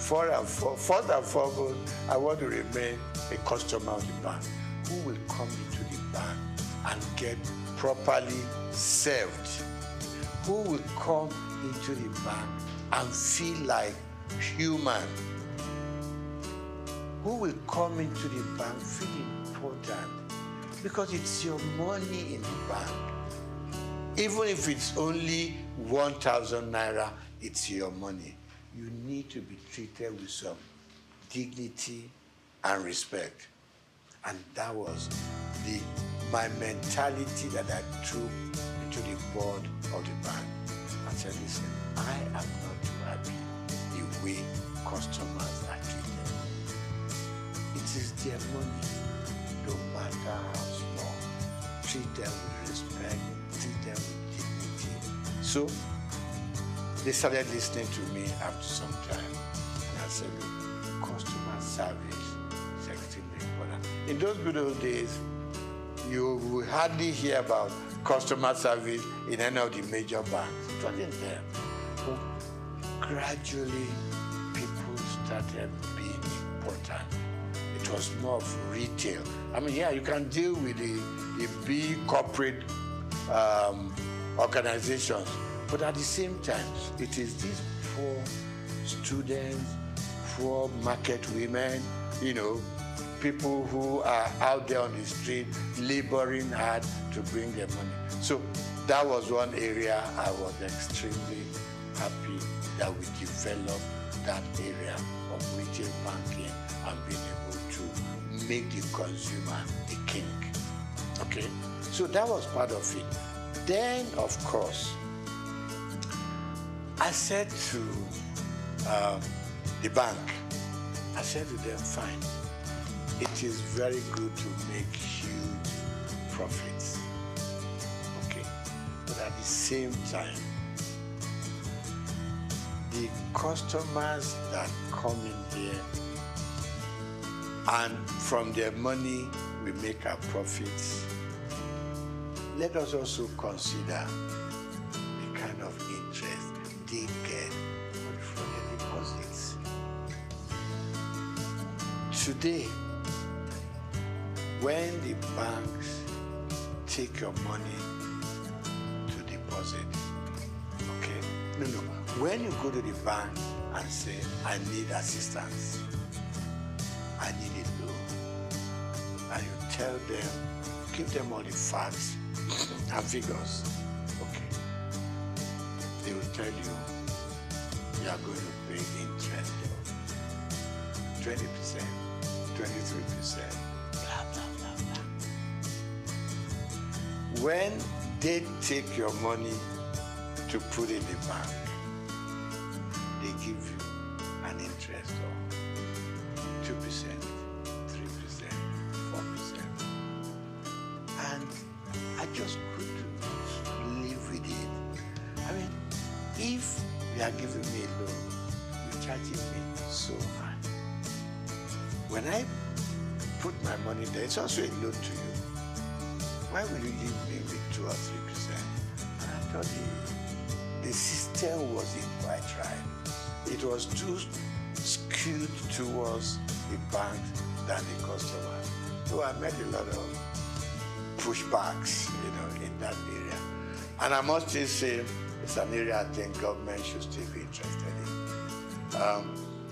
first and foremost, I want to remain a customer of the bank. Who will come into the bank and get properly served? Who will come into the bank and feel like human? Who will come into the bank feeling important? Because it's your money in the bank. Even if it's only 1,000 naira, it's your money. You need to be treated with some dignity and respect. And that was my mentality that I took into the board of the bank. I said, listen, I am not too happy the way customers are treated. It is their money, no matter how small. Treat them with respect, treat them with dignity. So they started listening to me after some time. And I said, look, customer service is extremely important. In those good old days, you will hardly hear about customer service in any of the major banks. It wasn't there. But gradually, people started being important. It was more of retail. I mean, yeah, you can deal with the big corporate organizations, but at the same time, it is these poor, students, poor market women, you know, people who are out there on the street laboring hard to bring their money. So that was one area I was extremely happy that we developed that area of retail banking and being able to make the consumer the king. Okay, so that was part of it. Then, of course, I said to the bank, I said to them, fine, it is very good to make huge profits, okay? But at the same time, the customers that come in here and from their money we make our profits, let us also consider the kind of interest they get from their deposits. Today, when the banks take your money to deposit, okay? No. When you go to the bank and say, I need assistance, I need a loan, and you tell them, give them all the facts and figures, okay? They will tell you, you are going to pay interest of 20%, 23%, blah, blah, blah, blah. When they take your money to put in the bank, they give you an interest of 2%, 3%, 4%. And I just couldn't live with it. I mean, if you are giving me a loan, you're charging me so much. When I put my money there, it's also a loan to you. Why will you give me with 2 or 3%? And I thought the system wasn't quite right. It was too skewed towards the banks than the customer. So I met a lot of pushbacks, you know, in that area. And I must still say, it's an area I think government should still be interested in.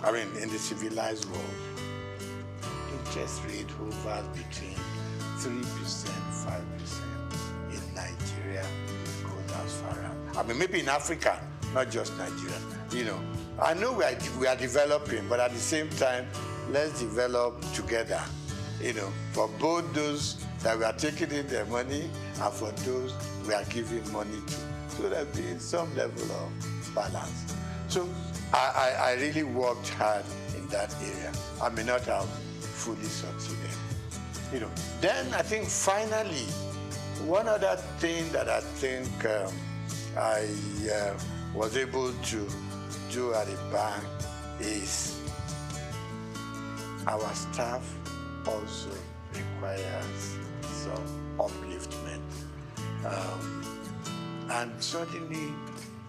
I mean, in the civilized world, interest rate hovers between 3%, 5%. In Nigeria, goes as far as. I mean, maybe in Africa, not just Nigeria. You know, I know we are developing, but at the same time, let's develop together. You know, for both those that we are taking in their money and for those we are giving money to. So there be some level of balance. So I really worked hard in that area. I may not have fully succeeded. You know, then I think finally, one other thing that I think I was able to do at the bank is our staff also requires some upliftment. And suddenly,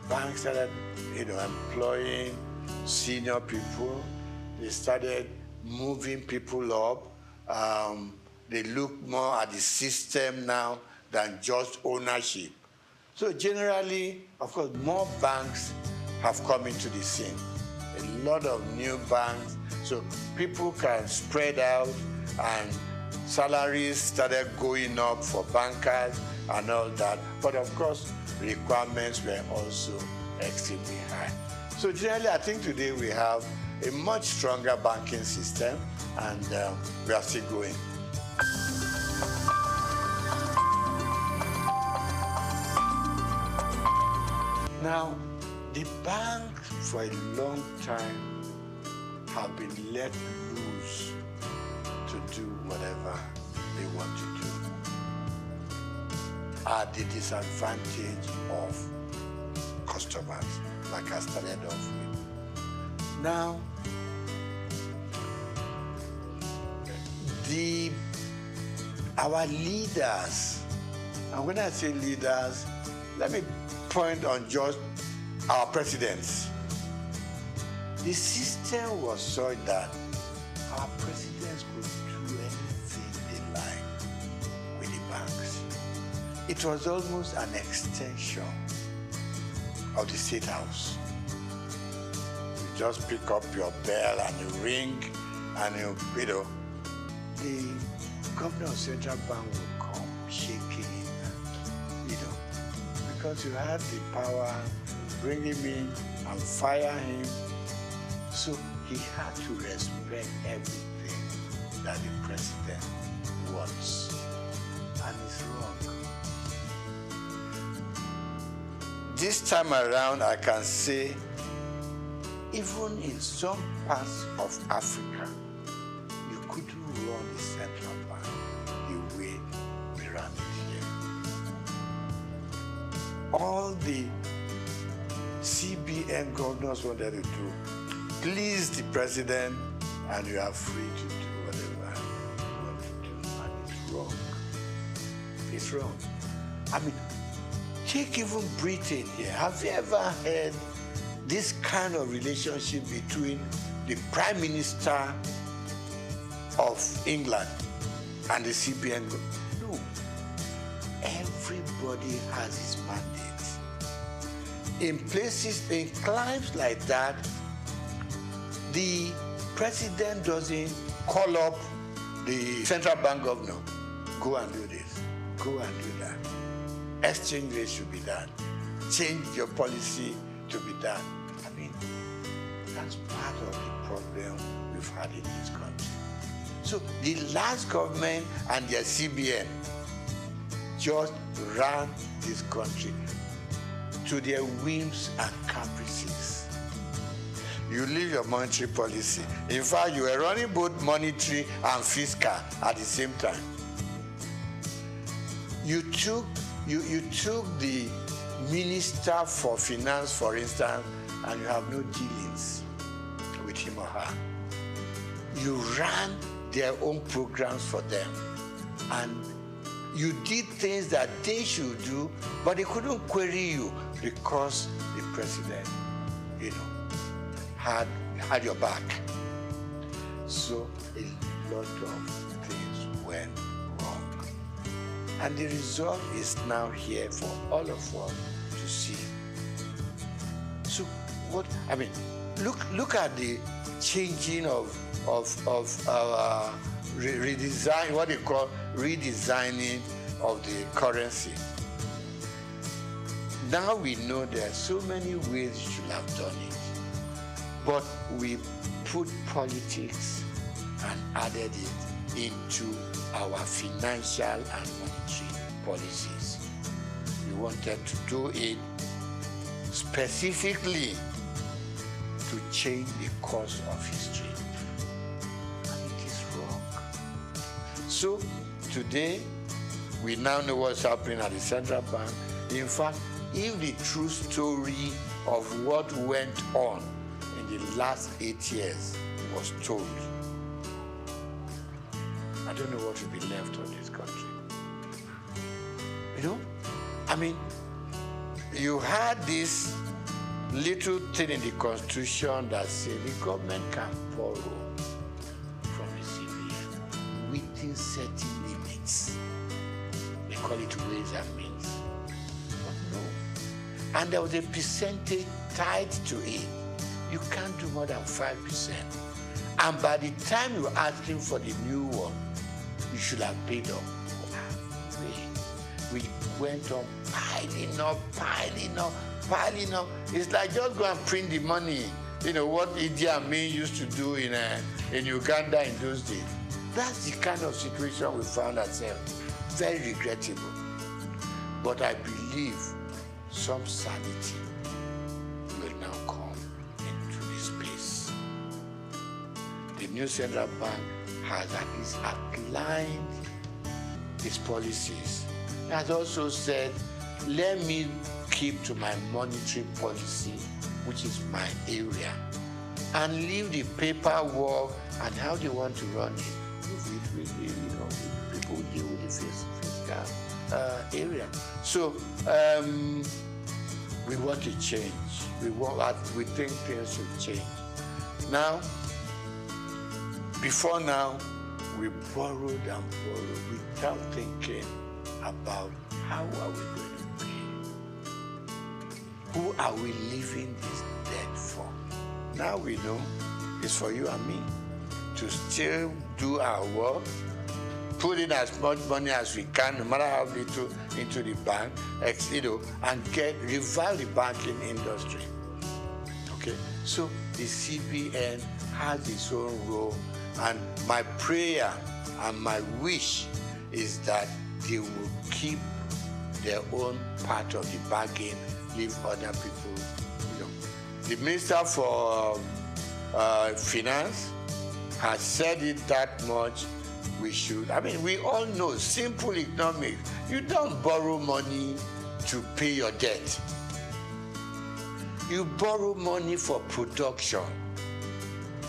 banks started, you know, employing senior people. They started moving people up. They look more at the system now than just ownership. So generally, of course, more banks have come into the scene. A lot of new banks, so people can spread out, and salaries started going up for bankers and all that. But of course, requirements were also extremely high. So generally, I think today we have a much stronger banking system, and we are still going. Now, the bank for a long time have been let loose to do whatever they want to do at the disadvantage of customers, like I started off with. Now, our leaders, and when I say leaders, let me point on just our presidents. The system was such that our presidents could do anything they like with the banks. It was almost an extension of the State House. You just pick up your bell and you ring and you know, the governor of Central Bank will come shaking it, you know, because you had the power to bring him in and fire him. So he had to respect everything that the president wants. And it's wrong. This time around, I can say, even in some parts of Africa, you couldn't run the central bank the way we run it here. All the CBN governors wanted to do, please the president, and you are free to do whatever you want to do, and it's wrong. It's wrong. I mean, take even Britain here. Have you ever heard this kind of relationship between the Prime Minister of England and the CBN? No. Everybody has his mandate. In places, in climes like that, the president doesn't call up the central bank governor. Go and do this. Go and do that. Exchange rate should be done. Change your policy to be done. I mean, that's part of the problem we've had in this country. So the last government and their CBN just ran this country to their whims and caprices. You leave your monetary policy. In fact, you were running both monetary and fiscal at the same time. You took the Minister for Finance, for instance, and you have no dealings with him or her. You ran their own programs for them, and you did things that they should do, but they couldn't query you because the president, you know, had your back. So a lot of things went wrong. And the result is now here for all of us to see. So what, I mean, look at the changing of redesign, what they call redesigning of the currency. Now we know there are so many ways you should have done it, but we put politics and added it into our financial and monetary policies. We wanted to do it specifically to change the course of history. And it is wrong. So today, we now know what's happening at the central bank. In fact, if the true story of what went on in the last 8 years was told, I don't know what will be left of this country. You know? I mean, you had this little thing in the Constitution that said the government can borrow from the CBN within certain limits. They call it ways and means. But no. And there was a percentage tied to it. You can't do more than 5%. And by the time you're asking for the new one, you should have paid up. We went on piling up. It's like just go and print the money. You know what Idi Amin used to do in Uganda in those days. That's the kind of situation we found ourselves. Very regrettable. But I believe some sanity will now come into this space. The new central bank has at least outlined its policies. It has also said, let me keep to my monetary policy, which is my area, and leave the paperwork and how they want to run it with people who deal with the fiscal area. So we want to change. We think things should change. Now, before now, we borrowed and borrowed without thinking about how are we going to pay? Who are we leaving this debt for? Now we know it's for you and me to still do our work, put in as much money as we can, no matter how little, into the bank, and revive the banking industry. Okay, so the CBN has its own role, and my prayer and my wish is that they will keep their own part of the bargain, leave other people. The Minister for Finance has said it that much. We should. I mean, we all know simple economics. You don't borrow money to pay your debt. You borrow money for production.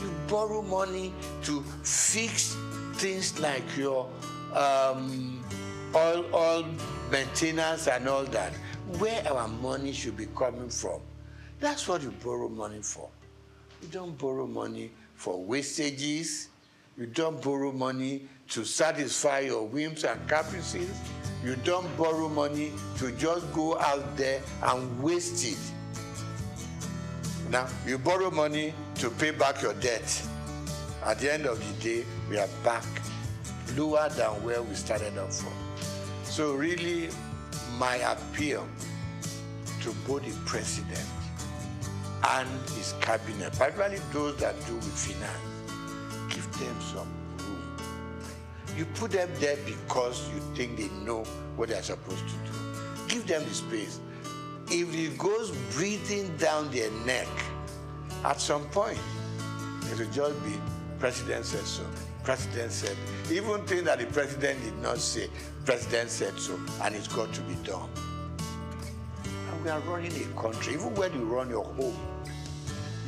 You borrow money to fix things like your oil maintenance and all that. Where our money should be coming from. That's what you borrow money for. You don't borrow money for wastages. You don't borrow money to satisfy your whims and caprices. You don't borrow money to just go out there and waste it. Now, you borrow money to pay back your debt. At the end of the day, we are back lower than where we started off from. So really, my appeal to both the president and his cabinet, particularly those that do with finance, give them some room. You put them there because you think they know what they're supposed to do. Give them the space. If it goes breathing down their neck, at some point, it will just be, president said so, president said, even things that the president did not say, president said so, and it's got to be done. And we are running a country, even when you run your home,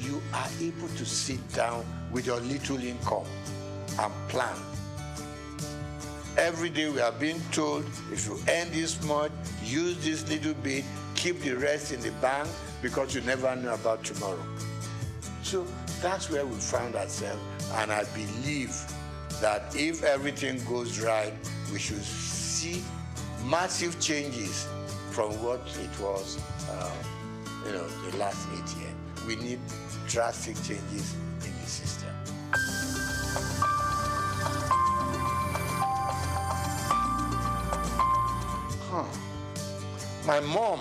you are able to sit down with your little income and plan. Every day we are being told, if you earn this much, use this little bit, keep the rest in the bank, because you never know about tomorrow. So that's where we found ourselves, and I believe that if everything goes right, we should see massive changes from what it was, the last 8 years. We need drastic changes in the system. My mom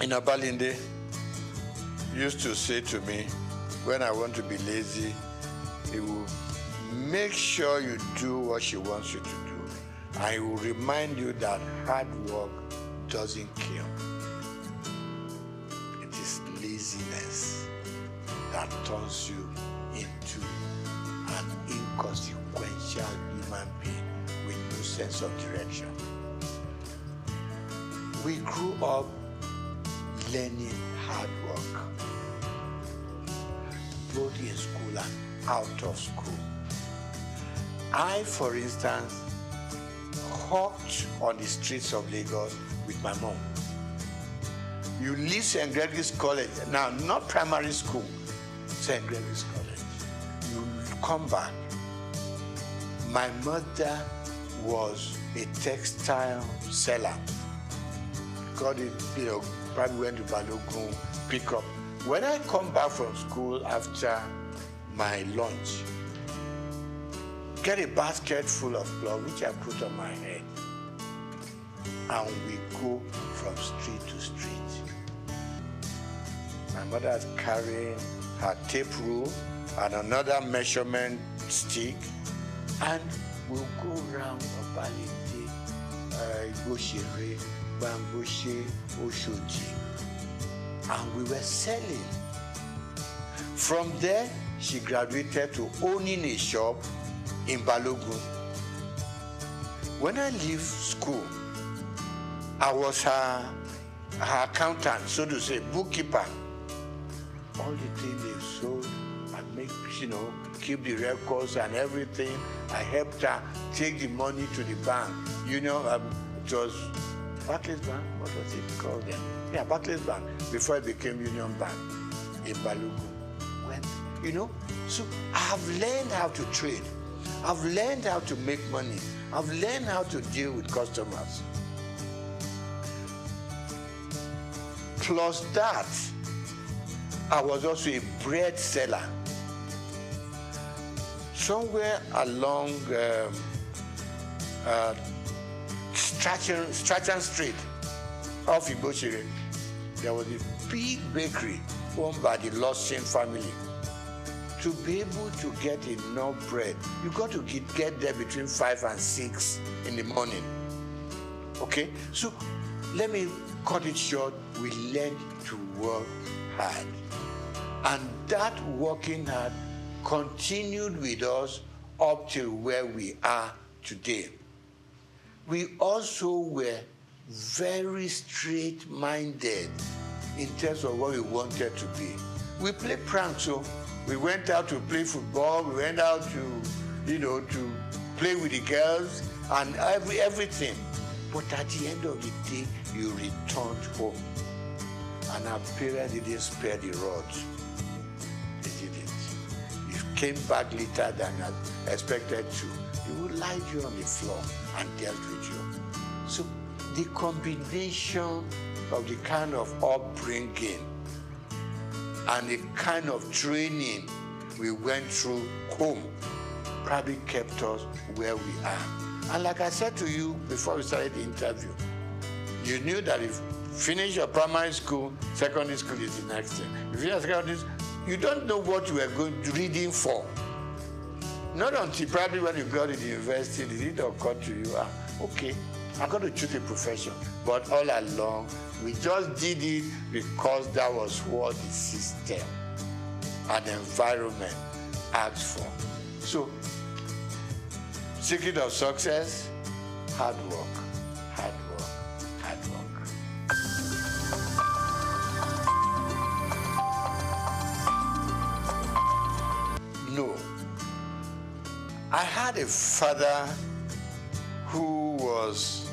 in Abalinde used to say to me, when I want to be lazy, he will make sure you do what she wants you to do. And he will remind you that hard work doesn't kill. It is laziness that turns you into an inconsequential human being with no sense of direction. We grew up learning hard work, both in school and out of school. I, for instance, hawked on the streets of Lagos with my mom. You leave St. Gregory's College, now not primary school, St. Gregory's College. You come back. My mother was a textile seller. Got it, probably went to Balogun, pick up. When I come back from school after my lunch, get a basket full of cloth, which I put on my head, and we go from street to street. My mother is carrying her tape rule and another measurement stick, and we'll go round Obalende, Igoshere, Bamboshe, Oshoji, and we were selling. From there, she graduated to owning a shop in Balogun. When I leave school, I was her accountant, so to say, bookkeeper. All the things they sold, I make, keep the records and everything. I helped her take the money to the bank. It was Barclays Bank, what was it called then? Yeah, Barclays Bank, before it became Union Bank in Balogun. So I've learned how to trade. I've learned how to make money. I've learned how to deal with customers. Plus that, I was also a bread seller. Somewhere along Strachan Street off Igboshere, there was a big bakery owned by the Lawson family. To be able to get enough bread, you got to get there between 5 and 6 in the morning. Okay? So let me cut it short. We learned to work hard. And that working hard continued with us up till where we are today. We also were very straight-minded in terms of what we wanted to be. We played pranks, so we went out to play football, we went out to, to play with the girls and everything. But at the end of the day, you returned home. And our parents didn't spare the rod. They didn't. You came back later than expected to. They would lie you on the floor and dealt with you. So the combination of the kind of upbringing and the kind of training we went through home probably kept us where we are. And like I said to you before we started the interview, you knew that if you finish your primary school, secondary school is the next thing. If you finish secondary school, you don't know what you were going to reading for. Not until probably when you got to the university did it occur to you, okay, I'm going to choose a profession. But all along, we just did it because that was what the system and the environment asked for. So, secret of success, hard work, hard work, hard work. No. I had a father who was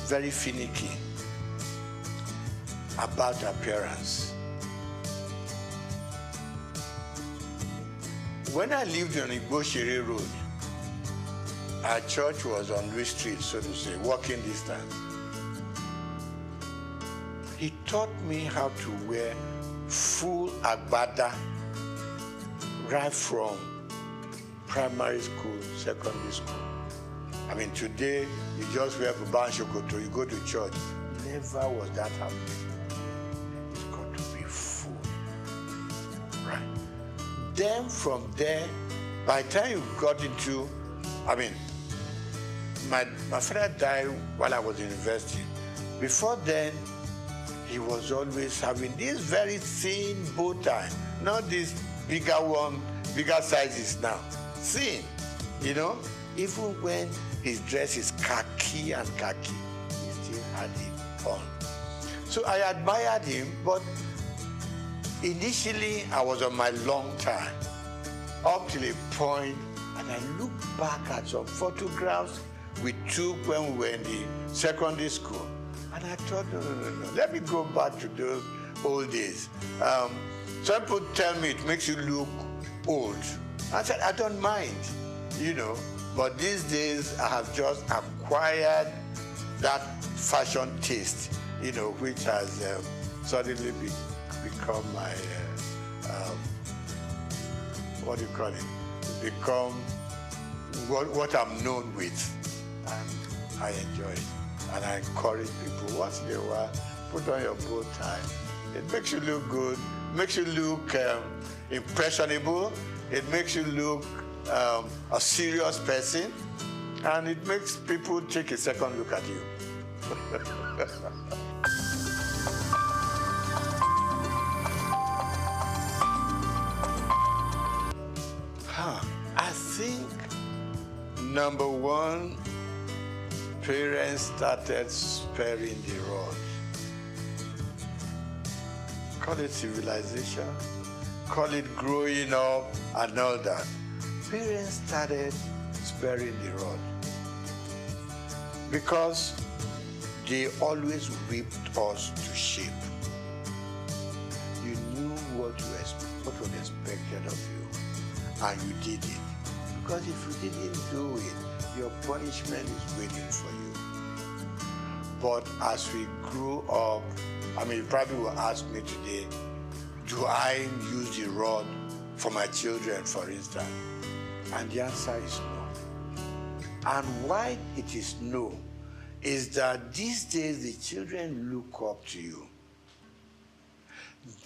very finicky about appearance. When I lived on Igboshere Road, our church was on Louis Street, so to say, walking distance. He taught me how to wear full agbada right from primary school, secondary school. I mean, today, you just wear Buba and Shokoto, you go to church. Never was that happening. It's got to be full. Right. Then from there, by the time you got into, my father died while I was in university. Before then, he was always having this very thin bow tie, not this bigger one, bigger sizes now. Thin, even when his dress is khaki and khaki, he still had it on. So I admired him, but initially I was on my long tie, up till a point, and I look back at some photographs we took when we were in the secondary school, and I thought, no, let me go back to those old days. Some people tell me it makes you look old. I said, I don't mind, but these days I have just acquired that fashion taste, which has suddenly become my, what do you call it? Become what I'm known with. And I enjoy it. And I encourage people, once in a while, put on your bow tie. It makes you look good, makes you look impressionable, it makes you look a serious person, and it makes people take a second look at you. I think, number one, parents started sparing the rod. Call it civilization, call it growing up and all that. Parents started sparing the rod because they always whipped us to shape. You knew what was expected of you, and you did it. Because if you didn't do it, your punishment is waiting for you. But as we grew up, you probably will ask me today, do I use the rod for my children, for instance? And the answer is no. And why it is no is that these days the children look up to you.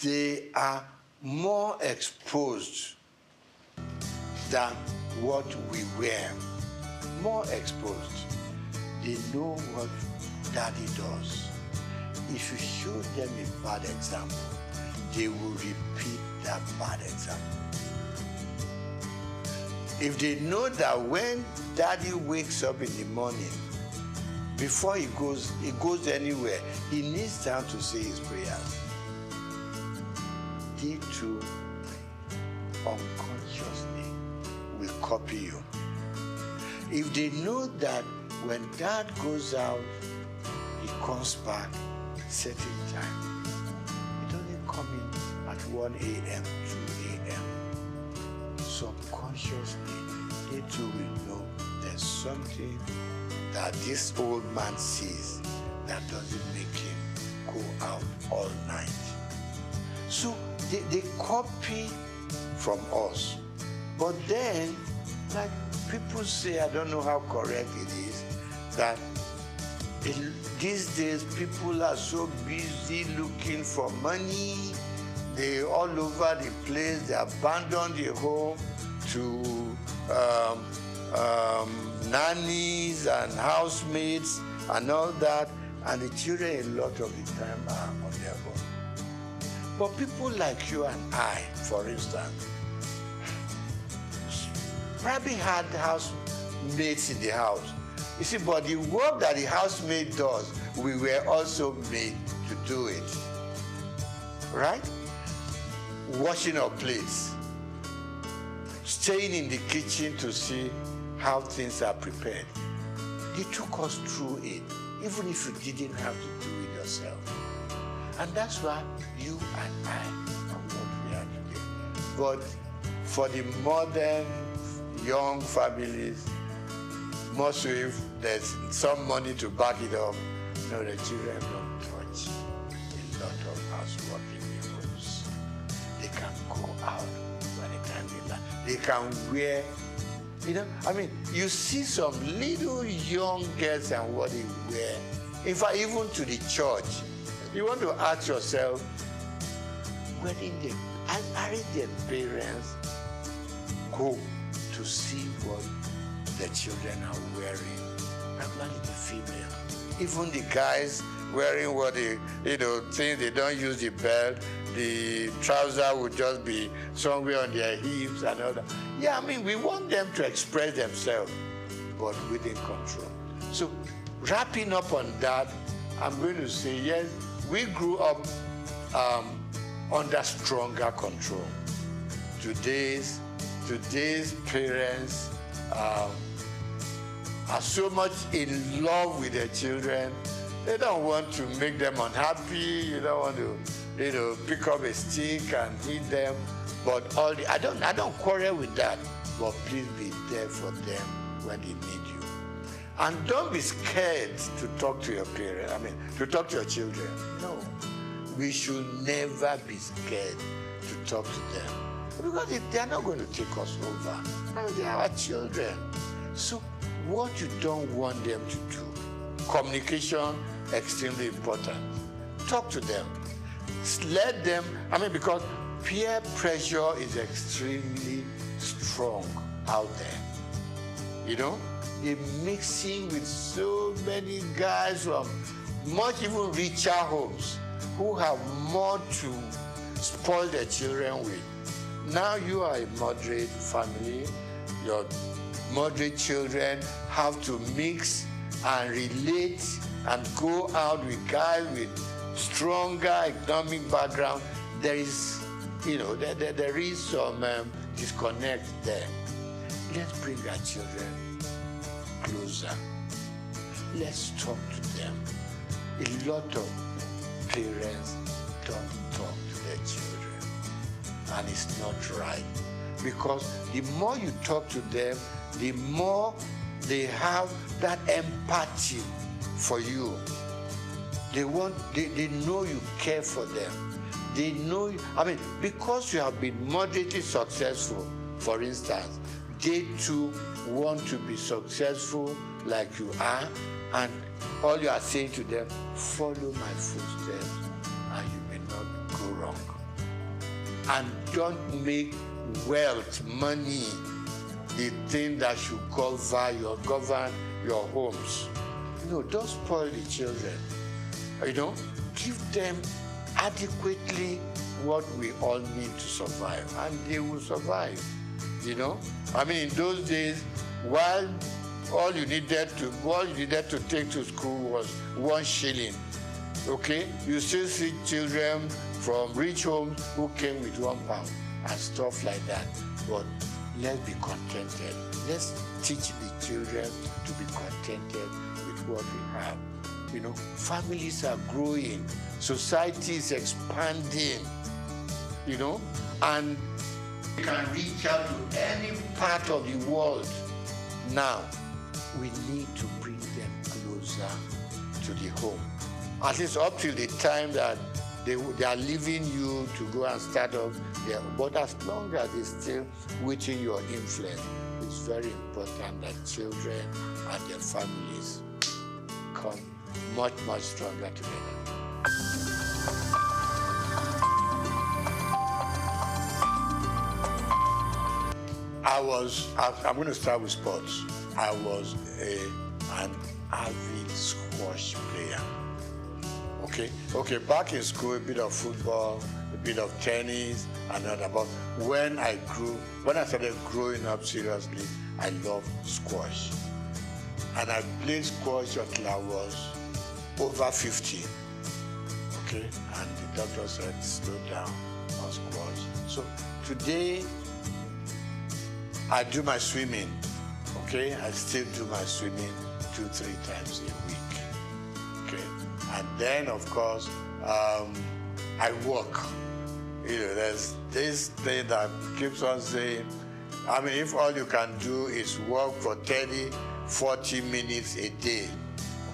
They are more exposed than what we were. More exposed. They know what daddy does. If you show them a bad example, they will repeat that bad example. If they know that when daddy wakes up in the morning, before he goes anywhere, he needs time to say his prayers. They too unconsciously will copy you. If they know that when dad goes out, he comes back certain time. He doesn't come in at 1 a.m., 2 a.m. Subconsciously, they too will know there's something that this old man sees that doesn't make him go out all night. So they copy from us. But then, like people say, I don't know how correct it is, that these days people are so busy looking for money. They're all over the place. They abandon the home to nannies and housemates and all that. And the children a lot of the time are on their own. But people like you and I, for instance, probably had housemates in the house. You see, but the work that the housemaid does, we were also made to do it. Right? Washing our plates, staying in the kitchen to see how things are prepared. They took us through it, even if you didn't have to do it yourself. And that's why you and I are what we are today. But for the modern young families, most so if there's some money to back it up, no, the children don't touch a lot of housework in the homes. They can go out by the time they land. They can wear, I mean, you see some little young girls and what they wear. In fact, even to the church, you want to ask yourself, aren't their parents go to see what the children are wearing? Particularly the female. Even the guys wearing what they, think they don't use the belt, the trouser would just be somewhere on their hips and all that. Yeah, I mean, we want them to express themselves, but within control. So, wrapping up on that, I'm going to say, yes, we grew up under stronger control. Today's parents are so much in love with their children. They don't want to make them unhappy. You don't want to, pick up a stick and hit them. But I don't quarrel with that. But please be there for them when they need you. And don't be scared to talk to your parents. To talk to your children. No. We should never be scared to talk to them. Because they're not going to take us over. They are our children. So what you don't want them to do, communication, extremely important. Talk to them. Let them, because peer pressure is extremely strong out there. They're mixing with so many guys from much even richer homes who have more to spoil their children with. Now you are a moderate family, your moderate children have to mix and relate and go out with guys with stronger economic background. There is, there is some disconnect there. Let's bring our children closer. Let's talk to them. A lot of parents don't talk to their children, and it's not right, because the more you talk to them, the more they have that empathy for you. They know you care for them. They know, I mean, because you have been moderately successful, for instance, they too want to be successful like you are, and all you are saying to them, follow my footsteps, and you may not go wrong. And don't make wealth, money, the thing that should govern your homes. No, don't spoil the children. Give them adequately what we all need to survive, and they will survive. I mean, in those days, while all you needed to take to school was 1 shilling, okay? You still see children from rich homes who came with £1 and stuff like that. But let's be contented. Let's teach the children to be contented with what we have. Families are growing, society is expanding, and we can reach out to any part of the world. Now, we need to bring them closer to the home. At least up till the time that they are leaving you to go and start up there. But as long as they're still within your influence, it's very important that children and their families come much, much stronger together. I'm going to start with sports. I was an avid squash player. Okay, back in school, a bit of football, a bit of tennis, and all that. But when I started growing up seriously, I loved squash. And I played squash until I was over 50. Okay, and the doctor said, slow down on squash. So today, I do my swimming. Okay, I still do my swimming 2-3 times a week. Okay, and then of course I walk. There's this thing that keeps on saying, I mean, if all you can do is walk for 30-40 minutes a day,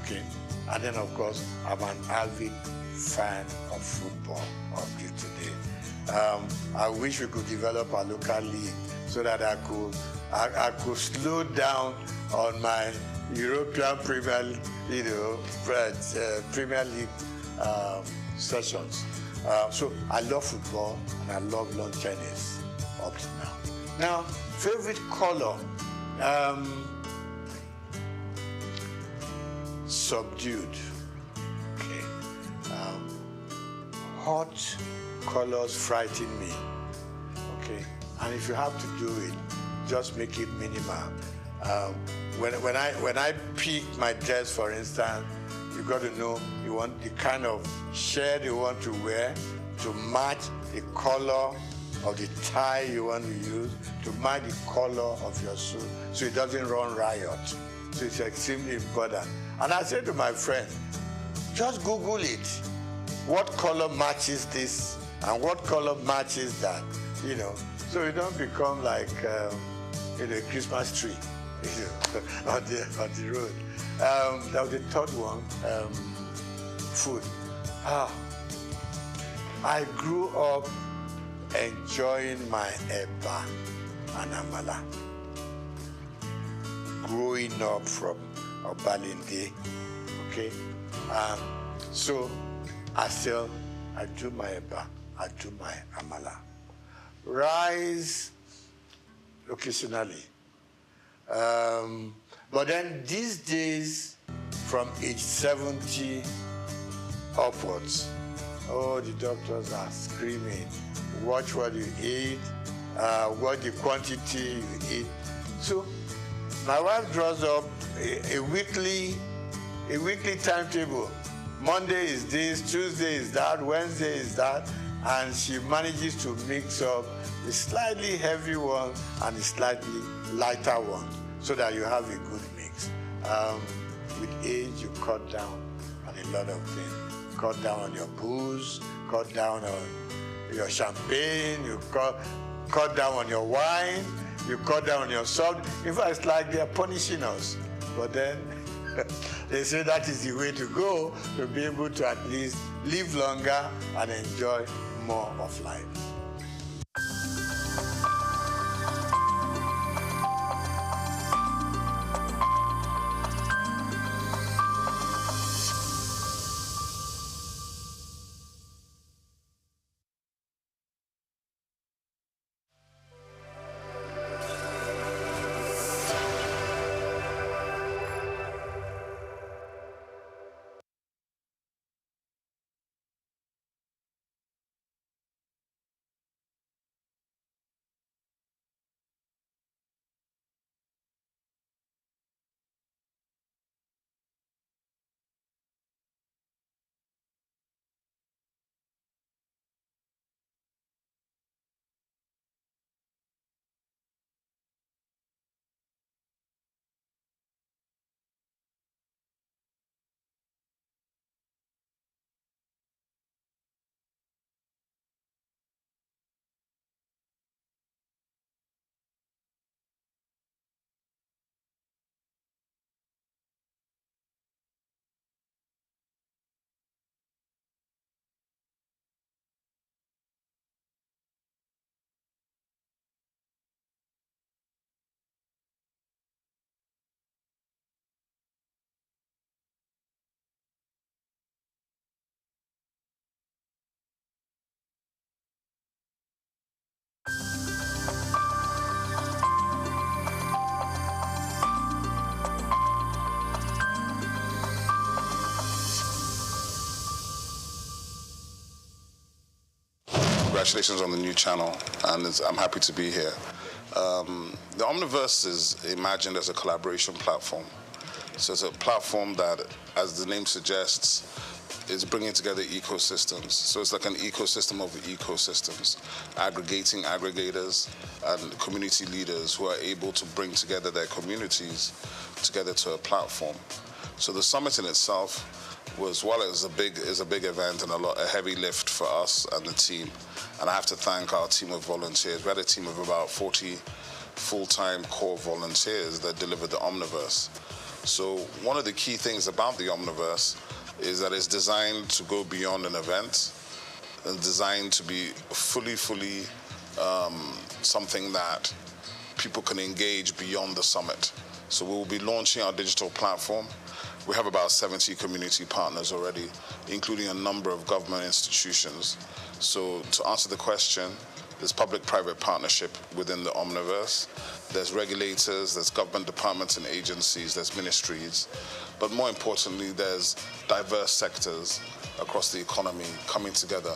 okay, and then of course I'm an avid fan of football up till today. I wish we could develop a local league so that I could slow down on my European Premier League sessions. So I love football and I love lawn tennis up to now. Now, favorite color, subdued. Okay, hot colors frighten me. Okay, and if you have to do it, just make it minimal. When I pick my dress, for instance, you got to know you want the kind of shirt you want to wear to match the color of the tie you want to use, to match the color of your suit, so it doesn't run riot. So it's extremely important. And I said to my friend, just Google it. What color matches this and what color matches that? So you don't become like a Christmas tree on the road. That was the third one, food. I grew up enjoying my eba and amala. Growing up from Obalinde, okay? So I do my eba, I do my amala. Rice, occasionally. But then these days, from age 70 upwards, the doctors are screaming, watch what you eat, what the quantity you eat. So my wife draws up a weekly timetable. Monday is this, Tuesday is that, Wednesday is that, and she manages to mix up the slightly heavy one and the slightly lighter one so that you have a good mix. With age, you cut down on a lot of things. Cut down on your booze, cut down on your champagne, you cut down on your wine, you cut down on your salt. In fact, it's like they're punishing us. But then they say that is the way to go, to be able to at least live longer and enjoy more of life. Congratulations on the new channel, and I'm happy to be here. The Omniverse is imagined as a collaboration platform. So it's a platform that, as the name suggests, is bringing together ecosystems. So it's like an ecosystem of ecosystems, aggregating aggregators and community leaders who are able to bring together their communities together to a platform. So the summit in itself was, while it was a big event and a heavy lift for us and the team, and I have to thank our team of volunteers. We had a team of about 40 full-time core volunteers that delivered the Omniverse. So one of the key things about the Omniverse is that it's designed to go beyond an event and designed to be fully something that people can engage beyond the summit. So we will be launching our digital platform. We have about 70 community partners already, including a number of government institutions. So to answer the question, there's public-private partnership within the Omniverse. There's regulators, there's government departments and agencies, there's ministries. But more importantly, there's diverse sectors across the economy coming together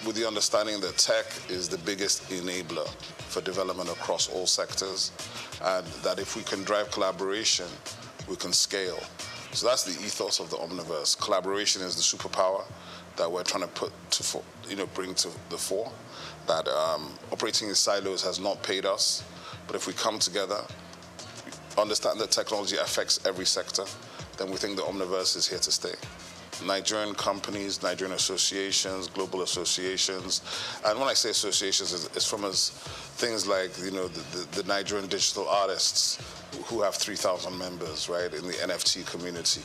with the understanding that tech is the biggest enabler for development across all sectors, and that if we can drive collaboration, we can scale. So that's the ethos of the Omniverse. Collaboration is the superpower that we're trying to bring to the fore. That operating in silos has not paid us, but if we come together, understand that technology affects every sector, then we think the Omniverse is here to stay. Nigerian companies, Nigerian associations, global associations, and when I say associations, it's from things like the Nigerian digital artists who have 3,000 members, right, in the NFT community,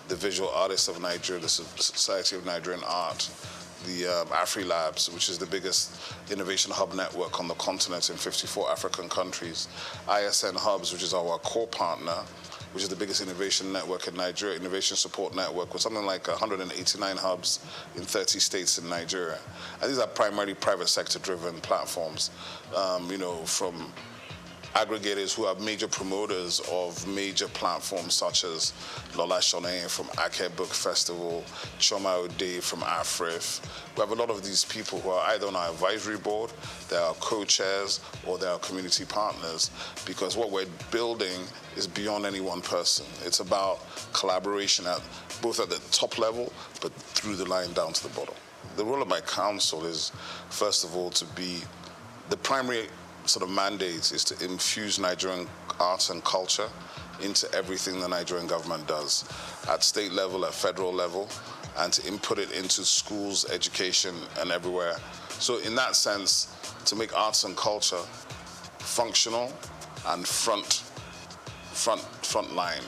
the Visual Artists of Nigeria, the Society of Nigerian Art, the AfriLabs, which is the biggest innovation hub network on the continent in 54 African countries, ISN Hubs, which is our core partner, which is the biggest innovation network in Nigeria, innovation support network, with something like 189 hubs in 30 states in Nigeria. And these are primarily private sector-driven platforms, from aggregators who are major promoters of major platforms such as Lola Shone from Ake Book Festival, Choma Ode from AFRIF. We have a lot of these people who are either on our advisory board, they are co-chairs, or they are community partners, because what we're building is beyond any one person. It's about collaboration both at the top level, but through the line down to the bottom. The role of my council is, first of all, to be the primary sort of mandate is to infuse Nigerian arts and culture into everything the Nigerian government does, at state level, at federal level, and to input it into schools, education, and everywhere. So in that sense, to make arts and culture functional and front line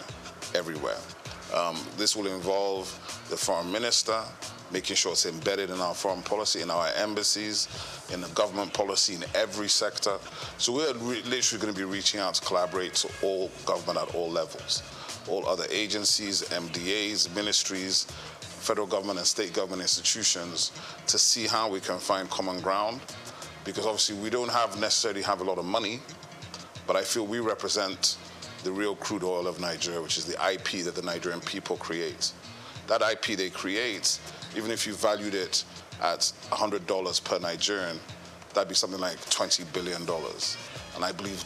everywhere. This will involve the foreign minister, making sure it's embedded in our foreign policy, in our embassies, in the government policy, in every sector. So we're literally going to be reaching out to collaborate to all government at all levels, all other agencies, MDAs, ministries, federal government and state government institutions, to see how we can find common ground. Because obviously we don't necessarily have a lot of money, but I feel we represent the real crude oil of Nigeria, which is the IP that the Nigerian people create. That IP they create, even if you valued it at $100 per Nigerian, that'd be something like $20 billion. And I believe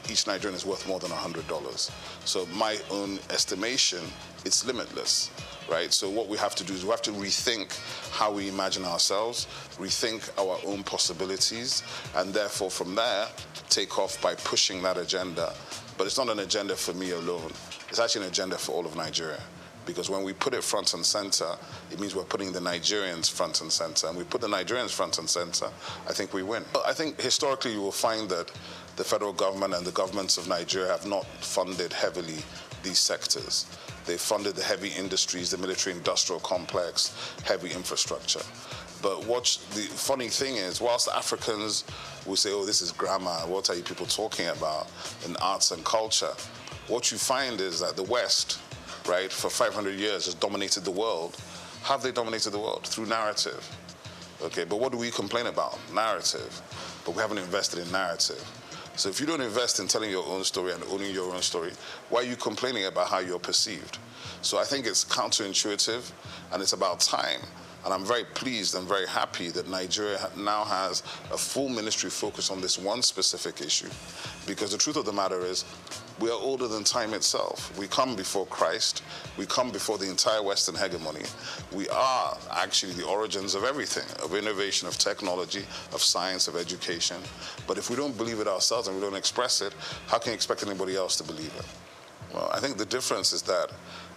each Nigerian is worth more than $100. So my own estimation, it's limitless, right? So what we have to do is we have to rethink how we imagine ourselves, rethink our own possibilities, and therefore from there, take off by pushing that agenda. But it's not an agenda for me alone. It's actually an agenda for all of Nigeria. Because when we put it front and center, it means we're putting the Nigerians front and center. And we put the Nigerians front and center, I think we win. I think historically you will find that the federal government and the governments of Nigeria have not funded heavily these sectors. They funded the heavy industries, the military-industrial complex, heavy infrastructure. But the funny thing is, whilst Africans will say, oh, this is grammar, what are you people talking about in arts and culture? What you find is that the West, right, for 500 years has dominated the world. How have they dominated the world? Through narrative. Okay, but what do we complain about? Narrative. But we haven't invested in narrative. So if you don't invest in telling your own story and owning your own story, why are you complaining about how you're perceived? So I think it's counterintuitive, and it's about time. And I'm very pleased and very happy that Nigeria now has a full ministry focused on this one specific issue. Because the truth of the matter is, we are older than time itself. We come before Christ. We come before the entire Western hegemony. We are actually the origins of everything, of innovation, of technology, of science, of education. But if we don't believe it ourselves and we don't express it, how can you expect anybody else to believe it? Well, I think the difference is that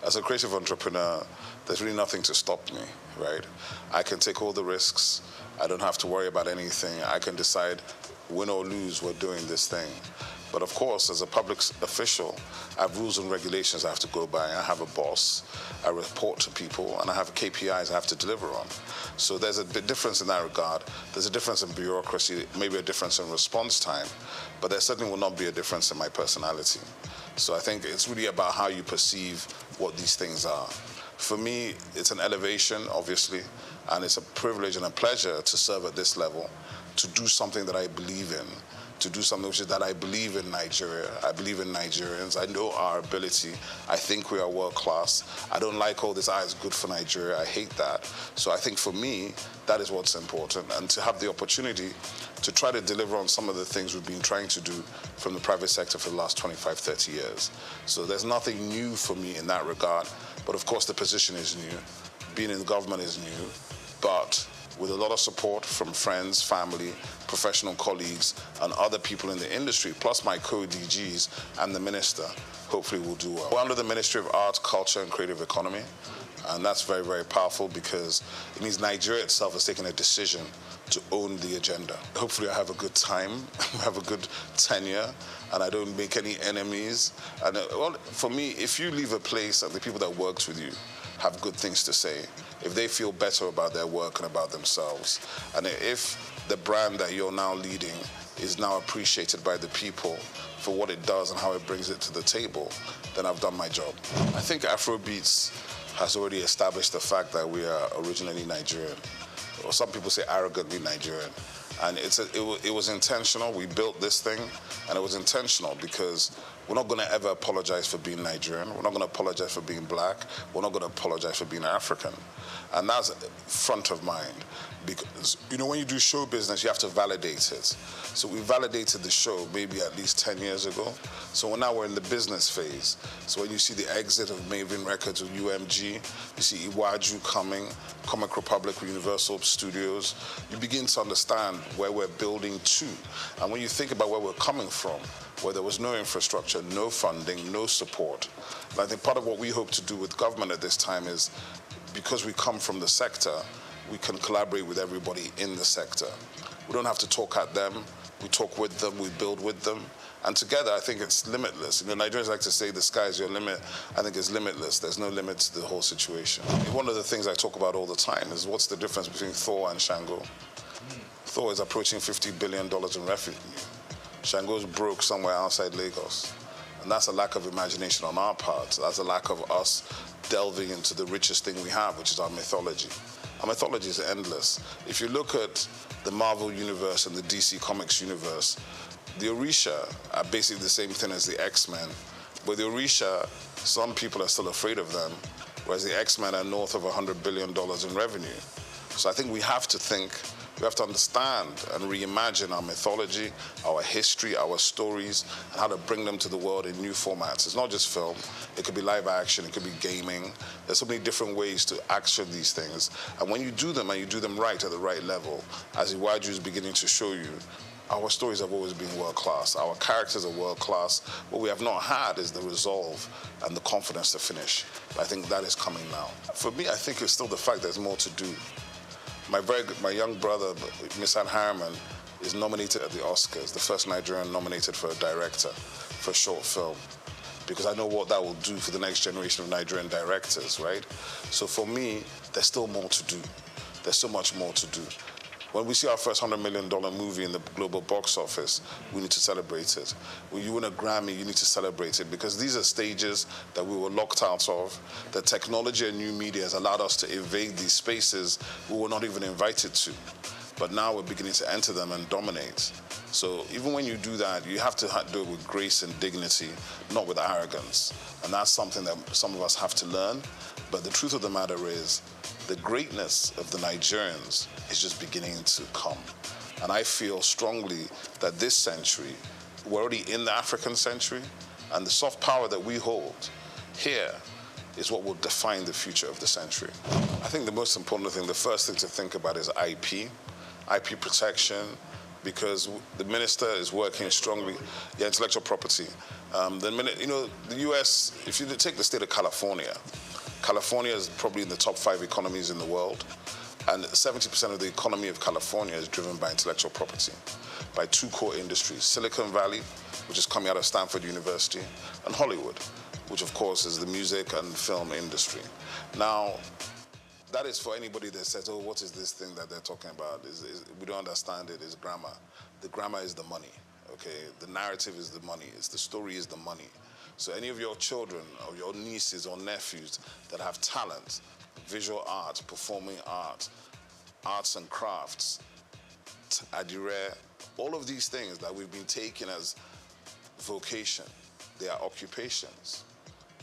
as a creative entrepreneur, there's really nothing to stop me, right? I can take all the risks. I don't have to worry about anything. I can decide, win or lose, we're doing this thing. But of course, as a public official, I have rules and regulations I have to go by. I have a boss, I report to people, and I have KPIs I have to deliver on. So there's a bit difference in that regard. There's a difference in bureaucracy, maybe a difference in response time, but there certainly will not be a difference in my personality. So I think it's really about how you perceive what these things are. For me, it's an elevation, obviously, and it's a privilege and a pleasure to serve at this level, to do something that I believe in, to do something which is that I believe in Nigeria. I believe in Nigerians. I know our ability. I think we are world class. I don't like all this, it's good for Nigeria. I hate that. So I think for me, that is what's important. And to have the opportunity to try to deliver on some of the things we've been trying to do from the private sector for the last 25, 30 years. So there's nothing new for me in that regard. But of course, the position is new. Being in the government is new. But with a lot of support from friends, family, professional colleagues, and other people in the industry, plus my co-DGs and the minister, hopefully we'll do well. We're under the Ministry of Arts, Culture, and Creative Economy, and that's very, very powerful because it means Nigeria itself has taken a decision to own the agenda. Hopefully I have a good time, have a good tenure, and I don't make any enemies. And well, for me, if you leave a place and the people that worked with you have good things to say, if they feel better about their work and about themselves, and if the brand that you're now leading is now appreciated by the people for what it does and how it brings it to the table, then I've done my job. I think Afrobeats has already established the fact that we are originally Nigerian, or some people say arrogantly Nigerian. And it was intentional. We built this thing, and it was intentional because we're not going to ever apologize for being Nigerian. We're not going to apologize for being black. We're not going to apologize for being African. And that's front of mind. Because, you know, when you do show business, you have to validate it. So we validated the show maybe at least 10 years ago. So now we're in the business phase. So when you see the exit of Maven Records with UMG, you see Iwaju coming, Comic Republic with Universal Studios, you begin to understand where we're building to. And when you think about where we're coming from, where there was no infrastructure, no funding, no support, and I think part of what we hope to do with government at this time is, because we come from the sector, we can collaborate with everybody in the sector. We don't have to talk at them. we talk with them, we build with them. And together, I think it's limitless. You know, Nigerians like to say the sky's your limit. I think it's limitless. There's no limit to the whole situation. One of the things I talk about all the time is what's the difference between Thor and Shango? Thor is approaching $50 billion in revenue. Shango's broke somewhere outside Lagos. And that's a lack of imagination on our part. That's a lack of us delving into the richest thing we have, which is our mythology. Our mythology is endless. If you look at the Marvel universe and the DC Comics universe, the Orisha are basically the same thing as the X-Men. But the Orisha, some people are still afraid of them, whereas the X-Men are north of $100 billion in revenue. So I think we have to understand and reimagine our mythology, our history, our stories, and how to bring them to the world in new formats. It's not just film. It could be live action. It could be gaming. There's so many different ways to action these things. And when you do them, and you do them right at the right level, as Iwaju is beginning to show you, our stories have always been world-class. Our characters are world-class. What we have not had is the resolve and the confidence to finish. But I think that is coming now. For me, I think it's still the fact there's more to do. My young brother, Misan Harriman, is nominated at the Oscars, the first Nigerian nominated for a director for a short film, because I know what that will do for the next generation of Nigerian directors, right? So for me, there's still more to do. There's so much more to do. When we see our first $100 million movie in the global box office, we need to celebrate it. When you win a Grammy, you need to celebrate it, because these are stages that we were locked out of. The technology and new media has allowed us to evade these spaces we were not even invited to. But now we're beginning to enter them and dominate. So even when you do that, you have to do it with grace and dignity, not with arrogance. And that's something that some of us have to learn. But the truth of the matter is, the greatness of the Nigerians is just beginning to come. And I feel strongly that this century, we're already in the African century, and the soft power that we hold here is what will define the future of the century. I think the most important thing, the first thing to think about is IP protection, because the minister is working strongly, intellectual property. The US, if you take the state of California is probably in the top 5 economies in the world, and 70% of the economy of California is driven by intellectual property, by 2 core industries, Silicon Valley, which is coming out of Stanford University, and Hollywood, which of course is the music and film industry. Now, that is for anybody that says, oh, what is this thing that they're talking about? We don't understand it, it's grammar. The grammar is the money, okay? The narrative is the money, the story is the money. So any of your children or your nieces or nephews that have talent, visual art, performing art, arts and crafts, adire, all of these things that we've been taking as vocation, they are occupations.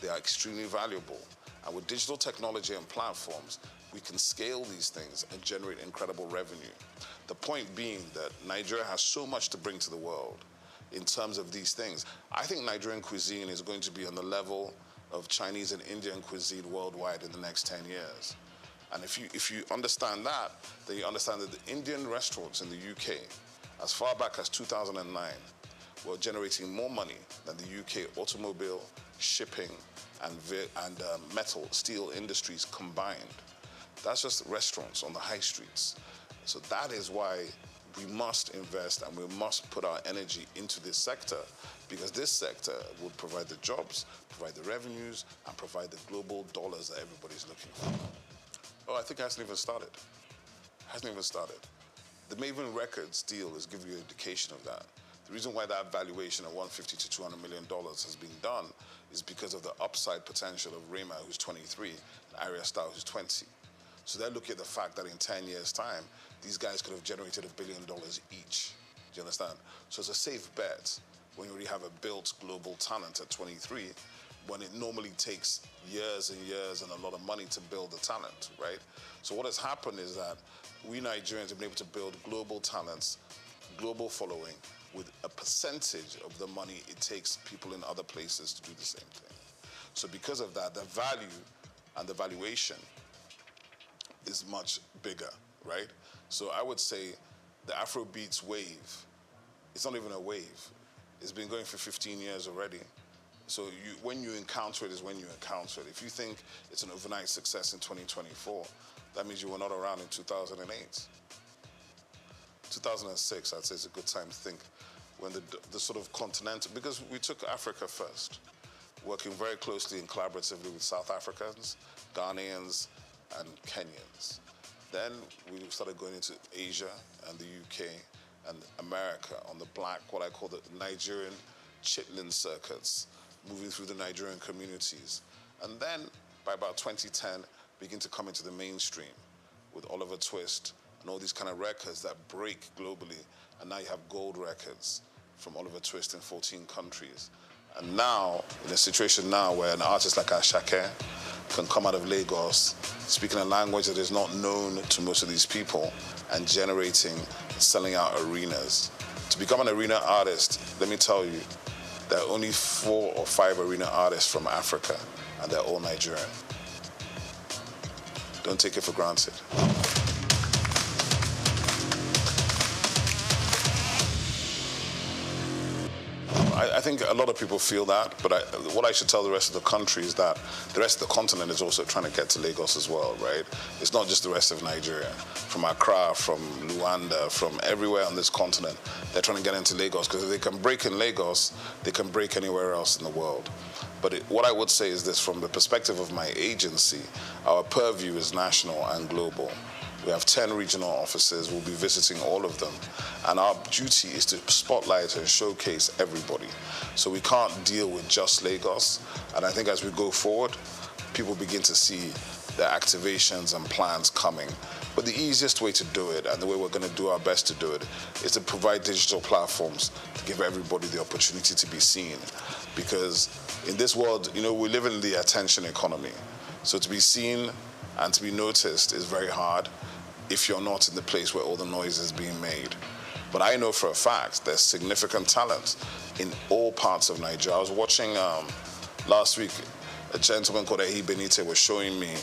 They are extremely valuable. And with digital technology and platforms, we can scale these things and generate incredible revenue. The point being that Nigeria has so much to bring to the world in terms of these things. I think Nigerian cuisine is going to be on the level of Chinese and Indian cuisine worldwide in the next 10 years. And if you understand that, then you understand that the Indian restaurants in the UK, as far back as 2009, were generating more money than the UK automobile, shipping, and metal, steel industries combined. That's just restaurants on the high streets. So that is why we must invest and we must put our energy into this sector, because this sector will provide the jobs, provide the revenues, and provide the global dollars that everybody's looking for. Oh, I think it hasn't even started. The Maven Records deal is giving you an indication of that. The reason why that valuation of $150 to $200 million has been done is because of the upside potential of Rema, who's 23, and Arya Star, who's 20. So they're looking at the fact that in 10 years' time, these guys could have generated $1 billion each. Do you understand? So it's a safe bet when you already have a built global talent at 23, when it normally takes years and years and a lot of money to build the talent, right? So what has happened is that we Nigerians have been able to build global talents, global following, with a percentage of the money it takes people in other places to do the same thing. So because of that, the value and the valuation is much bigger, right? So I would say the Afrobeats wave, it's not even a wave. It's been going for 15 years already. So when you encounter it is when you encounter it. If you think it's an overnight success in 2024, that means you were not around in 2008. 2006, I'd say it's a good time to think when the sort of continental, because we took Africa first, working very closely and collaboratively with South Africans, Ghanaians, and Kenyans. Then we started going into Asia and the UK and America on the black, what I call the Nigerian chitlin circuits, moving through the Nigerian communities. And then by about 2010, begin to come into the mainstream with Oliver Twist and all these kind of records that break globally. And now you have gold records from Oliver Twist in 14 countries. And now, in a situation now where an artist like Ashake can come out of Lagos, speaking a language that is not known to most of these people, and generating, selling out arenas. To become an arena artist, let me tell you, there are only 4 or 5 arena artists from Africa, and they're all Nigerian. Don't take it for granted. I think a lot of people feel that, but what I should tell the rest of the country is that the rest of the continent is also trying to get to Lagos as well, right? It's not just the rest of Nigeria. From Accra, from Luanda, from everywhere on this continent, they're trying to get into Lagos, because if they can break in Lagos, they can break anywhere else in the world. But what I would say is this, from the perspective of my agency, our purview is national and global. We have 10 regional offices. We'll be visiting all of them. And our duty is to spotlight and showcase everybody. So we can't deal with just Lagos. And I think as we go forward, people begin to see the activations and plans coming. But the easiest way to do it, and the way we're going to do our best to do it, is to provide digital platforms to give everybody the opportunity to be seen. Because in this world, you know, we live in the attention economy. So to be seen and to be noticed is very hard if you're not in the place where all the noise is being made. But I know for a fact there's significant talent in all parts of Nigeria. I was watching last week, a gentleman called Ehi Benite was showing me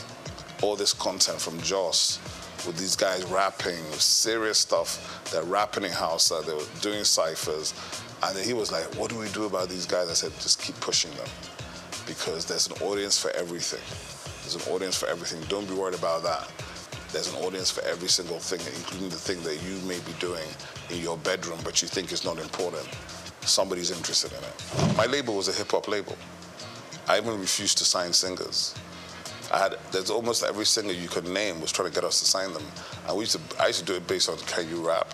all this content from Jos with these guys rapping, serious stuff. They're rapping in Hausa, they were doing ciphers. And then he was like, what do we do about these guys? I said, just keep pushing them, because there's an audience for everything. There's an audience for everything. Don't be worried about that. There's an audience for every single thing, including the thing that you may be doing in your bedroom, but you think is not important. Somebody's interested in it. My label was a hip-hop label. I even refused to sign singers. There's almost every singer you could name was trying to get us to sign them. And I used to do it based on, can you rap?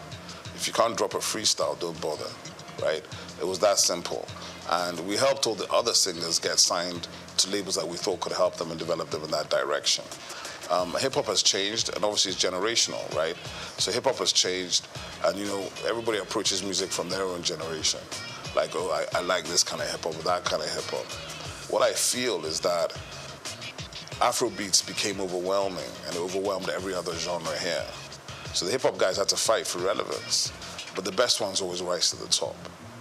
If you can't drop a freestyle, don't bother, right? It was that simple. And we helped all the other singers get signed to labels that we thought could help them and develop them in that direction. Hip-hop has changed, and obviously it's generational, right? So hip-hop has changed, and you know, everybody approaches music from their own generation. Like, oh, I like this kind of hip-hop or that kind of hip-hop. What I feel is that Afrobeats became overwhelming, and it overwhelmed every other genre here. So the hip-hop guys had to fight for relevance, but the best ones always rise to the top.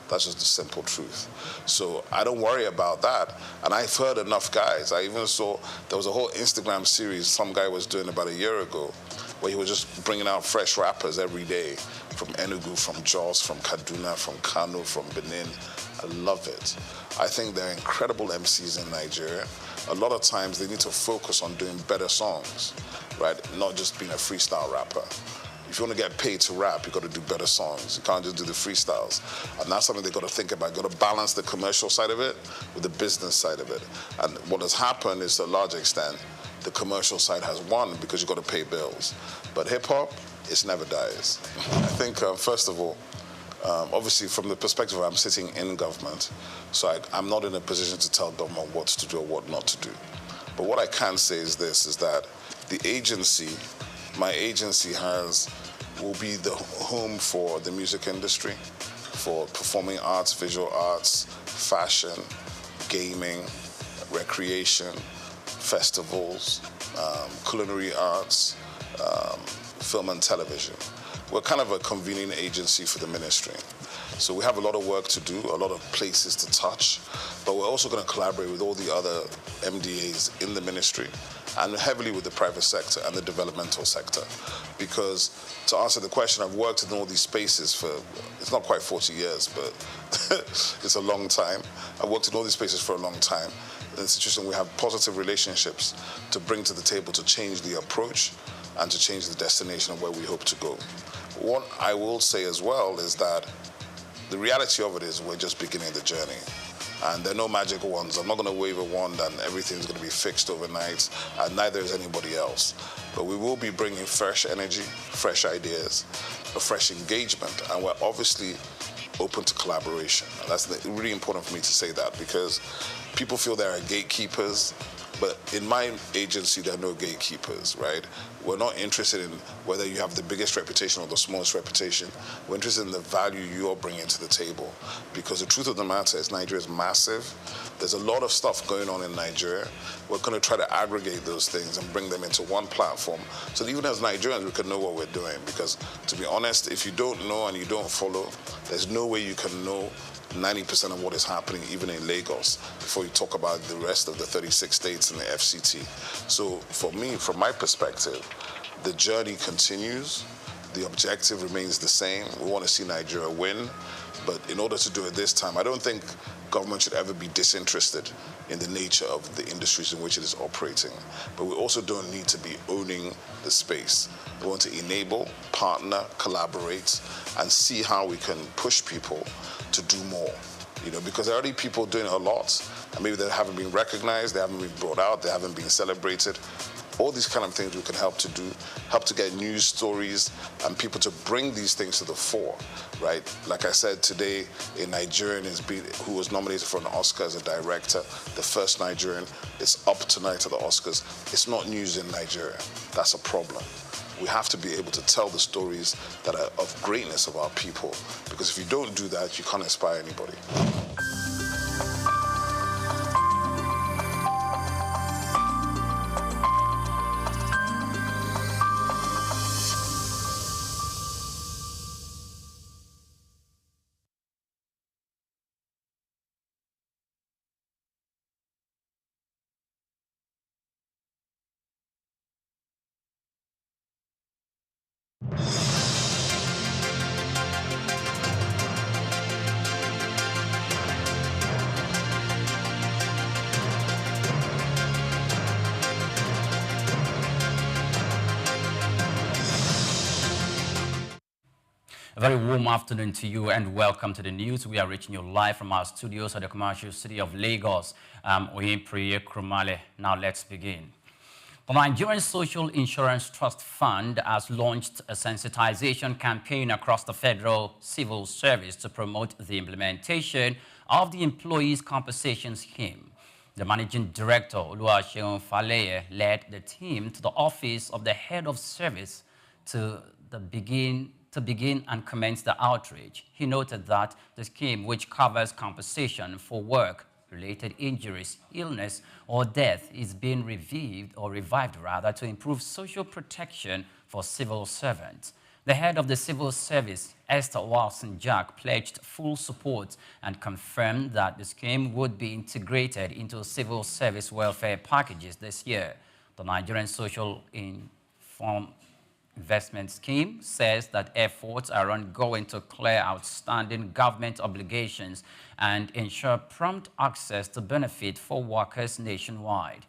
That's just the simple truth. So I don't worry about that. And I've heard enough guys. I even saw, there was a whole Instagram series some guy was doing about a year ago, where he was just bringing out fresh rappers every day, from Enugu, from Jos, from Kaduna, from Kano, from Benin. I love it. I think there are incredible MCs in Nigeria. A lot of times they need to focus on doing better songs, right? Not just being a freestyle rapper. If you want to get paid to rap, you've got to do better songs. You can't just do the freestyles. And that's something they've got to think about. You've got to balance the commercial side of it with the business side of it. And what has happened is, to a large extent, the commercial side has won because you've got to pay bills. But hip-hop, it never dies. I think, first of all, obviously from the perspective of I'm sitting in government, so I'm not in a position to tell government what to do or what not to do. But what I can say is this, is that the agency, my agency will be the home for the music industry, for performing arts, visual arts, fashion, gaming, recreation, festivals, culinary arts, film and television. We're kind of a convening agency for the ministry. So we have a lot of work to do, a lot of places to touch, but we're also going to collaborate with all the other MDAs in the ministry and heavily with the private sector and the developmental sector. Because to answer the question, I've worked in all these spaces for, it's not quite 40 years, but it's a long time. I've worked in all these spaces for a long time. In the institution, we have positive relationships to bring to the table to change the approach and to change the destination of where we hope to go. What I will say as well is that the reality of it is we're just beginning the journey. And there are no magic wands. I'm not going to wave a wand and everything's going to be fixed overnight, and neither is anybody else. But we will be bringing fresh energy, fresh ideas, a fresh engagement, and we're obviously open to collaboration. And that's really important for me to say that, because people feel there are gatekeepers, but in my agency, there are no gatekeepers, right? We're not interested in whether you have the biggest reputation or the smallest reputation. We're interested in the value you're bringing to the table. Because the truth of the matter is Nigeria is massive. There's a lot of stuff going on in Nigeria. We're going to try to aggregate those things and bring them into one platform so that even as Nigerians, we can know what we're doing. Because to be honest, if you don't know and you don't follow, there's no way you can know 90% of what is happening even in Lagos before you talk about the rest of the 36 states in the FCT. So for me, from my perspective, the journey continues. The objective remains the same. We want to see Nigeria win. But in order to do it this time, I don't think government should ever be disinterested in the nature of the industries in which it is operating. But we also don't need to be owning the space. We want to enable, partner, collaborate, and see how we can push people to do more. You know, because there are already people doing a lot, and maybe they haven't been recognized, they haven't been brought out, they haven't been celebrated. All these kind of things we can help to do, help to get news stories and people to bring these things to the fore, right? Like I said today, a Nigerian who was nominated for an Oscar as a director, the first Nigerian, is up tonight at the Oscars. It's not news in Nigeria. That's a problem. We have to be able to tell the stories that are of greatness of our people, because if you don't do that, you can't inspire anybody. A very warm afternoon to you and welcome to the news. We are reaching you live from our studios at the commercial city of Lagos. I'm Oyinpriye Krumale. Now let's begin. The Nigerian Social Insurance Trust Fund has launched a sensitization campaign across the federal civil service to promote the implementation of the Employees' Compensation Scheme. The managing director, Oluwaseun Faleye, led the team to the office of the head of service to begin and commence the outreach. He noted that the scheme, which covers compensation for work-related injuries, illness, or death, is being revived to improve social protection for civil servants. The head of the civil service, Esther Wilson-Jack, pledged full support and confirmed that the scheme would be integrated into civil service welfare packages this year. The Nigerian Social Investment Scheme says that efforts are ongoing to clear outstanding government obligations and ensure prompt access to benefit for workers nationwide.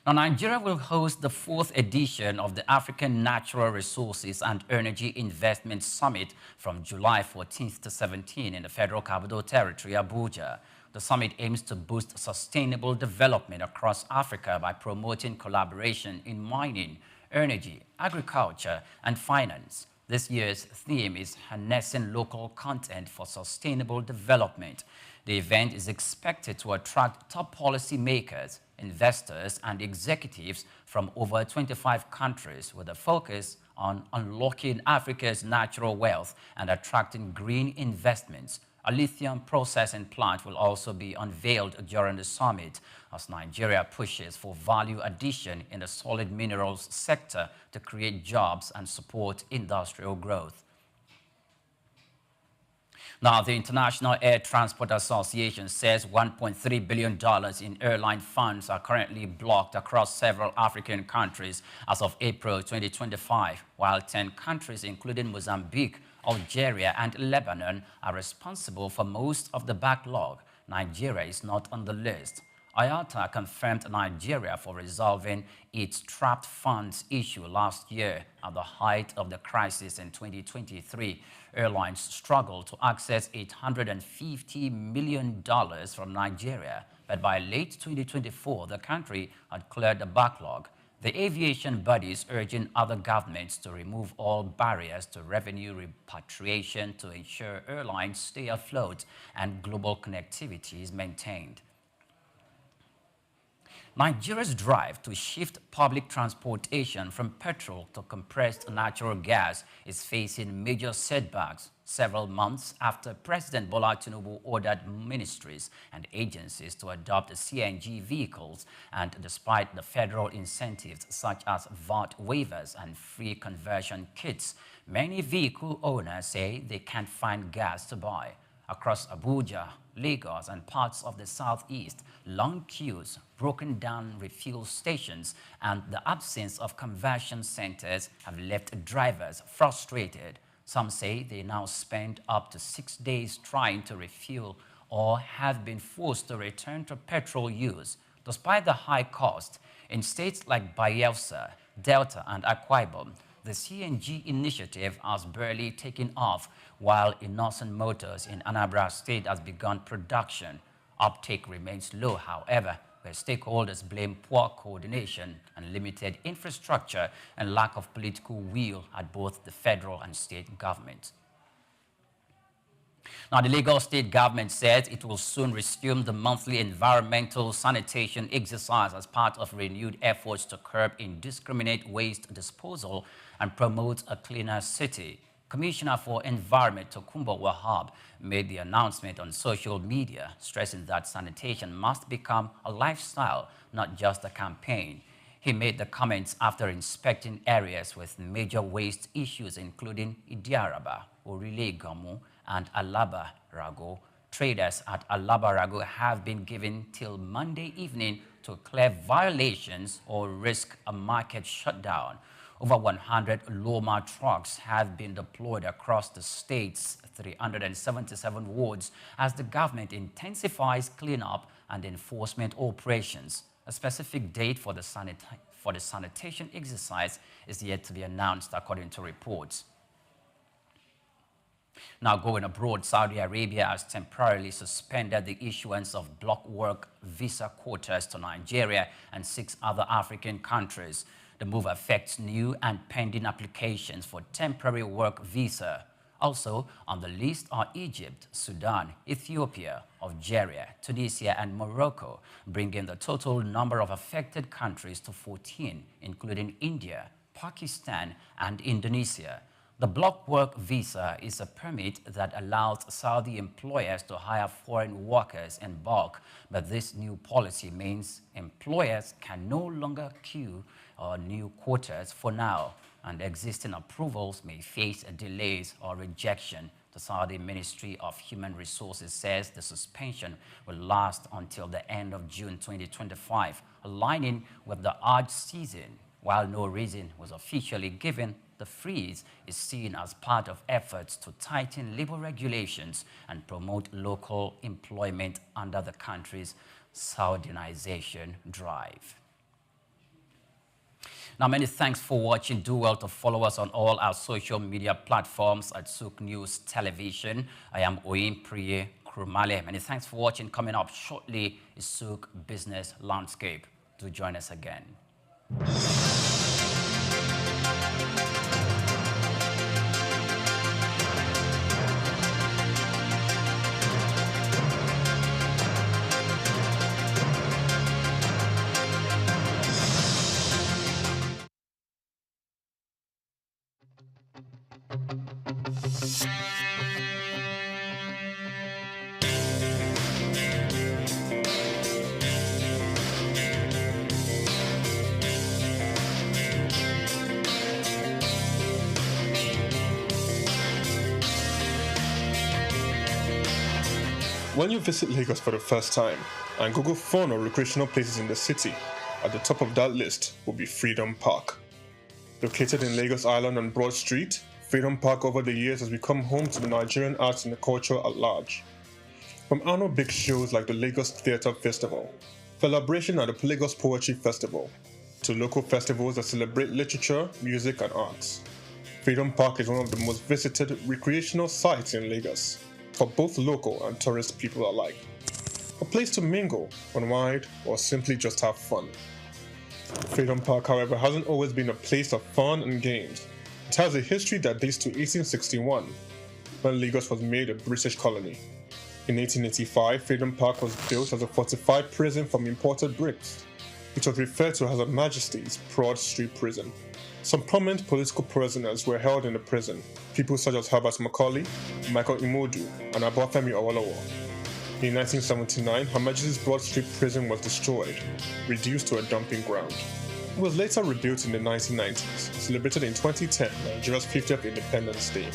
Now, Nigeria will host the 4th edition of the African Natural Resources and Energy Investment Summit from July 14th to 17th in the Federal Capital Territory, Abuja. The summit aims to boost sustainable development across Africa by promoting collaboration in mining, energy, agriculture, and finance. This year's theme is harnessing local content for sustainable development. The event is expected to attract top policy makers, investors, and executives from over 25 countries with a focus on unlocking Africa's natural wealth and attracting green investments. A lithium processing plant will also be unveiled during the summit as Nigeria pushes for value addition in the solid minerals sector to create jobs and support industrial growth. Now, the International Air Transport Association says $1.3 billion in airline funds are currently blocked across several African countries as of April 2025, while 10 countries, including Mozambique, Algeria, and Lebanon, are responsible for most of the backlog. Nigeria is not on the list. IATA confirmed Nigeria for resolving its trapped funds issue last year. At the height of the crisis in 2023, airlines struggled to access $850 million from Nigeria. But by late 2024, the country had cleared the backlog. The aviation body is urging other governments to remove all barriers to revenue repatriation to ensure airlines stay afloat and global connectivity is maintained. Nigeria's drive to shift public transportation from petrol to compressed natural gas is facing major setbacks several months after President Bola Tinubu ordered ministries and agencies to adopt CNG vehicles, and despite the federal incentives such as VAT waivers and free conversion kits, many vehicle owners say they can't find gas to buy. Across Abuja, Lagos, and parts of the southeast, long queues, broken down refuel stations, and the absence of conversion centers have left drivers frustrated. Some say they now spend up to 6 days trying to refuel or have been forced to return to petrol use. Despite the high cost, in states like Bayelsa, Delta, and Akwa Ibom, the CNG initiative has barely taken off, while Innocent Motors in Anambra State has begun production. Uptake remains low, however, where stakeholders blame poor coordination and limited infrastructure and lack of political will at both the federal and state governments. Now, the Lagos state government says it will soon resume the monthly environmental sanitation exercise as part of renewed efforts to curb indiscriminate waste disposal and promote a cleaner city. Commissioner for Environment Tokunbo Wahab made the announcement on social media, stressing that sanitation must become a lifestyle, not just a campaign. He made the comments after inspecting areas with major waste issues, including Idiaraba, Orile Gamu, and Alaba Rago. Traders at Alaba Rago have been given till Monday evening to clear violations or risk a market shutdown. Over 100 Loma trucks have been deployed across the state's 377 wards as the government intensifies cleanup and enforcement operations. A specific date for the sanitation exercise is yet to be announced, according to reports. Now, going abroad, Saudi Arabia has temporarily suspended the issuance of block work visa quotas to Nigeria and 6 other African countries. The move affects new and pending applications for temporary work visa. Also on the list are Egypt, Sudan, Ethiopia, Algeria, Tunisia, and Morocco, bringing the total number of affected countries to 14, including India, Pakistan, and Indonesia. The block work visa is a permit that allows Saudi employers to hire foreign workers in bulk, but this new policy means employers can no longer queue new quotas for now, and existing approvals may face delays or rejection. The Saudi Ministry of Human Resources says the suspension will last until the end of June 2025, aligning with the Hajj season. While no reason was officially given, the freeze is seen as part of efforts to tighten labor regulations and promote local employment under the country's Saudinization drive. Now, many thanks for watching. Do well to follow us on all our social media platforms at Souq News Television. I am Oyin Priye Krumale. Many thanks for watching. Coming up shortly is Souq Business Landscape. Do join us again. When you visit Lagos for the first time and Google fun or recreational places in the city, at the top of that list will be Freedom Park. Located in Lagos Island on Broad Street, Freedom Park over the years has become home to the Nigerian arts and the culture at large. From annual big shows like the Lagos Theatre Festival, celebration at the Lagos Poetry Festival, to local festivals that celebrate literature, music, and arts. Freedom Park is one of the most visited recreational sites in Lagos for both local and tourist people alike. A place to mingle, unwind, or simply just have fun. Freedom Park, however, hasn't always been a place of fun and games. It has a history that dates to 1861, when Lagos was made a British colony. In 1885, Freedom Park was built as a fortified prison from imported bricks. It was referred to as Her Majesty's Broad Street Prison. Some prominent political prisoners were held in the prison, people such as Herbert Macaulay, Michael Imodu, and Obafemi Awolowo. In 1979, Her Majesty's Broad Street Prison was destroyed, reduced to a dumping ground. It was later rebuilt in the 1990s, celebrated in 2010, Nigeria's 50th Independence Day.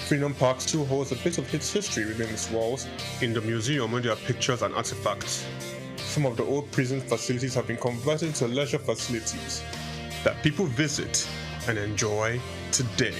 Freedom Park still holds a bit of its history within its walls in the museum where there are pictures and artifacts. Some of the old prison facilities have been converted into leisure facilities that people visit and enjoy today.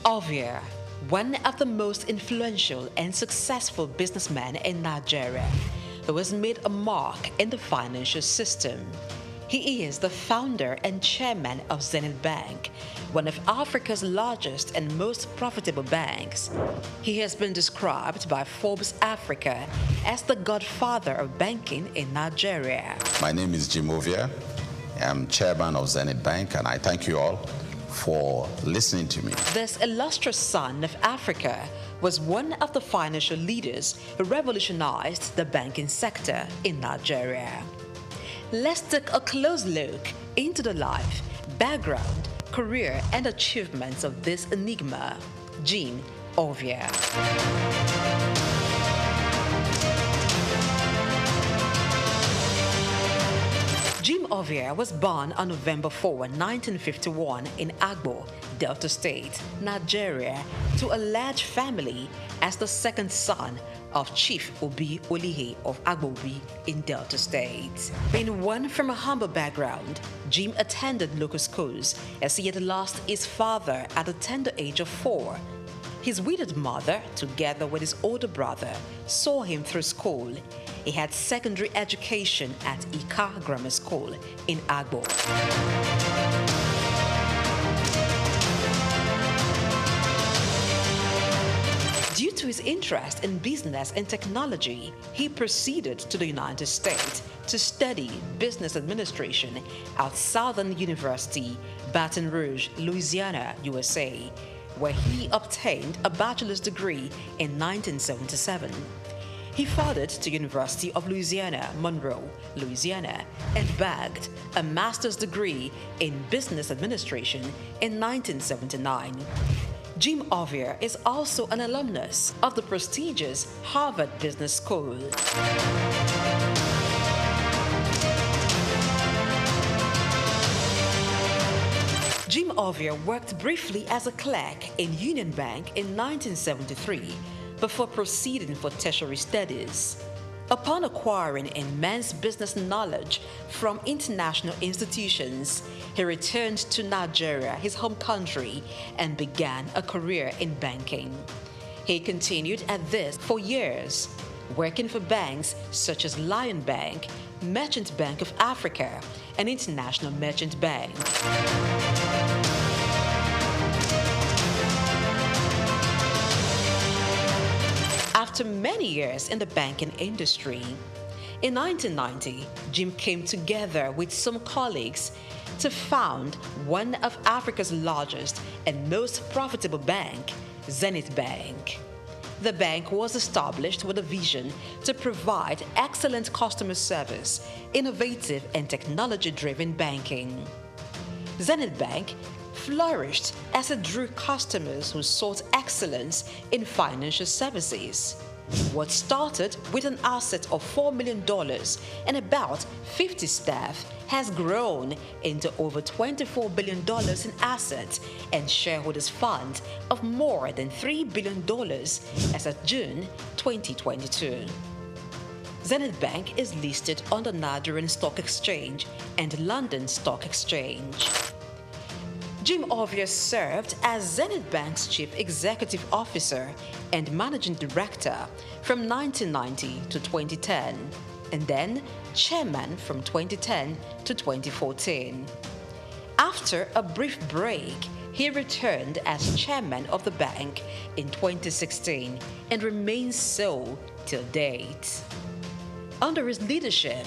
Ovia, one of the most influential and successful businessmen in Nigeria, who has made a mark in the financial system. He is the founder and chairman of Zenith Bank, one of Africa's largest and most profitable banks. He has been described by Forbes Africa as the godfather of banking in Nigeria. My name is Jim Ovia. I'm chairman of Zenith Bank, and I thank you all for listening to me. This illustrious son of Africa was one of the financial leaders who revolutionized the banking sector in Nigeria. Let's take a close look into the life, background, career, and achievements of this enigma, Jim Ovia. Jim Ovia was born on November 4, 1951 in Agbo, Delta State, Nigeria, to a large family as the second son of Chief Obi Olihe of Agbobi in Delta State. Being one from a humble background, Jim attended local schools as he had lost his father at the tender age of 4. His widowed mother, together with his older brother, saw him through school. He had secondary education at Ika Grammar School in Agbo. Due to his interest in business and technology, he proceeded to the United States to study business administration at Southern University, Baton Rouge, Louisiana, USA, where he obtained a bachelor's degree in 1977. He followed to University of Louisiana, Monroe, Louisiana, and bagged a master's degree in business administration in 1979. Jim Ovia is also an alumnus of the prestigious Harvard Business School. Jim Jim Ovia worked briefly as a clerk in Union Bank in 1973 before proceeding for tertiary studies. Upon acquiring immense business knowledge from international institutions, he returned to Nigeria, his home country, and began a career in banking. He continued at this for years, working for banks such as Lion Bank, Merchant Bank of Africa, and International Merchant Bank. After many years in the banking industry, in 1990, Jim came together with some colleagues to found one of Africa's largest and most profitable bank, Zenith Bank. The bank was established with a vision to provide excellent customer service, innovative and technology-driven banking. Zenith Bank flourished as it drew customers who sought excellence in financial services. What started with an asset of $4 million and about 50 staff has grown into over $24 billion in assets and shareholders' funds of more than $3 billion as of June 2022. Zenith Bank is listed on the Nigerian Stock Exchange and London Stock Exchange. Jim Ovia served as Zenith Bank's Chief Executive Officer and Managing Director from 1990 to 2010, and then Chairman from 2010 to 2014. After a brief break, he returned as Chairman of the bank in 2016 and remains so till date. Under his leadership,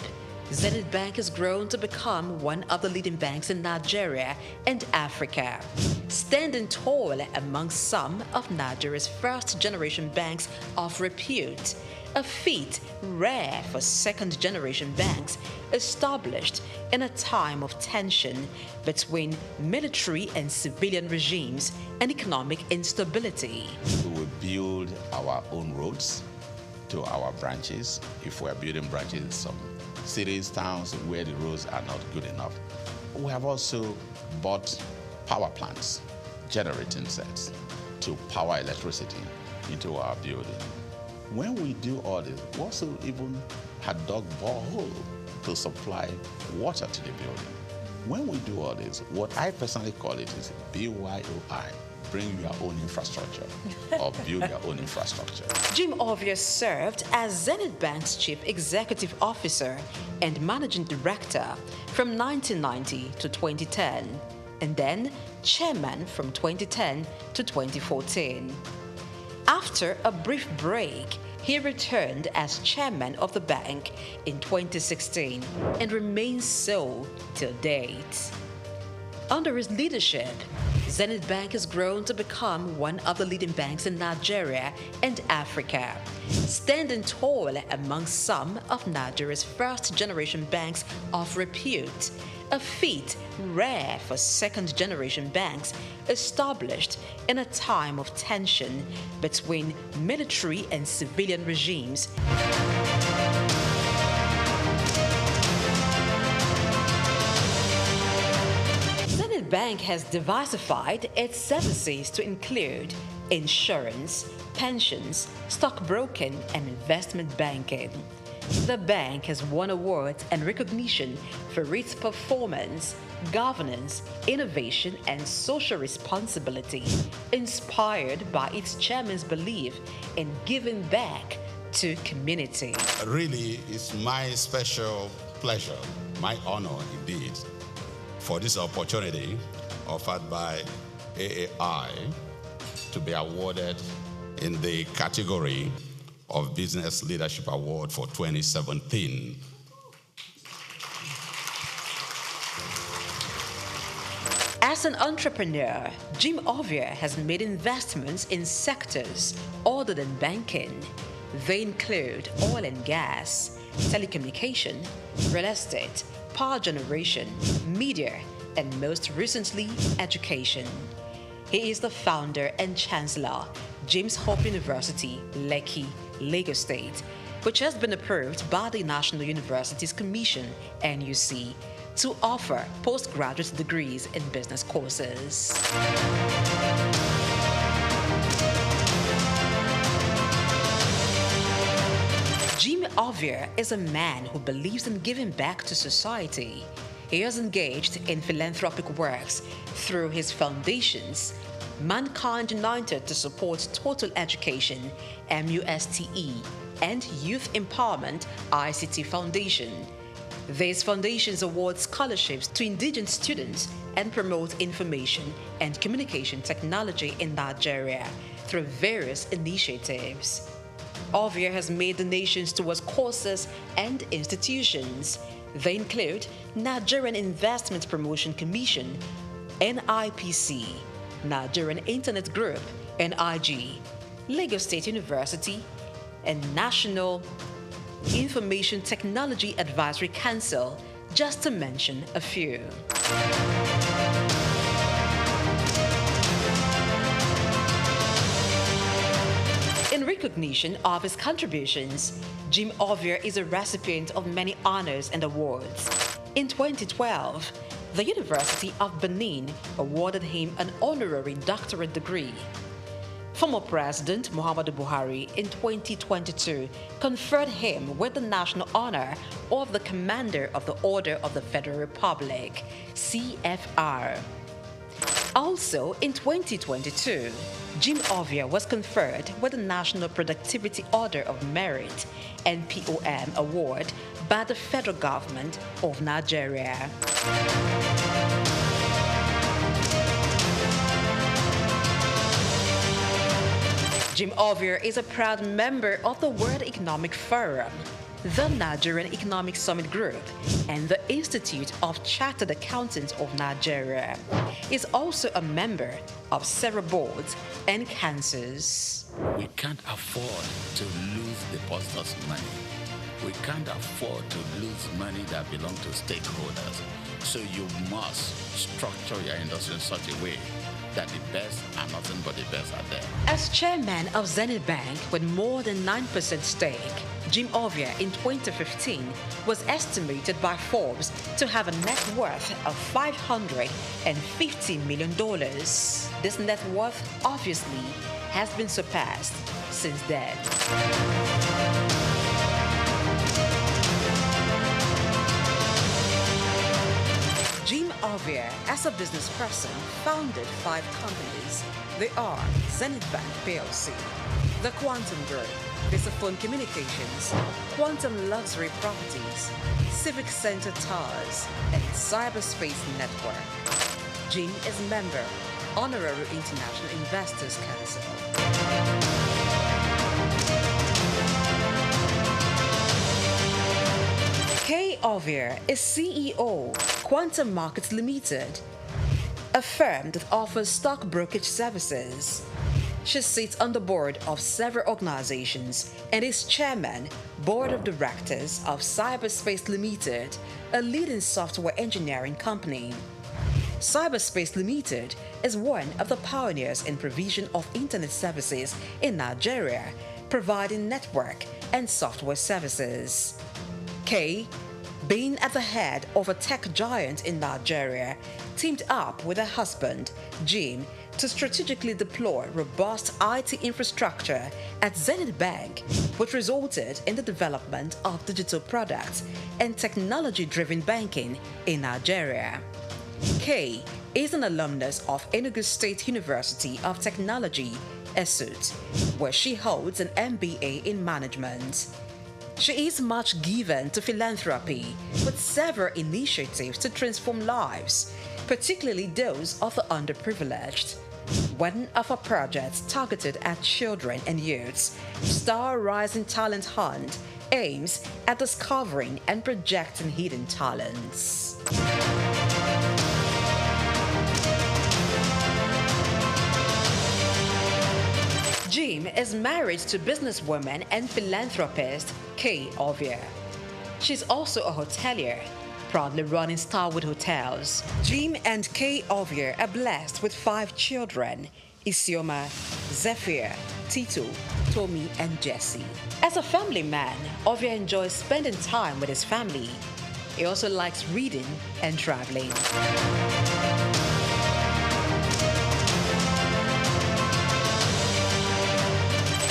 Zenith Bank has grown to become one of the leading banks in Nigeria and Africa, standing tall among some of Nigeria's first-generation banks of repute, a feat rare for second-generation banks established in a time of tension between military and civilian regimes and economic instability. We will build our own roads to our branches. If we're building branches in some cities, towns where the roads are not good enough. We have also bought power plants, generating sets to power electricity into our building. When we do all this, we also even had dug borehole to supply water to the building. When we do all this, what I personally call it is BYOI, bring your own infrastructure or build your own infrastructure. Jim Ovia served as Zenith Bank's Chief Executive Officer and Managing Director from 1990 to 2010, and then Chairman from 2010 to 2014. After a brief break, he returned as Chairman of the bank in 2016 and remains so till date. Under his leadership, Zenith Bank has grown to become one of the leading banks in Nigeria and Africa, standing tall among some of Nigeria's first-generation banks of repute, a feat rare for second-generation banks established in a time of tension between military and civilian regimes. Zenith Bank has diversified its services to include insurance, pensions, stockbroking, and investment banking. The bank has won awards and recognition for its performance, governance, innovation, and social responsibility, inspired by its chairman's belief in giving back to community. Really, it's my special pleasure, my honor indeed, for this opportunity offered by AAI to be awarded in the category of Business Leadership Award for 2017. As an entrepreneur, Jim Ovia has made investments in sectors other than banking. They include oil and gas, telecommunication, real estate, power generation, media, and most recently, education. He is the founder and chancellor, James Hope University, Lekki, Lagos State, which has been approved by the National Universities Commission, NUC, to offer postgraduate degrees in business courses. Jim Ovia is a man who believes in giving back to society. He has engaged in philanthropic works through his foundations, Mankind United to support total education, MUSTE, and Youth Empowerment, ICT Foundation. These foundations award scholarships to indigenous students and promote information and communication technology in Nigeria through various initiatives. Ovia has made donations towards courses and institutions. They include Nigerian Investment Promotion Commission, NIPC, Nigerian Internet Group, NIG, Lagos State University, and National Information Technology Advisory Council, just to mention a few. In recognition of his contributions, Jim Ovia is a recipient of many honors and awards. In 2012, the University of Benin awarded him an honorary doctorate degree. Former President Muhammadu Buhari in 2022 conferred him with the national honor of the Commander of the Order of the Federal Republic, CFR. Also in 2022, Jim Ovia was conferred with the National Productivity Order of Merit, NPOM award, by the federal government of Nigeria. Jim Ovia is a proud member of the World Economic Forum, the Nigerian Economic Summit Group, and the Institute of Chartered Accountants of Nigeria. He is also a member of several boards and councils. We can't afford to lose depositors' money. We can't afford to lose money that belongs to stakeholders. So you must structure your industry in such a way that the best are nothing but the best are there. As chairman of Zenith Bank with more than 9% stake, Jim Ovia in 2015 was estimated by Forbes to have a net worth of $550 million. This net worth obviously has been surpassed since then. Jim Ovia, as a business person, founded 5 companies. They are Zenith Bank PLC, the Quantum Group, Visaphone Communications, Quantum Luxury Properties, Civic Center Towers, and Cyberspace Network. Jim is member, Honorary International Investors Council. Kay Ovia is CEO, Quantum Markets Limited, a firm that offers stock brokerage services. She sits on the board of several organizations and is chairman, board of directors of Cyberspace Limited, a leading software engineering company. Cyberspace Limited is one of the pioneers in provision of internet services in Nigeria, providing network and software services. Kay, being at the head of a tech giant in Nigeria, teamed up with her husband, Jim, to strategically deploy robust IT infrastructure at Zenith Bank, which resulted in the development of digital products and technology-driven banking in Nigeria. Kay is an alumnus of Enugu State University of Technology, ESUT, where she holds an MBA in management. She is much given to philanthropy, with several initiatives to transform lives, particularly those of the underprivileged. One of her projects targeted at children and youths, Star Rising Talent Hunt, aims at discovering and projecting hidden talents. Jim is married to businesswoman and philanthropist Kay Ovia. She's also a hotelier, proudly running Starwood Hotels. Jim and Kay Ovia are blessed with 5 children: Isioma, Zephyr, Tito, Tommy, and Jesse. As a family man, Ovia enjoys spending time with his family. He also likes reading and traveling.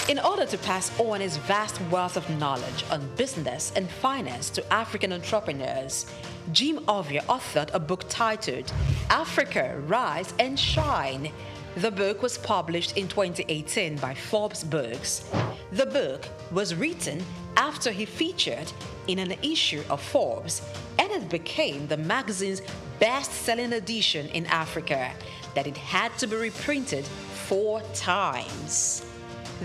In order to pass on his vast wealth of knowledge on business and finance to African entrepreneurs, Jim Ovia authored a book titled Africa, Rise and Shine. The book was published in 2018 by Forbes Books. The book was written after he featured in an issue of Forbes, and it became the magazine's best-selling edition in Africa, that it had to be reprinted 4 times.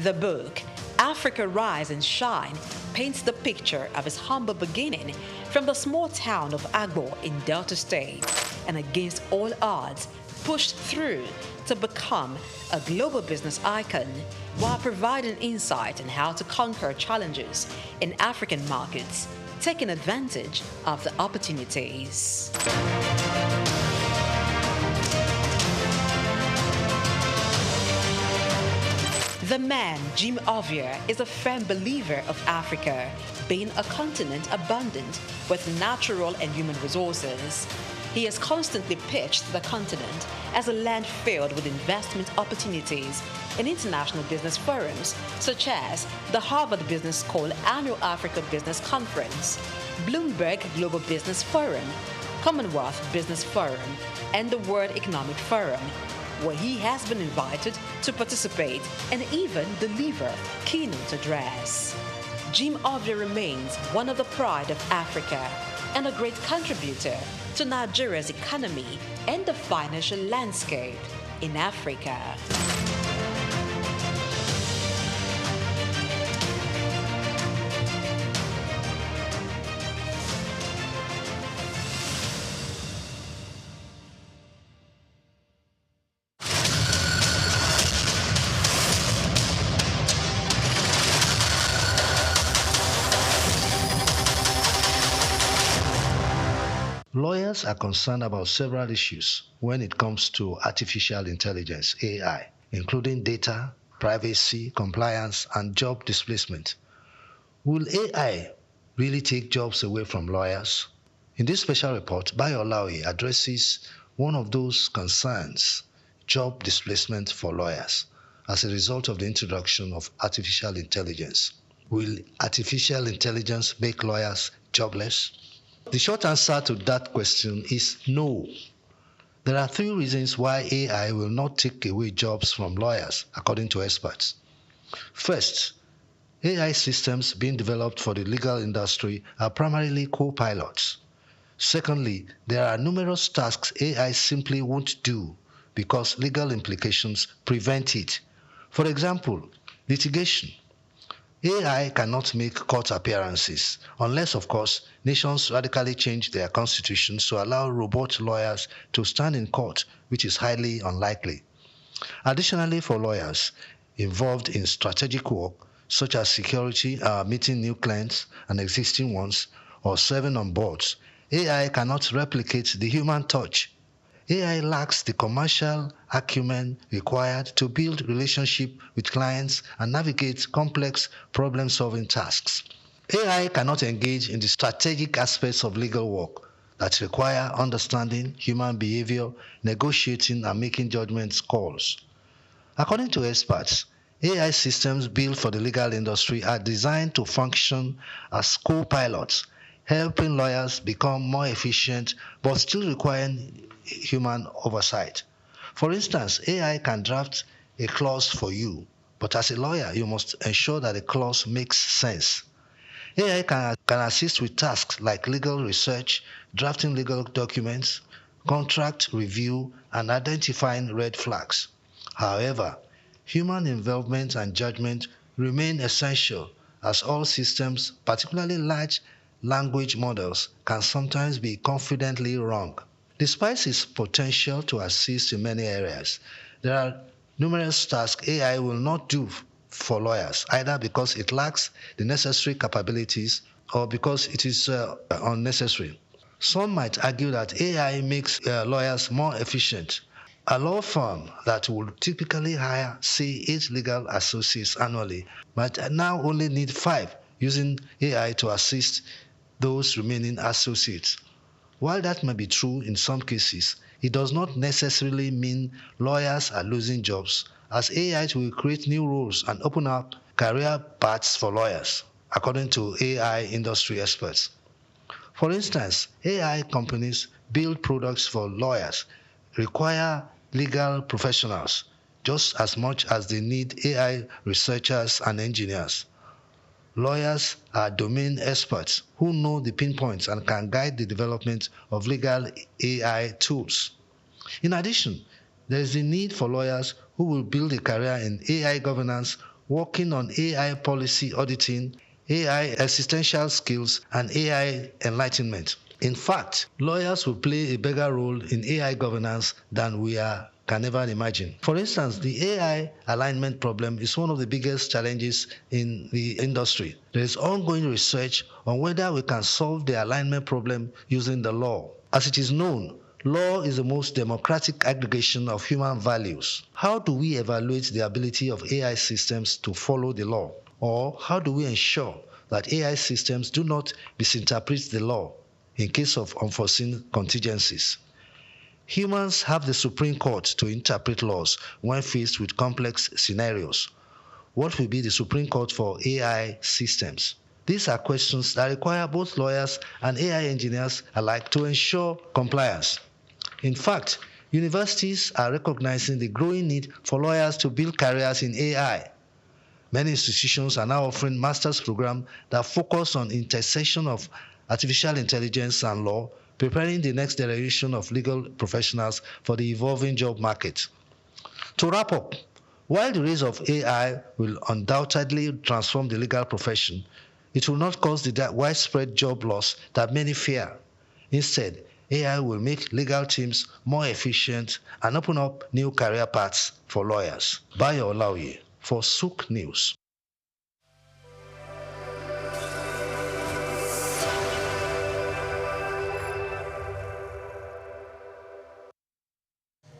The book, Africa Rise and Shine, paints the picture of his humble beginning from the small town of Agbo in Delta State, and against all odds, pushed through to become a global business icon, while providing insight on how to conquer challenges in African markets, taking advantage of the opportunities. The man, Jim Ovia, is a firm believer of Africa being a continent abundant with natural and human resources. He has constantly pitched the continent as a land filled with investment opportunities in international business forums such as the Harvard Business School Annual Africa Business Conference, Bloomberg Global Business Forum, Commonwealth Business Forum, and the World Economic Forum, where he has been invited to participate and even deliver keynote address. Jim Ovia remains one of the pride of Africa and a great contributor to Nigeria's economy and the financial landscape in Africa. Lawyers are concerned about several issues when it comes to artificial intelligence, AI, including data, privacy, compliance, and job displacement. Will AI really take jobs away from lawyers? In this special report, Bayo Olaoye addresses one of those concerns, job displacement for lawyers, as a result of the introduction of artificial intelligence. Will artificial intelligence make lawyers jobless? The short answer to that question is no. There are 3 reasons why AI will not take away jobs from lawyers, according to experts. First, AI systems being developed for the legal industry are primarily co-pilots. Secondly, there are numerous tasks AI simply won't do because legal implications prevent it. For example, litigation. AI cannot make court appearances, unless, of course, nations radically change their constitutions to allow robot lawyers to stand in court, which is highly unlikely. Additionally, for lawyers involved in strategic work, such as security, meeting new clients and existing ones, or serving on boards, AI cannot replicate the human touch. AI lacks the commercial acumen required to build relationships with clients and navigate complex problem-solving tasks. AI cannot engage in the strategic aspects of legal work that require understanding human behavior, negotiating, and making judgment calls. According to experts, AI systems built for the legal industry are designed to function as co-pilots, helping lawyers become more efficient but still requiring human oversight. For instance, AI can draft a clause for you, but as a lawyer, you must ensure that the clause makes sense. AI can assist with tasks like legal research, drafting legal documents, contract review, and identifying red flags. However, human involvement and judgment remain essential, as all systems, particularly large language models, can sometimes be confidently wrong. Despite its potential to assist in many areas, there are numerous tasks AI will not do for lawyers, either because it lacks the necessary capabilities or because it is unnecessary. Some might argue that AI makes lawyers more efficient. A law firm that would typically hire, say, 8 legal associates annually might now only need 5, using AI to assist those remaining associates. While that may be true in some cases, it does not necessarily mean lawyers are losing jobs, as AI will create new roles and open up career paths for lawyers, according to AI industry experts. For instance, AI companies build products for lawyers, require legal professionals just as much as they need AI researchers and engineers. Lawyers are domain experts who know the pinpoints and can guide the development of legal AI tools. In addition, there is the need for lawyers who will build a career in AI governance, working on AI policy auditing, AI existential skills, and AI enlightenment. In fact, lawyers will play a bigger role in AI governance than we can ever imagine. For instance, the AI alignment problem is one of the biggest challenges in the industry. There is ongoing research on whether we can solve the alignment problem using the law. As it is known, law is the most democratic aggregation of human values. How do we evaluate the ability of AI systems to follow the law? Or how do we ensure that AI systems do not misinterpret the law in case of unforeseen contingencies? Humans have the Supreme Court to interpret laws when faced with complex scenarios. What will be the Supreme Court for AI systems? These are questions that require both lawyers and AI engineers alike to ensure compliance. In fact, universities are recognizing the growing need for lawyers to build careers in AI. Many institutions are now offering master's programs that focus on intersection of artificial intelligence and law, preparing the next generation of legal professionals for the evolving job market. To wrap up, while the rise of AI will undoubtedly transform the legal profession, it will not cause the widespread job loss that many fear. Instead, AI will make legal teams more efficient and open up new career paths for lawyers. Bayo Olaoye for Souq News.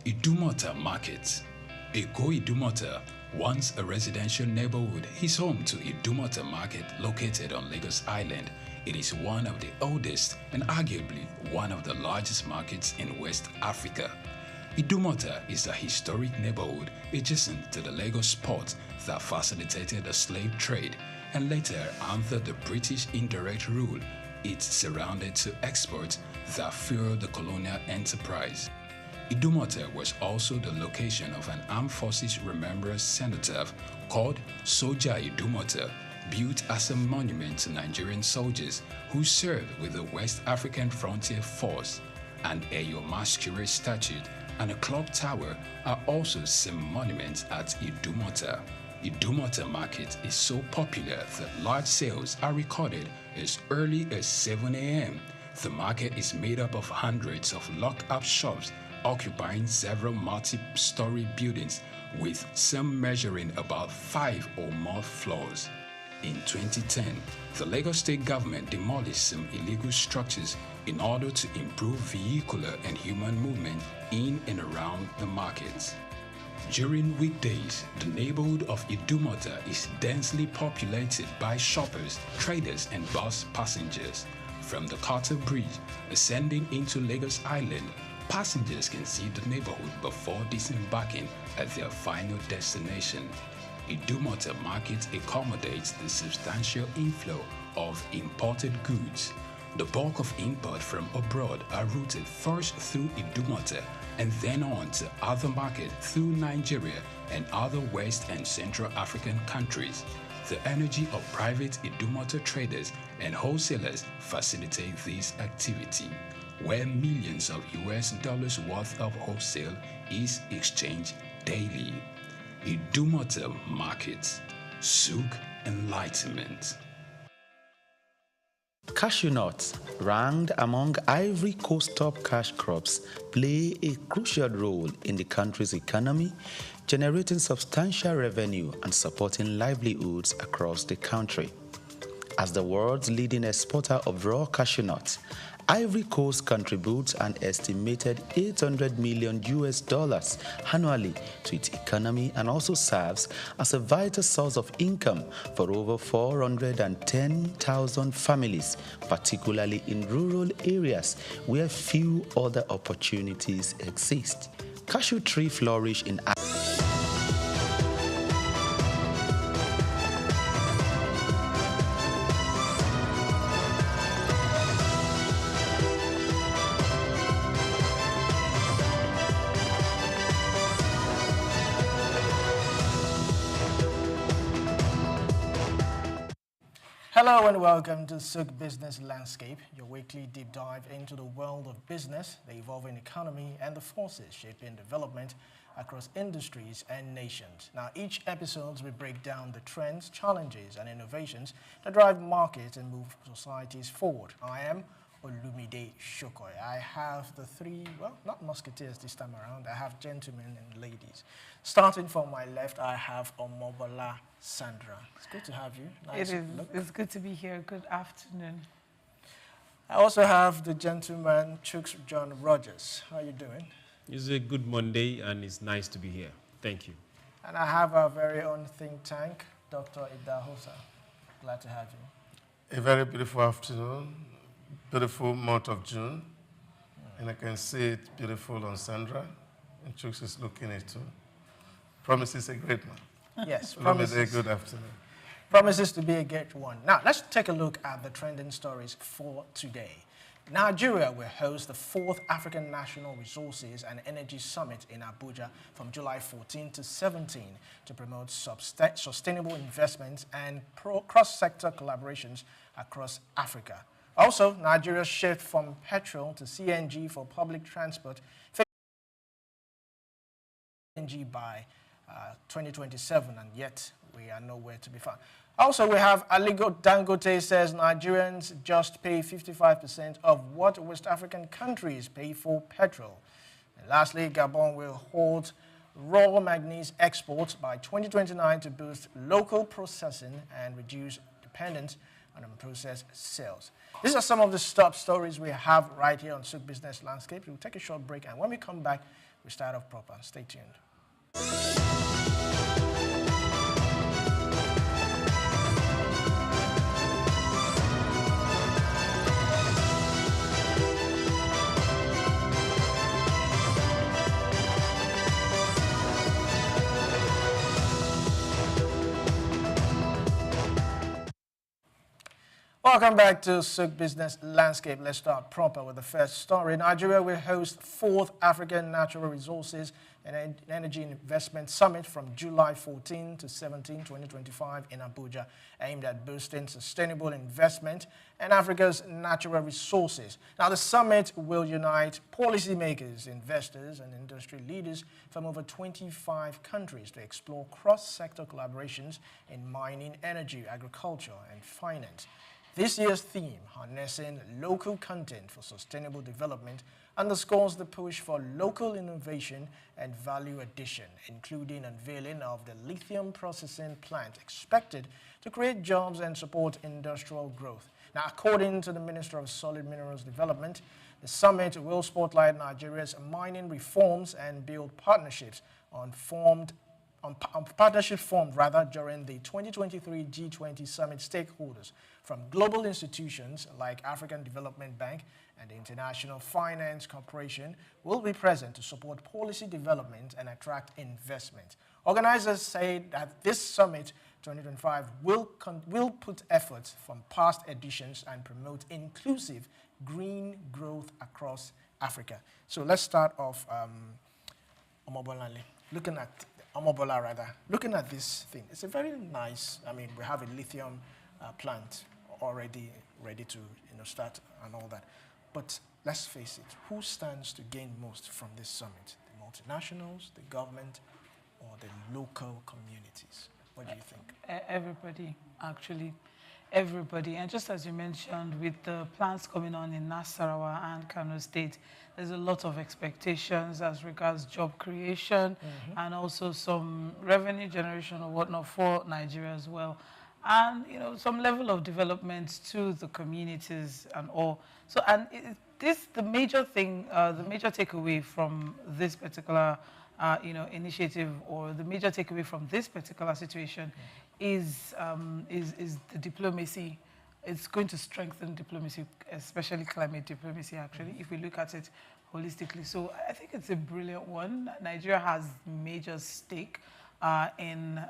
Idumota Market. Eko Idumota, once a residential neighborhood, is home to Idumota Market located on Lagos Island. It is one of the oldest and arguably one of the largest markets in West Africa. Idumota is a historic neighborhood adjacent to the Lagos port that facilitated the slave trade and later, under the British indirect rule, it surrounded to exports that fueled the colonial enterprise. Idumota was also the location of an armed forces remembrance cenotaph called Soja Idumota, built as a monument to Nigerian soldiers who served with the West African Frontier Force. An Eyo Masquerade statue and a clock tower are also some monuments at Idumota. Idumota Market is so popular that large sales are recorded as early as 7 a.m. The market is made up of hundreds of locked-up shops occupying several multi-story buildings, with some measuring about 5 or more floors. In 2010, the Lagos State government demolished some illegal structures in order to improve vehicular and human movement in and around the markets. During weekdays, the neighborhood of Idumota is densely populated by shoppers, traders, and bus passengers. From the Carter Bridge ascending into Lagos Island, passengers can see the neighborhood before disembarking at their final destination. Idumota Market accommodates the substantial inflow of imported goods. The bulk of import from abroad are routed first through Idumota and then on to other markets through Nigeria and other West and Central African countries. The energy of private Idumota traders and wholesalers facilitate this activity, where millions of US dollars worth of wholesale is exchanged daily. Idumota Market, Souq Enlightenment. Cashew nuts, ranked among Ivory Coast top cash crops, play a crucial role in the country's economy, generating substantial revenue and supporting livelihoods across the country. As the world's leading exporter of raw cashew nuts, Ivory Coast contributes an estimated $800 million annually to its economy and also serves as a vital source of income for over 410,000 families, particularly in rural areas where few other opportunities exist. Cashew trees flourish in Hello and welcome to Souq Business Landscape, your weekly deep dive into the world of business, the evolving economy, and the forces shaping development across industries and nations. Now, each episode we break down the trends, challenges, and innovations that drive markets and move societies forward. I am Olumide Shokoy. I have the three, well, not musketeers this time around. I have gentlemen and ladies. Starting from my left, I have Omobola Sandra. It's good to have you. Nice look. It's good to be here. Good afternoon. I also have the gentleman, Chooks John Rogers. How are you doing? It's a good Monday, and it's nice to be here. Thank you. And I have our very own think tank, Dr. Idahosa. Glad to have you. A very beautiful afternoon, beautiful month of June. And I can see it beautiful on Sandra, and Chooks is looking at too. Promises a great man. Yes, promises a good afternoon. Promises to be a great one. Now, let's take a look at the trending stories for today. Nigeria will host the 4th African National Resources and Energy Summit in Abuja from July 14 to 17 to promote sustainable investments and cross-sector collaborations across Africa. Also, Nigeria's shift from petrol to CNG for public transport by 2027, and yet we are nowhere to be found. Also, we have Aligo Dangote says Nigerians just pay 55% of what West African countries pay for petrol. And lastly, Gabon will hold raw manganese exports by 2029 to boost local processing and reduce dependence on unprocessed sales. These are some of the top stories we have right here on Souq Business Landscape. We'll take a short break, and when we come back, we start off proper. Stay tuned. Welcome back to Souq Business Landscape. Let's start proper with the first story. Nigeria will host 4th African Natural Resources and Energy Investment Summit from July 14 to 17, 2025 in Abuja, aimed at boosting sustainable investment and Africa's natural resources. Now, the summit will unite policymakers, investors, and industry leaders from over 25 countries to explore cross-sector collaborations in mining, energy, agriculture, and finance. This year's theme, harnessing local content for sustainable development, underscores the push for local innovation and value addition, including unveiling of the lithium processing plant expected to create jobs and support industrial growth. Now, according to the Minister of Solid Minerals Development, the summit will spotlight Nigeria's mining reforms and build partnerships partnership formed during the 2023 G20 Summit. Stakeholders from global institutions like African Development Bank and the International Finance Corporation will be present to support policy development and attract investment. Organizers say that this summit 2025 will put efforts from past editions and promote inclusive green growth across Africa. So let's start off, looking at this thing. It's a very nice, we have a lithium plant already ready to start and all that. But let's face it, who stands to gain most from this summit? The multinationals, the government, or the local communities? What do you think? Everybody, actually. Everybody. And just as you mentioned, with the plants coming on in Nasarawa and Kano State, there's a lot of expectations as regards job creation and also some revenue generation or whatnot for Nigeria as well. and some level of development to the communities and all. So, and the major thing, the major takeaway from this particular initiative, or the major takeaway from this particular situation, is the diplomacy. It's going to strengthen diplomacy, especially climate diplomacy, actually, if we look at it holistically. So I think it's a brilliant one. Nigeria has major stake in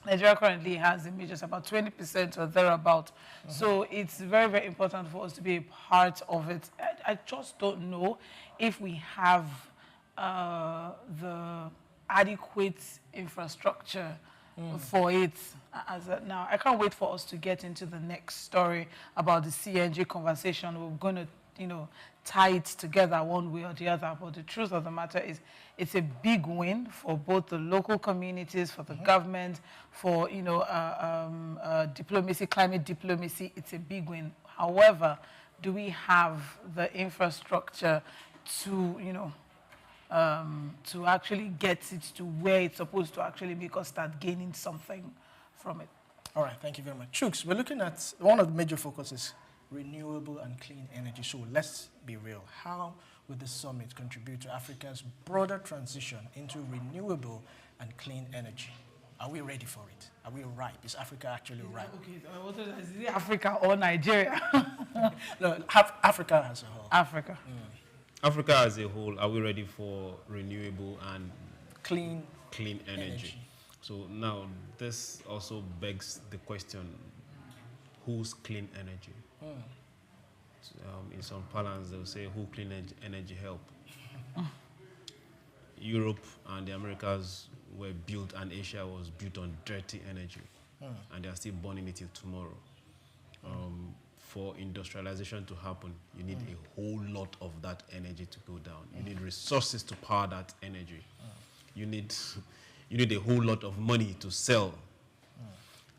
Nigeria currently has emissions about 20% or thereabout. So it's very, very important for us to be a part of it. I just don't know if we have the adequate infrastructure for it as of now. I can't wait for us to get into the next story about the CNG conversation. We're going to, tie it together one way or the other. But the truth of the matter is, it's a big win for both the local communities, for the government, for diplomacy, climate diplomacy. It's a big win. However, do we have the infrastructure to to actually get it to where it's supposed to actually make us start gaining something from it? All right, thank you very much. Souq, we're looking at one of the major focuses, renewable and clean energy. So let's be real. How will this summit contribute to Africa's broader transition into renewable and clean energy? Are we ready for it? Are we ripe? Is Africa actually ripe? Okay, is it Africa or Nigeria? No, Africa as a whole. Africa. Africa as a whole, are we ready for renewable and clean energy? So now this also begs the question, who's clean energy? In some parlance, they'll say, who clean energy help? Europe and the Americas were built, and Asia was built on dirty energy, and they are still burning it till tomorrow. For industrialization to happen, you need a whole lot of that energy to go down. You need resources to power that energy. You need a whole lot of money to sell.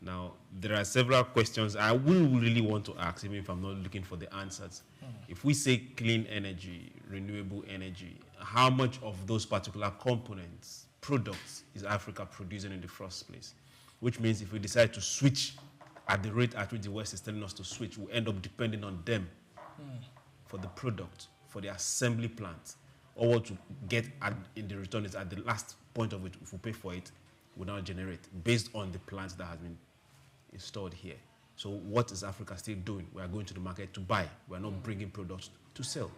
Now, there are several questions I will really want to ask, even if I'm not looking for the answers. If we say clean energy, renewable energy, how much of those particular components, products, is Africa producing in the first place? Which means if we decide to switch at the rate at which the West is telling us to switch, we end up depending on them for the product, for the assembly plant. Or what to get in the return is at the last point of it, if we pay for it, we now generate based on the plants that has been installed here. So what is Africa still doing? We are going to the market to buy. We are not bringing products to sell.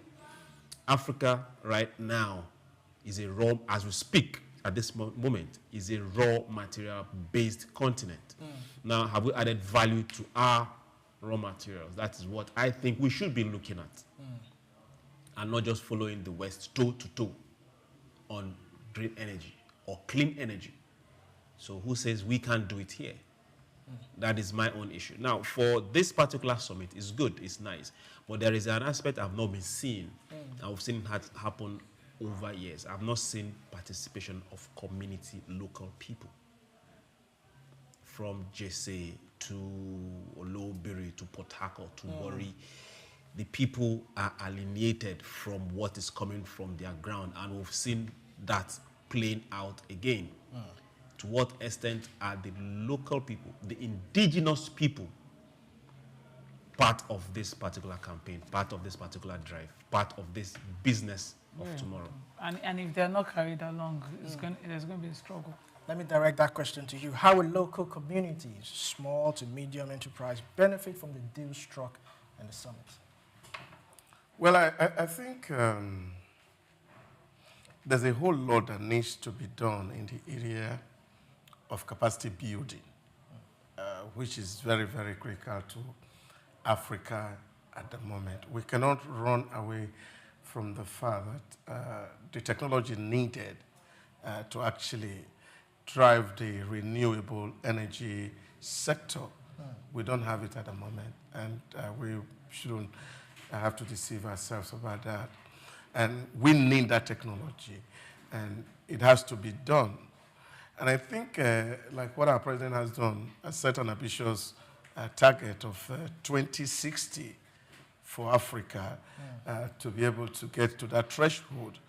Africa right now is a raw, as we speak at this moment, is a raw material based continent. Now, have we added value to our raw materials? That is what I think we should be looking at. And not just following the West toe to toe on green energy or clean energy. So who says we can't do it here? That is my own issue. Now, for this particular summit, it's good, it's nice. But there is an aspect I've not been seeing. I've seen it happen over years. I've not seen participation of community, local people. From Jesse to Olobiri to Port Harcourt to Warri, the people are alienated from what is coming from their ground, and we've seen that playing out again. To what extent are the local people, the indigenous people, part of this particular campaign, part of this particular drive, part of this business of tomorrow? And if they're not carried along, there's going to be a struggle. Let me direct that question to you. How will local communities, small to medium enterprise, benefit from the deal struck in the summit? Well, I think there's a whole lot that needs to be done in the area of capacity building, which is very, very critical to Africa at the moment. We cannot run away from the fact that the technology needed to actually drive the renewable energy sector, we don't have it at the moment, and we shouldn't have to deceive ourselves about that. And we need that technology, and it has to be done. And I think, like what our president has done, has set an ambitious target of 2060 for Africa to be able to get to that threshold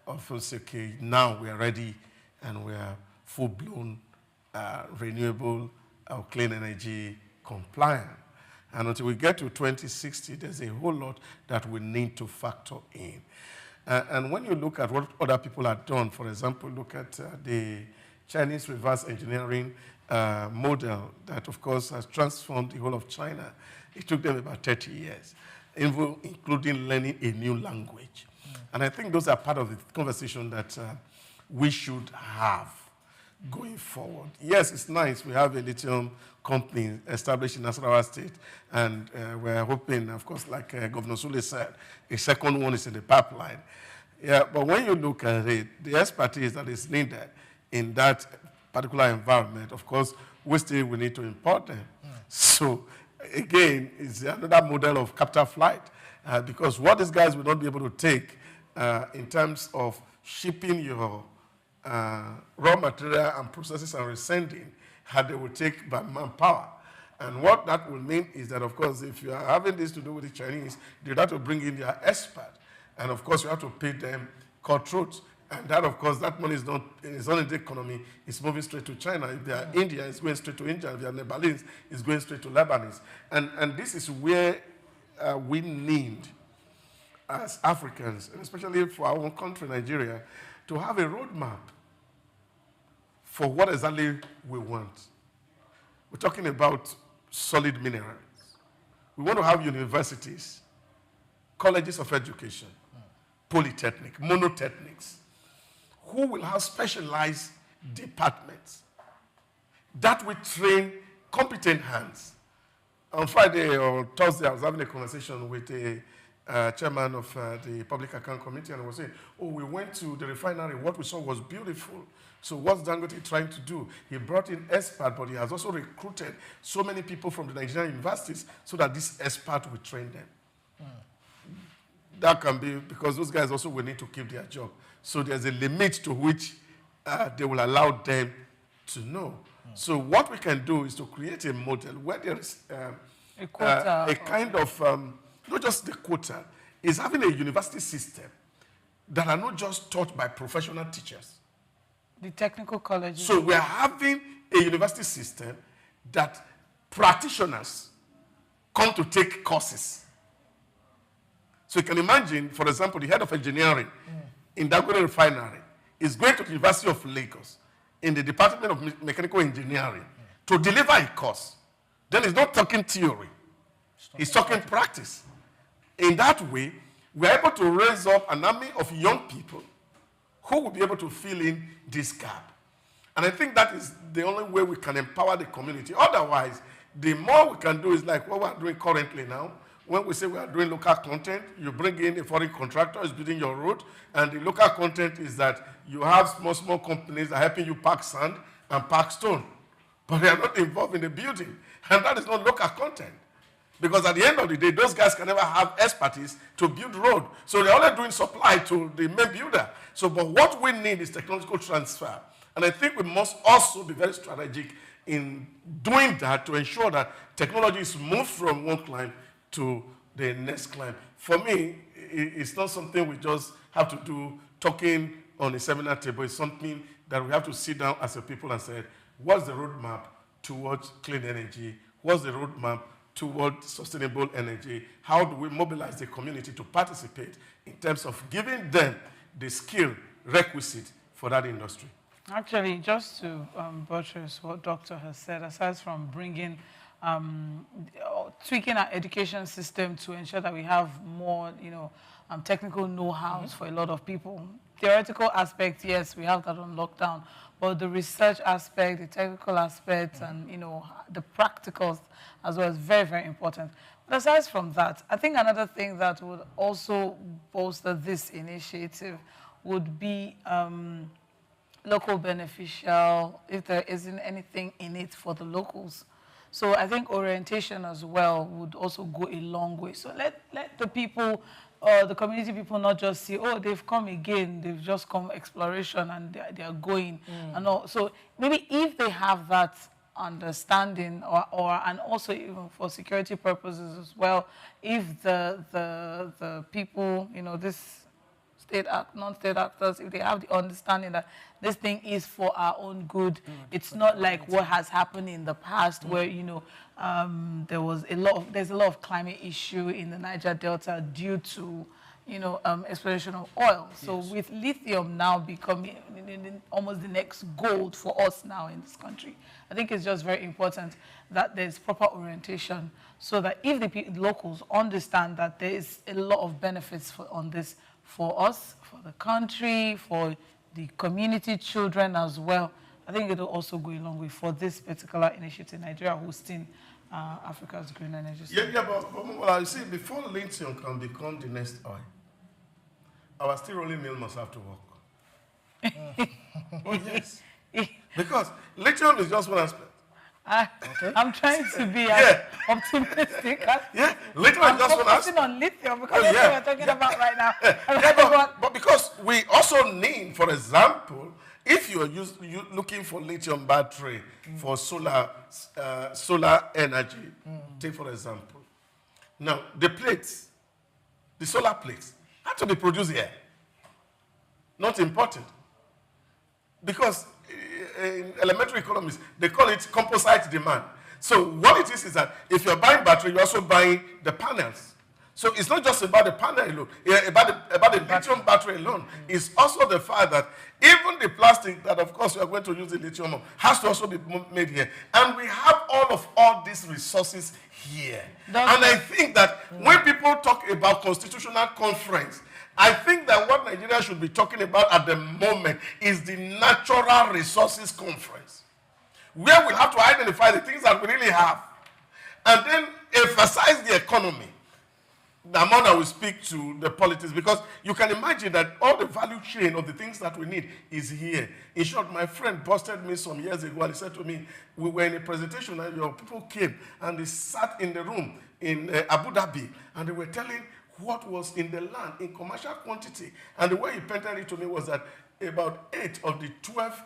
of, okay, now we are ready and we are full-blown renewable or clean energy compliant. And until we get to 2060, there's a whole lot that we need to factor in. And when you look at what other people have done, for example, look at the Chinese reverse engineering model that, of course, has transformed the whole of China. It took them about 30 years, including learning a new language. And I think those are part of the conversation that we should have going forward. Yes, it's nice. We have a lithium company established in Nasarawa State, and we're hoping, of course, like Governor Sule said, a second one is in the pipeline. Yeah, but when you look at it, the expertise that is needed in that particular environment, of course, we need to import them. So, again, it's another model of capital flight, because what these guys will not be able to take in terms of shipping your raw material and processes and resending, they will take by manpower. And what that will mean is that, of course, if you are having this to do with the Chinese, they have to bring in their expert. And, of course, you have to pay them cutthroats. And that, of course, that money is not in the economy. It's moving straight to China. If they are India, it's going straight to India. If they are Nepalese, it's going straight to Lebanese. And this is where we need, as Africans, and especially for our own country, Nigeria, to have a roadmap for what exactly we want. We're talking about solid minerals. We want to have universities, colleges of education, polytechnic, monotechnics, who will have specialized departments that will train competent hands. On Friday or Thursday, I was having a conversation with the chairman of the Public Account Committee, and I was saying, oh, we went to the refinery. What we saw was beautiful. So what's Dangote trying to do? He brought in experts, but he has also recruited so many people from the Nigerian universities so that this expert will train them. That can be because those guys also will need to keep their job. So there's a limit to which they will allow them to know. So what we can do is to create a model where there is a quota, a kind of, not just the quota, is having a university system that are not just taught by professional teachers. The technical colleges. So we're having a university system that practitioners come to take courses. So you can imagine, for example, the head of engineering in Dangote Refinery is going to the University of Lagos in the Department of Mechanical Engineering to deliver a course. Then he's not talking theory. He's talking practice. In that way, we're able to raise up an army of young people who will be able to fill in this gap. And I think that is the only way we can empower the community. Otherwise, the more we can do is like what we're doing currently now. When we say we are doing local content, you bring in a foreign contractor who's building your road, and the local content is that you have small companies that are helping you pack sand and pack stone, but they are not involved in the building, and that is not local content. Because at the end of the day, those guys can never have expertise to build road. So they're only doing supply to the main builder. So, but what we need is technological transfer. And I think we must also be very strategic in doing that to ensure that technology is moved from one climb to the next climb. For me, it's not something we just have to do talking on a seminar table. It's something that we have to sit down as a people and say, what's the roadmap towards clean energy? What's the roadmap towards sustainable energy? How do we mobilize the community to participate in terms of giving them the skill requisite for that industry? Actually, just to buttress what Doctor has said, aside from bringing, tweaking our education system to ensure that we have more, technical know-hows for a lot of people. Theoretical aspect, yes, we have that on lockdown, but the research aspect, the technical aspect, and the practicals as well is very, very important. But aside from that, I think another thing that would also bolster this initiative would be local beneficial, if there isn't anything in it for the locals. So I think orientation as well would also go a long way. So let the people, the community people, not just see, oh, they've come again, they've just come exploration and they are going and all. So maybe if they have that understanding, and also even for security purposes as well, if the people, this non-state actors, if they have the understanding that this thing is for our own good, it's not like what has happened in the past where, you know, there's a lot of climate issue in the Niger Delta due to, you know, exploration of oil. So with lithium now becoming almost the next gold for us now in this country, I think it's just very important that there's proper orientation so that if the locals understand that there is a lot of benefits on this for us, for the country, for the community, children as well, I think it'll also go a long way for this particular initiative, Nigeria hosting Africa's green energy. But you see, before lithium can become the next oil, our steel rolling mill must have to work. Oh, yes. Because lithium is just one aspect. I'm trying to be optimistic. Lithium is just one aspect. On lithium because that's what we're talking about right now. But because we also need, for example, if you're looking for lithium battery for solar energy, take for example. Now, the plates, the solar plates, have to be produced here, not imported. Because in elementary economics, they call it composite demand. So what it is that if you're buying battery, you're also buying the panels. So it's not just about the panel alone, about the lithium battery alone. It's also the fact that even the plastic that, of course, we are going to use the lithium on has to also be made here. And we have all these resources here. And I think that when people talk about constitutional conference, I think that what Nigeria should be talking about at the moment is the natural resources conference, where we'll have to identify the things that we really have and then emphasize the economy. The more that we speak to the politics, because you can imagine that all the value chain of the things that we need is here. In short, my friend busted me some years ago and he said to me, we were in a presentation and your people came and they sat in the room in Abu Dhabi and they were telling what was in the land in commercial quantity. And the way he painted it to me was that about 8 of the 12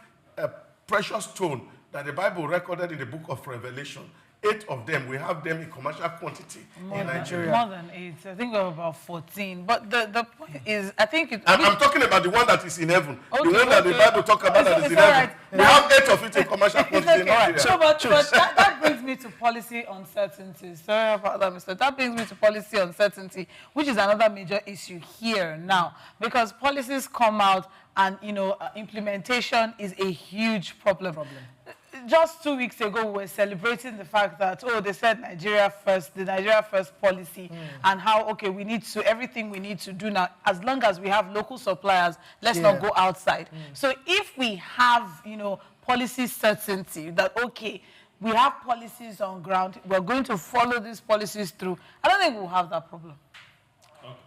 precious stones that the Bible recorded in the book of Revelation, 8 of them, we have them in commercial quantity in Nigeria. More than 8. I think we have about 14. But the point is, I think I'm talking about the one that is in heaven. The one that the Bible talks about that is in heaven. We have 8 of it in commercial quantity in Nigeria. So, but that brings me to policy uncertainty. Sorry about that, Mr. That brings me to policy uncertainty, which is another major issue here now. Because policies come out and, you know, implementation is a huge problem. Just 2 weeks ago, we were celebrating the fact that, they said Nigeria first, the Nigeria first policy, and how, we need to, everything we need to do now, as long as we have local suppliers, let's not go outside. So if we have, you know, policy certainty that, we have policies on ground, we're going to follow these policies through, I don't think we'll have that problem.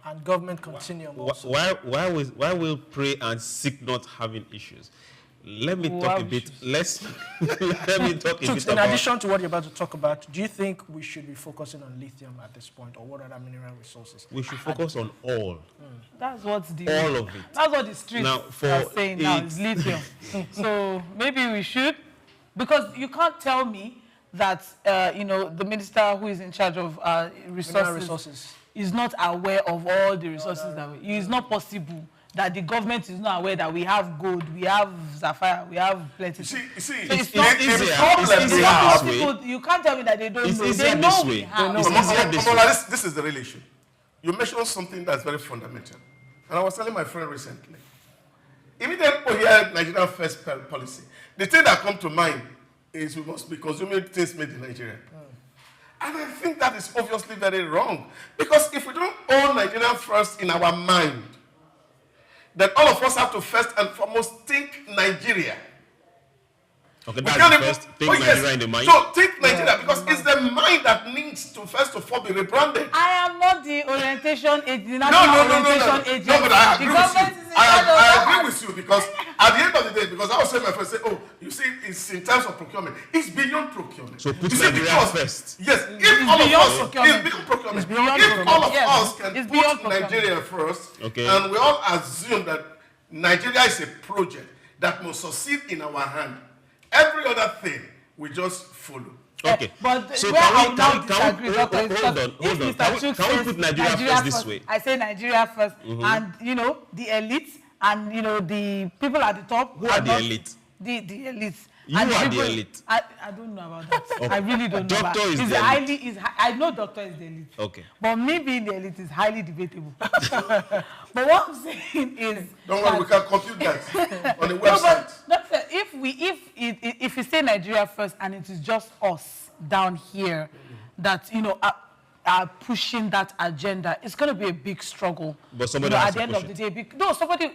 And government continuum also. Why will pray and seek not having issues? Let me talk a bit. Let me talk a bit in addition to what you're about to talk about, do you think we should be focusing on lithium at this point, or what other mineral resources? We should focus on all. That's what's all of it. That's what the streets are saying now is lithium. So maybe we should, because you can't tell me that you know, the minister who is in charge of resources is not aware of all the resources that it is not possible that the government is not aware that we have gold, we have sapphire, we have plenty. You see, it's not easier. You can't tell me that they don't know. They know we have. This is the real issue. You mentioned something that's very fundamental. And I was telling my friend recently, immediately we hear Nigerian first policy, the thing that comes to mind is we must be consuming things made in Nigeria. And I think that is obviously very wrong. Because if we don't own Nigeria first in our mind, then all of us have to first and foremost think Nigeria. Okay, that's first think Nigeria in the mind. So think Nigeria, because it's the mind that needs to first of all be rebranded. I am not the orientation agent, the national orientation agent. No, but I agree with you. I agree with you, because at the end of the day, because I was saying, my friend say, you see, it's in terms of procurement. It's beyond procurement. So put Nigeria first. Yes, if all of us, it's beyond procurement. If all of us can put Nigeria first, and we all assume that Nigeria is a project that must succeed in our hand, every other thing we just follow. Okay. But so where I can now we, disagree, Doctor, is hold on. Can we put Nigeria first this way? I say Nigeria first, and the elites, and the people at the top. Who are the elites? The elites. You are the elite. I don't know about that. Okay. I really don't know. Doctor is it's the highly, elite. I know doctor is the elite. Okay. But me being the elite is highly debatable. But what I'm saying is... Don't worry, we can compute that on the website. No, doctor, if you say Nigeria first and it is just us down here that, are pushing that agenda, it's going to be a big struggle. But somebody has at to the end push of the day, somebody...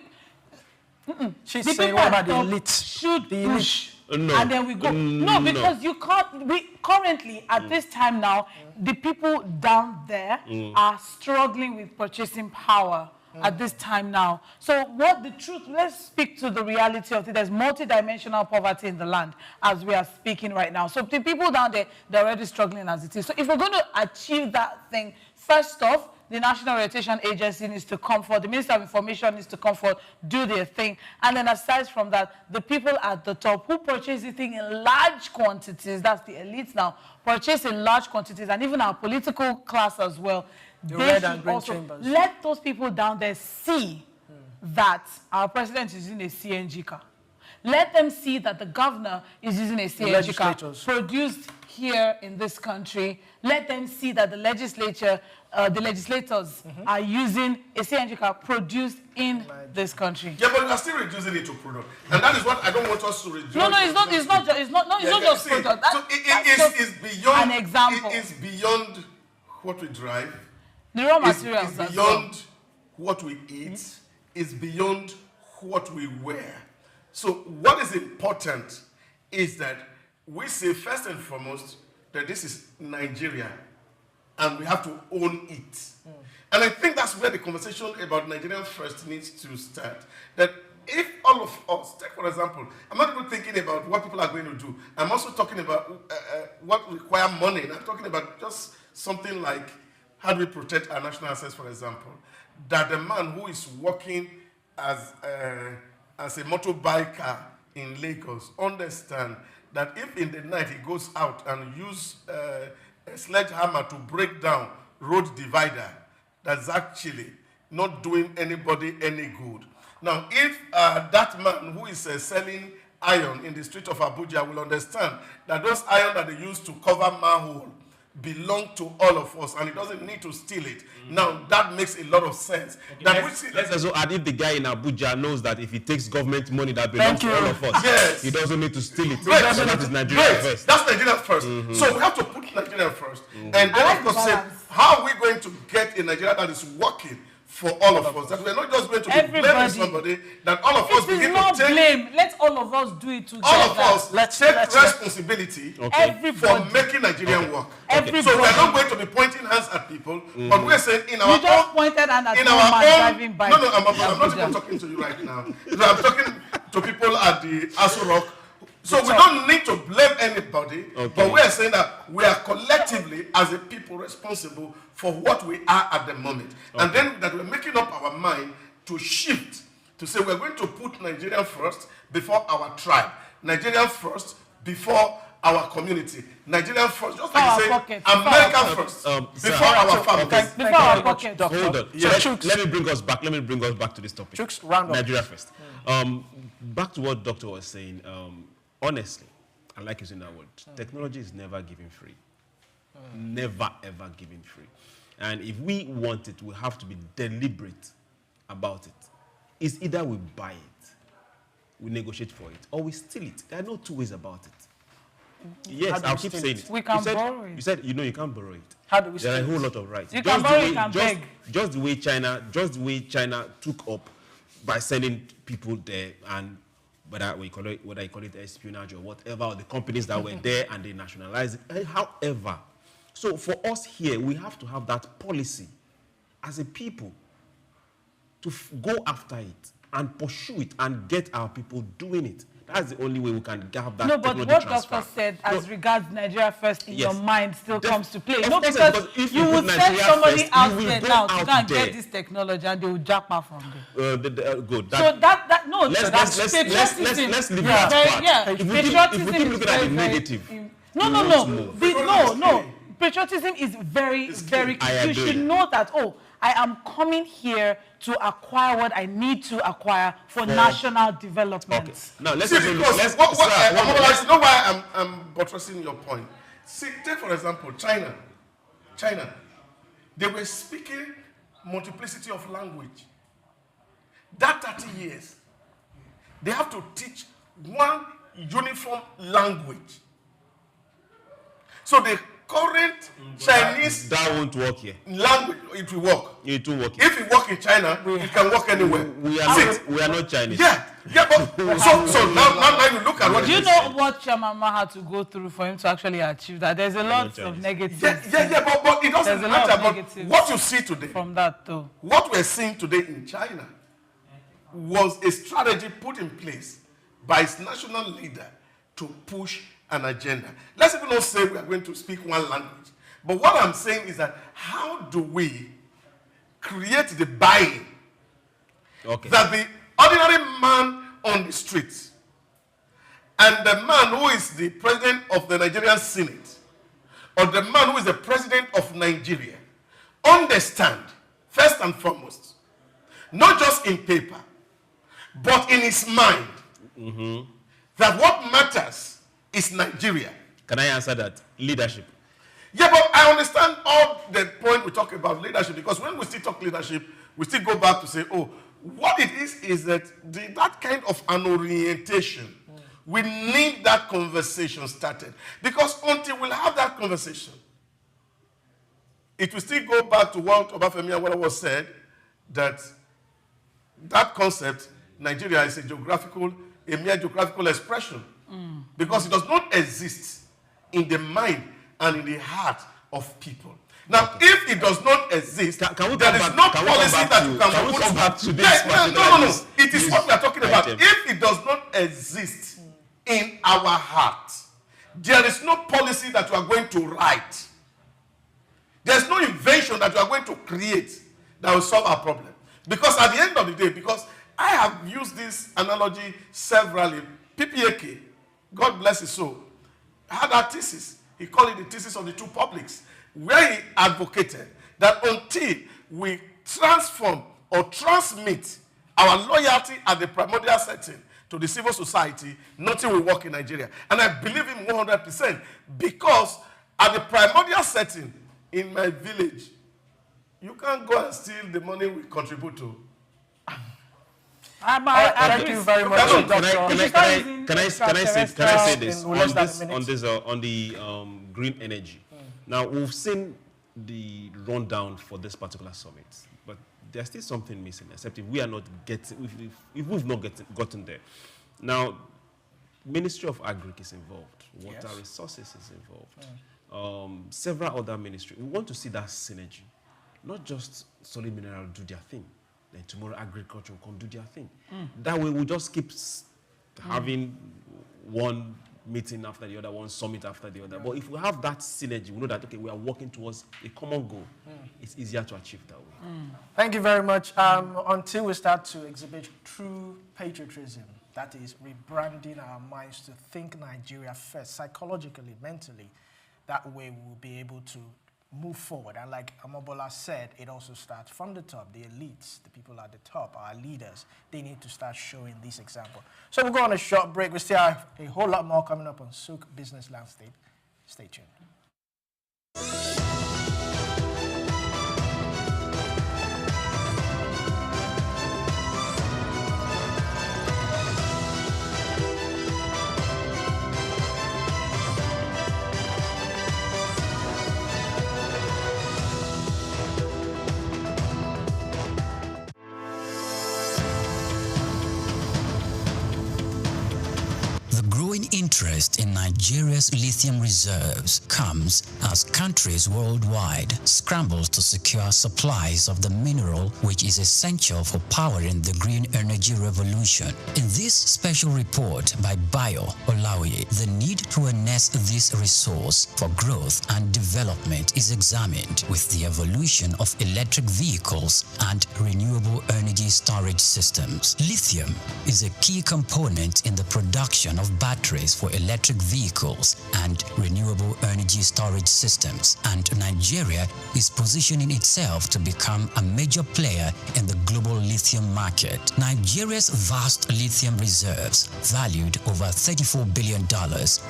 She's saying, what about the elite? Should push. No. And then we go. No, because you can't. We currently at this time now, the people down there are struggling with purchasing power at this time now. So what the truth? Let's speak to the reality of it. There's multidimensional poverty in the land as we are speaking right now. So the people down there, they're already struggling as it is. So if we're going to achieve that thing, first off, the National Orientation Agency needs to come forward. The Minister of Information needs to come forward, do their thing. And then aside from that, the people at the top who purchase the thing in large quantities, that's the elites now, purchase in large quantities, and even our political class as well, they should also let those people down there see that our president is using a CNG car. Let them see that the governor is using a CNG car produced here in this country. Let them see that the legislators are using a CNG car produced in this country. Yeah, but we are still reducing it to product, and that is what I don't want us to reduce. No, it's not just product. So it is beyond an example. It is beyond what we drive. The raw materials. It's beyond what we eat. It's beyond what we wear. So what is important is that we say first and foremost that this is Nigeria and we have to own it. And I think that's where the conversation about Nigerian first needs to start. That if all of us, take for example, I'm not even thinking about what people are going to do. I'm also talking about what require money. And I'm talking about just something like how do we protect our national assets, for example. That the man who is working as a motorbiker in Lagos understand that if in the night he goes out and use a sledgehammer to break down road divider, that's actually not doing anybody any good. Now, if that man who is selling iron in the street of Abuja will understand that those iron that they use to cover manhole belong to all of us and he doesn't need to steal it. Now, that makes a lot of sense. Okay, let's also add if the guy in Abuja knows that if he takes government money that belongs to all of us, he doesn't need to steal it. Right. So that is Nigeria first. That's Nigeria first. So we have to put Nigeria first. And then of course say, how are we going to get a Nigeria that is working for all of us? That we're not just going to be blaming somebody, that all of us begin to take... blame. Let all of us do it together. All of us take responsibility for making Nigeria work. So we're not going to be pointing hands at people, but we're saying in our you just pointed hand at in our own... driving by. No, I'm not even talking to you right now. I'm talking to people at the Aso Rock. So we don't need to blame anybody, but we are saying that we are collectively, as a people, responsible for what we are at the moment. And then that we're making up our mind to shift, to say we're going to put Nigeria first before our tribe. Nigeria first before our community. Nigeria first, just like you say, America first, before our families. Before our pocket. Hold on. So let me bring us back to this topic. Nigeria first. Back to what Doctor was saying. Honestly, I like using that word. Technology is never given free. Never, ever given free. And if we want it, we have to be deliberate about it. It's either we buy it, we negotiate for it, or we steal it. There are no two ways about it. Yes, I'll keep saying it. We can borrow it. You said, you can't borrow it. How do we steal it? There are a whole lot of rights. You can borrow it, you can beg. Just the way China took up by sending people there, and whether you call it espionage or whatever, or the companies that were there and they nationalized it. However, so for us here, we have to have that policy as a people to go after it and pursue it and get our people doing it. That's the only way we can have that. No, but what Doctor said as regards Nigeria first in your mind still comes to play. No, because you would send somebody out there now to go and get this technology and they will jackpot from there. Good. So that's patriotism. Let's leave that part. If we keep looking at the negative, No. Patriotism is very key. You should know that, I am coming here to acquire what I need to acquire for national development. Okay. Now, let's you know why I'm buttressing your point. See, take for example, China. They were speaking multiplicity of language. That 30 years, they have to teach one uniform language. So the current Chinese that won't work here. Language, it will work. It will work here. If it work in China, it can work anywhere. We are not Chinese. Yeah, but so now you look at what. Do you know what Chairman Ma had to go through for him to actually achieve that? There's a lot of negatives. Yeah, but it doesn't matter. But what you see today from that though, what we're seeing today in China was a strategy put in place by its national leader to push an agenda. Let's even not say we are going to speak one language. But what I'm saying is that how do we create the buy-in that the ordinary man on the street and the man who is the president of the Nigerian Senate or the man who is the president of Nigeria understand, first and foremost, not just in paper, but in his mind, that what matters is Nigeria. Can I answer that? Leadership. Yeah, but I understand all the point we talk about leadership, because when we still talk leadership, we still go back to say, what it is that that kind of an orientation, we need that conversation started. Because until we'll have that conversation, it will still go back to what Obafemi Awolowo was said, that concept, Nigeria is a mere geographical expression. Because it does not exist in the mind and in the heart of people. Now, if it does not exist, there is no policy that you can put. Come back to this. No. It is what we are talking about. If it does not exist in our heart, there is no policy that you are going to write. There is no invention that you are going to create that will solve our problem. Because at the end of the day, because I have used this analogy severally, PPAK, God bless his soul, had a thesis. He called it the thesis of the two publics, where he advocated that until we transform or transmit our loyalty at the primordial setting to the civil society, nothing will work in Nigeria. And I believe him 100%, because at the primordial setting in my village, you can't go and steal the money we contribute to. Thank you very much. Can I say this on the green energy? Now, we've seen the rundown for this particular summit, but there's still something missing, except if we are not getting, if we've not gotten there. Now, Ministry of Agri is involved, Water Resources is involved, several other ministries. We want to see that synergy, not just solid mineral do their thing. Then tomorrow agriculture will come do their thing. That way we'll just keep having one meeting after the other, one summit after the other. But if we have that synergy, we know that, okay, we are working towards a common goal. It's easier to achieve that way. Thank you very much. Until we start to exhibit true patriotism, that is rebranding our minds to think Nigeria first, psychologically, mentally, that way we'll be able to move forward. And like Amobola said, it also starts from the top. The elites, the people at the top, our leaders, they need to start showing this example. So we'll go on a short break. We still have a whole lot more coming up on Souq Business Landscape. Stay tuned. Interest in Nigeria's lithium reserves comes as countries worldwide scramble to secure supplies of the mineral which is essential for powering the green energy revolution. In this special report by Bayo Olaoye, the need to harness this resource for growth and development is examined, with the evolution of electric vehicles and renewable energy storage systems. Lithium is a key component in the production of batteries for electric electric vehicles and renewable energy storage systems, and Nigeria is positioning itself to become a major player in the global lithium market. Nigeria's vast lithium reserves, valued over $34 billion,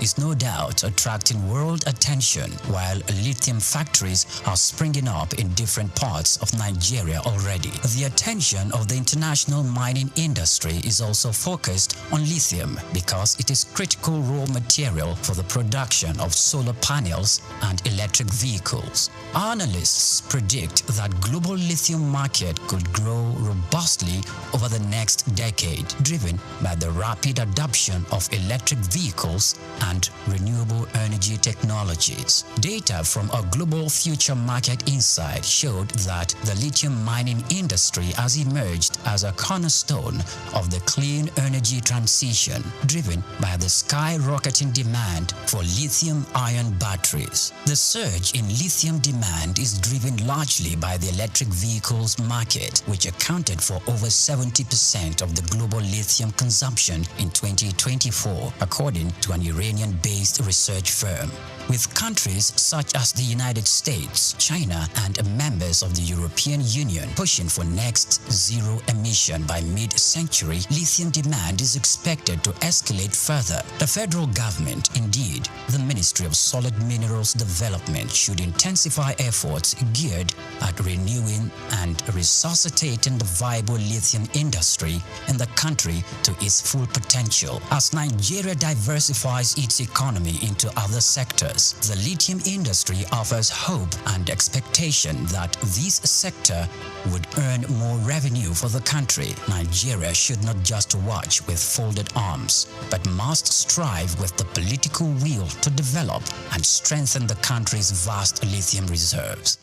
is no doubt attracting world attention, while lithium factories are springing up in different parts of Nigeria already. The attention of the international mining industry is also focused on lithium because it is critical raw material for the production of solar panels and electric vehicles. Analysts predict that global lithium market could grow robustly over the next decade, driven by the rapid adoption of electric vehicles and renewable energy technologies. Data from a global future market insight showed that the lithium mining industry has emerged as a cornerstone of the clean energy transition, driven by the skyrocketing demand for lithium-ion batteries. The surge in lithium demand is driven largely by the electric vehicles market, which accounted for over 70% of the global lithium consumption in 2024, according to an Iranian-based research firm. With countries such as the United States, China, and members of the European Union pushing for next zero emission by mid-century, lithium demand is expected to escalate further. The federal government, indeed, the Ministry of Solid Minerals Development, should intensify efforts geared at renewing and resuscitating the viable lithium industry in the country to its full potential. As Nigeria diversifies its economy into other sectors, the lithium industry offers hope and expectation that this sector would earn more revenue for the country. Nigeria should not just watch with folded arms, but must strive with the political will to develop and strengthen the country's vast lithium reserves.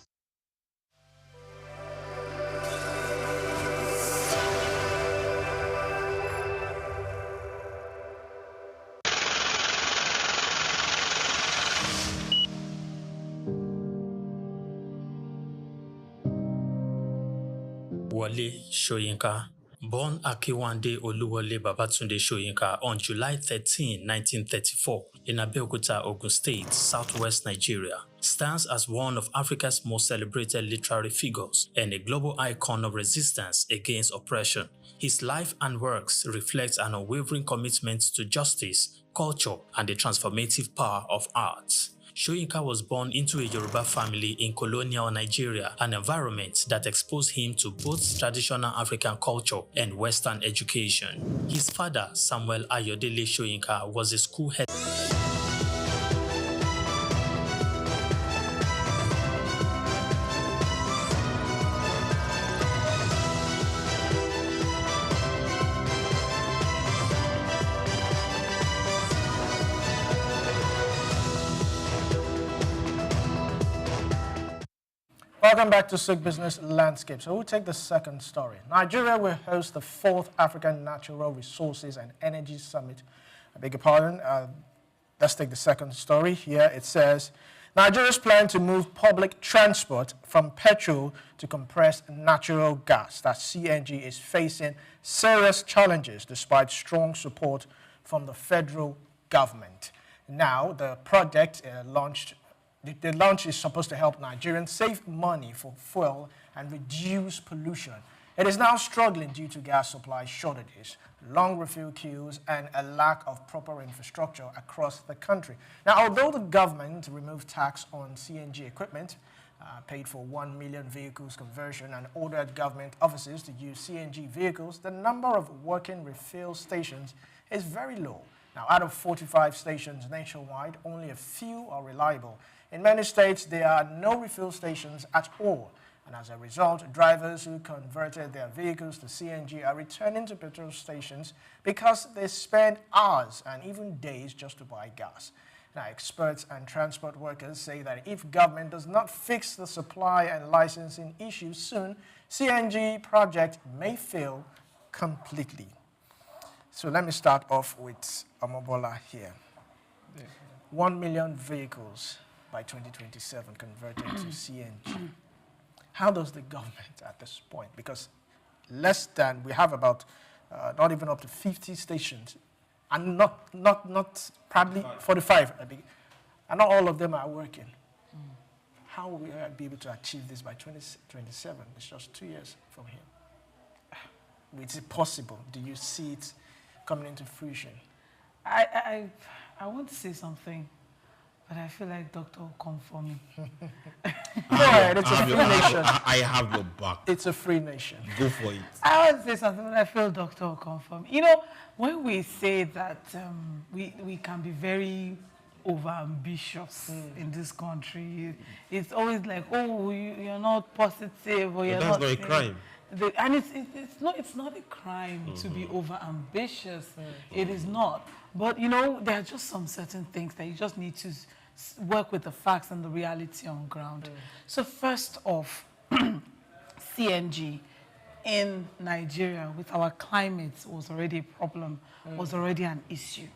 Wale Soyinka, born Akiwande Oluwole Babatunde Soyinka on July 13, 1934, in Abeokuta, Ogun State, southwest Nigeria, stands as one of Africa's most celebrated literary figures and a global icon of resistance against oppression. His life and works reflect an unwavering commitment to justice, culture, and the transformative power of art. Soyinka was born into a Yoruba family in colonial Nigeria, an environment that exposed him to both traditional African culture and Western education. His father, Samuel Ayodele Soyinka, was a school head. Welcome back to Souq Business Landscape. So we'll take the second story. Nigeria will host the 4th African Natural Resources and Energy Summit. I beg your pardon. Let's take the second story. Here it says, Nigeria's plan to move public transport from petrol to compressed natural gas, that CNG, is facing serious challenges despite strong support from the federal government. Now, the project The launch is supposed to help Nigerians save money for fuel and reduce pollution. It is now struggling due to gas supply shortages, long refill queues, and a lack of proper infrastructure across the country. Now, although the government removed tax on CNG equipment, paid for 1 million vehicles conversion, and ordered government offices to use CNG vehicles, the number of working refill stations is very low. Now, out of 45 stations nationwide, only a few are reliable. In many states, there are no refill stations at all. And as a result, drivers who converted their vehicles to CNG are returning to petrol stations because they spend hours and even days just to buy gas. Now, experts and transport workers say that if government does not fix the supply and licensing issues soon, CNG project may fail completely. So let me start off with Omobola here. 1 million vehicles by 2027 converted to CNG. How does the government at this point, because we have about not even up to 50 stations And not probably 45. And not all of them are working. How will we be able to achieve this by 2027? It's just 2 years from here. Is it possible? Do you see it coming into fruition? I want to say something, but I feel like Doctor will come for me. Go ahead, it's a free nation. I have your back. It's a free nation. Go for it. I want to say something, but I feel Doctor will come for me. You know, when we say that we can be very over-ambitious in this country, it's always like, oh, you're not positive, or you're that's not... not a crime. And it's not a crime to be over-ambitious. It is not. But, you know, there are just some certain things that you just need to work with the facts and the reality on ground. So first off, CNG in Nigeria with our climate was already a problem, was already an issue.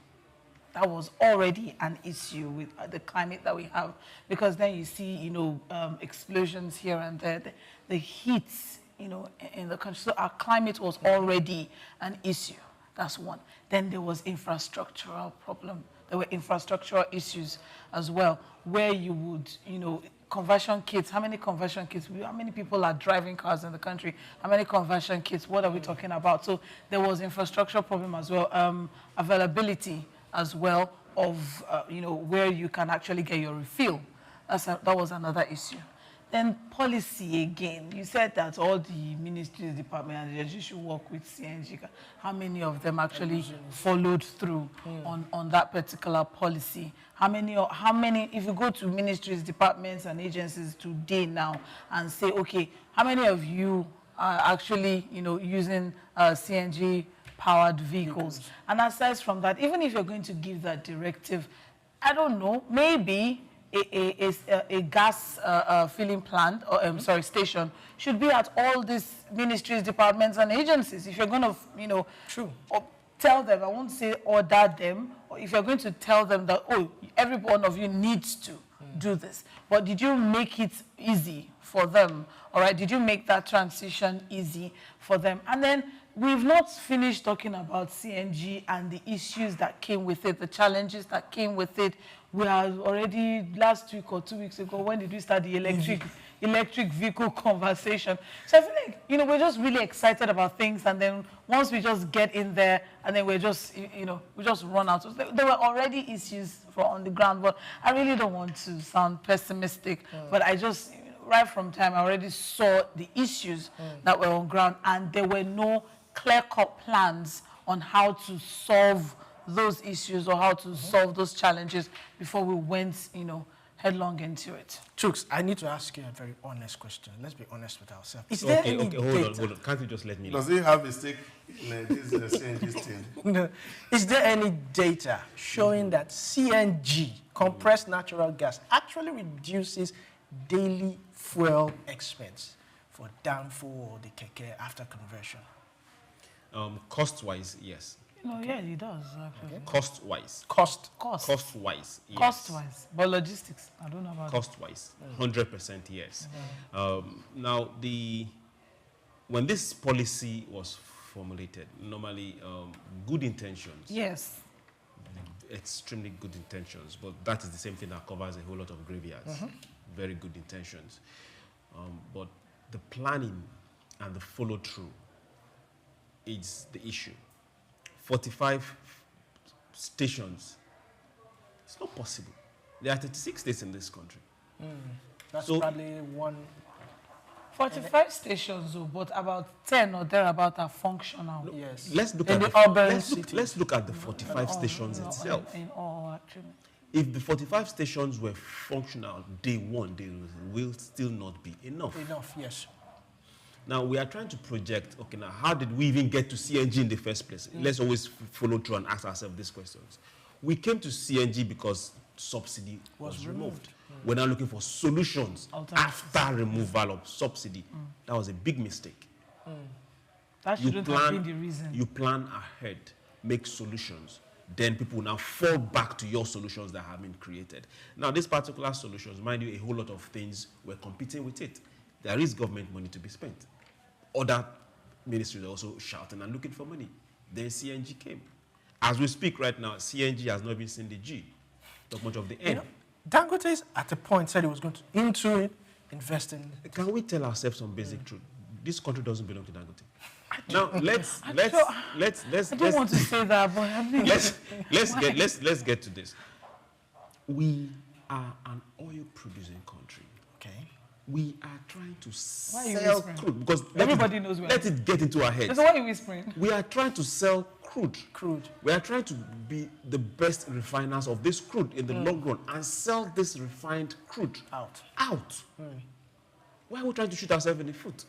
That was already an issue with the climate that we have, because then you see, you know, explosions here and there, the heat, you know, in the country. So our climate was already an issue. That's one. Then there was infrastructural problem. There were infrastructural issues as well, where you would, you know, conversion kits. How many conversion kits? How many people are driving cars in the country? How many conversion kits? What are we talking about? So there was infrastructural problem as well. Availability as well of, you know, where you can actually get your refill. That was another issue. Then policy again. You said that all the ministries, department, and agencies should work with CNG. How many of them actually followed through on that particular policy? How many, if you go to ministries, departments, and agencies today now and say, okay, how many of you are actually, you know, using CNG powered vehicles? And aside from that, even if you're going to give that directive, I don't know, maybe a gas filling plant, or station, should be at all these ministries, departments, and agencies. If you're going to, you know, tell them, I won't say order them, or if you're going to tell them that, oh, every one of you needs to do this, but did you make it easy for them? All right, did you make that transition easy for them? And then we've not finished talking about CNG and the issues that came with it, the challenges that came with it. We are already, last week or 2 weeks ago, when did we start the electric vehicle conversation? So I feel like, you know, we're just really excited about things, and then once we just get in there, and then we're just, you know, we just run out. So there were already issues on the ground, but I really don't want to sound pessimistic, but I just, right from time, I already saw the issues that were on ground, and there were no clear-cut plans on how to solve those issues or how to solve those challenges before we went, you know, headlong into it. Souq, I need to ask you a very honest question. Let's be honest with ourselves. Is there any hold on. Can't you just let me know? Does he have a stake in this CNG thing? No. Is there any data showing that CNG, compressed natural gas, actually reduces daily fuel expense for Danfo or the Keke after conversion? Cost-wise, yes. No, yeah, it does, actually. Okay. Cost-wise. Cost-wise, yes. Cost-wise. But logistics, I don't know about Cost-wise, 100% yes. Now, when this policy was formulated, normally good intentions. Yes. Extremely good intentions, but that is the same thing that covers a whole lot of graveyards. Very good intentions. But the planning and the follow-through is the issue. 45 stations, it's not possible. There are 36 states in this country. That's probably one. 45 stations, but about 10 or thereabout are functional. No, yes. Let's look in at the urban city. Let's look at the 45 stations itself. In all, actually. If the 45 stations were functional day one, they will still not be enough. Enough, yes. Now, we are trying to project, okay, now, how did we even get to CNG in the first place? Let's always follow through and ask ourselves these questions. We came to CNG because subsidy was removed. We're now looking for solutions after removal of subsidy. That was a big mistake. That shouldn't have been the reason. You plan ahead, make solutions. Then people will now fall back to your solutions that have been created. Now, these particular solutions, mind you, a whole lot of things were competing with it. There is government money to be spent. Other ministries are also shouting and looking for money. Then CNG came. As we speak right now, CNG has not even seen the G, not much of the N. Dangote is at a point said he was going to into it, invest in. Can we tell ourselves some basic truth? This country doesn't belong to Dangote. Now let's I don't want to say that, but I mean, let's get to this. We are an oil producing country. Okay. We are trying to Why are you sell whispering? crude because Everybody knows let it get into our heads. So why are you whispering? We are trying to sell crude. Crude. We are trying to be the best refiners of this crude in the long run and sell this refined crude out. Why are we trying to shoot ourselves in the foot?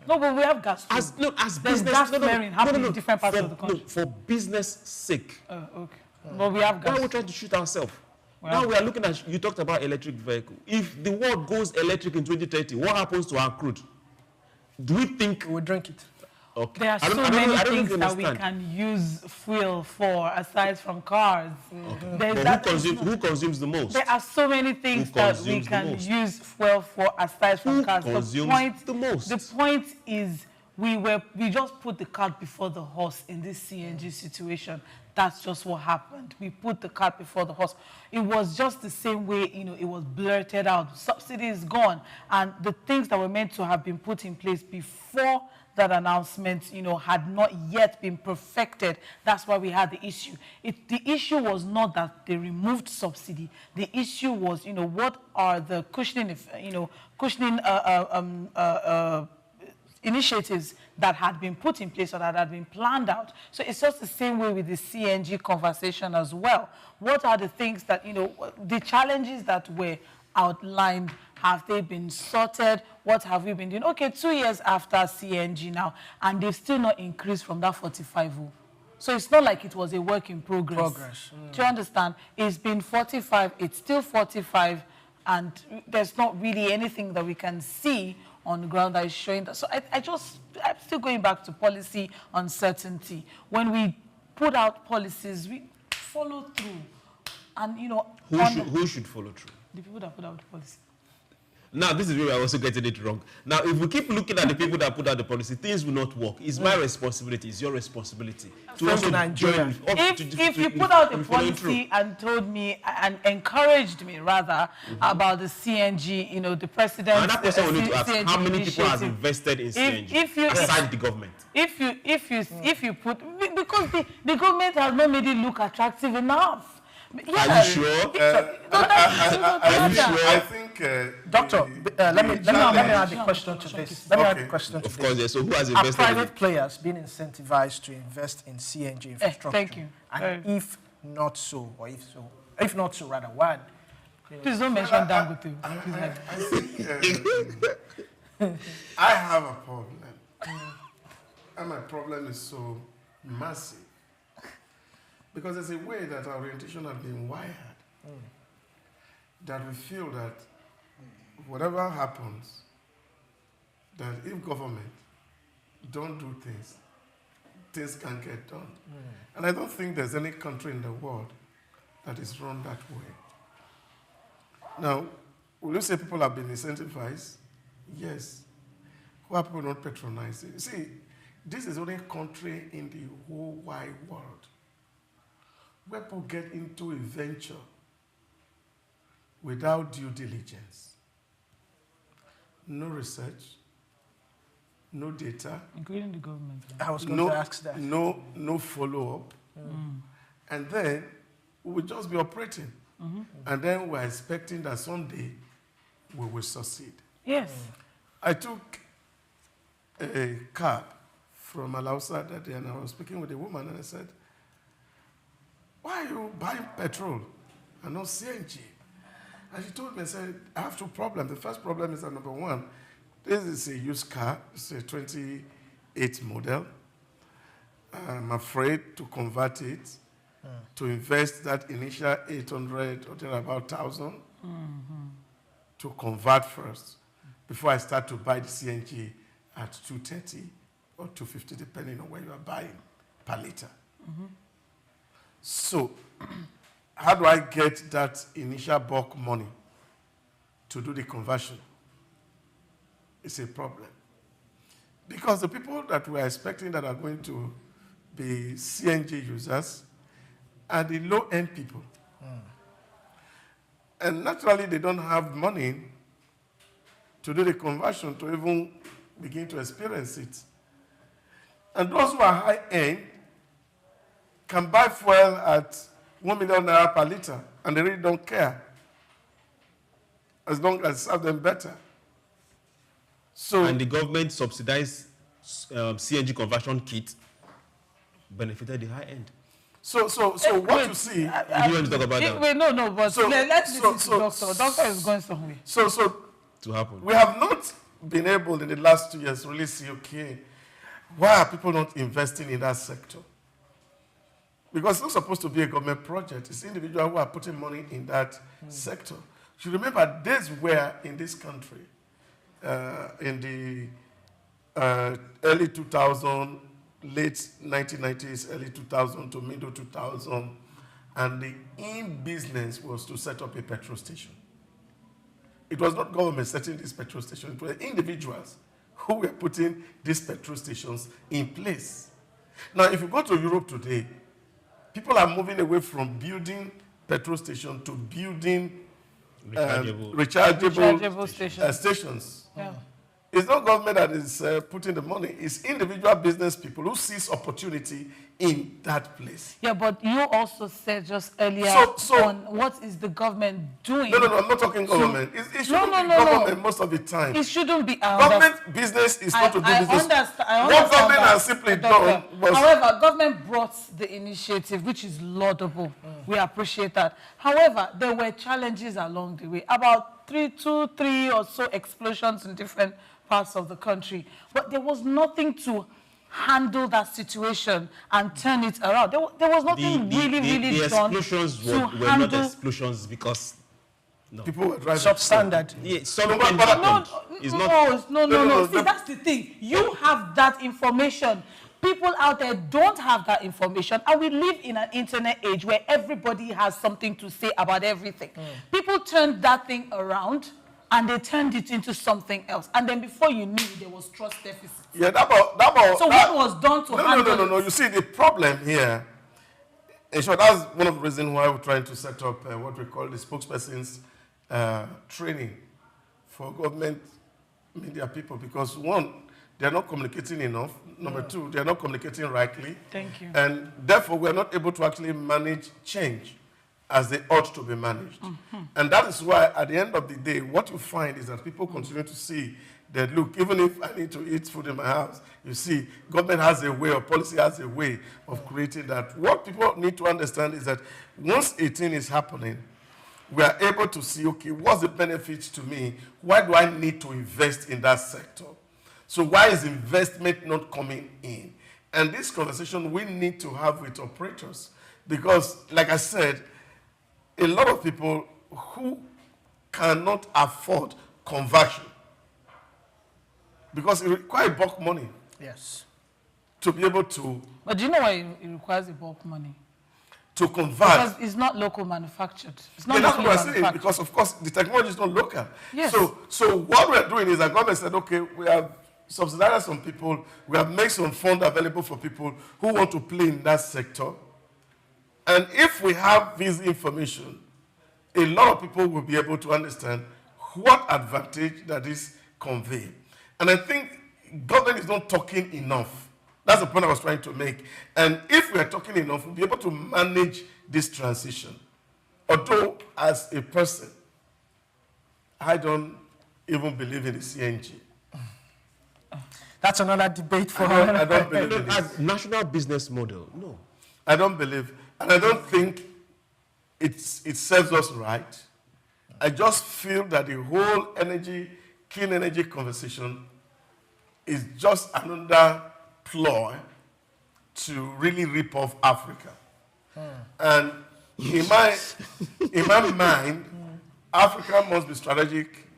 No, but we have gas. As There's business, gas flaring happening in different parts of the country. No, for business sake. Okay. But we have gas. Why are we trying to shoot ourselves? Well, Now we are looking at, you talked about electric vehicle. If the world goes electric in 2030, what happens to our crude? Do we think we drink it? Okay. There are so many things that we can use fuel for aside from cars. Okay. But who consumes the most? There are so many things that we can use fuel for aside from cars. The point is we just put the cart before the horse in this CNG situation. That's just what happened. We put the cart before the horse. It was just the same way, it was blurted out. Subsidy is gone. And the things that were meant to have been put in place before that announcement, had not yet been perfected. That's why we had the issue. The issue was not that they removed subsidy. The issue was, what are the cushioning initiatives that had been put in place or that had been planned out. So it's just the same way with the CNG conversation as well. What are the things that, the challenges that were outlined, have they been sorted? What have we been doing? Okay, 2 years after CNG now, and they've still not increased from that 45. So it's not like it was a work in progress. Do you understand? It's been 45, it's still 45, and there's not really anything that we can see on the ground that is showing that. So I'm still going back to policy uncertainty. When we put out policies, we follow through. And, who should follow through? The people that put out the policy. Now, this is where we're also getting it wrong. Now, if we keep looking at the people that put out the policy, things will not work. It's my responsibility. It's your responsibility. To also join. If you put out a policy and told me, and encouraged me, rather, about the CNG, the president... And that person will need to ask, how many people have invested in CNG, aside the government? If you put... Because the government has not made it look attractive enough. Yeah. Are you sure? I think, Doctor, let me add the question to this. Let me add the question to this. Of course, yes. So who has invested? Are private players being incentivized to invest in CNG infrastructure? Thank you. And if not so, rather, why? Please don't mention Dangote. I have a problem. And my problem is so massive. Because there's a way that our orientation has been wired, that we feel that whatever happens, that if government don't do things, things can get done. And I don't think there's any country in the world that is run that way. Now, will you say people have been incentivized? Yes. Who are people not patronizing? See, this is only a country in the whole wide world where people get into a venture without due diligence. No research, no data. Including the government. I was going to ask that. No follow-up. And then we will just be operating. And then we're expecting that someday we will succeed. Yes. I took a cab from Alausa that day, and I was speaking with a woman, and I said, why are you buying petrol and not CNG? And she told me, I said, I have two problems. The first problem is that, number one, this is a used car. It's a 28 model. I'm afraid to convert it, to invest that initial 800 or about 1,000 to convert first before I start to buy the CNG at 230 or 250, depending on where you are buying per liter. So, how do I get that initial bulk money to do the conversion? It's a problem. Because the people that we're expecting that are going to be CNG users are the low-end people. And naturally, they don't have money to do the conversion to even begin to experience it. And those who are high-end can buy fuel at 1 million naira per liter, and they really don't care, as long as it serves them better. So, and the government subsidized CNG conversion kit benefited the high end. So what you see... you want to talk about that? Wait, no, but let's listen to Doctor. Doctor is going somewhere. To happen. We have not been able in the last 2 years to really see, okay, why are people not investing in that sector? Because it's not supposed to be a government project. It's individuals who are putting money in that sector. You remember days where in this country, in the early 2000s, late 1990s, early 2000 to middle 2000, and the in-business was to set up a petrol station. It was not government setting these petrol stations. It were individuals who were putting these petrol stations in place. Now, if you go to Europe today, people are moving away from building petrol stations to building rechargeable stations. Yeah. It's not government that is putting the money. It's individual business people who sees opportunity in that place. Yeah, but you also said just earlier on what is the government doing? No, I'm not talking government. It shouldn't be government most of the time. It shouldn't be. Government business is not to do business. I understand what government has simply done was... However, government brought the initiative, which is laudable. We appreciate that. However, there were challenges along the way. About three or so explosions in different parts of the country. But there was nothing to handle that situation and turn it around. There was nothing really done. The explosions were not explosions because people were driving substandard. Yeah, something happened. No. See, that's the thing. You have that information. People out there don't have that information, and we live in an internet age where everybody has something to say about everything. People turned that thing around, and they turned it into something else. And then before you knew, there was trust deficit. Yeah, So what was done to handle No. You see, the problem here, in short, that's one of the reasons why we're trying to set up what we call the spokespersons training for government media people. Because one, they're not communicating enough. Number two, they're not communicating rightly. Thank you. And therefore, we're not able to actually manage change as they ought to be managed. And that is why, at the end of the day, what you find is that people continue to see that, look, even if I need to eat food in my house, you see, government has a way, or policy has a way of creating that. What people need to understand is that once a thing is happening, we are able to see, okay, what's the benefit to me? Why do I need to invest in that sector? So why is investment not coming in? And this conversation we need to have with operators. Because, like I said, a lot of people who cannot afford conversion, because it requires bulk money. Yes. To be able to... But do you know why it requires a bulk money? To convert. Because it's not local manufactured. It's not that's locally what I'm saying, manufactured. because, of course, the technology is not local. Yes. So what we're doing is the government said, okay, we have subsidized some people, we have made some funds available for people who want to play in that sector. And if we have this information, a lot of people will be able to understand what advantage that is conveying. And I think government is not talking enough. That's the point I was trying to make. And if we are talking enough, we'll be able to manage this transition. Although, as a person, I don't even believe in the CNG. That's another debate for I don't believe in as national business model. No. I don't believe. And I don't think it serves us right. I just feel that the whole clean energy conversation is just another ploy to really rip off Africa. And in my mind, Africa must be strategic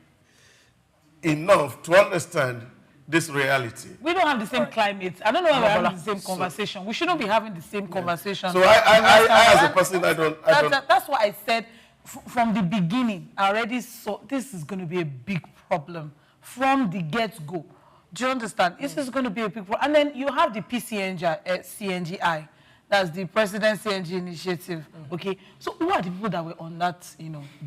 enough to understand this reality. We don't have the same climate. I don't know why we're having the same conversation. We shouldn't be having the same conversation. So I as a person, I don't. That's why I said from the beginning, I already saw this is going to be a big problem from the get-go. Do you understand? This is going to be a big problem. And then you have the CNGI. That's the President CNG Initiative. Okay. So who are the people that were on that,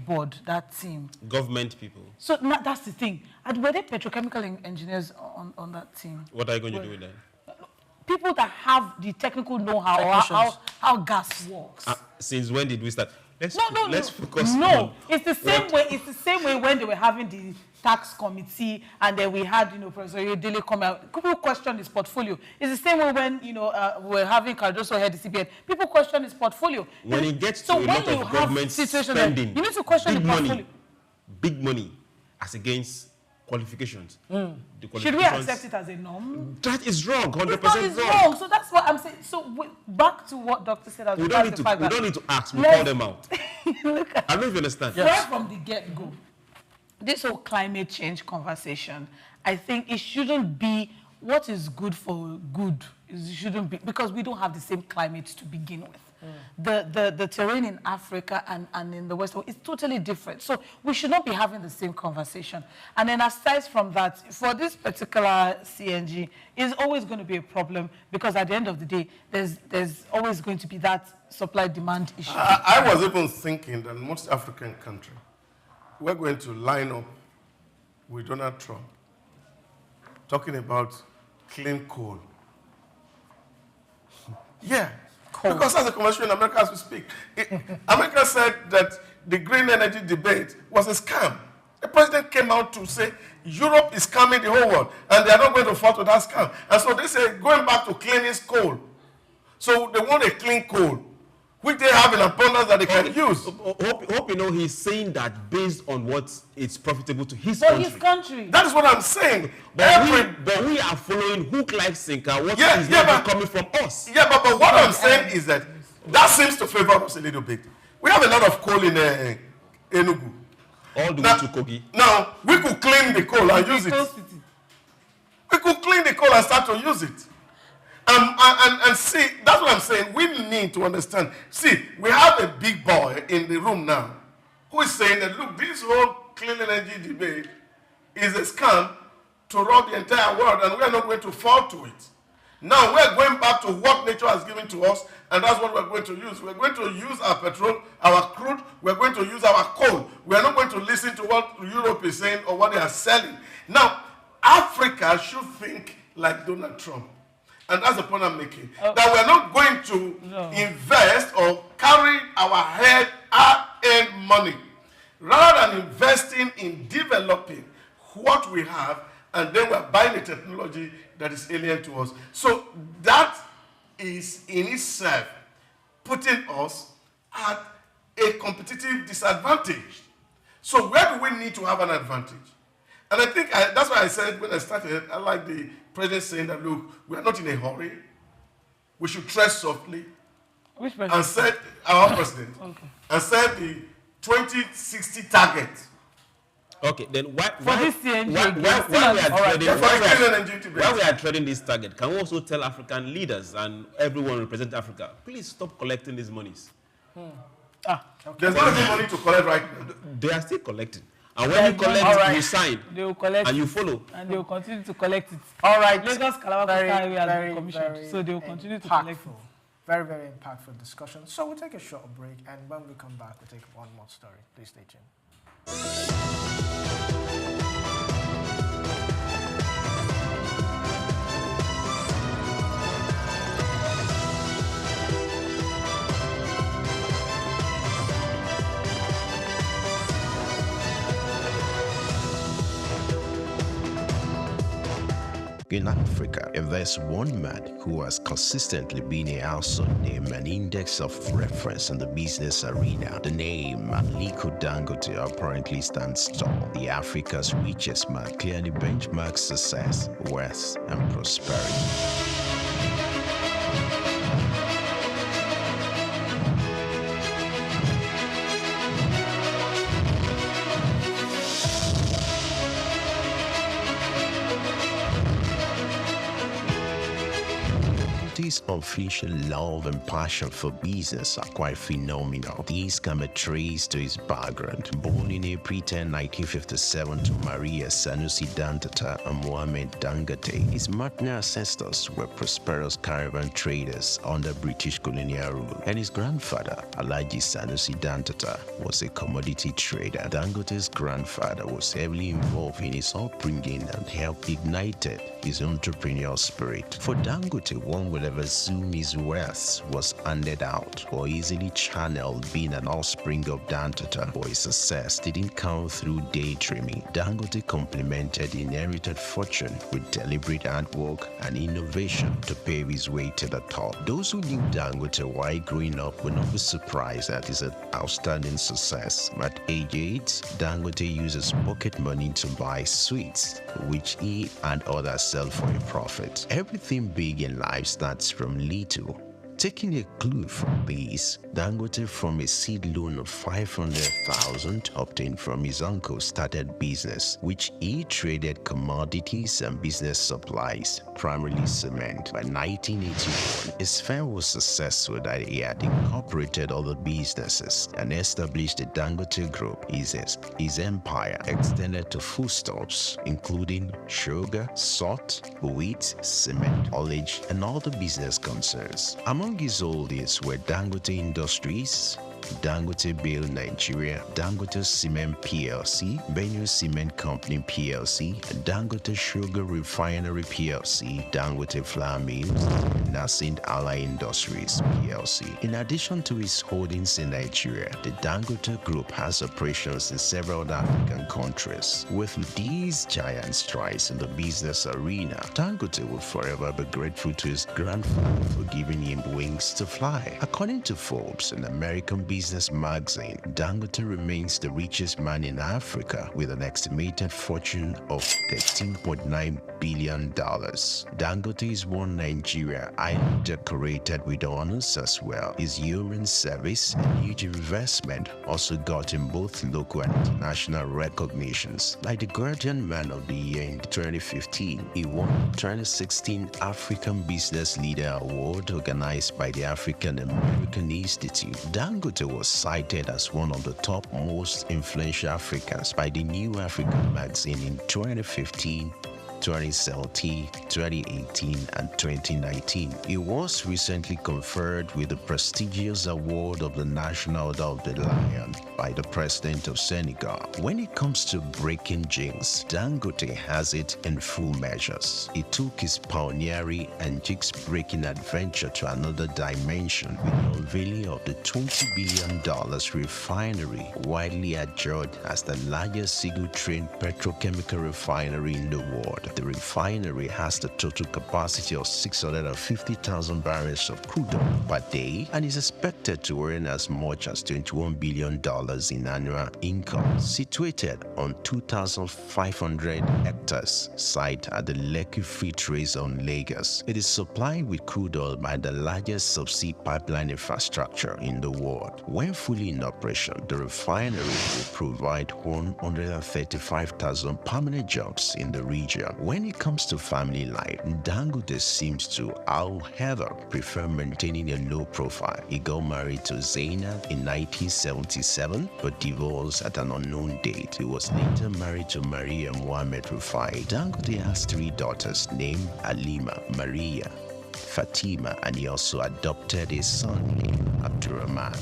board, that team? Government people. So that's the thing. And were there petrochemical engineers on that team? What are you going to do with that? People that have the technical know-how or how gas works. Since when did we start? Let's focus. No, it's the same way. It's the same way when they were having the tax committee, and then we had, Professor Yedele come out. People question his portfolio. It's the same way when, we were having Cardoso head the CBN. People question his portfolio. When it gets to a lot of government spending, you need to question the portfolio. Big money, as against qualifications. Should we accept it as a norm? That is wrong, 100% wrong. So that's what I'm saying. So back to what Dr. said. We don't need to ask. We call them out. Look at I don't know if you understand. Right from the get-go, this whole climate change conversation, I think it shouldn't be what is good for good. It shouldn't be, because we don't have the same climate to begin with. The terrain in Africa and in the West is totally different. So we should not be having the same conversation. And then aside from that, for this particular CNG, is always going to be a problem, because at the end of the day, there's always going to be that supply-demand issue. I was even thinking that most African countries, we're going to line up with Donald Trump talking about clean coal. Yeah. Because as a commercial in America as we speak, America said that the green energy debate was a scam. The president came out to say Europe is scamming the whole world, and they are not going to fall to that scam. And so they say going back to cleanest coal. So they want a clean coal, which they have in abundance that they can use. Hope you know he's saying that based on what is profitable to his For country. his country. That is what I'm saying. But we are following hook, like sinker. What is not coming from us? Yeah, but what I'm saying is that seems to favor us a little bit. We have a lot of coal in Enugu. All the way to Kogi. Now, we could clean the coal and use it. We could clean the coal and start to use it. And see, that's what I'm saying. We need to understand. See, we have a big boy in the room now who is saying that, look, this whole clean energy debate is a scam to rob the entire world, and we're not going to fall to it. Now we're going back to what nature has given to us, and that's what we're going to use. We're going to use our petrol, our crude, we're going to use our coal. We're not going to listen to what Europe is saying or what they are selling. Now, Africa should think like Donald Trump. And that's the point I'm making. That we're not going to invest or carry our head hard-earned money, rather than investing in developing what we have, and then we're buying a technology that is alien to us. So that is in itself putting us at a competitive disadvantage. So where do we need to have an advantage? And I think that's why I said when I started, I like the president saying that, look, we are not in a hurry. We should tread softly. Which president? And set our president. Okay. And set the 2060 target. Okay, then why we are treading this target, can we also tell African leaders and everyone represent Africa, please stop collecting these monies? Okay. There's not enough money to collect right now. They are still collecting. And when you collect, you sign. They will collect and you follow. And they will continue to collect it. All right. Lagos Calabar Highway has been commissioned, so they will continue to collect it. Very, very impactful discussion. So we'll take a short break, and when we come back, we'll take one more story. Please stay tuned. In Africa, there's one man who has consistently been a household name and index of reference in the business arena. The name Aliko Dangote apparently stands tall. The Africa's richest man clearly benchmarks success, wealth, and prosperity. Dangote's unflinching love and passion for business are quite phenomenal. These can be traced to his background. Born in April 10, 1957 to Maria Sanusi Dangote and Mohammed Dangote, his maternal ancestors were prosperous caravan traders under British colonial rule, and his grandfather, Alhaji Sanusi Dangote, was a commodity trader. Dangote's grandfather was heavily involved in his upbringing and helped ignited his entrepreneurial spirit. For Dangote, one would ever assume his wealth was handed out or easily channeled, being an offspring of Dangote, but his success didn't come through daydreaming. Dangote complemented the inherited fortune with deliberate hard work and innovation to pave his way to the top. Those who knew Dangote while growing up would not be surprised at his outstanding success. At age 8, Dangote uses pocket money to buy sweets, which he and others sell for a profit. Everything big in life starts from little. Taking a clue from this, Dangote, from a seed loan of 500,000 obtained from his uncle, started business, which he traded commodities and business supplies, primarily cement. By 1981, his firm was successful that he had incorporated other businesses and established the Dangote Group. His empire extended to foodstuffs, including sugar, salt, wheat, cement, haulage, and other business concerns. Among his holdings were Dangote Industries, Dangote Bale Nigeria, Dangote Cement PLC, Benue Cement Company PLC, Dangote Sugar Refinery PLC, Dangote Flour Mills, Nascent Ally Industries PLC. In addition to his holdings in Nigeria, the Dangote Group has operations in several other African countries. With these giant strides in the business arena, Dangote will forever be grateful to his grandfather for giving him wings to fly. According to Forbes, an American business magazine, Dangote remains the richest man in Africa with an estimated fortune of $13.9 billion. Dangote is one Nigeria, highly decorated with honors as well. His urine service and huge investment also got him both local and international recognitions. Like the Guardian Man of the Year in 2015, he won the 2016 African Business Leader Award organized by the African American Institute. Dangote was cited as one of the top most influential Africans by the New African magazine in 2015, 2017, 2018, and 2019. He was recently conferred with the prestigious award of the National Order of the Lion by the President of Senegal. When it comes to breaking jinx, Dangote has it in full measures. He took his pioneering and jinx-breaking adventure to another dimension with the unveiling of the $20 billion refinery, widely adjudged as the largest single-train petrochemical refinery in the world. The refinery has the total capacity of 650,000 barrels of crude oil per day and is expected to earn as much as $21 billion in annual income. Situated on 2,500 hectares site at the Lekki Free Trade Zone, Lagos, it is supplied with crude oil by the largest subsea pipeline infrastructure in the world. When fully in operation, the refinery will provide 135,000 permanent jobs in the region. When it comes to family life, Dangote seems to, however, prefer maintaining a low profile. He got married to Zainab in 1977 but divorced at an unknown date. He was later married to Maria Mohammed Rufai. Dangote has 3 daughters named Halima, Maria, Fatima, and he also adopted a son named Abdurrahman.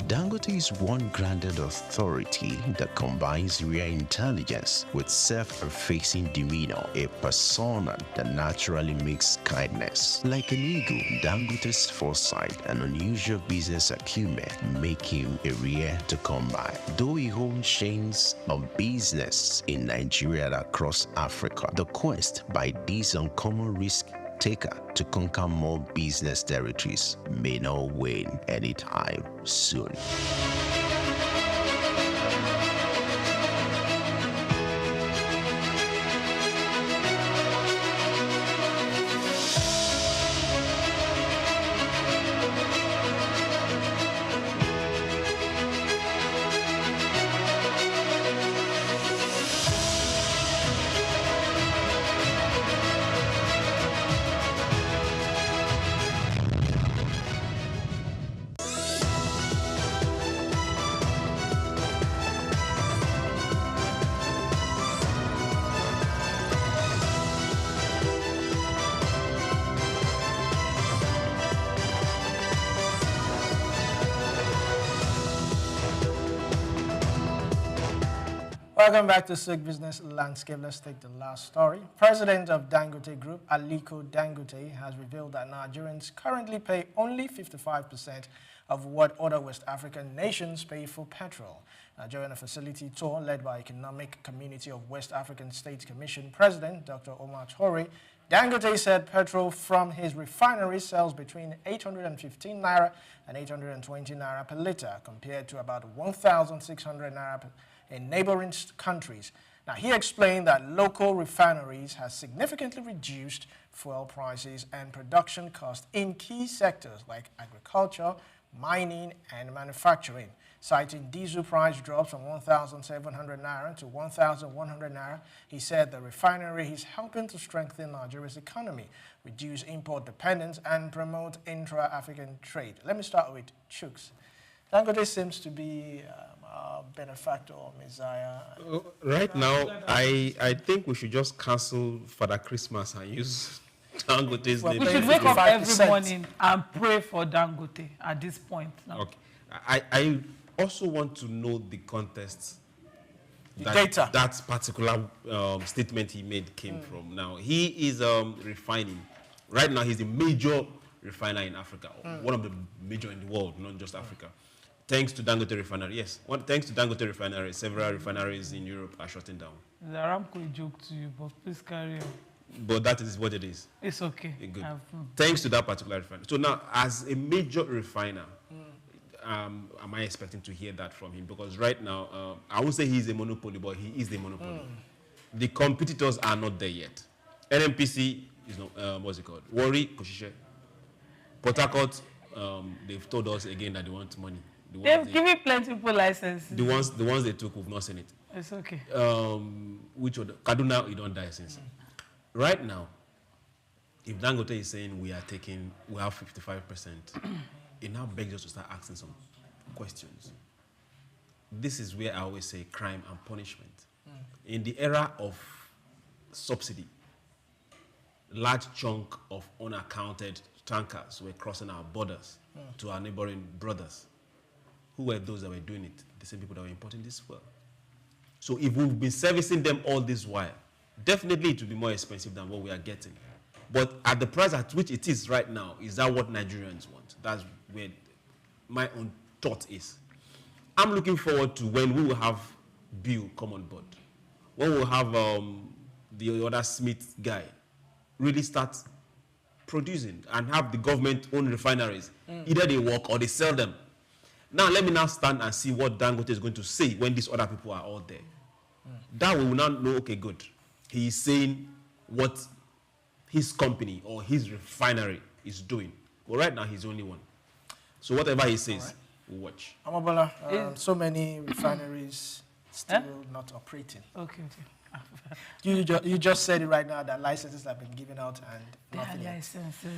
Dangote is one granted authority that combines rare intelligence with self-effacing demeanor, a persona that naturally makes kindness. Like an eagle, Dangote's foresight and unusual business acumen make him a rare to come by. Though he owns chains of business in Nigeria and across Africa, the quest by this uncommon risk taker to conquer more business territories may not wane anytime soon. Welcome back to Souq Business Landscape. Let's take the last story. President of Dangote Group, Aliko Dangote, has revealed that Nigerians currently pay only 55% of what other West African nations pay for petrol. During a facility tour led by Economic Community of West African States Commission President Dr. Omar Toure, Dangote said petrol from his refinery sells between 815 naira and 820 naira per litre, compared to about 1,600 naira in neighboring countries. Now, he explained that local refineries have significantly reduced fuel prices and production costs in key sectors like agriculture, mining, and manufacturing. Citing diesel price drops from 1,700 naira to 1,100 naira, he said the refinery is helping to strengthen Nigeria's economy, reduce import dependence, and promote intra-African trade. Let me start with Souq. Dangote seems to be a benefactor or messiah. Right now, I think we should just cancel Father Christmas and use Dangote's name. We should wake up every morning and pray for Dangote at this point now. Okay. I also want to know the context data that particular statement he made came from. Now, he is refining. Right now, he's a major refiner in Africa, one of the major in the world, not just Africa. Thanks to Dangote Refinery, yes. Thanks to Dangote Refinery, several refineries in Europe are shutting down. The Aramco joke to you, but please carry on. But that is what it is. It's okay. Good. Thanks to that particular refinery. So now, as a major refiner, am I expecting to hear that from him? Because right now, I won't say he's a monopoly, but he is the monopoly. The competitors are not there yet. NMPC is not, what's it called? Warri, Koshishe. Port Harcourt, they've told us again that they want money. They've given plenty of people licenses. The ones they took, we've not seen it. It's okay. Which other? Kaduna, you don't die since. Right now, if Dangote is saying we have 55%, it now begs us to start asking some questions. This is where I always say crime and punishment. In the era of subsidy, large chunk of unaccounted tankers were crossing our borders to our neighboring brothers. Who were those that were doing it? The same people that were importing this fuel. So if we've been servicing them all this while, definitely it will be more expensive than what we are getting. But at the price at which it is right now, is that what Nigerians want? That's where my own thought is. I'm looking forward to when we will have Bill come on board. When we'll have the other Smith guy really start producing and have the government-owned refineries. Either they work or they sell them. Now, let me now stand and see what Dangote is going to say when these other people are all there. That we will now know, okay, good. He is saying what his company or his refinery is doing. But right now, he's the only one. So whatever he says, we'll watch. Amabola, so many refineries still not operating. Okay. You just said it right now that licenses have been given out and nothing yet.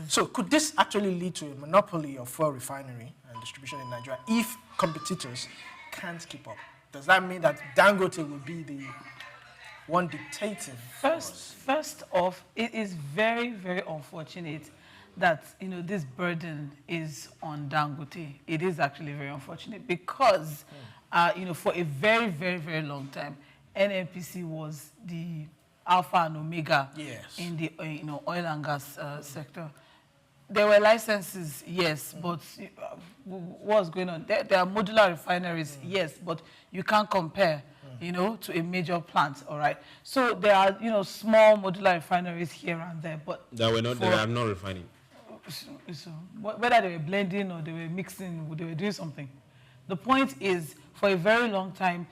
So could this actually lead to a monopoly of fuel refinery and distribution in Nigeria if competitors can't keep up? Does that mean that Dangote will be the one dictating? First off, it is very, very unfortunate that this burden is on Dangote. It is actually very unfortunate because for a very, very, very long time, NNPC was the alpha and omega in the oil and gas sector. There were licenses, yes, but what's going on? There are modular refineries, yes, but you can't compare, to a major plant, all right? So there are, small modular refineries here and there, but they are not refining. So whether they were blending or they were mixing, they were doing something. The point is, for a very long time,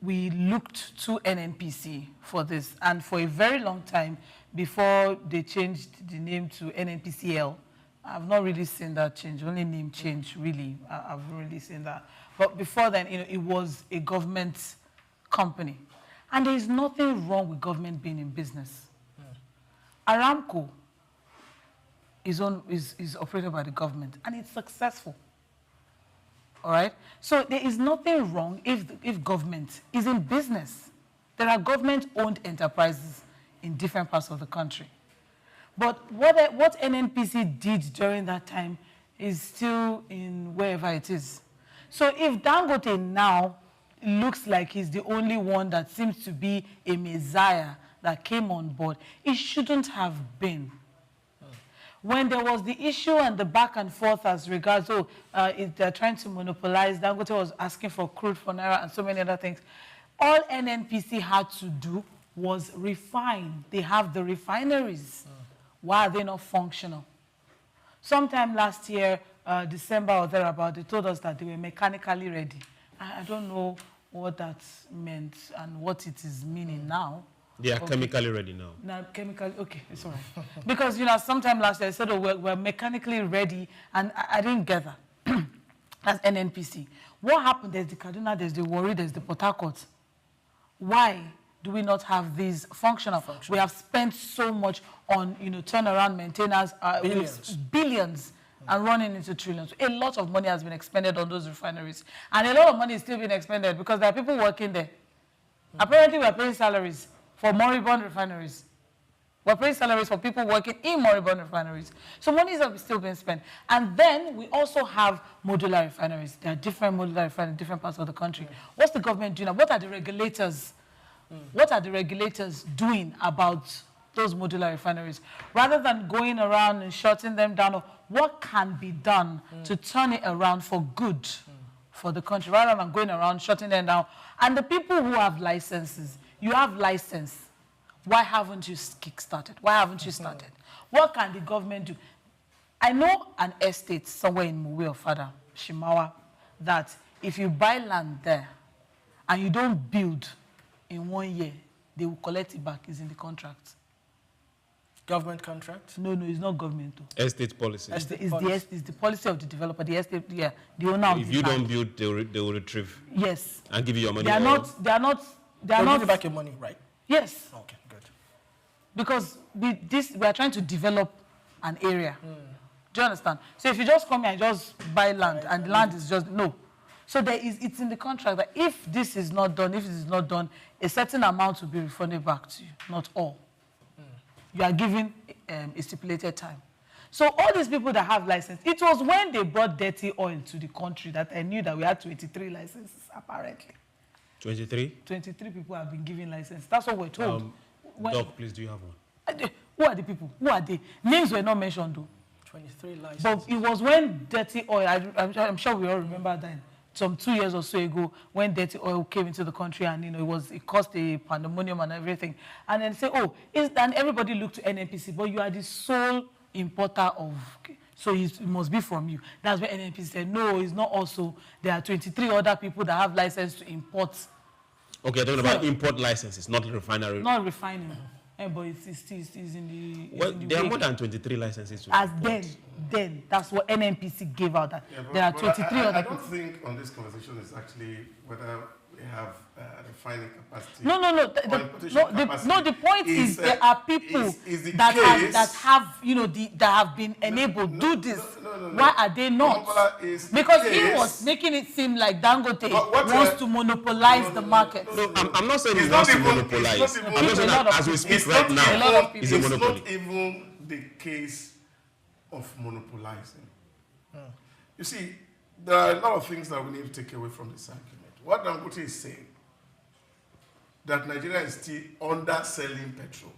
we looked to NNPC for this, and for a very long time, before they changed the name to NNPCL, I've not really seen that change, only name change, really. I've really seen that. But before then, it was a government company. And there is nothing wrong with government being in business. Aramco is operated by the government, and it's successful. All right? So there is nothing wrong if government is in business. There are government-owned enterprises in different parts of the country. But what NNPC did during that time is still in wherever it is. So if Dangote now looks like he's the only one that seems to be a messiah that came on board. It shouldn't have been. When there was the issue and the back and forth as regards, they're trying to monopolize, Dangote was asking for crude for Naira and so many other things. All NNPC had to do was refine. They have the refineries. Why are they not functional? Sometime last year, December or thereabout, they told us that they were mechanically ready. I don't know what that meant and what it is meaning now. They are chemically ready now. Now, chemically, okay, it's all right. Because, sometime last year, they said, we're mechanically ready, and I didn't get that. That's NNPC. What happened? There's the Kaduna, there's the Warri, there's the Port Harcourt. Why do we not have these functional? We have spent so much on, turnaround maintenance, billions and running into trillions. A lot of money has been expended on those refineries. And a lot of money is still being expended because there are people working there. Apparently, we are paying salaries for moribund refineries. We're paying salaries for people working in moribund refineries. So money is still being spent. And then we also have modular refineries. There are different modular refineries in different parts of the country. What's the government doing? What are the regulators? What are the regulators doing about those modular refineries? Rather than going around and shutting them down, what can be done to turn it around for good for the country, rather than going around shutting them down? And the people who have licenses, you have license. Why haven't you kick-started? Why haven't you started? What can the government do? I know an estate somewhere in Muwe or Fada, Shimawa, that if you buy land there and you don't build in 1 year, they will collect it back. It's in the contract. Government contract? No, it's not government. Estate policy. It's the policy of the developer, the estate, the owner of the If you don't build, they will retrieve. Yes. And give you your money. They are not. They'll give you back your money, right? Yes. Okay, good. Because we are trying to develop an area. Do you understand? So if you just come here and just buy land, and the land is just, no. So it's in the contract that if this is not done, a certain amount will be refunded back to you, not all. You are given a stipulated time. So all these people that have license, it was when they brought dirty oil to the country that I knew that we had 23 licenses, apparently. 23? 23 people have been given license. That's what we're told. Doc, please, do you have one? Who are the people? Who are they? Names were not mentioned, though. 23 licenses. But it was when dirty oil, I'm sure we all remember that, some 2 years or so ago, when dirty oil came into the country and, it caused a pandemonium and everything. And then say, and everybody looked to NNPC, but you are the sole importer of, so it must be from you. That's where NNPC said, no, it's not also. There are 23 other people that have license to import. Okay, talking about import licenses, not refinery. Not refining. But it's in the... Well, there are more than 23 licenses to As import. then, that's what NNPC gave out. That there are 23 other people. I don't think on this conversation is actually whether we have refining capacity. No. The point is there are people that have been enabled do this. Why are they not? Because he was making it seem like Dangote wants to monopolize the market. No, I'm not saying he wants to monopolize. I'm not saying that as we speak right now, it's a monopoly. It's not even the case of monopolizing. You see, there are a lot of things that we need to take away from this argument. What Dangote is saying, that Nigeria is still underselling petrol.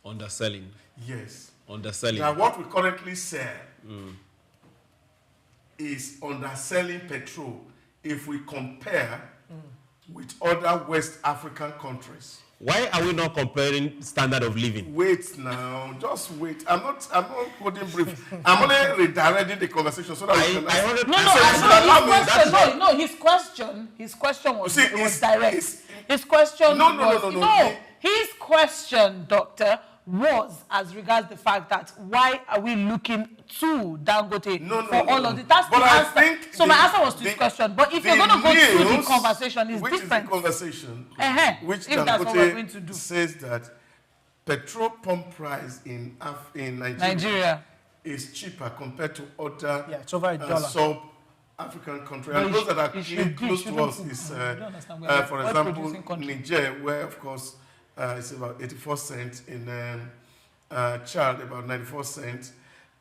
Underselling? Yes. Underselling. Now, what we currently sell is underselling petrol if we compare with other West African countries. Why are we not comparing standard of living? Wait now, just wait. I'm not holding brief. I'm only redirecting the conversation so that his question was direct. His question his question, doctor, was as regards the fact that why are we looking to Dangote for all of this? That's the answer. So my answer was to his question. But if you're going to go through the conversation, it's different. Is the conversation which that's what we're going to do. Says that petrol pump price in Nigeria is cheaper compared to other it's over $1. Sub-African countries. And those that are close to us is, for example, Niger, where, of course, it's about 84 cents. In Chad, about 94 cents.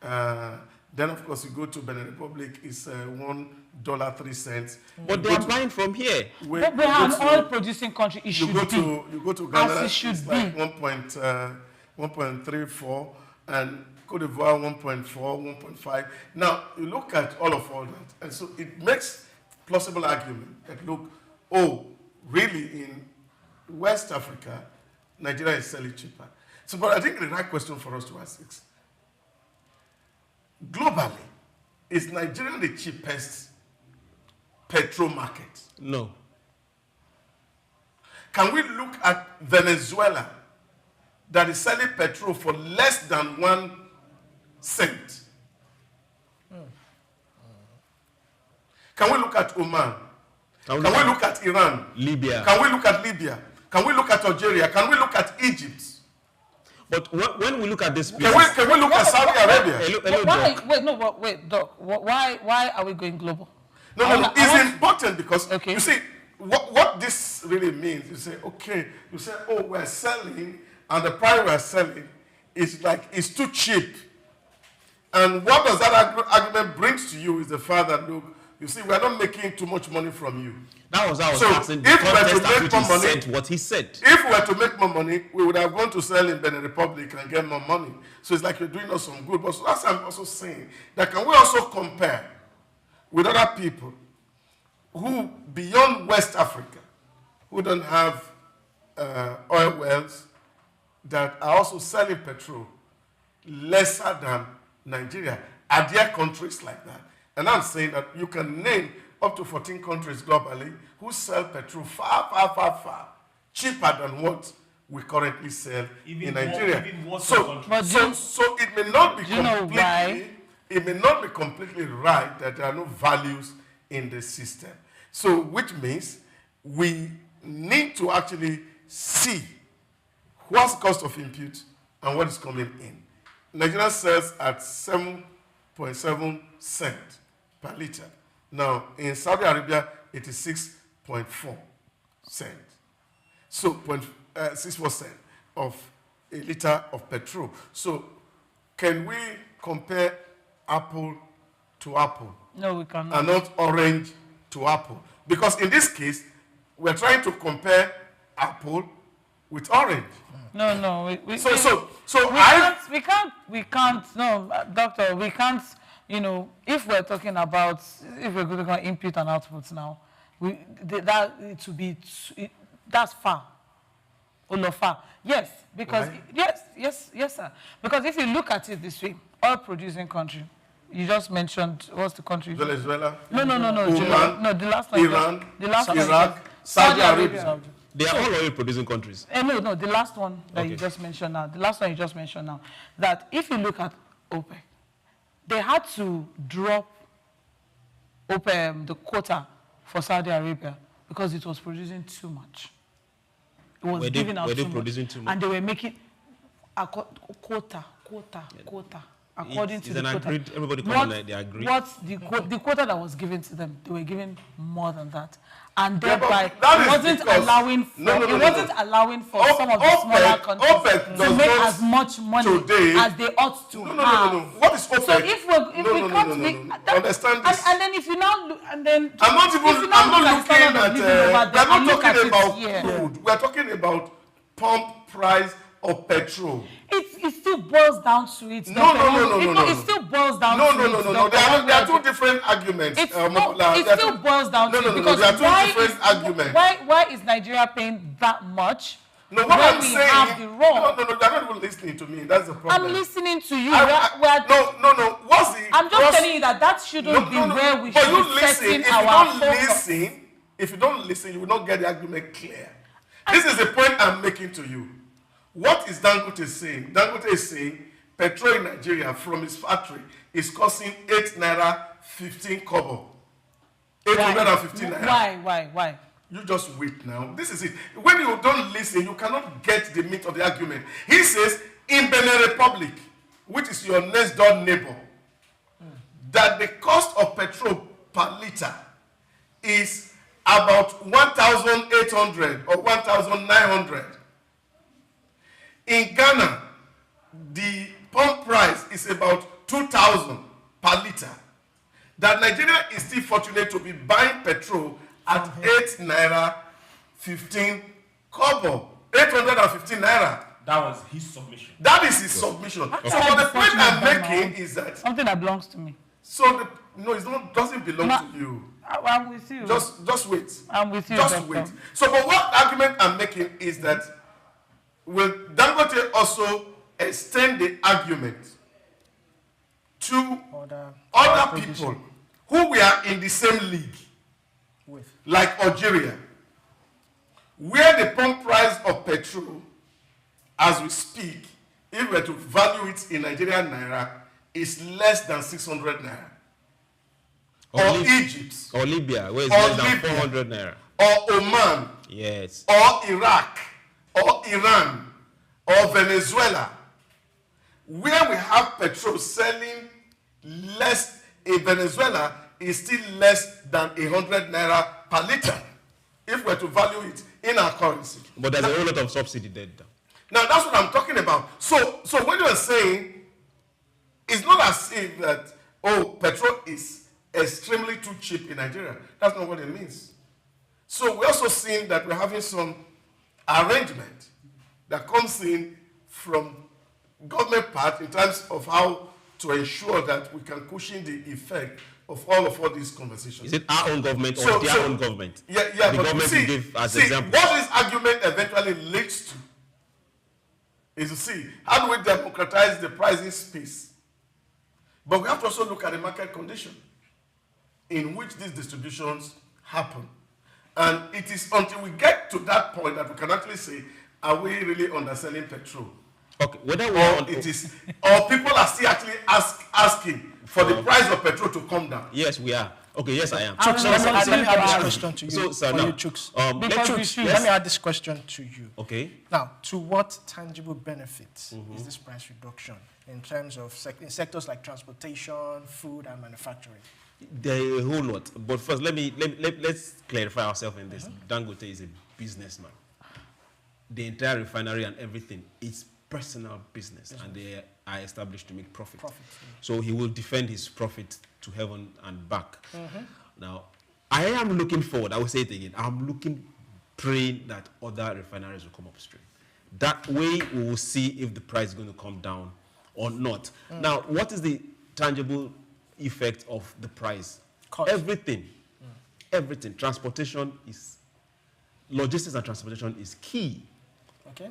Then, of course, you go to Benin Republic, it's $1 $1.03. But they are buying from here. But we are an oil-producing country. It should be. You go to Ghana, as it should it's be. like 1.34, and Cote d'Ivoire 1.4, 1.5. Now, you look at all that, and so it makes plausible argument that, look, really in West Africa, Nigeria is selling cheaper. So, but I think the right question for us to ask is, globally, is Nigeria the cheapest petrol market? No. Can we look at Venezuela that is selling petrol for less than 1 cent? Can we look at Oman? Can we look at Iran? Libya. Can we look at Libya? Can we look at Algeria? Can we look at Egypt? But when we look at this, can we look at Saudi Arabia? Doc. Why are we going global? No. It's important because you see what this really means. You say, we're selling, and the price we're selling is it's too cheap. And what does that argument brings to you is the fact that, look, you see, we're not making too much money from you. That was how I was asking. If we were to make more money, said what he said. If we were to make more money, we would have gone to sell in Benin Republic and get more money. So it's like you're doing us some good. But so that's what I'm also saying. That can we also compare with other people who, beyond West Africa, who don't have oil wells, that are also selling petrol lesser than Nigeria? Are there countries like that? And I'm saying that you can name up to 14 countries globally who sell petrol far cheaper than what we currently sell in Nigeria. So it may not be completely right that there are no values in the system. So which means we need to actually see what's the cost of input and what is coming in. Nigeria sells at 7.7 cents per liter. Now, in Saudi Arabia, it is 6.4 cents. So, 0.64 cents of a liter of petrol. So, can we compare apple to apple? No, we cannot. And not orange to apple? Because in this case, we're trying to compare apple with orange. No. We can't. No, doctor, we can't. If we're talking about, if we're going to go input and output now, that's far. Far. Yes, because yes, sir. Because if you look at it this way, oil-producing country, you just mentioned what's the country? Venezuela. No. Oman, no, the last one. Iran, Iraq, Saudi Arabia. They are all oil-producing countries. No, the last one that you just mentioned now. That if you look at OPEC, they had to drop the quota for Saudi Arabia because it was producing too much. It was giving out too much. And they were making a quota. According to the quota. Everybody come in, they agree. The quota that was given to them, they were given more than that. And thereby, it wasn't allowing for some of the smaller countries to make as much money as they ought to have. No. What is OPEC? So if we can't understand this. And then if you now look, and then I'm not looking about crude. We're talking about pump price of petrol. It still boils down to it. No. It still boils down to it. No. There are two different arguments. It still boils down to it. Because there are two different arguments. Why is Nigeria paying that much? No, what I'm saying. Have the raw? No, you're not even listening to me. That's the problem. I'm listening to you. No. What's the? I'm just telling you that shouldn't be where we should be setting our focus. If you don't listen, you will not get the argument clear. This is the point I'm making to you. What is Dangote saying? Dangote is saying petrol in Nigeria from his factory is costing 8 naira 15 kobo. 815 naira. Why? You just wait now. This is it. When you don't listen, you cannot get the meat of the argument. He says in Benin Republic, which is your next door neighbor, that the cost of petrol per liter is about 1,800 or 1,900. In Ghana, the pump price is about 2,000 per liter. that Nigeria is still fortunate to be buying petrol at 8 naira 15 kobo. 815 naira. That was his submission. That is his submission. Okay. So the point I'm making is that something that belongs to me. So no, it doesn't belong to you. I'm with you. Just wait. I'm with you. Just wait. So, but what argument I'm making is that will Dangote also extend the argument to other people who we are in the same league with, like Algeria, where the pump price of petrol, as we speak, if we were to value it in Nigerian naira, is less than 600 naira. Or Egypt. Or Libya, where it's less than 400 naira. Or Oman. Yes. Or Iraq. Or Iran. Or Venezuela. Where we have petrol selling less, in Venezuela is still less than 100 naira per liter. If we're to value it in our currency. But there's a whole lot of subsidy there. Now that's what I'm talking about. So when you're saying, it's not as if that, petrol is extremely too cheap in Nigeria. That's not what it means. So we're also seeing that we're having some arrangement that comes in from government part in terms of how to ensure that we can cushion the effect of all these conversations. Is it our own government or their own government? Yeah, the government we give as example. What this argument eventually leads to is to see how do we democratize the pricing space. But we have to also look at the market condition in which these distributions happen. And it is until we get to that point that we can actually say, are we really underselling petrol? Okay, whether we or people are still actually asking for the price of petrol to come down. Yes, we are. Okay, yes, I am. Chuks, let me add this question to you. Let me add this question to you. Okay. Now, to what tangible benefits is this price reduction in terms of in sectors like transportation, food, and manufacturing? There are a whole lot. But first, let's clarify ourselves in this. Dangote is a businessman. The entire refinery and everything is personal business, and they are established to make profit. So he will defend his profit to heaven and back. Now, I am looking forward. I will say it again. I'm praying that other refineries will come upstream. That way, we will see if the price is going to come down or not. Now, what is the tangible effect of the price? Cost. Everything. Everything. Logistics and transportation is key. Okay.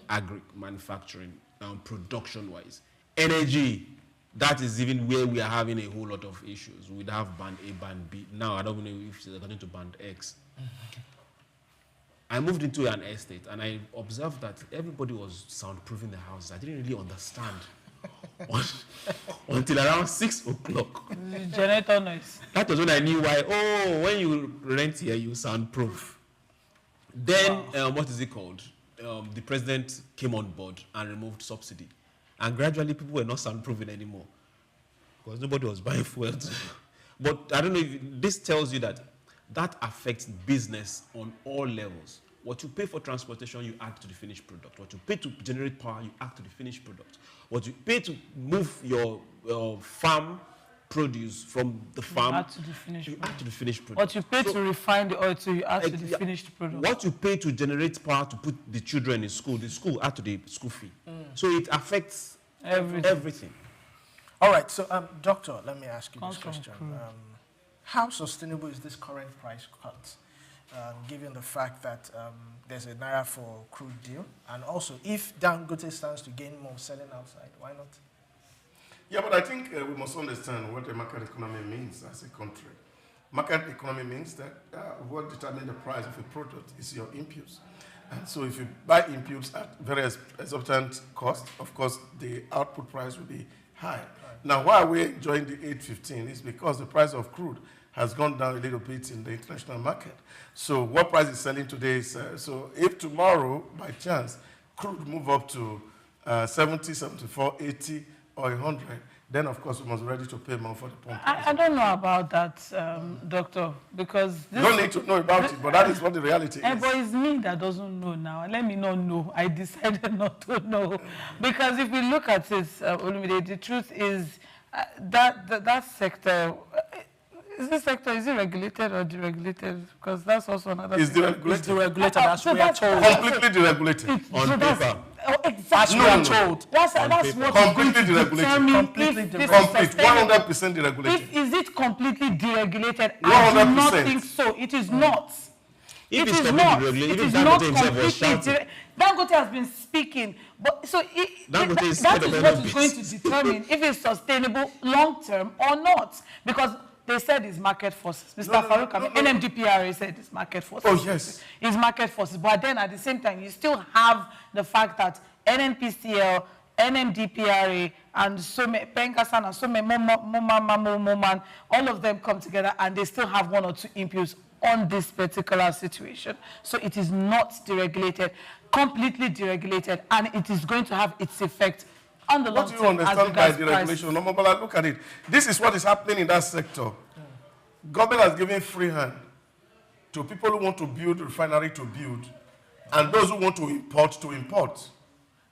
Manufacturing, production-wise. Energy, that is even where we are having a whole lot of issues. We'd have band A, band B. Now, I don't know if they're going to band X. I moved into an estate, and I observed that everybody was soundproofing the houses. I didn't really understand until around 6 o'clock. Generator noise. That was when I knew why. When you rent here, you soundproof. Then, what is it called? The president came on board and removed subsidy. And gradually, people were not soundproofing anymore because nobody was buying fuel. But I don't know if this tells you that affects business on all levels. What you pay for transportation, you add to the finished product. What you pay to generate power, you add to the finished product. What you pay to move your farm produce from the farm, you add to the finished product. What you pay to refine the oil, you add to the finished product. What you pay to generate power to put the children in school, the school add to the school fee. So it affects everything. All right, so doctor, let me ask you this question. How sustainable is this current price cut, given the fact that there's a naira for crude deal, and also if Dangote stands to gain more selling outside, why not? Yeah, but I think we must understand what the market economy means as a country. Market economy means that what determines the price of a product is your inputs. And so if you buy inputs at very exorbitant cost, of course, the output price will be high. Now, why we're enjoying the 815 is because the price of crude has gone down a little bit in the international market. So what price is selling today is, so if tomorrow, by chance, crude move up to 70, 74, 80, or 100, then of course we must be ready to pay more for the pump. I don't know about that, doctor, because you don't need to know about it, but that is what the reality is. But it's me that doesn't know now. Let me not know. I decided not to know, because if we look at this, Olumide, the truth is that sector Is this sector, is it regulated or deregulated? Because that's also another It's thing. deregulated. It's deregulated, as So we are that's- told. Completely deregulated. On So that's- paper. Oh, exactly. No, we are no, no. told. That's what Completely is going to deregulated. determine Completely if this deregulated. is sustainable. 100% deregulated. Is it completely deregulated? I do not 100%. think so. It is not. If It it's is completely not. deregulated, It even is Dangote not himself was completely. shouting. Dangote has been speaking, but so Dangote is that scared is of what NNPC. is going to determine if it's sustainable long term or not. Because they said it's market forces. Mr. Farouk, NMDPRA said it's market forces. Oh, yes. It's market forces. But then at the same time, you still have the fact that NNPCL, NMDPRA, and Penkasan and Moman, all of them come together and they still have one or two inputs on this particular situation. So it is not deregulated, completely deregulated, and it is going to have its effect on the long What do term. you understand by as regards deregulation? No, but look at it. This is what is happening in that sector. Government has given free hand to people who want to build refinery to build, and those who want to import.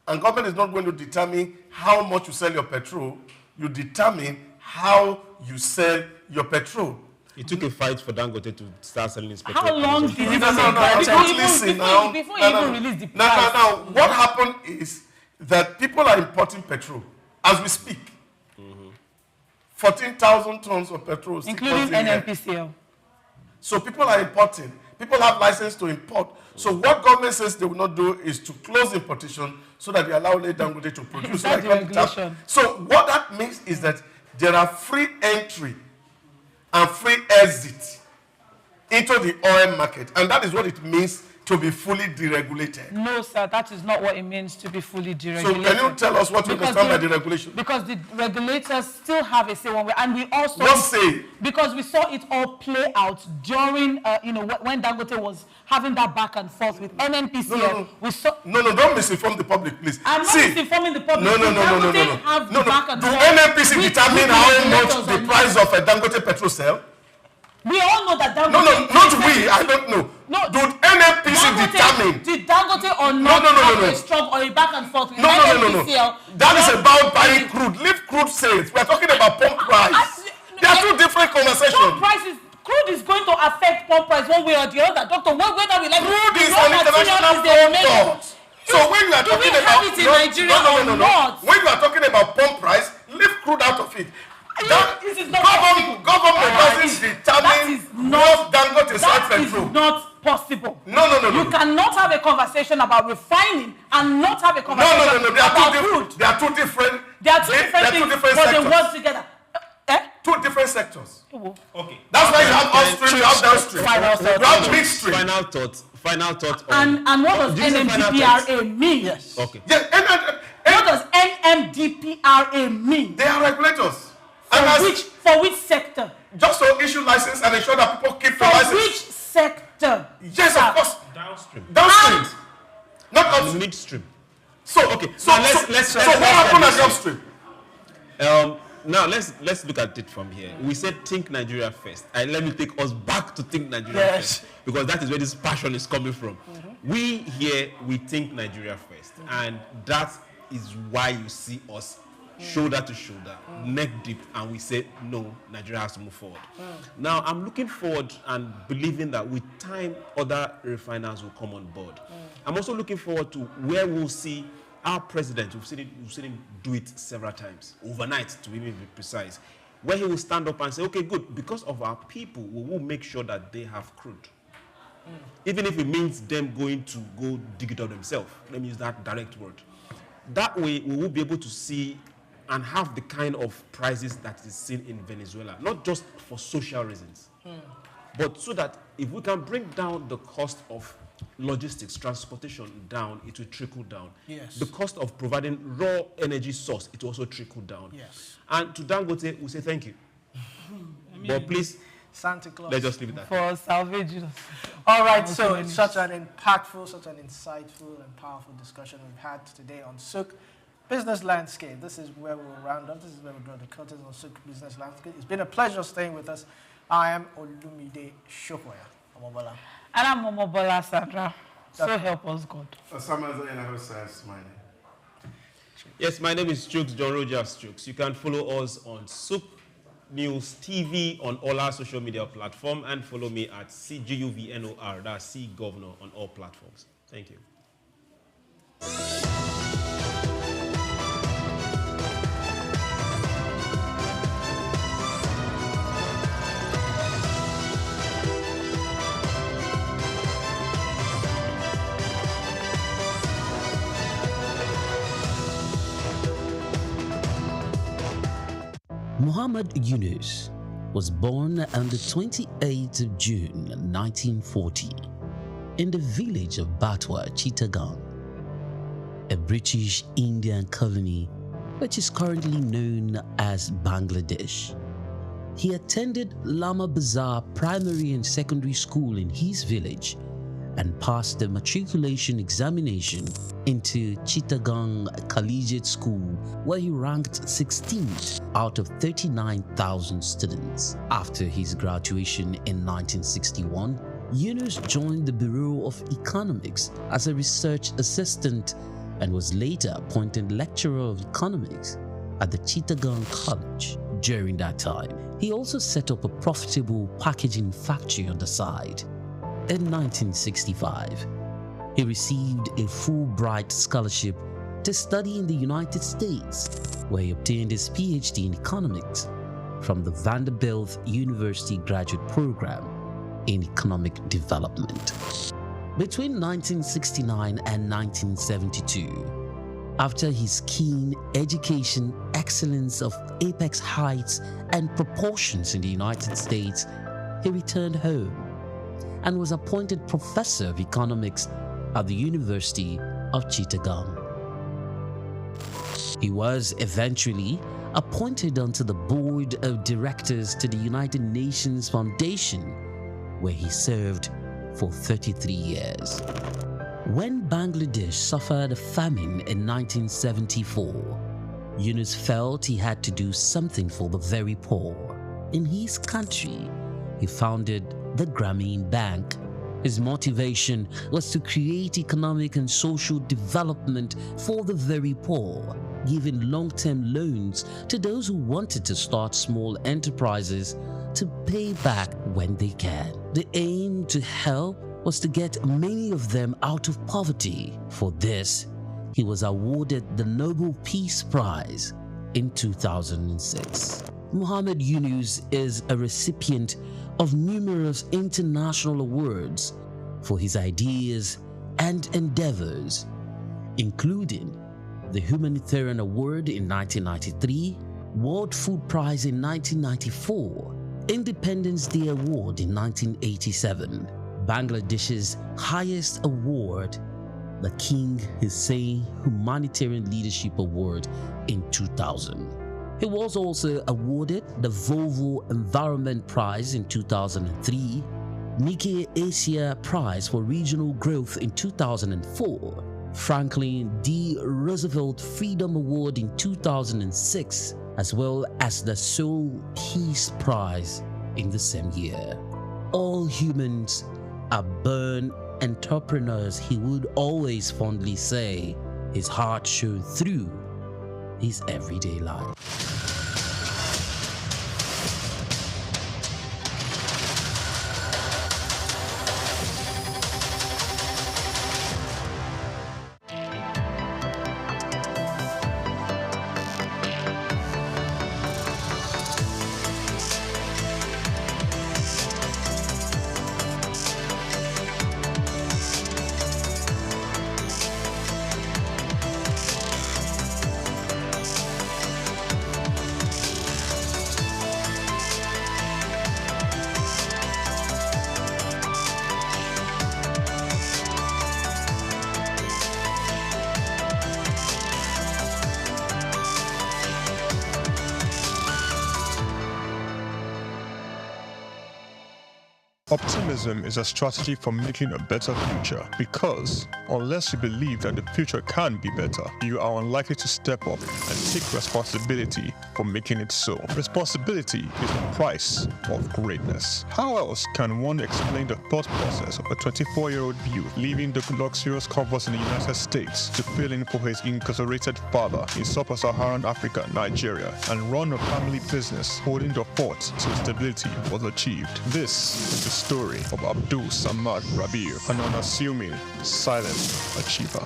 And government is not going to determine how much you sell your petrol. You determine how you sell your petrol. It took a fight for Dangote to start selling his petrol. How long did it Don't listen now. Before you even release the price. Now, what happened is that people are importing petrol as we speak. 14,000 tons of petrol. Including NNPCL. So people are importing. People have license to import. So what government says they will not do is to close importation so that they allow Dangote to produce. That's deregulation. So what that means is that there are free entry and free exit into the oil market. And that is what it means to be fully deregulated. No, sir, that is not what it means to be fully deregulated. So can you tell us what you understand by deregulation? Because the regulators still have a say one way, and we also What say? Because we saw it all play out during, when Dangote was having that back and forth with NNPCL. We saw. No, don't misinform the public, please. I'm not misinforming the public. No. Dangote have the back and Do forth NNPC with determine the how regulators much the on price of a Dangote petrol sell? We all know that Dangote. No, not we. I don't know. No, do NNPC determine? Did Dangote or not have a strong or a back and forth with NNPCL? That is about buying crude. Leave crude sales. We are talking about pump price. They are two different conversations. Crude is going to affect pump price one way or the other. Doctor, whether we like crude is an international pump. So when you are talking about it in Nigeria or not? When you are talking about pump price, leave crude out of it. Government doesn't determine what Dangote sells petrol. That is not possible. No. You cannot have a conversation about refining and not have a conversation about crude. They are two different. They are two different things, but they work together. Two different sectors. Okay. That's why you have upstream, you have downstream. You have midstream. Final thought. And what does NMDPRA mean? Yes. Okay. What does NMDPRA mean? They are regulators. For which sector? Just to issue license and ensure that people keep the license. For which sector? Yes, of course. Downstream. Not upstream. Midstream. So what happened at the upstream? Now let's look at it from here. We said think Nigeria first. And let me take us back to think Nigeria first, because that is where this passion is coming from. We think Nigeria first, and that is why you see us shoulder to shoulder, neck deep, and we say no, Nigeria has to move forward. Now I'm looking forward and believing that with time other refiners will come on board. I'm also looking forward to where we'll see our president. We've seen him do it several times, overnight to even be precise, where he will stand up and say, okay, good, because of our people, we will make sure that they have crude. Even if it means them going to go dig it out themselves. Let me use that direct word. That way, we will be able to see and have the kind of prices that is seen in Venezuela, not just for social reasons, but so that if we can bring down the cost of logistics, transportation down, it will trickle down. Yes. The cost of providing raw energy source, it will also trickle down. Yes. And to Dangote, we say thank you. But please, Santa Claus. let's just leave it at for salvage. All right, so it's such an impactful, such an insightful and powerful discussion we've had today on Souq Business Landscape. This is where we'll round up. This is where we'll draw the curtains on Souq Business Landscape. It's been a pleasure staying with us. I am Olumide Shokoya. And I'm Momobola Sandra. So help us God. Yes, my name is Souq, John Rogers Souq. You can follow us on Souq News TV on all our social media platforms, and follow me at CGUVNOR, that's C Governor, on all platforms. Thank you. Muhammad Yunus was born on the 28th of June 1940 in the village of Batwa, Chittagong, a British Indian colony which is currently known as Bangladesh. He attended Lama Bazar Primary and Secondary School in his village and passed the matriculation examination into Chittagong Collegiate School, where he ranked 16th out of 39,000 students. After his graduation in 1961, Yunus joined the Bureau of Economics as a research assistant and was later appointed lecturer of economics at the Chittagong College. During that time, he also set up a profitable packaging factory on the side. In 1965, he received a Fulbright scholarship to study in the United States, where he obtained his PhD in economics from the Vanderbilt University Graduate Program in Economic Development. Between 1969 and 1972, after his keen education excellence of apex heights and proportions in the United States, he returned home and was appointed professor of economics at the University of Chittagong. He was eventually appointed onto the board of directors to the United Nations Foundation, where he served for 33 years. When Bangladesh suffered a famine in 1974, Yunus felt he had to do something for the very poor. In his country, he founded the Grameen Bank. His motivation was to create economic and social development for the very poor, giving long-term loans to those who wanted to start small enterprises to pay back when they can. The aim to help was to get many of them out of poverty. For this, he was awarded the Nobel Peace Prize in 2006. Muhammad Yunus is a recipient of numerous international awards for his ideas and endeavors, including the Humanitarian Award in 1993, World Food Prize in 1994, Independence Day Award in 1987, Bangladesh's highest award, the King Hussein Humanitarian Leadership Award in 2000. He was also awarded the Volvo Environment Prize in 2003, Nikkei Asia Prize for Regional Growth in 2004, Franklin D. Roosevelt Freedom Award in 2006, as well as the Seoul Peace Prize in the same year. All humans are born entrepreneurs, he would always fondly say. His heart showed through his everyday life. Optimism is a strategy for making a better future because unless you believe that the future can be better, you are unlikely to step up and take responsibility for making it so. Responsibility is the price of greatness. How else can one explain the thought process of a 24-year-old youth leaving the luxurious comforts in the United States to fill in for his incarcerated father in sub-Saharan Africa, Nigeria, and run a family business holding the fort till stability was achieved? This is the story of Abdul Samad Rabiu, an unassuming, silent achiever.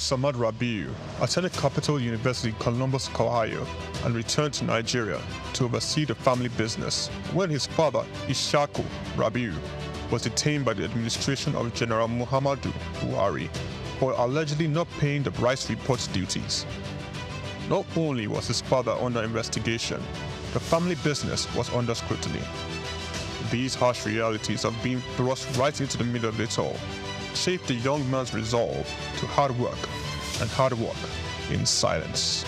Samad Rabiu attended Capital University, Columbus, Ohio, and returned to Nigeria to oversee the family business when his father, Ishaku Rabiu, was detained by the administration of General Muhammadu Buhari for allegedly not paying the rice report duties. Not only was his father under investigation, the family business was under scrutiny. These harsh realities of being thrust right into the middle of it all shaped the young man's resolve to hard work in silence.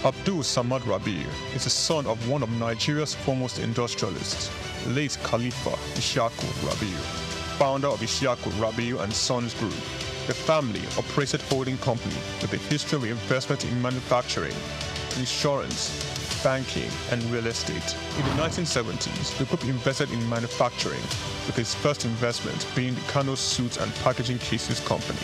Abdul Samad Rabiu is the son of one of Nigeria's foremost industrialists, late Khalifa Ishaku Rabiu, founder of Ishaku Rabiu and Sons Group. The family operated holding company with a history of investment in manufacturing, insurance, banking, and real estate. In the 1970s, the group invested in manufacturing, with its first investment being the Kano Suits and Packaging Cases Company,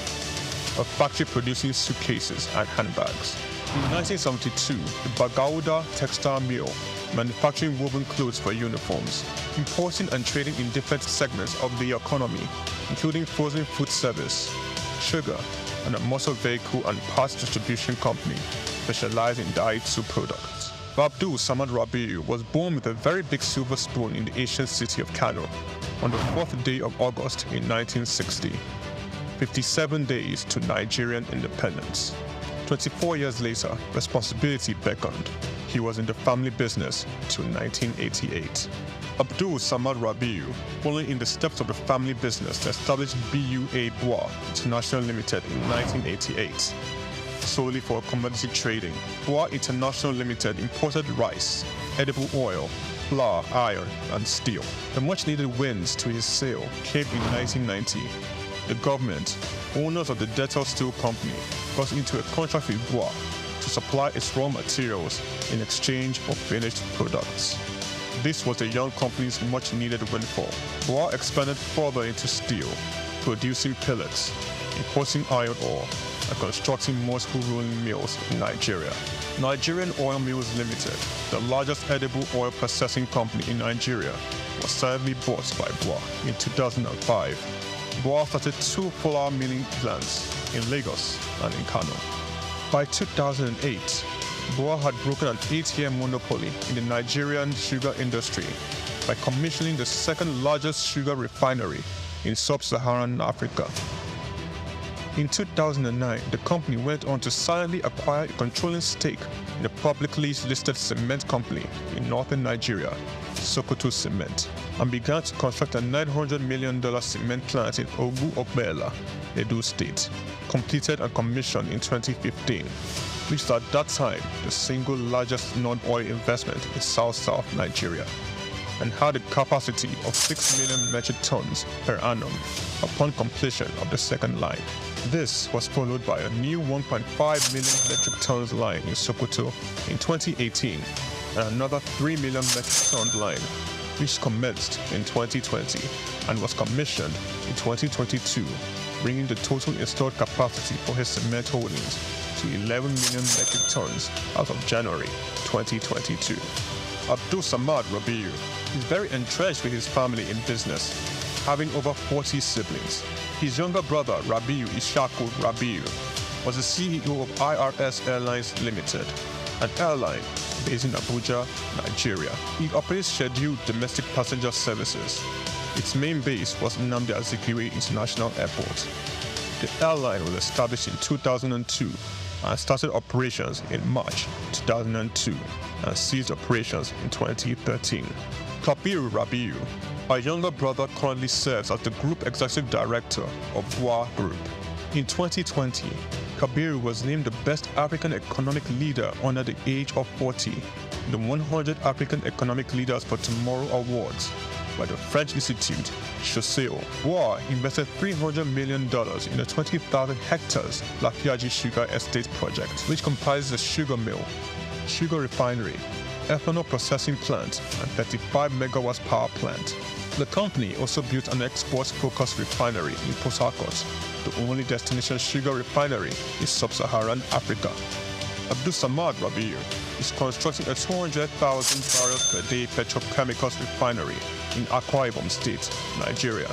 a factory producing suitcases and handbags. In 1972, the Bagauda Textile Mill, manufacturing woven clothes for uniforms, importing and trading in different segments of the economy, including frozen food service, sugar, and a motor vehicle and parts distribution company specialized in Daihatsu products. Abdul Samad Rabiu was born with a very big silver spoon in the ancient city of Kano on the 4th day of August in 1960, 57 days to Nigerian independence. 24 years later, responsibility beckoned. He was in the family business till 1988. Abdul Samad Rabiu, following in the steps of the family business, established BUA Bois International Limited in 1988. Solely for commodity trading, Bois International Limited imported rice, edible oil, flour, iron, and steel. The much-needed wins to his sale came in 1990. The government, owners of the Dettol Steel Company, got into a contract with Bois to supply its raw materials in exchange for finished products. This was the young company's much-needed windfall. Bois expanded further into steel, producing pellets, importing iron ore, and constructing multiple rolling mills in Nigeria. Nigerian Oil Mills Limited, the largest edible oil processing company in Nigeria, was sadly bought by Bois in 2005. Bois started 2 flour milling plants in Lagos and in Kano. By 2008, Bois had broken an 8-year monopoly in the Nigerian sugar industry by commissioning the second largest sugar refinery in sub-Saharan Africa. In 2009, the company went on to silently acquire a controlling stake in a publicly listed cement company in northern Nigeria, Sokoto Cement, and began to construct a $900 million cement plant in Ogu-Ogbela, Edo State, completed and commissioned in 2015, which is at that time the single largest non-oil investment in South Nigeria, and had a capacity of 6 million metric tons per annum upon completion of the second line. This was followed by a new 1.5 million metric tons line in Sokoto in 2018 and another 3 million metric ton line, which commenced in 2020 and was commissioned in 2022, bringing the total installed capacity for his cement holdings to 11 million metric tons as of January 2022. Abdul Samad Rabiu is very entrenched with his family in business, having over 40 siblings. His younger brother, Rabiu Ishaku Rabiu, was the CEO of IRS Airlines Limited, an airline based in Abuja, Nigeria. He operates scheduled domestic passenger services. Its main base was Nnamdi Azikiwe International Airport. The airline was established in 2002 and started operations in March 2002 and ceased operations in 2013. Kabiru Rabiu, a younger brother, currently serves as the Group Executive Director of BUA Group. In 2020, Kabiru was named the Best African Economic Leader under the age of 40, the 100 African Economic Leaders for Tomorrow Awards by the French Institute, Souq. BUA invested $300 million in a 20,000 hectares Lafiaji Sugar Estate project, which comprises a sugar mill, sugar refinery, ethanol processing plant, and 35 megawatts power plant. The company also built an export-focused refinery in Port Harcourt, the only destination sugar refinery in sub-Saharan Africa. Abdul Samad Rabiu is constructing a 200,000 barrels per day petrochemicals refinery in Akwa Ibom State, Nigeria.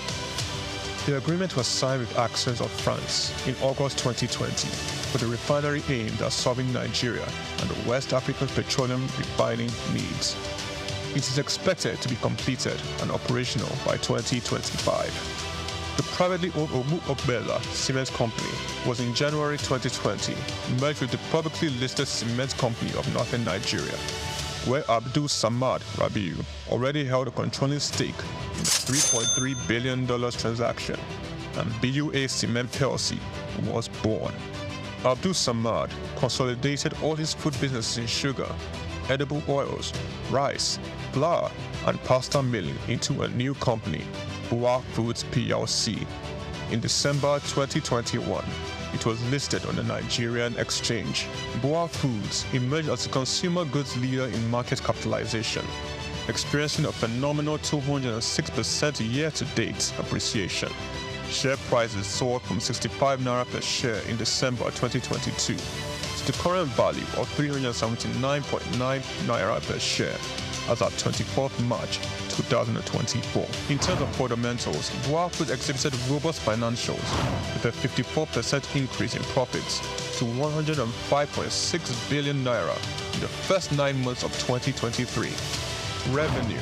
The agreement was signed with Access of France in August 2020 for the refinery aimed at serving Nigeria and the West Africa's petroleum refining needs. It is expected to be completed and operational by 2025. The privately owned Omu Obela Cement Company was in January 2020 merged with the publicly listed Cement Company of Northern Nigeria, where Abdul Samad Rabiu already held a controlling stake in the $3.3 billion transaction, and BUA Cement PLC was born. Abdul Samad consolidated all his food businesses in sugar, edible oils, rice, flour, and pasta milling into a new company, BUA Foods PLC. In December 2021, it was listed on the Nigerian exchange. BUA Foods emerged as a consumer goods leader in market capitalization, experiencing a phenomenal 206% year-to-date appreciation. Share prices soared from 65 naira per share in December 2022 to the current value of 379.9 naira per share as at 24th March 2024. In terms of fundamentals, BUA Foods exhibited robust financials with a 54% increase in profits to 105.6 billion naira in the first 9 months of 2023. Revenue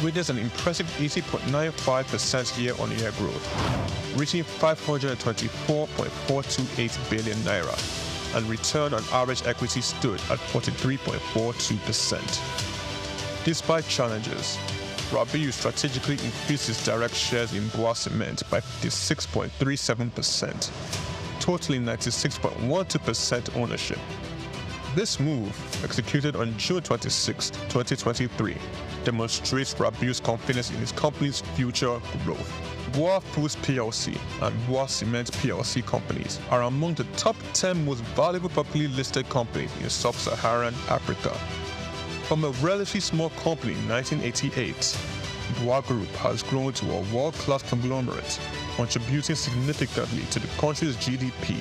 witnessed an impressive 80.95% year-on-year growth, reaching 524.428 billion naira, and return on average equity stood at 43.42%. Despite challenges, Rabiu strategically increased his direct shares in BUA Cement by 56.37%, totaling 96.12% ownership. This move, executed on June 26, 2023, demonstrates Rabiu's confidence in his company's future growth. BUA Foods PLC and BUA Cement PLC companies are among the top 10 most valuable publicly listed companies in sub-Saharan Africa. From a relatively small company in 1988, BUA Group has grown to a world-class conglomerate, contributing significantly to the country's GDP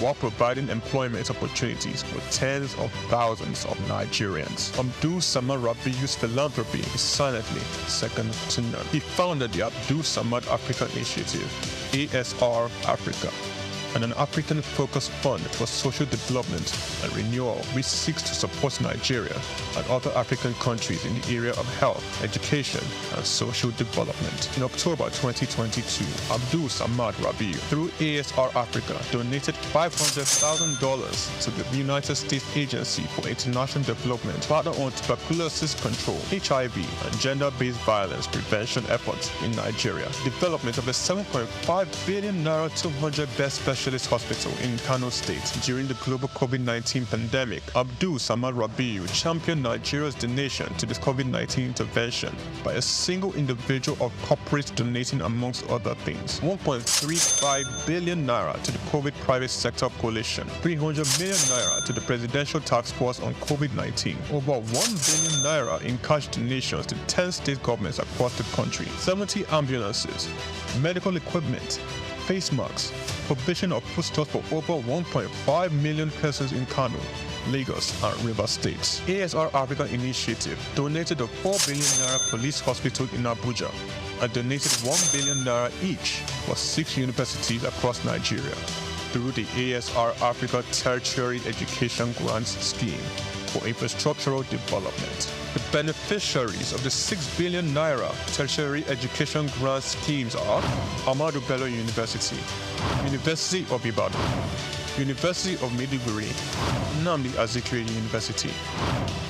while providing employment opportunities for tens of thousands of Nigerians. Abdul Samad Rabiu's philanthropy is silently second to none. He founded the Abdul Samad Africa Initiative, ASR Africa, and an African-focused fund for social development and renewal which seeks to support Nigeria and other African countries in the area of health, education, and social development. In October 2022, Abdul Samad Rabiu, through ASR Africa, donated $500,000 to the United States Agency for International Development, partner on tuberculosis control, HIV, and gender-based violence prevention efforts in Nigeria. Development of a 7.5 billion naira 200-bed specialist hospital in Kano State during the global COVID-19 pandemic. Abdul Samad Rabiu championed Nigeria's donation to this COVID-19 intervention by a single individual or corporate donating, amongst other things, 1.35 billion naira to the COVID private sector coalition, 300 million naira to the Presidential Task Force on COVID-19, over 1 billion naira in cash donations to 10 state governments across the country, 70 ambulances, medical equipment, face masks, provision of foodstuffs for over 1.5 million persons in Kano, Lagos, and River States. ASR Africa Initiative donated a 4 billion naira police hospital in Abuja and donated 1 billion naira each for 6 universities across Nigeria through the ASR Africa Tertiary Education Grants Scheme for infrastructural development. The beneficiaries of the 6 billion naira tertiary education grant schemes are Ahmadu Bello University, University of Ibadan, University of Maiduguri, Nnamdi Azikiwe University,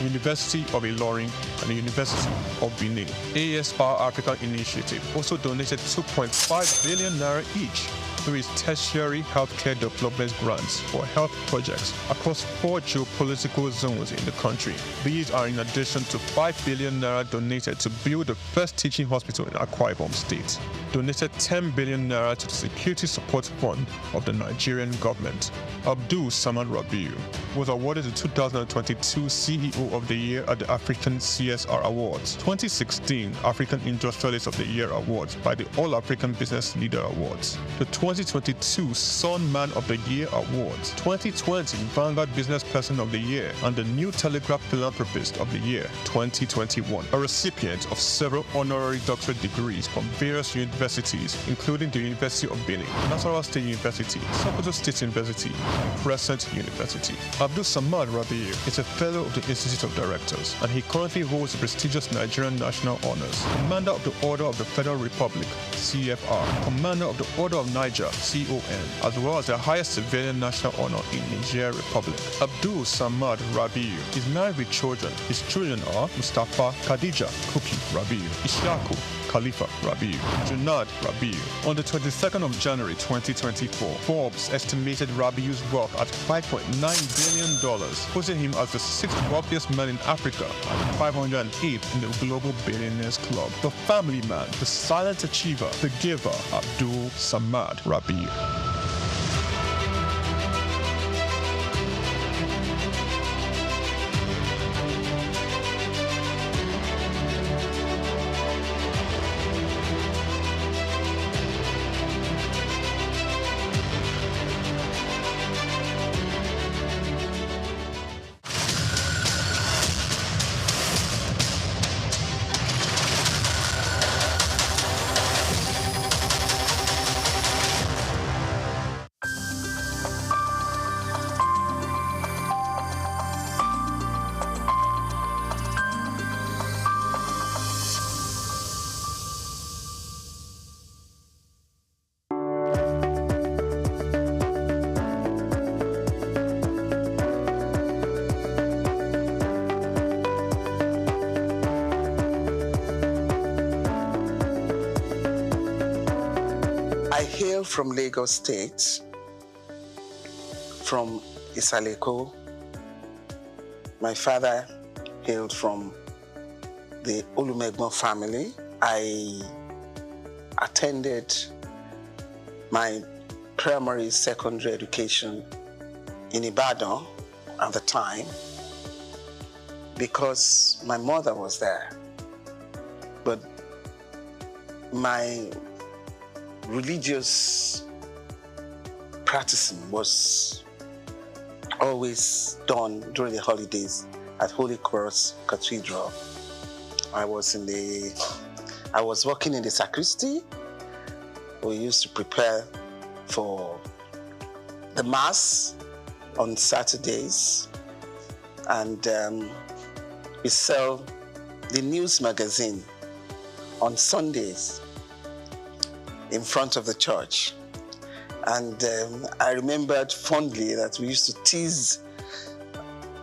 University of Ilorin, and the University of Benin. ASR Africa Initiative also donated 2.5 billion naira each through its tertiary healthcare development grants for health projects across 4 geopolitical zones in the country. These are in addition to 5 billion naira donated to build the first teaching hospital in Akwa Ibom State, donated 10 billion naira to the Security Support Fund of the Nigerian government. Abdul Samad Rabiu was awarded the 2022 CEO of the Year at the African CSR Awards, 2016 African Industrialist of the Year Awards by the All African Business Leader Awards, the 2022 Sun Man of the Year Awards, 2020 Vanguard Business Person of the Year, and the New Telegraph Philanthropist of the Year 2021, a recipient of several honorary doctorate degrees from various universities, including the University of Benin, Nasarawa State University, Sokoto State University, and Crescent University. Abdul Samad Rabiu is a fellow of the Institute of Directors, and he currently holds the prestigious Nigerian National Honors, Commander of the Order of the Federal Republic, CFR, Commander of the Order of Niger, CON, as well as the highest civilian national honor in Niger Republic. Abdul Samad Rabiu is married with children. His children are Mustafa Khadija Kuki Rabiu, Ishaku Khalifa Rabiu, Junad Rabiu. On the 22nd of January 2024, Forbes estimated Rabiu's wealth at $5.9 billion, putting him as the 6th wealthiest man in Africa and 508th in the Global Billionaires Club. The family man, the silent achiever, the giver, Abdul Samad Rabiu. I hail from Lagos State, from Isaleko. My father hailed from the Olumegbo family. I attended my primary, secondary education in Ibadan at the time because my mother was there. But my religious practicing was always done during the holidays at Holy Cross Cathedral. I was working in the sacristy. We used to prepare for the Mass on Saturdays, and we sell the news magazine on Sundays in front of the church. And I remembered fondly that we used to tease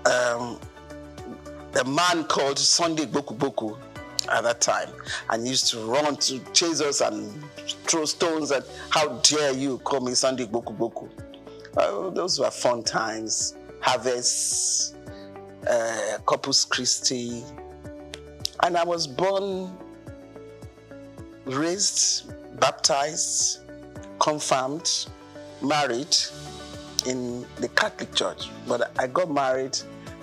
a man called Sunday Boku Boku at that time, and he used to run to chase us and throw stones and how dare you call me Sunday Boku Boku. Those were fun times. Harvest, Corpus Christi. And I was born, raised, baptized, confirmed, married in the Catholic Church. But I got married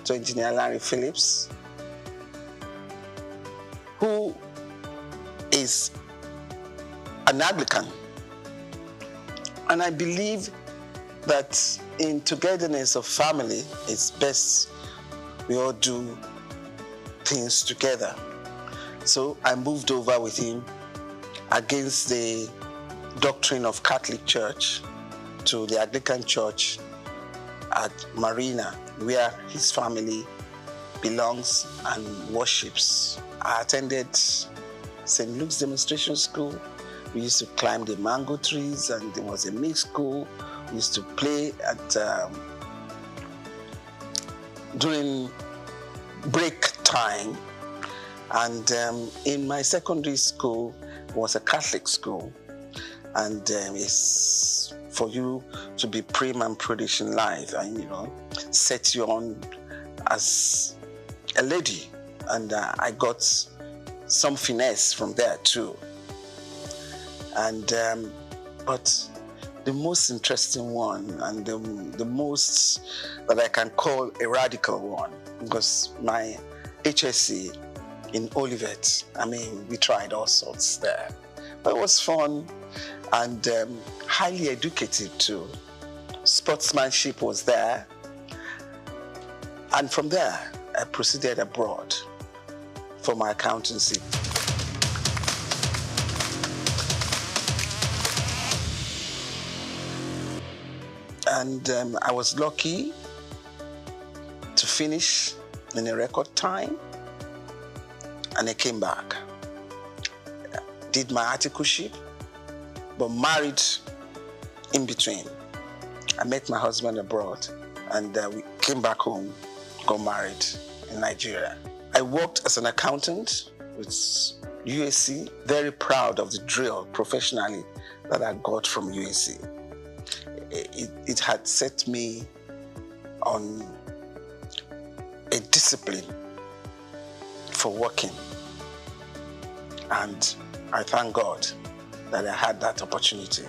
to Engineer Larry Phillips, who is an Anglican. And I believe that in togetherness of family, it's best we all do things together. So I moved over with him against the doctrine of Catholic Church to the Anglican Church at Marina, where his family belongs and worships. I attended St. Luke's Demonstration School. We used to climb the mango trees, and there was a mixed school Used to play at during break time, and in my secondary school was a Catholic school, and it's for you to be prim and prudish in life, and set you on as a lady, and I got some finesse from there too. And but the most interesting one, and the most that I can call a radical one, because my HSC in Olivet, we tried all sorts there. But it was fun and highly educative too. Sportsmanship was there. And from there, I proceeded abroad for my accountancy. And I was lucky to finish in a record time, and I came back. Did my articleship, but married in between. I met my husband abroad, and we came back home, got married in Nigeria. I worked as an accountant with USC, very proud of the drill professionally that I got from USC. It had set me on a discipline for working, and I thank God that I had that opportunity,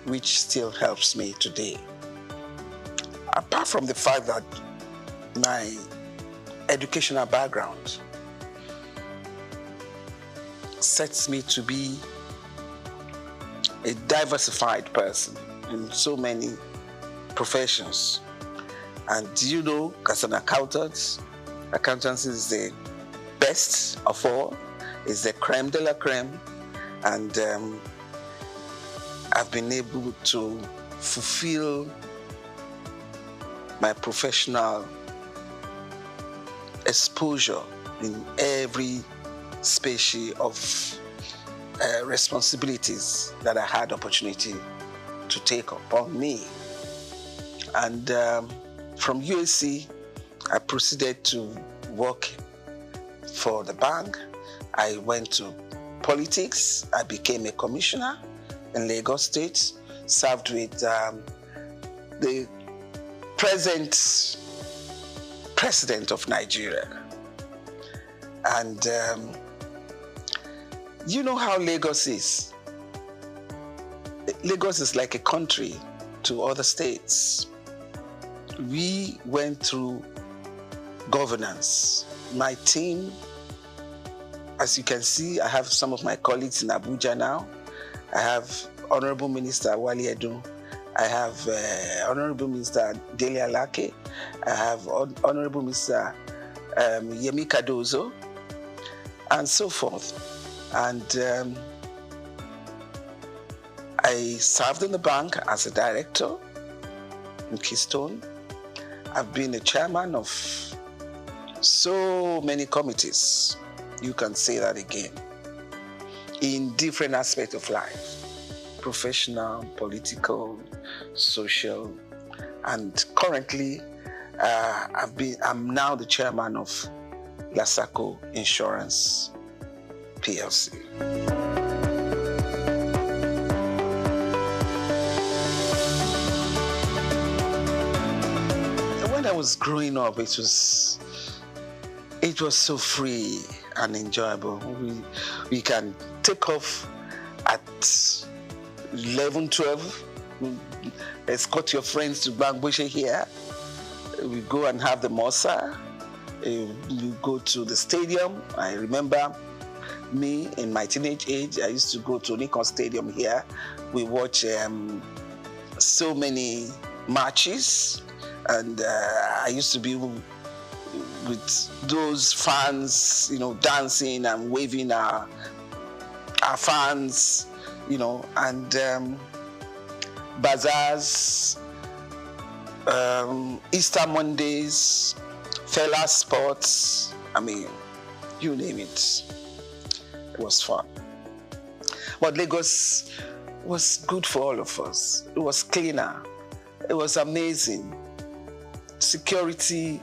which still helps me today. Apart from the fact that my educational background sets me to be a diversified person in so many professions. And as an accountant, accountancy is the best of all, is the creme de la creme, and I've been able to fulfill my professional exposure in every species of responsibilities that I had opportunity to take upon me. And from USC, I proceeded to work for the bank. I went to politics. I became a commissioner in Lagos State, served with the present president of Nigeria. And you know how Lagos is. Lagos is like a country to other states. We went through governance. My team, as you can see, I have some of my colleagues in Abuja now. I have Honorable Minister Wali Edu. I have Honorable Minister Dele Alake. I have Honorable Minister Yemi Cardozo, and so forth. And I served in the bank as a director in Keystone. I've been a chairman of so many committees, you can say that again, in different aspects of life, professional, political, social, and currently I'm now the chairman of Souq Insurance PLC. When I was growing up, it was so free and enjoyable. We can take off at 11, 12, escort your friends to Bangboshe here. We go and have the Mosa. We go to the stadium. I remember me in my teenage age, I used to go to Nikon Stadium here. We watch so many matches, and I used to be with those fans, dancing and waving our fans, and bazaars, Easter Mondays, Fela Sports, you name it. It was fun. But Lagos was good for all of us. It was cleaner. It was amazing. Security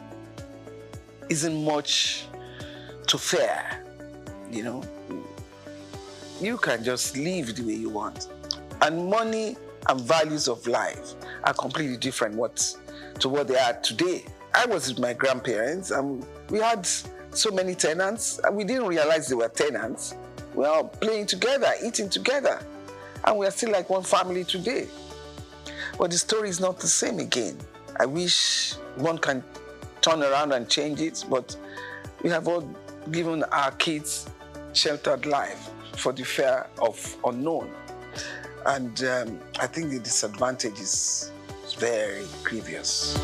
isn't much to fear, you know. You can just live the way you want. And money and values of life are completely different to what they are today. I was with my grandparents and we had so many tenants and we didn't realize they were tenants. We were all playing together, eating together, and we are still like one family today. But the story is not the same again. I wish one can turn around and change it, but we have all given our kids sheltered life for the fear of unknown. And I think the disadvantage is very grievous.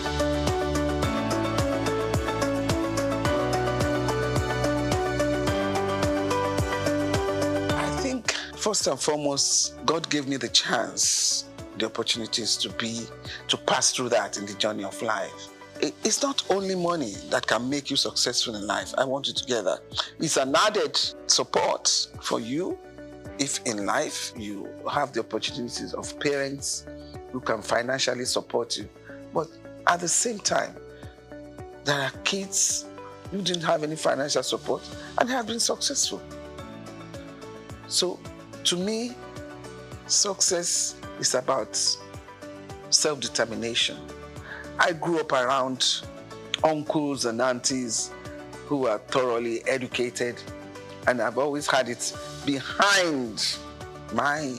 I think first and foremost, God gave me the chance, the opportunities to pass through that in the journey of life. It's not only money that can make you successful in life. I want you to get that. It's an added support for you if in life you have the opportunities of parents who can financially support you. But at the same time, there are kids who didn't have any financial support and have been successful. So to me, success is about self-determination. I grew up around uncles and aunties who are thoroughly educated, and I've always had it behind my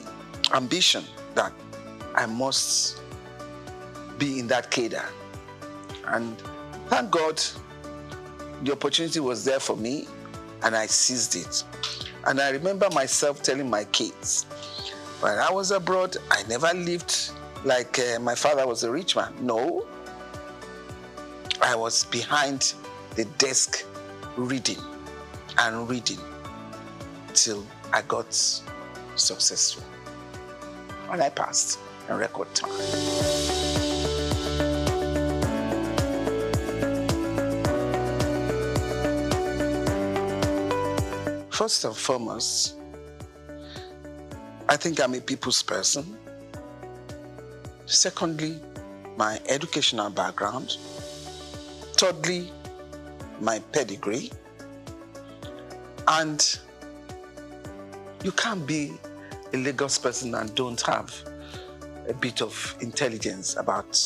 ambition that I must be in that cadre. And thank God the opportunity was there for me and I seized it. And I remember myself telling my kids, when I was abroad, I never lived like my father was a rich man. No. I was behind the desk reading and reading till I got successful. And I passed in record time. First and foremost, I think I'm a people's person. Secondly, my educational background. Thirdly, my pedigree. And you can't be a Lagos person and don't have a bit of intelligence about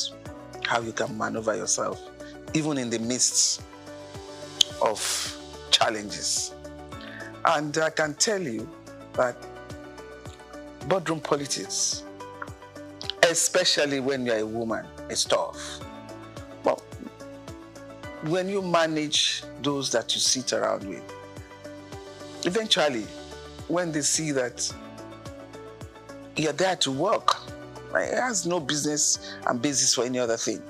how you can maneuver yourself, even in the midst of challenges. And I can tell you that boardroom politics, especially when you're a woman, is tough. But when you manage those that you sit around with, eventually, when they see that you're there to work, it has no business and basis for any other thing.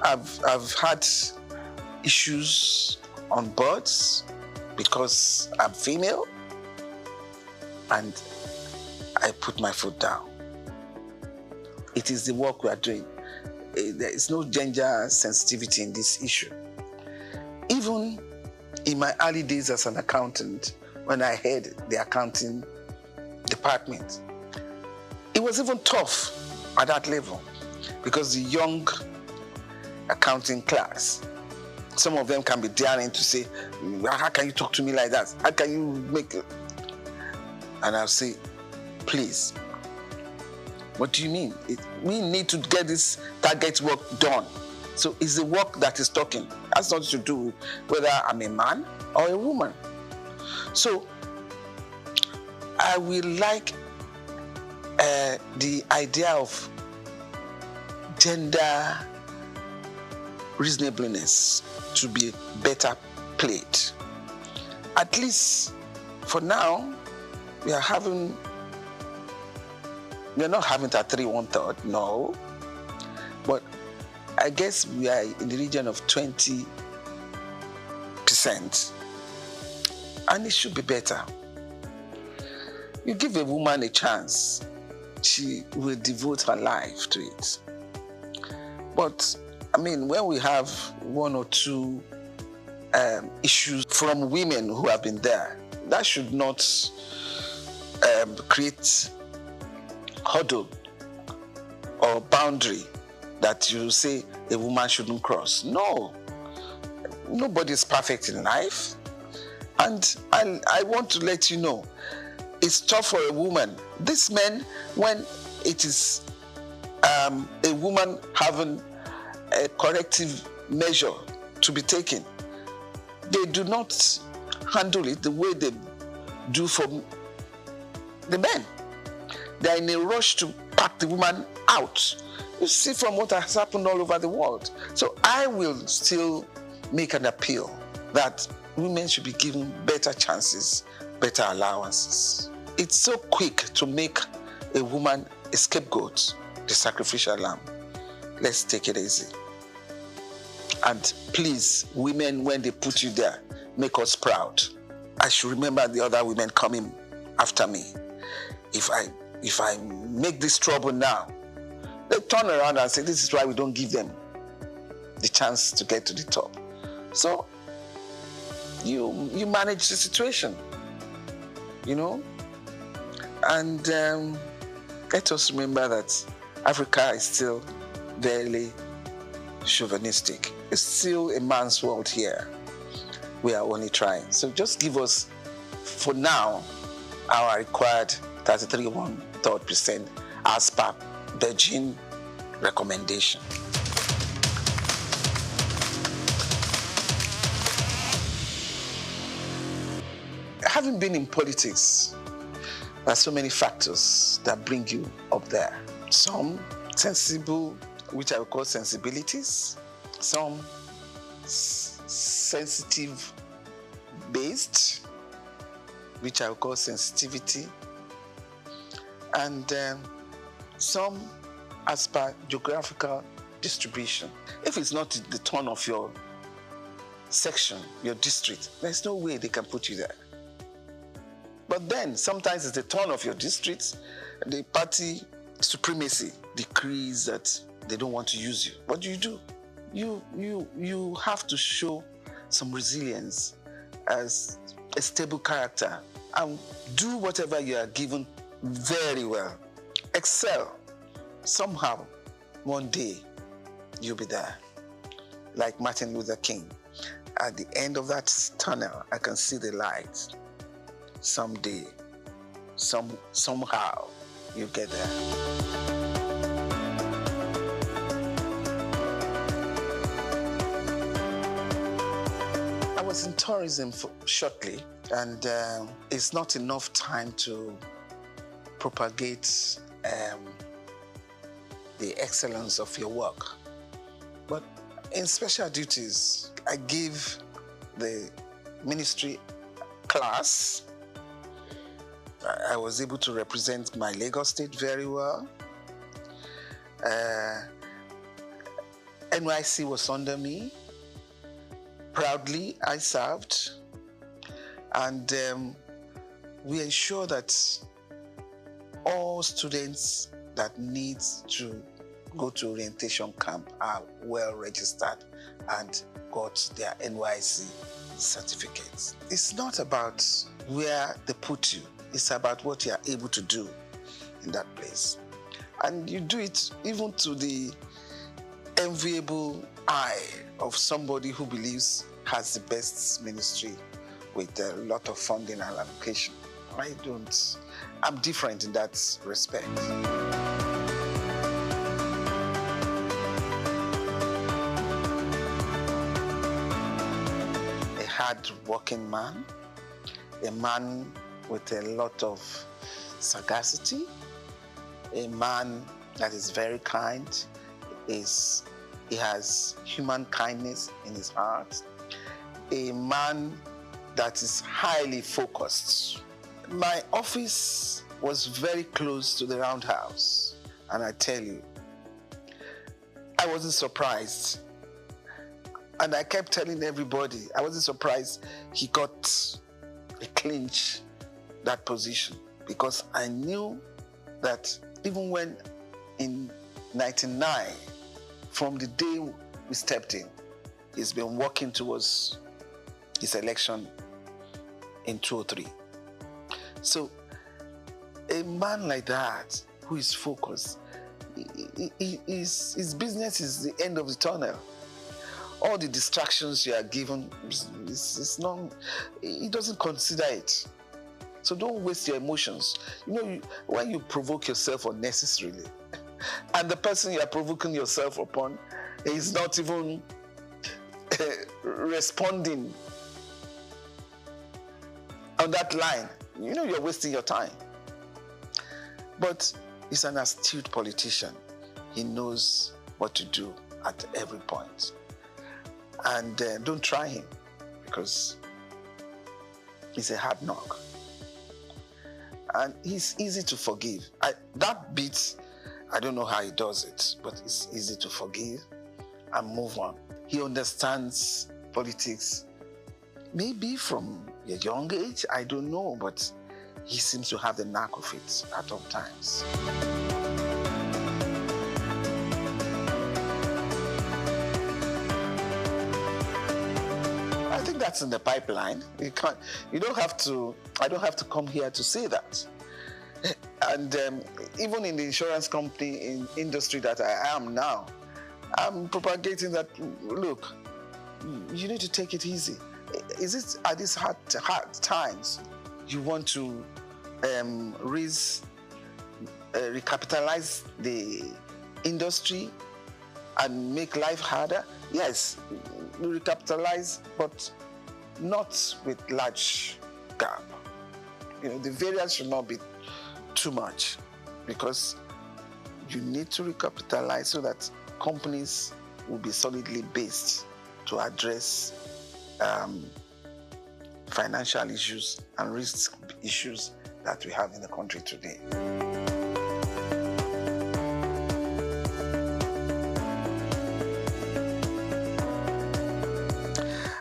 I've had issues on boards because I'm female, and I put my foot down. It is the work we are doing. There is no gender sensitivity in this issue. Even in my early days as an accountant, when I head the accounting department, it was even tough at that level because the young accounting class, some of them can be daring to say, how can you talk to me like that? How can you make it? And I'll say, please, what do you mean? We need to get this target work done. So it's the work that is talking. That's nothing to do with whether I'm a man or a woman. So I will like the idea of gender reasonableness to be better played. At least for now, we are not having it at 3 1/3, no. But I guess we are in the region of 20%. And it should be better. You give a woman a chance, she will devote her life to it. But, I mean, when we have 1 or 2 issues from women who have been there, that should not create hurdle or boundary that you say a woman shouldn't cross. No. Nobody's perfect in life. And I want to let you know, it's tough for a woman. These men, when it is a woman having a corrective measure to be taken, they do not handle it the way they do for the men. They're in a rush to pack the woman out. You see from what has happened all over the world. So I will still make an appeal that women should be given better chances, better allowances. It's so quick to make a woman a scapegoat, the sacrificial lamb. Let's take it easy. And please, women, when they put you there, make us proud. I should remember the other women coming after me. If I make this trouble now, they turn around and say, this is why we don't give them the chance to get to the top. So you manage the situation, you know? And let us remember that Africa is still very chauvinistic. It's still a man's world here. We are only trying. So just give us, for now, our required 33.1% as per Beijing recommendation. Having been in politics, there are so many factors that bring you up there. Some sensible, which I would call sensibilities. Some sensitive based, which I would call sensitivity. And some as per geographical distribution. If it's not the turn of your section, your district, there's no way they can put you there. But then sometimes it's the turn of your district, the party supremacy decrees that they don't want to use you. What do? You have to show some resilience as a stable character and do whatever you are given very well. Excel. Somehow, one day, you'll be there. Like Martin Luther King. At the end of that tunnel, I can see the light. Someday, somehow, you get there. I was in tourism shortly, and it's not enough time to propagate the excellence of your work. But in special duties, I give the ministry class. I was able to represent my Lagos State very well. NYC was under me. Proudly, I served. And we ensure that all students that need to go to orientation camp are well registered and got their NYC certificates. It's not about where they put you. It's about what you are able to do in that place. And you do it even to the enviable eye of somebody who believes has the best ministry with a lot of funding and allocation. I'm different in that respect. A hard-working man, a man with a lot of sagacity, a man that is very kind, he has human kindness in his heart, a man that is highly focused. My office was very close to the Roundhouse, and I tell you, I wasn't surprised. And I kept telling everybody, I wasn't surprised he got a clinch that position, because I knew that even when in 99, from the day we stepped in, he's been working towards his election in 2003. So a man like that who is focused. His business is the end of the tunnel. All the distractions you are given, it's not, he doesn't consider it. So don't waste your emotions. You know, when you provoke yourself unnecessarily, and the person you are provoking yourself upon is not even responding on that line, you know you're wasting your time. But he's an astute politician. He knows what to do at every point. And don't try him, because he's a hard knock. And he's easy to forgive. That bit, I don't know how he does it, but it's easy to forgive and move on. He understands politics, maybe from a young age, I don't know, but he seems to have the knack of it at all times. I think that's in the pipeline. I don't have to come here to say that. And even in the insurance company industry that I am now, I'm propagating that, look, you need to take it easy. Is it at these hard times you want to recapitalize the industry and make life harder? Yes, recapitalize, but not with large gap. You know, the variance should not be too much, because you need to recapitalize so that companies will be solidly based to address financial issues and risk issues that we have in the country today.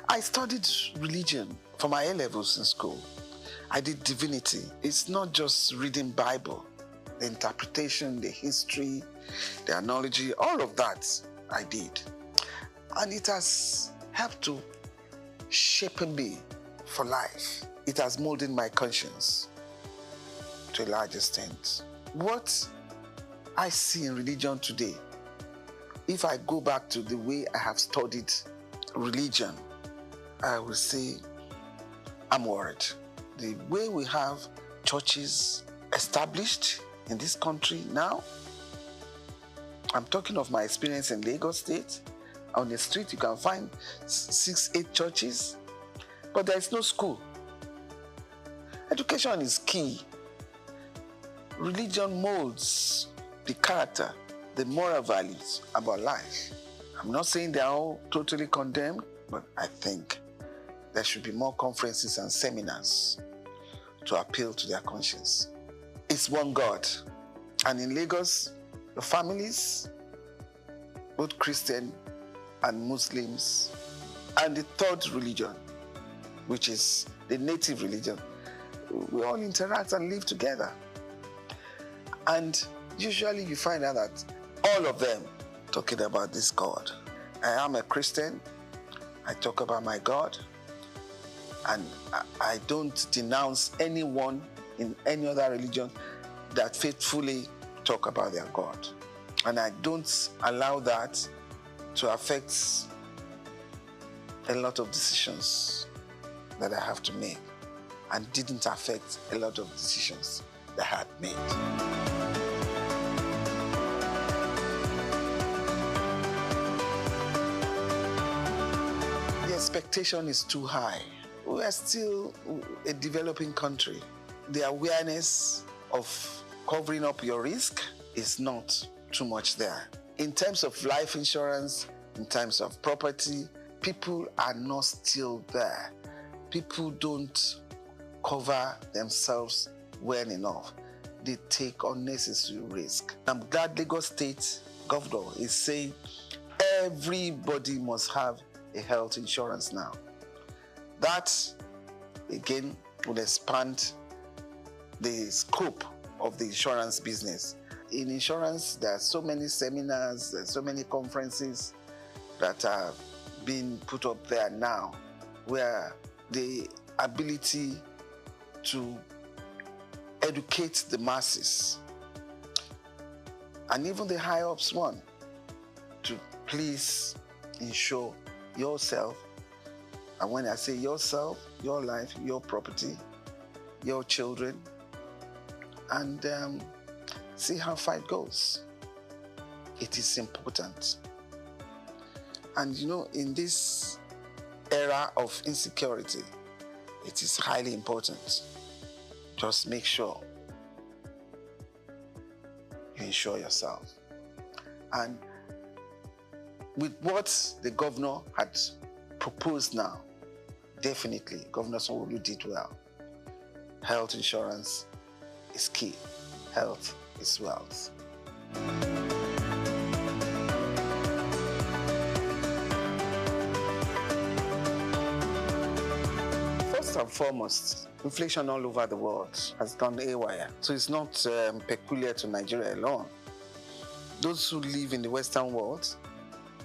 I studied religion for my A-levels in school. I did divinity. It's not just reading Bible. The interpretation, the history, the analogy, all of that I did. And it has helped to shape me for life. It has molded my conscience to a large extent. What I see in religion today, if I go back to the way I have studied religion, I will say I'm worried. The way we have churches established in this country now, I'm talking of my experience in Lagos State. On the street, you can find 6, 8 churches, but there is no school. Education is key. Religion molds the character, the moral values about life. I'm not saying they're all totally condemned, but I think there should be more conferences and seminars to appeal to their conscience. It's one God. And in Lagos, the families, both Christian and Muslims, and the third religion, which is the native religion, we all interact and live together. And usually you find out that all of them talking about this God. I am a Christian. I talk about my God. And I don't denounce anyone in any other religion that faithfully talk about their God. And I don't allow that to affect a lot of decisions that I have to make, and didn't affect a lot of decisions that I had made. The expectation is too high. We are still a developing country. The awareness of covering up your risk is not too much there. In terms of life insurance, in terms of property, people are not still there. People don't cover themselves well enough. They take unnecessary risk. I'm glad Lagos State Governor is saying everybody must have a health insurance now. That, again, will expand the scope of the insurance business. In insurance, there are so many seminars, there are so many conferences that are being put up there now, where the ability to educate the masses and even the high-ups one, to please ensure yourself, and when I say yourself, your life, your property, your children, and see how far it goes. It is important. And you know, in this era of insecurity, it is highly important. Just make sure you ensure yourself. And with what the governor had proposed now, definitely Governor Sanwo-Olu did well. Health insurance is key. Health is wealth. First and foremost, inflation all over the world has gone haywire. So it's not peculiar to Nigeria alone. Those who live in the Western world,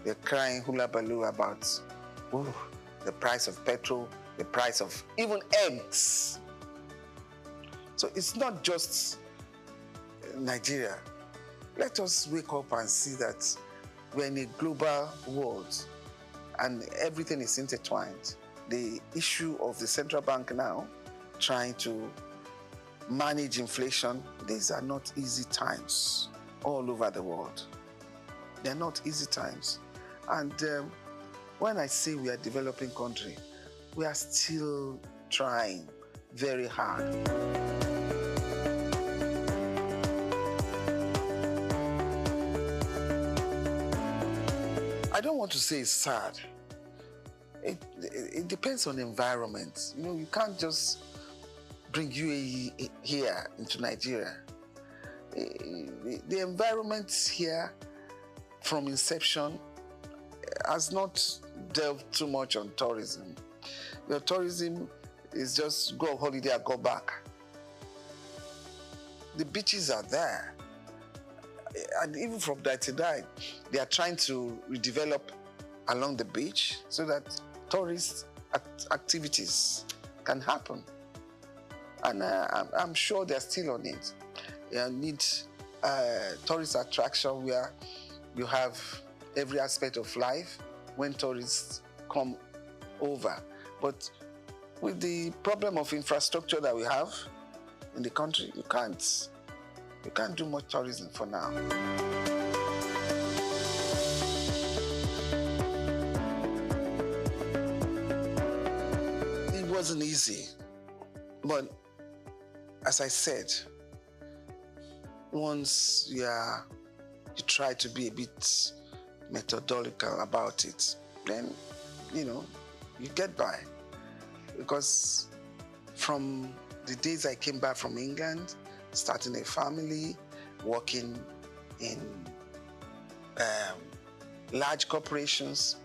they're crying hula baloo about the price of petrol, the price of even eggs. So it's not just Nigeria. Let us wake up and see that we're in a global world and everything is intertwined. The issue of the central bank now trying to manage inflation, these are not easy times all over the world. They're not easy times. And when I say we are a developing country, we are still trying very hard. I don't want to say it's sad. It depends on the environment. You know, you can't just bring UAE here into Nigeria. The environment here from inception has not delved too much on tourism. Your tourism is just go on holiday and go back. The beaches are there. And even from 1999, they are trying to redevelop along the beach so that tourist activities can happen. And I'm sure they're still on it. You need tourist attraction where you have every aspect of life when tourists come over. But with the problem of infrastructure that we have in the country, you can't do much tourism for now. It wasn't easy, but as I said, once you try to be a bit methodological about it, then, you get by. Because from the days I came back from England, starting a family, working in large corporations,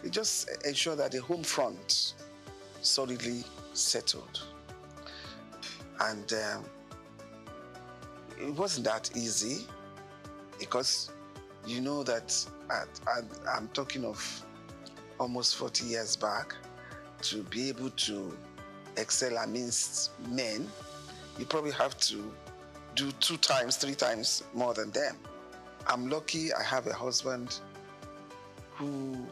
you just ensure that the home front solidly settled. And it wasn't that easy, because you know that I'm talking of almost 40 years back. To be able to excel amidst men, you probably have to do 2 times, 3 times more than them. I'm lucky I have a husband who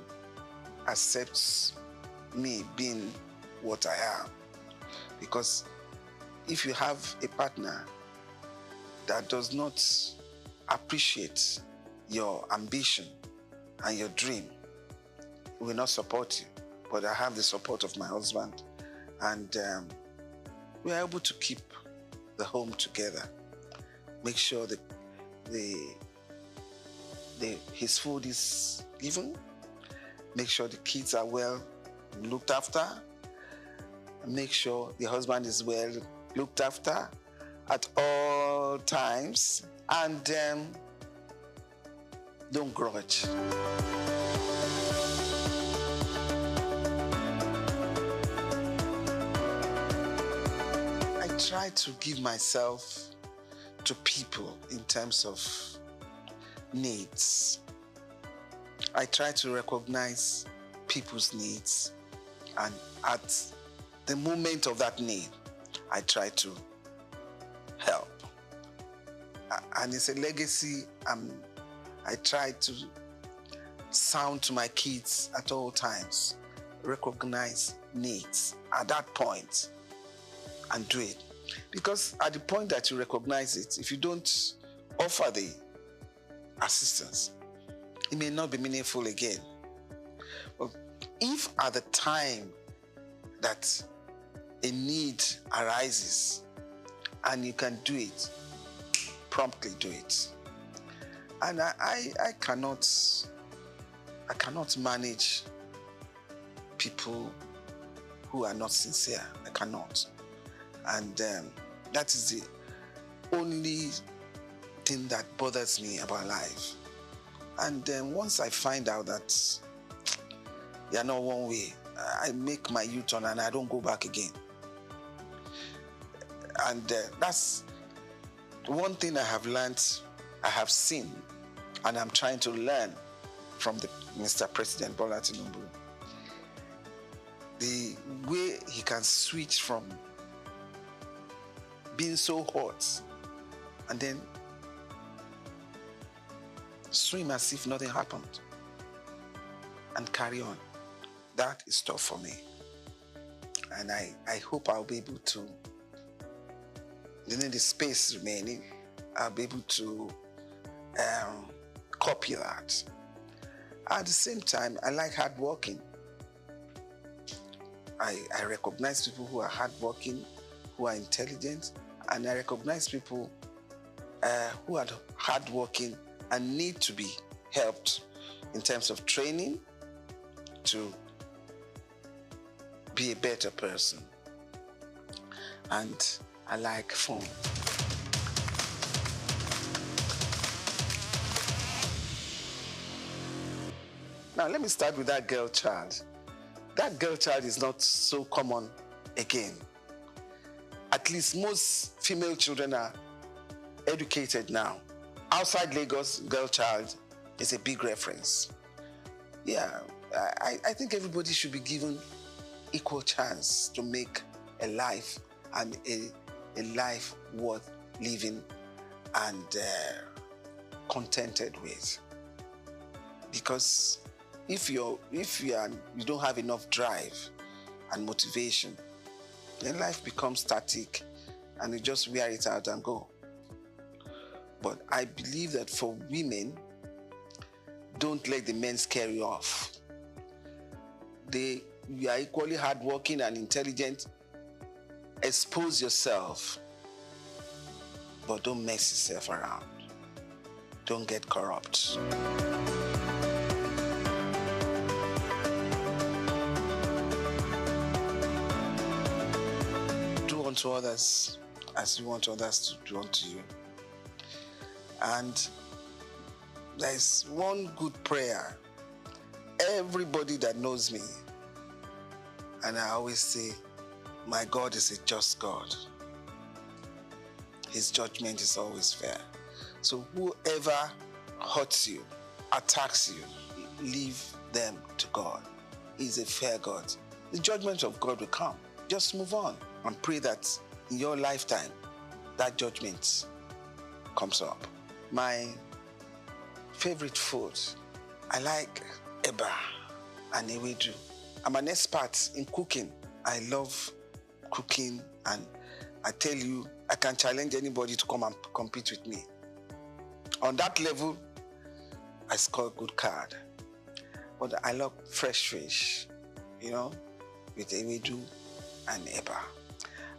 accepts me being what I am. Because if you have a partner that does not appreciate your ambition and your dream, he will not support you. But I have the support of my husband, and we are able to keep the home together. Make sure that his food is given. Make sure the kids are well looked after. Make sure the husband is well looked after at all times, and don't grudge. I try to give myself to people in terms of needs. I try to recognize people's needs, and at the moment of that need, I try to help. And it's a legacy I try to sound to my kids at all times, recognize needs at that point and do it. Because at the point that you recognize it, if you don't offer the assistance, it may not be meaningful again. But if at the time that a need arises and you can do it, promptly do it. And I cannot manage people who are not sincere. I cannot. And that is the only thing that bothers me about life. And once I find out that they are not one way, I make my U-turn and I don't go back again. And that's one thing I have learned, I have seen, and I'm trying to learn from Mr. President Bola Tinubu. The way he can switch from being so hot and then swim as if nothing happened and carry on. That is tough for me. And I hope I'll be able to, within the space remaining, I'll be able to copy that. At the same time, I like hardworking. I recognize people who are hardworking, who are intelligent, and I recognize people who are hardworking and need to be helped in terms of training to be a better person. And I like fun. Now, let me start with that girl child. That girl child is not so common again. At least most female children are educated now. Outside Lagos, girl child is a big reference. Yeah, I think everybody should be given equal chance to make a life, and a life worth living and contented with. Because if you don't have enough drive and motivation, then life becomes static and you just wear it out and go. But I believe that for women, don't let the men scare you off. You are equally hardworking and intelligent. Expose yourself, but don't mess yourself around. Don't get corrupt. Do unto others as you want others to do unto you. And there's one good prayer. Everybody that knows me, and I always say, my God is a just God. His judgment is always fair. So whoever hurts you, attacks you, leave them to God. He's a fair God. The judgment of God will come. Just move on and pray that in your lifetime, that judgment comes up. My favorite food, I like eba and ewedu. I'm an expert in cooking. I love cooking, and I tell you, I can challenge anybody to come and compete with me. On that level, I score a good card. But I love fresh fish, with ewedu and eba.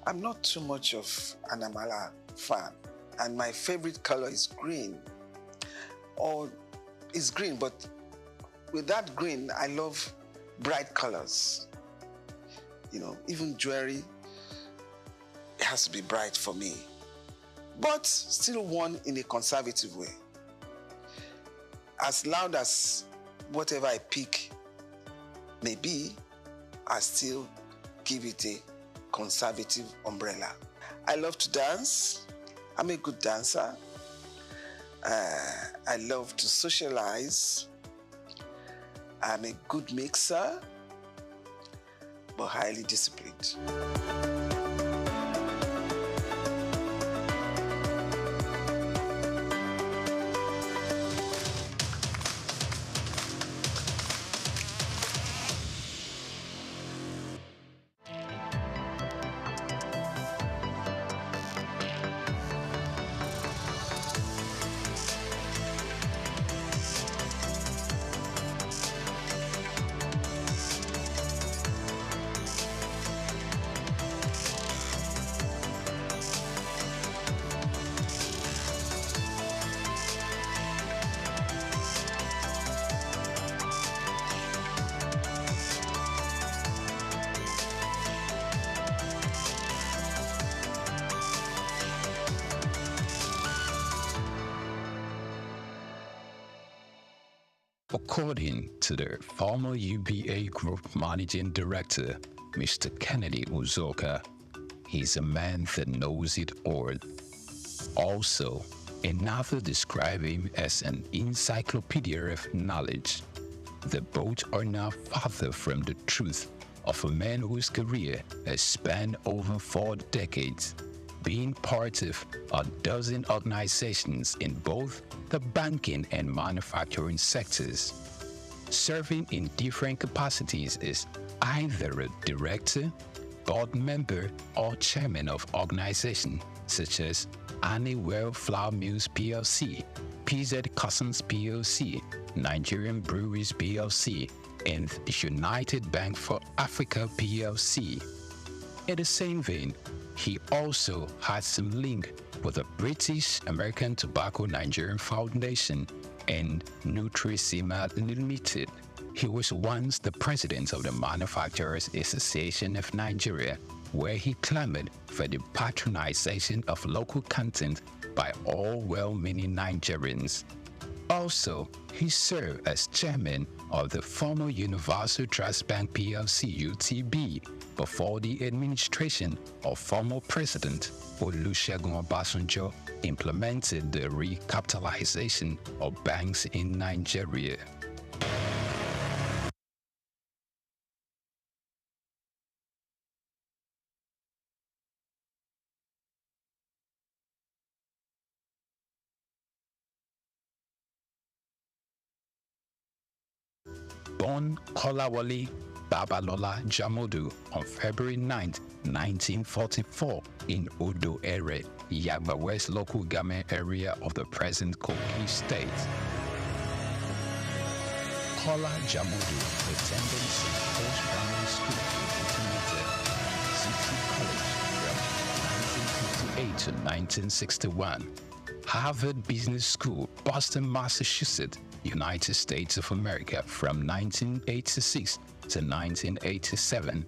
I'm not too much of an amala fan, and my favorite color is green. Or it's green, but with that green, I love bright colors. Even jewelry, it has to be bright for me, but still worn in a conservative way. As loud as whatever I pick may be, I still give it a conservative umbrella. I love to dance. I'm a good dancer. I love to socialize. I'm a good mixer, but highly disciplined. According to the former UBA Group Managing Director, Mr. Kennedy Uzoka, he's a man that knows it all. Also, another described him as an encyclopedia of knowledge. The both are now farther from the truth of a man whose career has spanned over 4 decades, being part of a dozen organizations in both the banking and manufacturing sectors. Serving in different capacities as either a director, board member, or chairman of organizations such as Honeywell Flour Mills PLC, PZ Cussons PLC, Nigerian Breweries PLC, and United Bank for Africa PLC. In the same vein, he also had some link with the British American Tobacco Nigerian Foundation and Nutrisima Limited. He was once the president of the Manufacturers Association of Nigeria, where he clamored for the patronization of local content by all well-meaning Nigerians. Also, he served as chairman of the former Universal Trust Bank PLC (UTB) before the administration of former President Olusegun Obasanjo implemented the recapitalization of banks in Nigeria. Born Kolawole Babalola Jamodu on February 9, 1944 in Odo Ere, Yagba West local government area of the present Kogi State. Kola Jamodu attended St. Paul's Primary School in City College from 1958 to 1961. Harvard Business School, Boston, Massachusetts, United States of America from 1986 to 1987.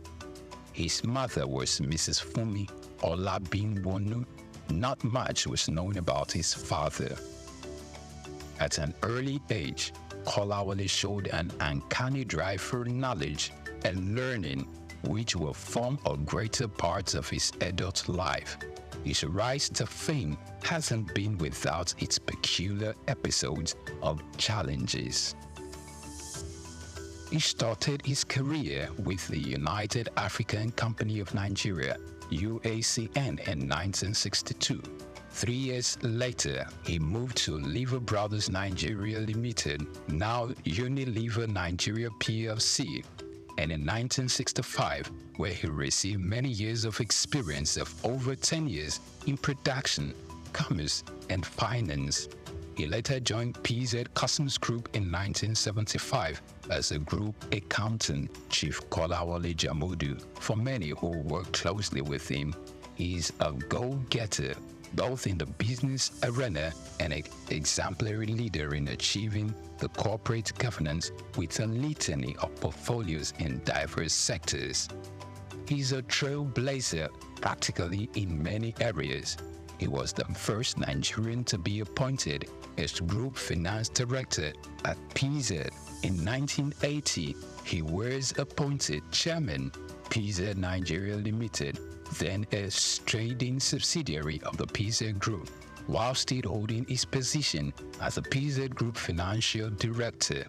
His mother was Mrs. Fumi Olabinwonu. Not much was known about his father. At an early age, Kolawole showed an uncanny drive for knowledge and learning, which will form a greater part of his adult life. His rise to fame hasn't been without its peculiar episodes of challenges. He started his career with the United African Company of Nigeria, UACN, in 1962. 3 years later, he moved to Lever Brothers Nigeria Limited, now Unilever Nigeria PLC, and in 1965, where he received many years of experience of over 10 years in production, commerce, and finance. He later joined PZ Customs Group in 1975 as a group accountant. Chief Kolawole Jamodu, for many who work closely with him, is a go-getter, both in the business arena and an exemplary leader in achieving the corporate governance with a litany of portfolios in diverse sectors. He's a trailblazer practically in many areas. He was the first Nigerian to be appointed as Group Finance Director at PZ. In 1980, he was appointed Chairman, PZ Nigeria Limited, then a trading subsidiary of the PZ Group, while still holding his position as a PZ Group Financial Director.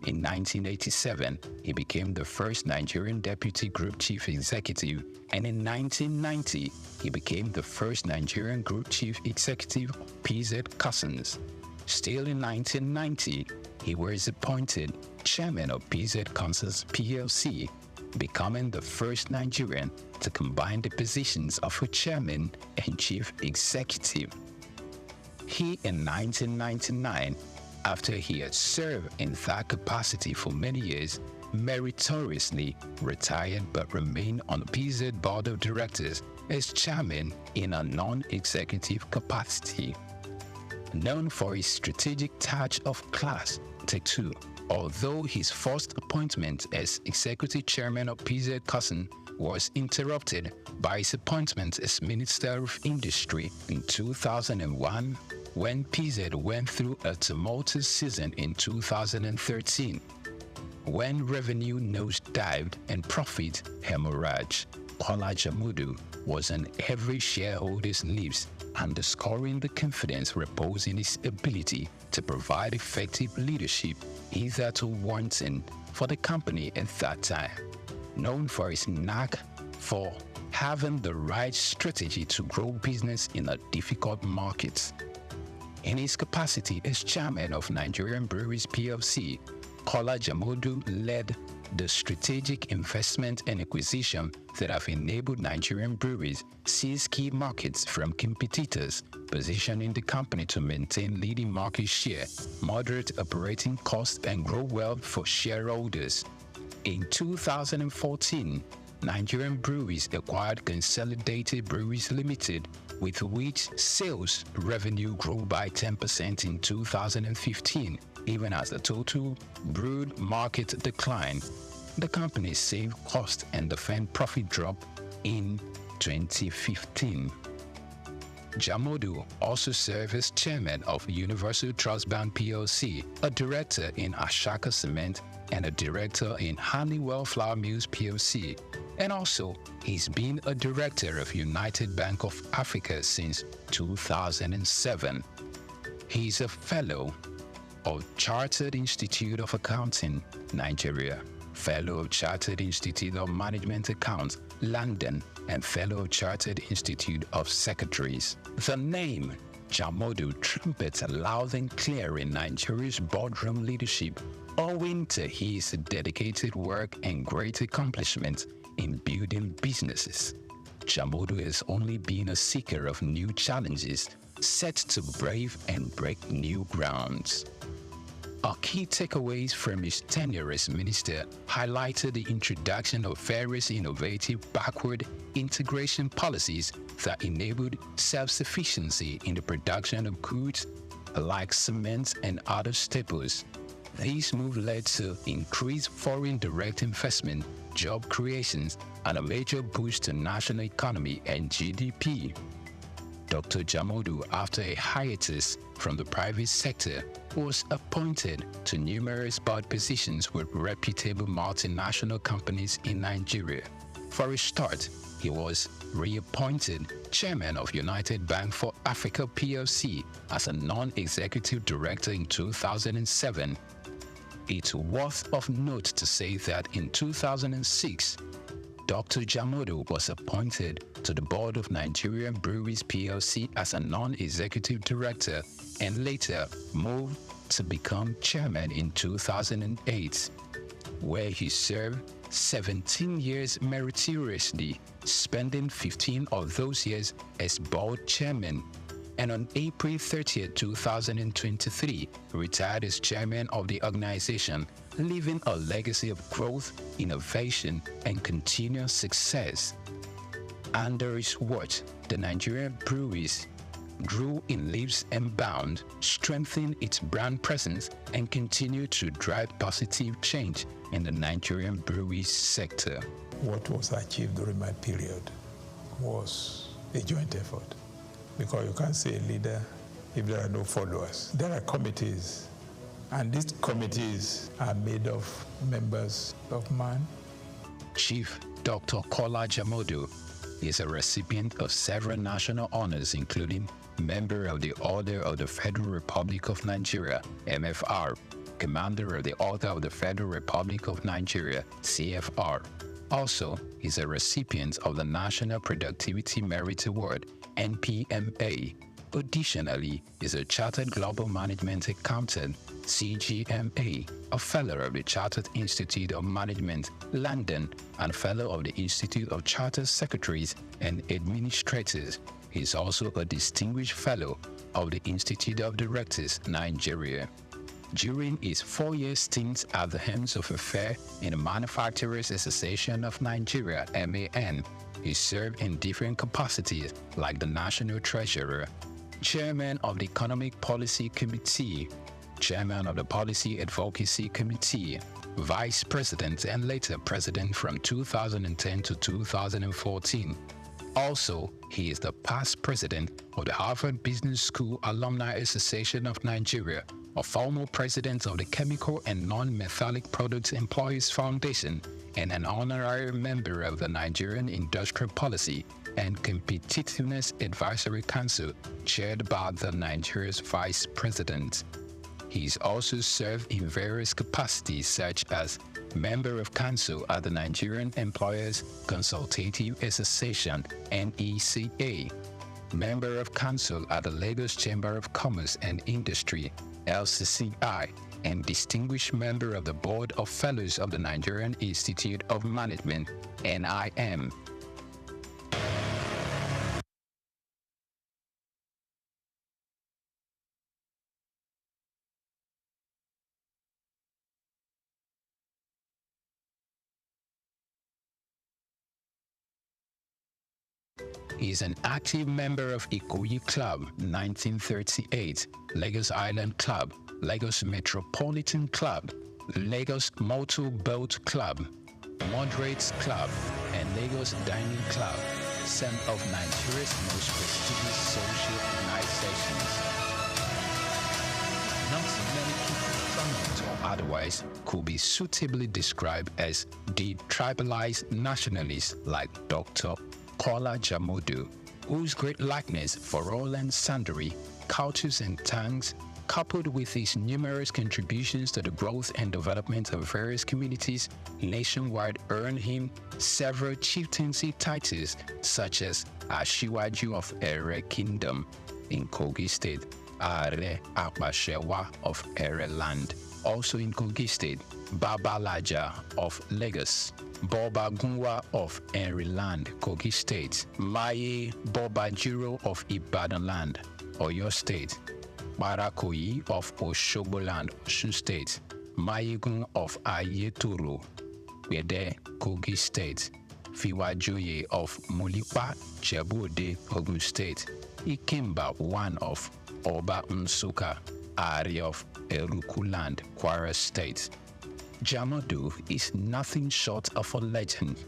In 1987, he became the first Nigerian Deputy Group Chief Executive, and in 1990, he became the first Nigerian Group Chief Executive of PZ Cussons. Still in 1990, he was appointed Chairman of PZ Cussons PLC, becoming the first Nigerian to combine the positions of a Chairman and Chief Executive. He, in 1999, after he had served in that capacity for many years, meritoriously retired but remained on the PZ Board of Directors as Chairman in a non-executive capacity. Known for his strategic touch of class, Take Two, although his first appointment as Executive Chairman of PZ Cussons was interrupted by his appointment as Minister of Industry in 2001, when PZ went through a tumultuous season in 2013, when revenue nosedived and profit hemorrhaged. Kola Jamodu was on every shareholder's lips, underscoring the confidence reposed in his ability to provide effective leadership hitherto wanting for the company at that time. Known for his knack for having the right strategy to grow business in a difficult market. In his capacity as chairman of Nigerian Breweries PLC, Kola Jamodu led the strategic investment and acquisition that have enabled Nigerian breweries seize key markets from competitors, positioning the company to maintain leading market share, moderate operating costs, and grow wealth for shareholders. In 2014, Nigerian Breweries acquired Consolidated Breweries Limited, with which sales revenue grew by 10% in 2015, even as the total brewed market declined. The company saved cost and defend profit drop in 2015. Jamodu also served as chairman of Universal Trust Bank PLC, a director in Ashaka Cement, and a director in Honeywell Flour Mills PLC. And also, he's been a director of United Bank of Africa since 2007. He's a fellow of Chartered Institute of Accounting, Nigeria, fellow of Chartered Institute of Management Accounts, London, and fellow of Chartered Institute of Secretaries. The name Jamodu trumpets loud and clear in Nigeria's boardroom leadership, owing to his dedicated work and great accomplishments in building businesses. Jamodu has only been a seeker of new challenges, set to brave and break new grounds. Our key takeaways from his tenure as minister highlighted the introduction of various innovative backward integration policies that enabled self-sufficiency in the production of goods like cement and other staples. This move led to increased foreign direct investment, job creations, and a major boost to national economy and GDP. Dr. Jamodu, after a hiatus from the private sector, was appointed to numerous board positions with reputable multinational companies in Nigeria. For a start, he was reappointed chairman of United Bank for Africa PLC as a non-executive director in 2007. It's worth of note to say that in 2006, Dr. Jamodu was appointed to the board of Nigerian Breweries PLC as a non-executive director and later moved to become chairman in 2008, where he served 17 years meritoriously, spending 15 of those years as board chairman, and on April 30, 2023, retired as chairman of the organization, leaving a legacy of growth, innovation, and continuous success. Under his watch, the Nigerian breweries grew in leaps and bounds, strengthened its brand presence, and continued to drive positive change in the Nigerian breweries sector. What was achieved during my period was a joint effort, because you can't say a leader if there are no followers. There are committees, and these committees are made of members of man. Chief Dr. Kola Jamodu is a recipient of several national honors, including Member of the Order of the Federal Republic of Nigeria, MFR, Commander of the Order of the Federal Republic of Nigeria, CFR. Also, he's a recipient of the National Productivity Merit Award, NPMA. Additionally, is a Chartered Global Management Accountant, CGMA, a Fellow of the Chartered Institute of Management, London, and Fellow of the Institute of Chartered Secretaries and Administrators. He is also a Distinguished Fellow of the Institute of Directors, Nigeria. During his 4-year stint at the helms of affairs in the Manufacturers Association of Nigeria, MAN, he served in different capacities like the National Treasurer, Chairman of the Economic Policy Committee, Chairman of the Policy Advocacy Committee, Vice President, and later President from 2010 to 2014. Also, he is the past president of the Harvard Business School Alumni Association of Nigeria, a former president of the Chemical and Non-Metallic Products Employees Foundation, and an honorary member of the Nigerian Industrial Policy and Competitiveness Advisory Council, chaired by the Nigeria's Vice President. He's also served in various capacities such as Member of Council at the Nigerian Employers Consultative Association, NECA, Member of Council at the Lagos Chamber of Commerce and Industry, LCCI, and Distinguished Member of the Board of Fellows of the Nigerian Institute of Management, NIM. He is an active member of Ikoyi Club 1938, Lagos Island Club, Lagos Metropolitan Club, Lagos Motor Boat Club, Moderates Club, and Lagos Dining Club, some of Nigeria's most prestigious social organizations. Not many people, prominent or otherwise, could be suitably described as detribalized nationalists like Dr. Kola Jamodu, whose great likeness for all and sundry cultures and tongues, coupled with his numerous contributions to the growth and development of various communities nationwide, earned him several chieftaincy titles such as Ashiwaju of Ere Kingdom in Kogi State, Are Akbashewa of Ere Land, also in Kogi State, Babalaja of Lagos, Boba Gunwa of Henry Land, Kogi State, Maye Bobajiro of Ibadan Land, Oyo State, Barakoyi of Oshobo Land, Osun State, Mayegun of Ayetoro, Wede, Kogi State, Fiwajoye of Mulipa, Chebuode, Ogun State, Ikemba one of Oba Nsuka, Ari of Eruku Land, Kwara State. Jamodu is nothing short of a legend.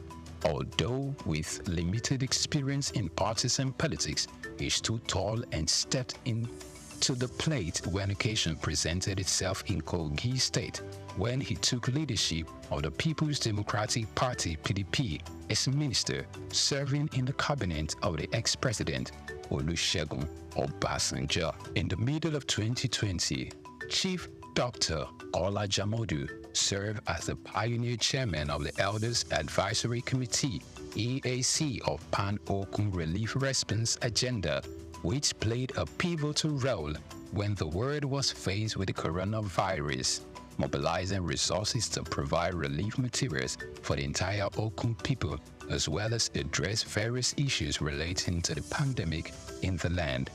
Although with limited experience in partisan politics, he stood tall and stepped into the plate when occasion presented itself in Kogi State, when he took leadership of the People's Democratic Party (PDP) as minister, serving in the cabinet of the ex-president Olusegun Obasanjo. In the middle of 2020, Chief Dr. Kola Jamodu served as the pioneer chairman of the Elders Advisory Committee (EAC) of Pan-Okun Relief Response Agenda, which played a pivotal role when the world was faced with the coronavirus, mobilizing resources to provide relief materials for the entire Okun people, as well as address various issues relating to the pandemic in the land.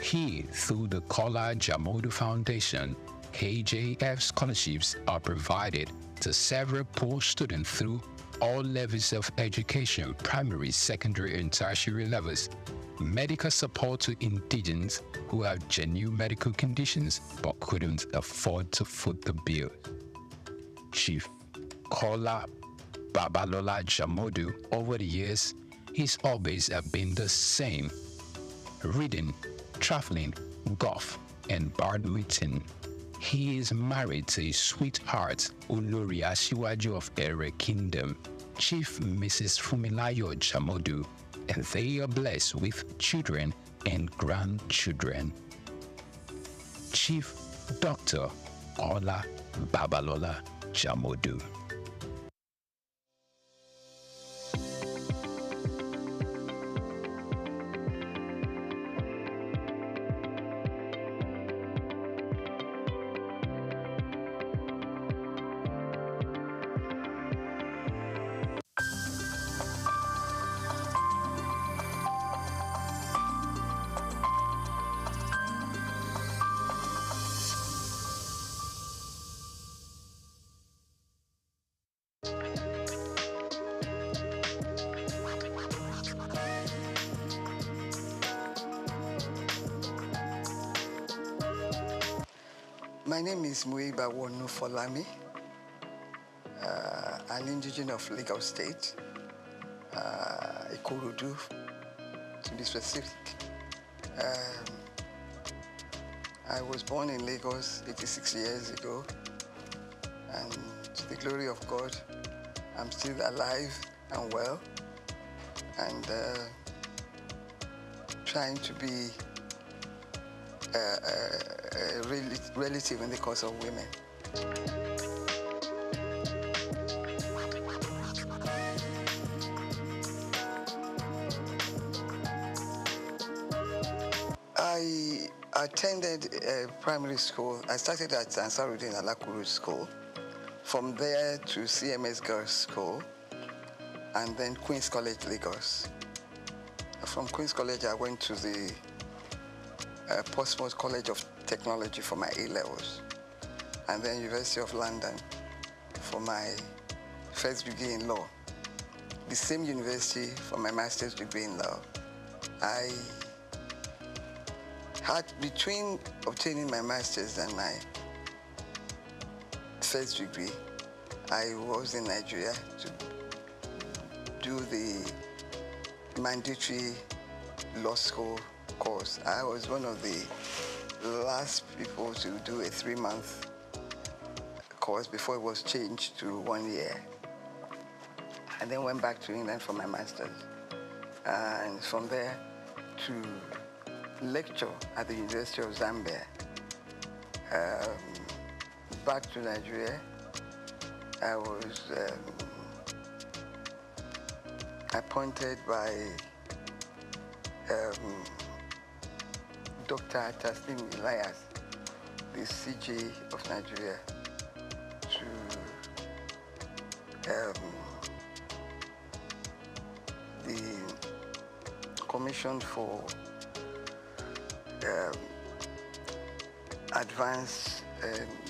He, through the Kola Jamodu Foundation, KJF scholarships are provided to several poor students through all levels of education, primary, secondary, and tertiary levels, medical support to indigents who have genuine medical conditions but couldn't afford to foot the bill. Chief Kola Babalola Jamodu, over the years, his hobbies have been the same: reading, traveling, golf, and badminton. He is married to his sweetheart, Olori Asiwaju of Ere Kingdom, Chief Mrs. Fumilayo Jamodu, and they are blessed with children and grandchildren. Chief Dr. Kola Babalola Jamodu. My name is Muiba Wonu Folami, an indigenous of Lagos State, Ikorodu to be specific. I was born in Lagos 86 years ago, and to the glory of God, I'm still alive and well, and trying to be a relative in the cause of women. I attended primary school. I started at Ansarudin Alakuru School. From there to CMS Girls School, and then Queen's College, Lagos. From Queen's College, I went to the Portsmouth College of Technology for my A-levels, and then University of London for my first degree in law. The same university for my master's degree in law. I had, between obtaining my master's and my first degree, I was in Nigeria to do the mandatory law school course. I was one of the last people to do a 3-month course before it was changed to 1 year. And then went back to England for my master's. And from there to lecture at the University of Zambia. Back to Nigeria, I was appointed by Dr. Taslim Elias, the CJ of Nigeria, to the Commission for Advanced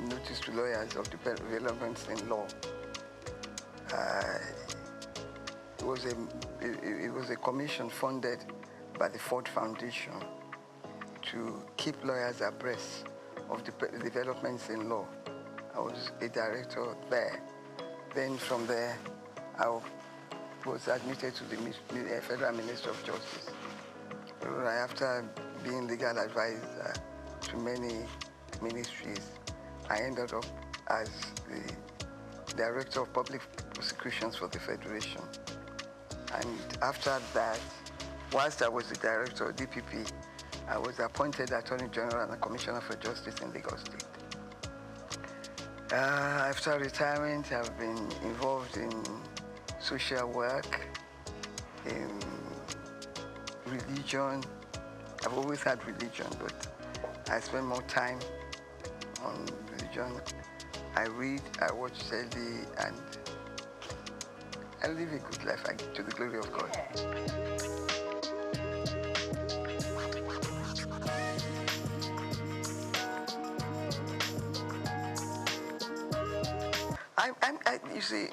Notice to Lawyers of Developments in Law. It was a commission funded by the Ford Foundation to keep lawyers abreast of the developments in law. I was a director there. Then from there, I was admitted to the Federal Ministry of Justice. After being legal advisor to many ministries, I ended up as the Director of Public Prosecutions for the Federation. And after that, whilst I was the Director of DPP, I was appointed Attorney General and Commissioner for Justice in Lagos State. After retirement, I've been involved in social work, in religion. I've always had religion, but I spend more time on religion. I read, I watch telly, and I live a good life to the glory of God. You see,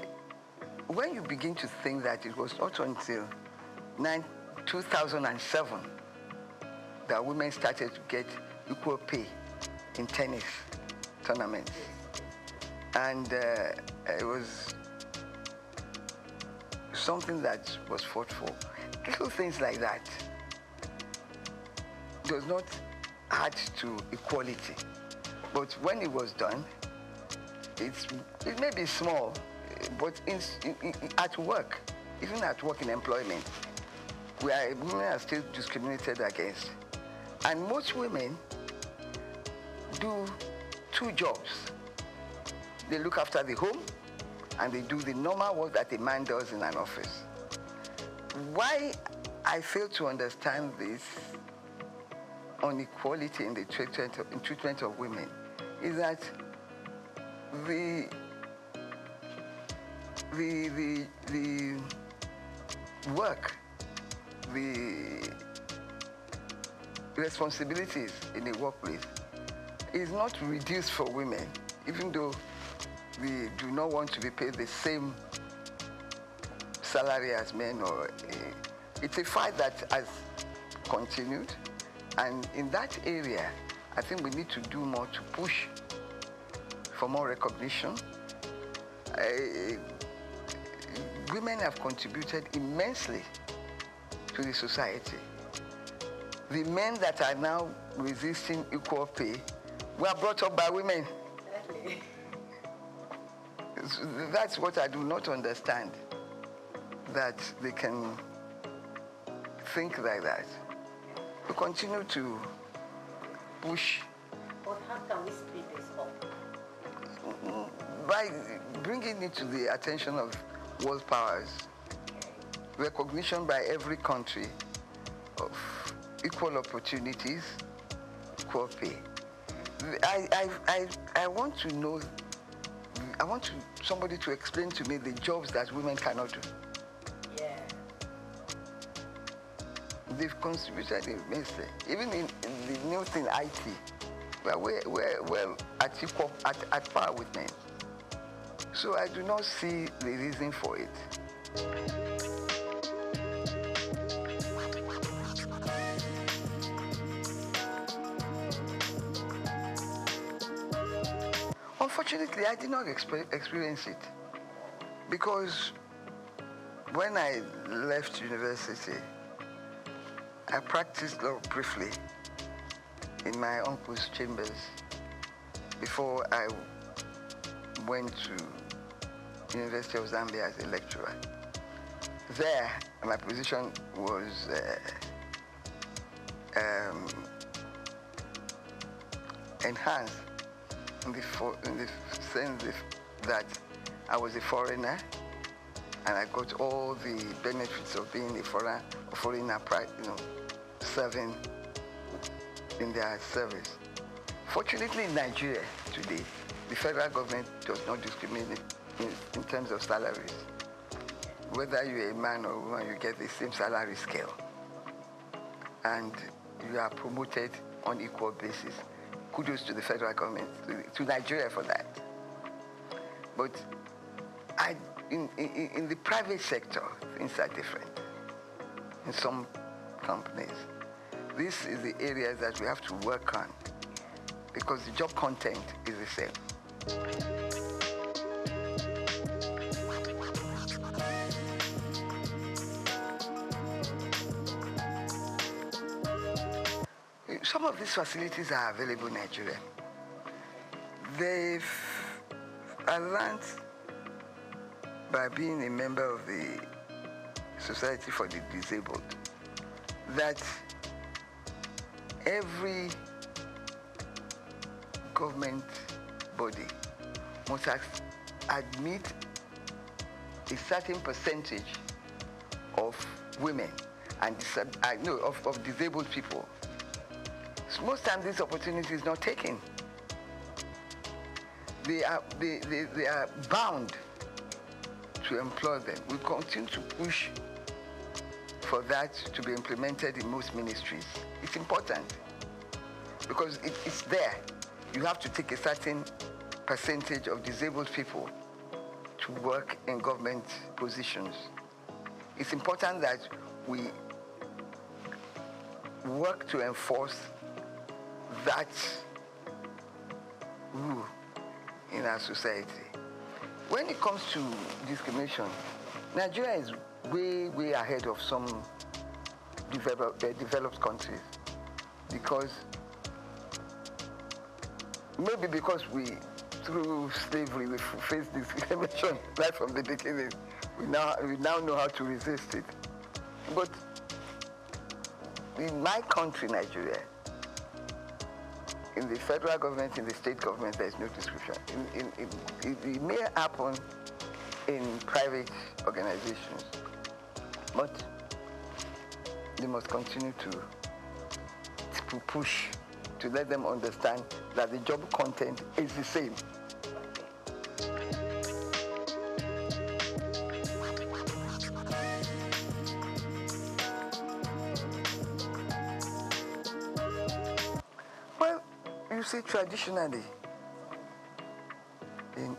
when you begin to think that it was not until 2007 that women started to get equal pay in tennis tournaments. And it was something that was fought for. Little things like that does not add to equality. But when it was done, it may be small, but at work, even at work in employment, women are still discriminated against. And most women do 2 jobs. They look after the home, and they do the normal work that a man does in an office. Why I fail to understand this inequality in the treatment of women is that the work, the responsibilities in the workplace is not reduced for women, even though we do not want to be paid the same salary as men. It's a fight that has continued, and in that area, I think we need to do more to push for more recognition. Women have contributed immensely to the society. The men that are now resisting equal pay were brought up by women. That's what I do not understand, that they can think like that. We continue to push. But how can we speed this up? By bringing it to the attention of world powers, recognition by every country of equal opportunities, equal pay. I want to know, I want somebody to explain to me the jobs that women cannot do. Yeah. They've contributed immensely. Even in the new thing, IT, we're well at par with men. So I do not see the reason for it. Unfortunately, I did not experience it, because when I left university, I practiced law briefly in my uncle's chambers before I went to University of Zambia as a lecturer. There, my position was enhanced in the sense that I was a foreigner, and I got all the benefits of being a foreigner, serving in their service. Fortunately, in Nigeria today, the federal government does not discriminate in terms of salaries. Whether you're a man or a woman, you get the same salary scale, and you are promoted on equal basis. Kudos to the federal government, to Nigeria for that. But in the private sector, things are different. In some companies, this is the area that we have to work on, because the job content is the same. Some of these facilities are available in Nigeria. I learned by being a member of the Society for the Disabled that every government body must admit a certain percentage of women and of disabled people. So most times this opportunity is not taken. They are bound to employ them. We continue to push for that to be implemented in most ministries. It's important because it's there. You have to take a certain percentage of disabled people to work in government positions. It's important that we work to enforce that rule in our society. When it comes to discrimination, Nigeria is way, way ahead of some developed countries, because maybe because through slavery, we faced discrimination right from the beginning. We now know how to resist it. But in my country, Nigeria, in the federal government, in the state government, there is no discrimination. It may happen in private organizations, but they must continue to push to let them understand that the job content is the same. Well, you see, traditionally,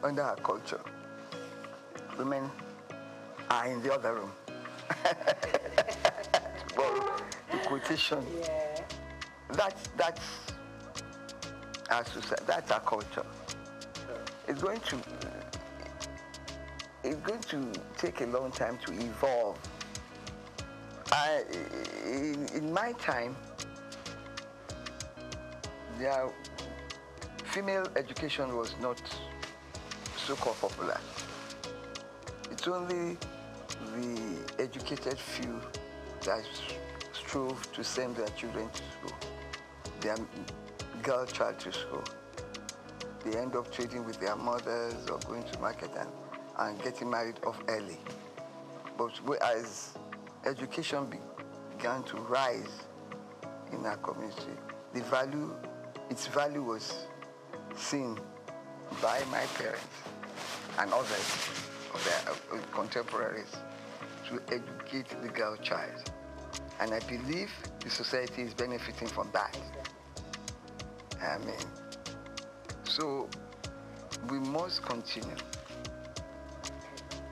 under our culture, women are in the other room. To borrow the quotation. Yeah. That's our society, that's our culture. It's going to take a long time to evolve. In my time, female education was not so popular. It's only the educated few that strove to send their children to school, their girl child to school. They end up trading with their mothers or going to market and getting married off early. But as education began to rise in our community, its value was seen by my parents and others of their contemporaries to educate the girl child. And I believe the society is benefiting from that. So we must continue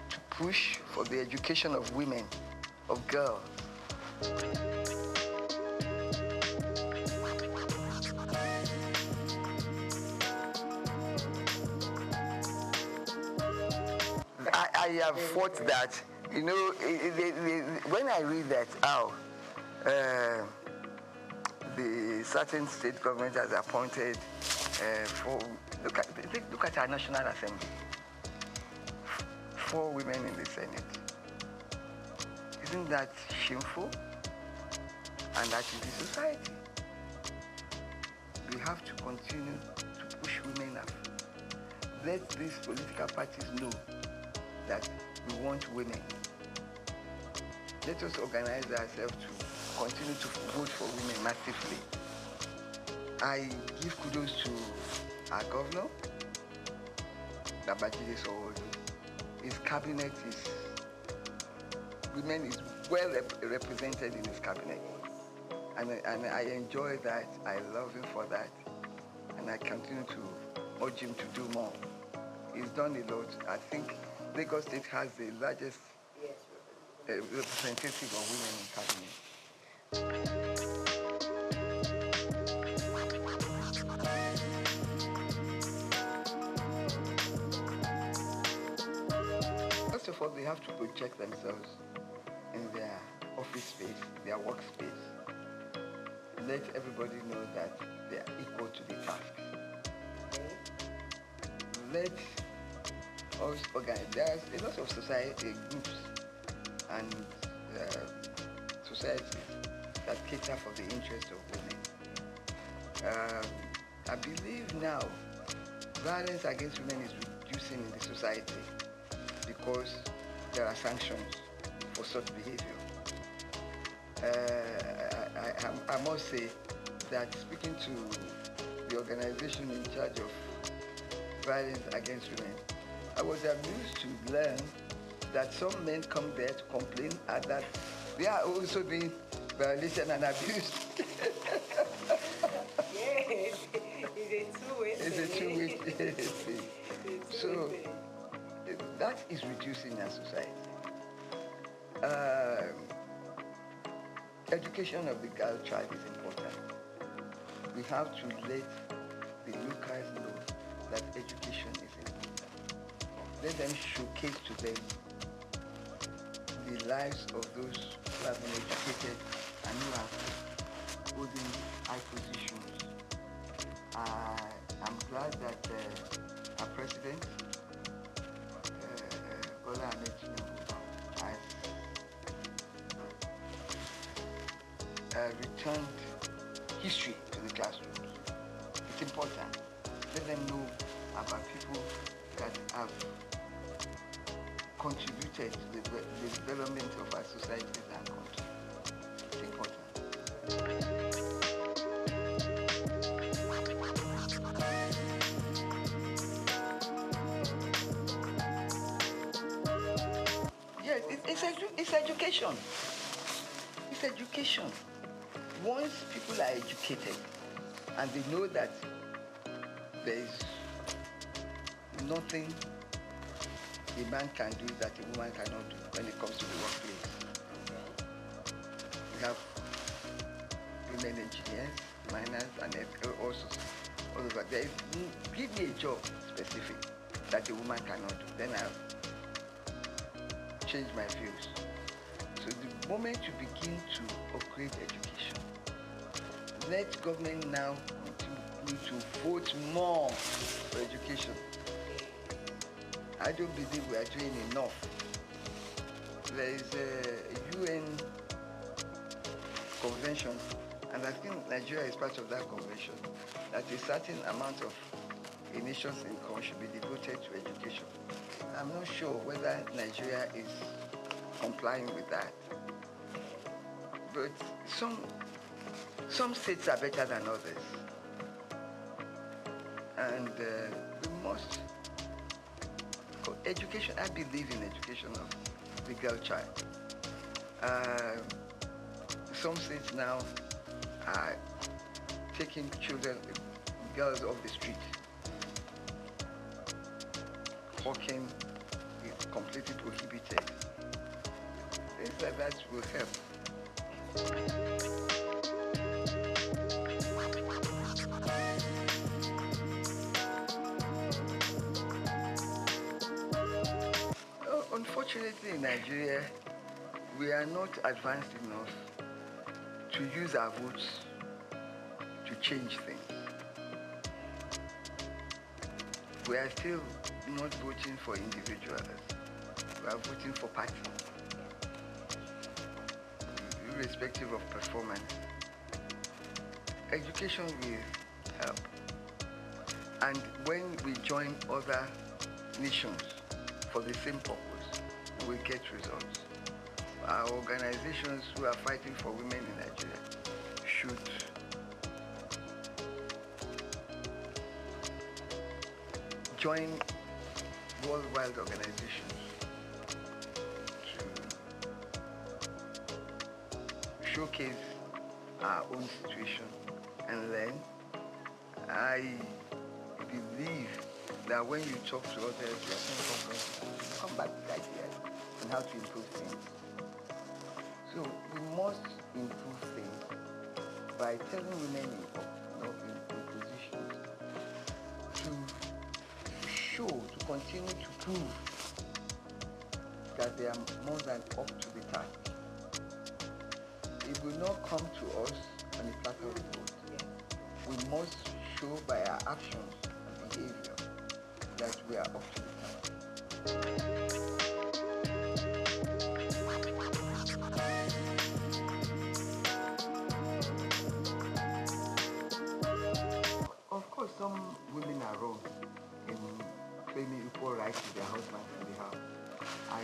to push for the education of women, of girls. I have thought that, when I read that, the certain state government has appointed look at our National Assembly, 4 women in the Senate. Isn't that shameful? And that is the society. We have to continue to push women up. Let these political parties know that we want women. Let us organize ourselves to continue to vote for women massively. I give kudos to our governor, Babajide Sanwo-Olu. His cabinet women is well represented in his cabinet. And I enjoy that, I love him for that. And I continue to urge him to do more. He's done a lot. I think Lagos State has the largest representative of women in cabinet. First of all, they have to project themselves in their office space, their workspace. Let everybody know that they are equal to the task. Let us organize. There's a lot of society groups and societies that cater for the interest of women. I believe now violence against women is reducing in the society because there are sanctions for such behavior. I must say that speaking to the organization in charge of violence against women, I was amused to learn that some men come there to complain and that they are also being violated and abused. Yes, it's a two-way thing. It's a two-way thing. So that is reducing our society. Education of the girl child is important. We have to let the locals know that education is important. Let them showcase to them the lives of those who have been educated and who are holding high positions. I'm glad that our president, Bola Ahmed Tinubu, has returned history to the classrooms. It's important. Let them know about people that have contributed to the development of our societies and country. It's important. Yes, it's education. It's education. Once people are educated and they know that there is nothing a man can do that a woman cannot do when it comes to the workplace. We have women engineers, miners, and also all over. Give me a job specific that a woman cannot do, then I'll change my views. So the moment you begin to upgrade education, let government now you to vote more for education. I don't believe we are doing enough. There is a UN convention, and I think Nigeria is part of that convention, that a certain amount of a nation's income should be devoted to education. I'm not sure whether Nigeria is complying with that. But some states are better than others. And we must, education, I believe in education of the girl child. Some states now are taking children, girls off the street. Hawking is completely prohibited. Things like that will help. Unfortunately, in Nigeria, we are not advanced enough to use our votes to change things. We are still not voting for individuals. We are voting for parties, irrespective of performance. Education will help. And when we join other nations for the same purpose, we get results. Our organizations who are fighting for women in Nigeria should join worldwide organizations to showcase our own situation and learn. I believe that when you talk to others, you are come back with ideas on how to improve things. So we must improve things by telling women in positions to show, to continue to prove that they are more than up to the task. It will not come to us on a platter of gold. We must show by our actions and behavior that we are up to the task. Of course, some women are wrong in claiming equal rights to their husbands in the house. I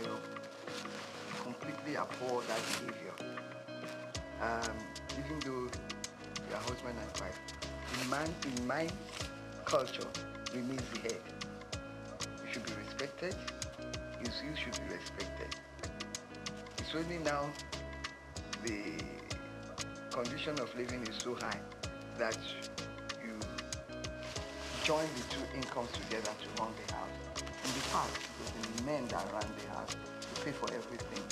completely abhor that behavior. Even though they are husband and wife, the man in my culture remains the head. He should be respected. His views should be respected. It's only now the condition of living is so high that you join the two incomes together to run the house. In the past, it was the men that ran the house to pay for everything.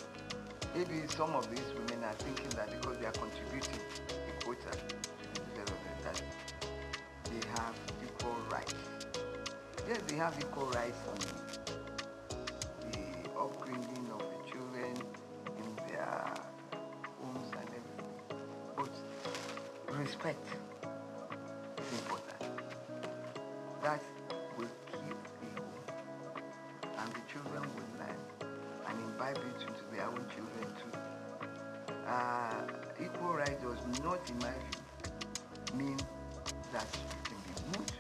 Maybe some of these women are thinking that because they are contributing a quota to the development, that they have equal rights. Yes, they have equal rights on the upbringing of the children in their homes and everything. But respect is important. That will keep the home, and the children will learn and imbibe it into their own children too. Equal right does not, in my view, mean that you can be rude,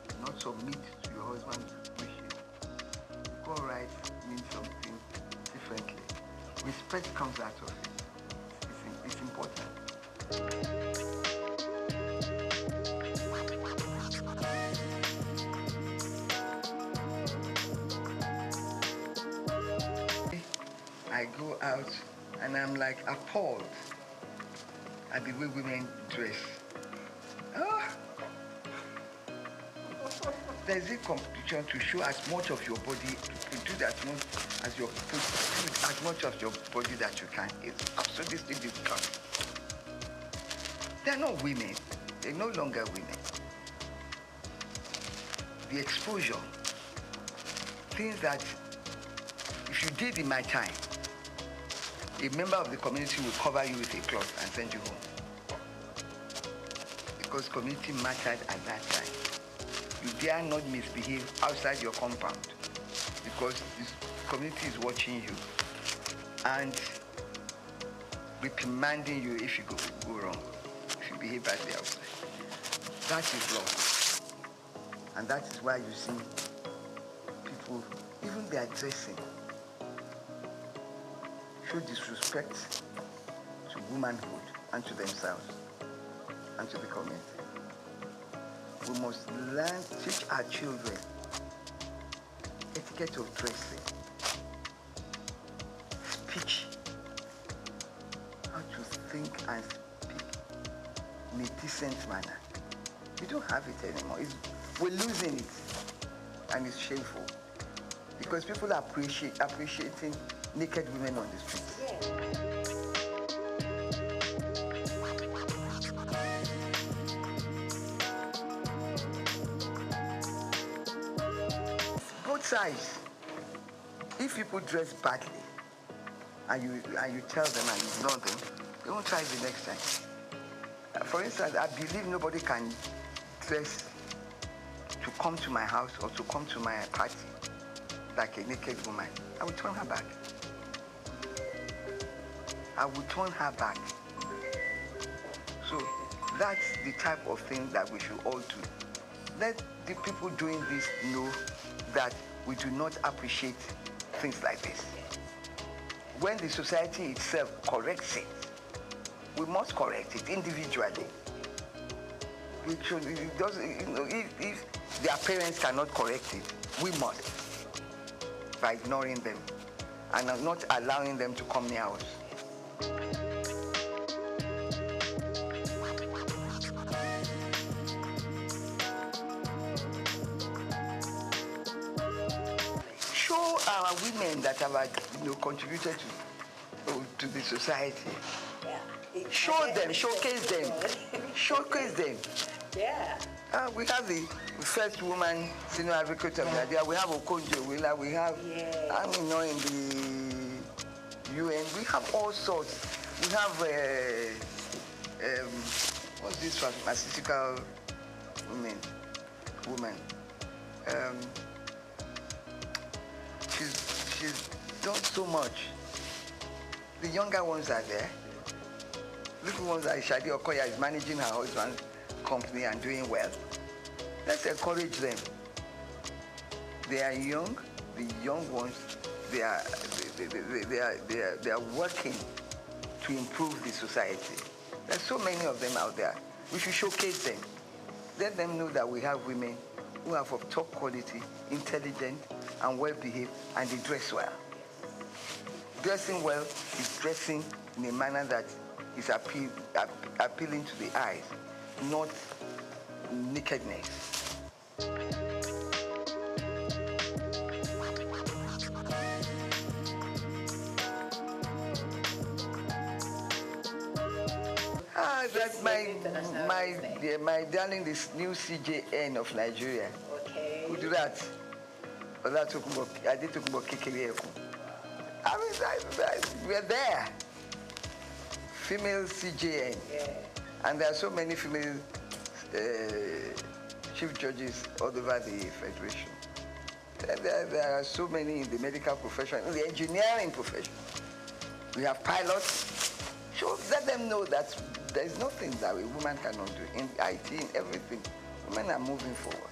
can not submit to your husband's wishes. Equal right means something differently. Respect comes out of it. It's important. I go out and I'm like appalled at the way women dress. There's a competition to show as much of your body, to produce as much of your body that you can. It's absolutely difficult. They're not women. They're no longer women. The exposure, things that if you did in my time, a member of the community will cover you with a cloth and send you home. because community mattered at that time. You dare not misbehave outside your compound because this community is watching you and reprimanding you if you go wrong, if you behave badly outside. That is law. And that is why you see people, even their dressing, show disrespect to womanhood and to themselves and to the community. We must teach our children etiquette of dressing, speech, how to think and speak in a decent manner. We don't have it anymore. We're losing it, and it's shameful because people are appreciating naked women on the streets. Both sides. If people dress badly, and you tell them and ignore them, they won't try the next time. For instance, I believe nobody can dress to come to my house or to come to my party like a naked woman. I will turn her back. I will turn her back. So that's the type of thing that we should all do. Let the people doing this know that we do not appreciate things like this. When the society itself corrects it, we must correct it individually. If their parents cannot correct it, we must, by ignoring them and not allowing them to come near us. Show our women that have contributed to the society. Yeah. Show them, showcase them, showcase them. Yeah. We have the first woman senior advocate of Nigeria. We have Okonjo-Iweala. We have, in the UN. We have all sorts. We have, what's this pharmaceutical woman? She's done so much. The younger ones are there. Little ones like Shadi Okoya is managing her husband's company and doing well. Let's encourage them. They are young. The young ones, they are working to improve the society. There's so many of them out there. We should showcase them. Let them know that we have women who are of top quality, intelligent, and well-behaved, and they dress well. Dressing well is dressing in a manner that is appealing to the eyes, not nakedness. That's my darling, this new CJN of Nigeria. Okay. Who do that? I did talk about Kekere. I mean, we're there. Female CJN. Yeah. And there are so many female chief judges all over the Federation. There are so many in the medical profession, in the engineering profession. We have pilots. So let them know that there is nothing that a woman cannot do. In IT, in everything, women are moving forward.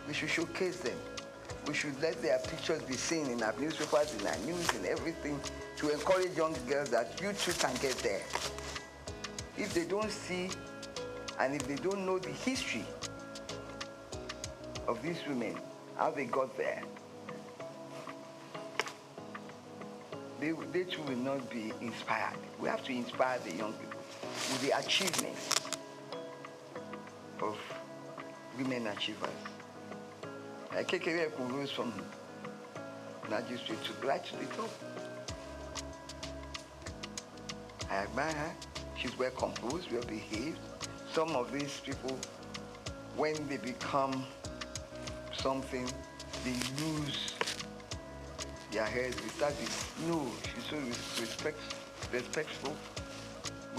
We should showcase them. We should let their pictures be seen in our newspapers, in our news, in everything, to encourage young girls that you too can get there. If they don't see, and if they don't know the history of these women, how they got there, they too will not be inspired. We have to inspire the young people with the achievements of women achievers. Kekere rose from magistrate to right to the top. I admire her. She's well composed, well behaved. Some of these people, when they become something, they lose their heads. They start with, no, she's so respectful,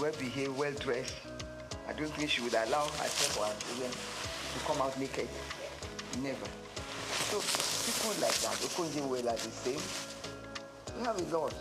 well behaved, well dressed. I don't think she would allow herself or her children to come out naked. Never. So people like that, Okonjo-Iweala the same. We have a lot.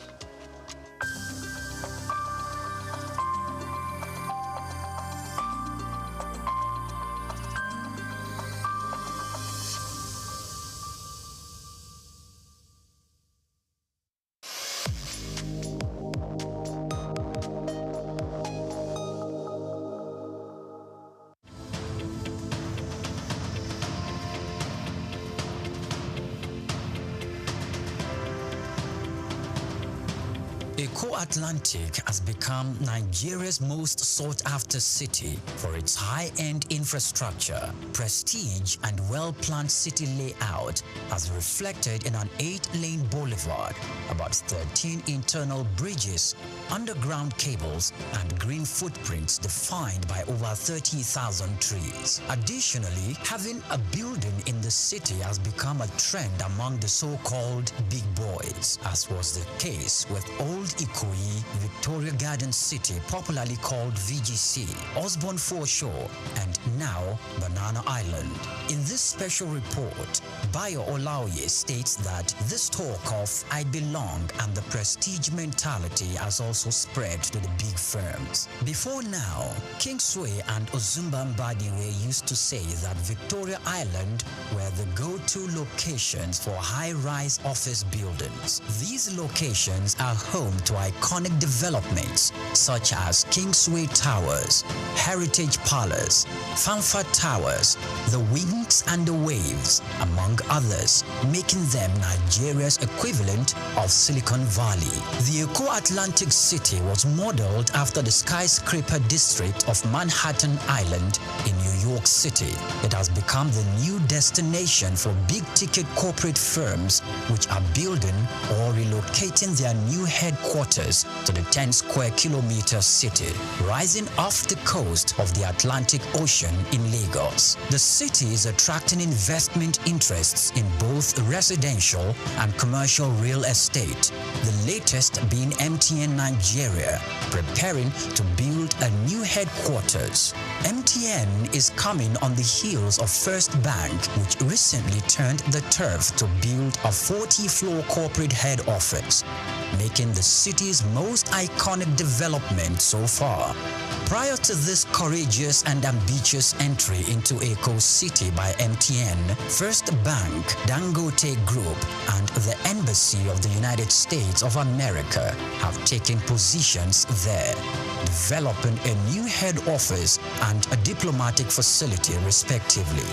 Eko Atlantic has become Nigeria's most sought-after city for its high-end infrastructure, prestige, and well-planned city layout, as reflected in an 8-lane boulevard, about 13 internal bridges, underground cables, and green footprints defined by over 30,000 trees. Additionally, having a building in the city has become a trend among the so-called big boys, as was the case with Old Ikoyi, Victoria Garden City, popularly called VGC, Osborne Foreshore, and now Banana Island. In this special report, Bayo Olaoye states that this talk of I belong and the prestige mentality has also spread to the big firms. Before now, Kingsway and Ozumba Mbadiwe used to say that Victoria Island were the go-to locations for high-rise office buildings. These locations are home to iconic developments such as Kingsway Towers, Heritage Palace, Fanfa Towers, the Wings and the Waves, among others, making them Nigeria's equivalent of Silicon Valley. The Eko Atlantic City was modeled after the skyscraper district of Manhattan Island in New York City. It has become the new destination for big-ticket corporate firms which are building or relocating their new headquarters to the 10-square-kilometer city, rising off the coast of the Atlantic Ocean in Lagos. The city is attracting investment interests in both residential and commercial real estate, the latest being MTN Nigeria, preparing to build a new headquarters. MTN is coming on the heels of First Bank, which recently turned the turf to build a 40-floor corporate head office, making the city's most iconic development so far. Prior to this courageous and ambitious entry into Eko City by MTN, First Bank, Dangote Group, and the Embassy of the United States of America have taken positions there, developing a new head office and a diplomatic facility respectively.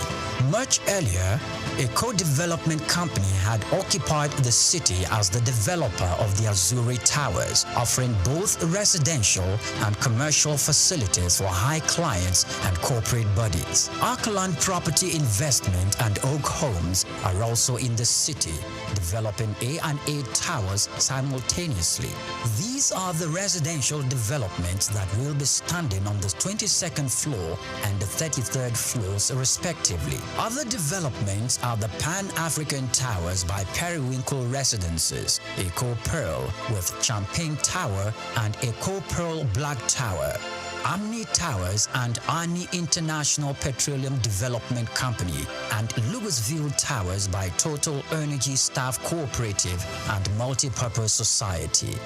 Much earlier, a co-development company had occupied the city as the developer of the Azuri Towers, offering both residential and commercial facilities for high clients and corporate bodies. Arkland Property Investment and Oak Homes are also in the city, developing A&A Towers simultaneously. These are the residential developments that will be standing on the 22nd floor and the 33rd floors respectively. Other developments are the Pan-African Towers by Periwinkle Residences, Eco Pearl with Champagne Tower and Eco Pearl Black Tower, Amni Towers and Ani International Petroleum Development Company, and Louisville Towers by Total Energy Staff Cooperative and Multipurpose Society.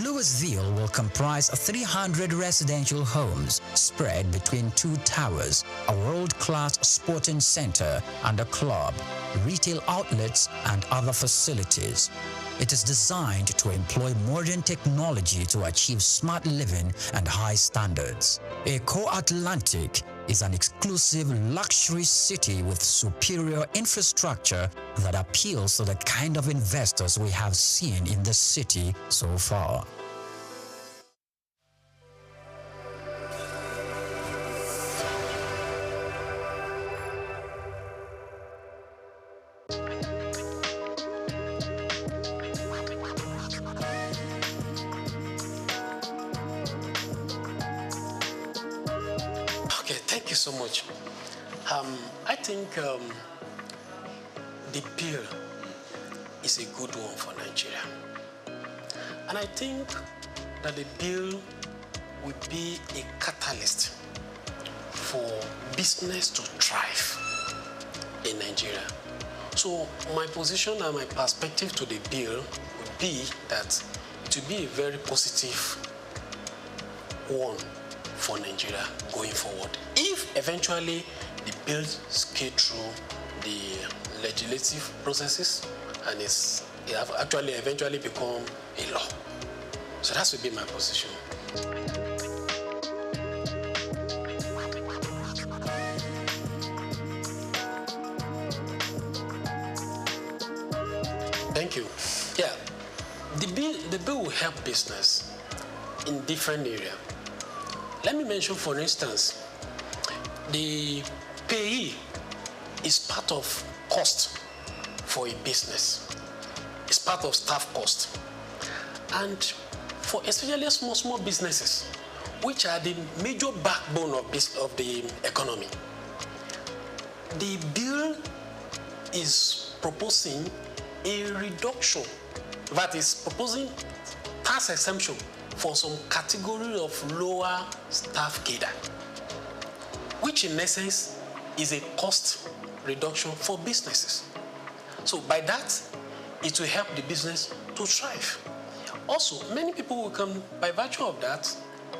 Louisville will comprise 300 residential homes spread between 2 towers, a world-class sporting center and a club, retail outlets, and other facilities. It is designed to employ modern technology to achieve smart living and high standards. Eko Atlantic is an exclusive luxury city with superior infrastructure that appeals to the kind of investors we have seen in the city so far. Thank you so much. I think the bill is a good one for Nigeria. And I think that the bill will be a catalyst for business to thrive in Nigeria. So my position and my perspective to the bill would be that to be a very positive one for Nigeria going forward. If eventually the bill scales through the legislative processes and it have actually eventually become a law. So that would be my position. Thank you. Yeah, the bill will help business in different areas. Let me mention, for instance, the payee is part of cost for a business. It's part of staff cost. And for especially small businesses, which are the major backbone of the economy, the bill is proposing a reduction, that is proposing tax exemption for some category of lower staff cadre, which in essence is a cost reduction for businesses. So by that, it will help the business to thrive. Also, many people will come, by virtue of that,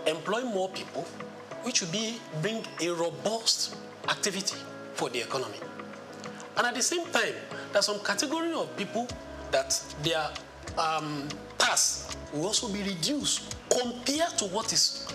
employ more people, which will bring a robust activity for the economy. And at the same time, there's some category of people that their tax will also be reduced compared to what is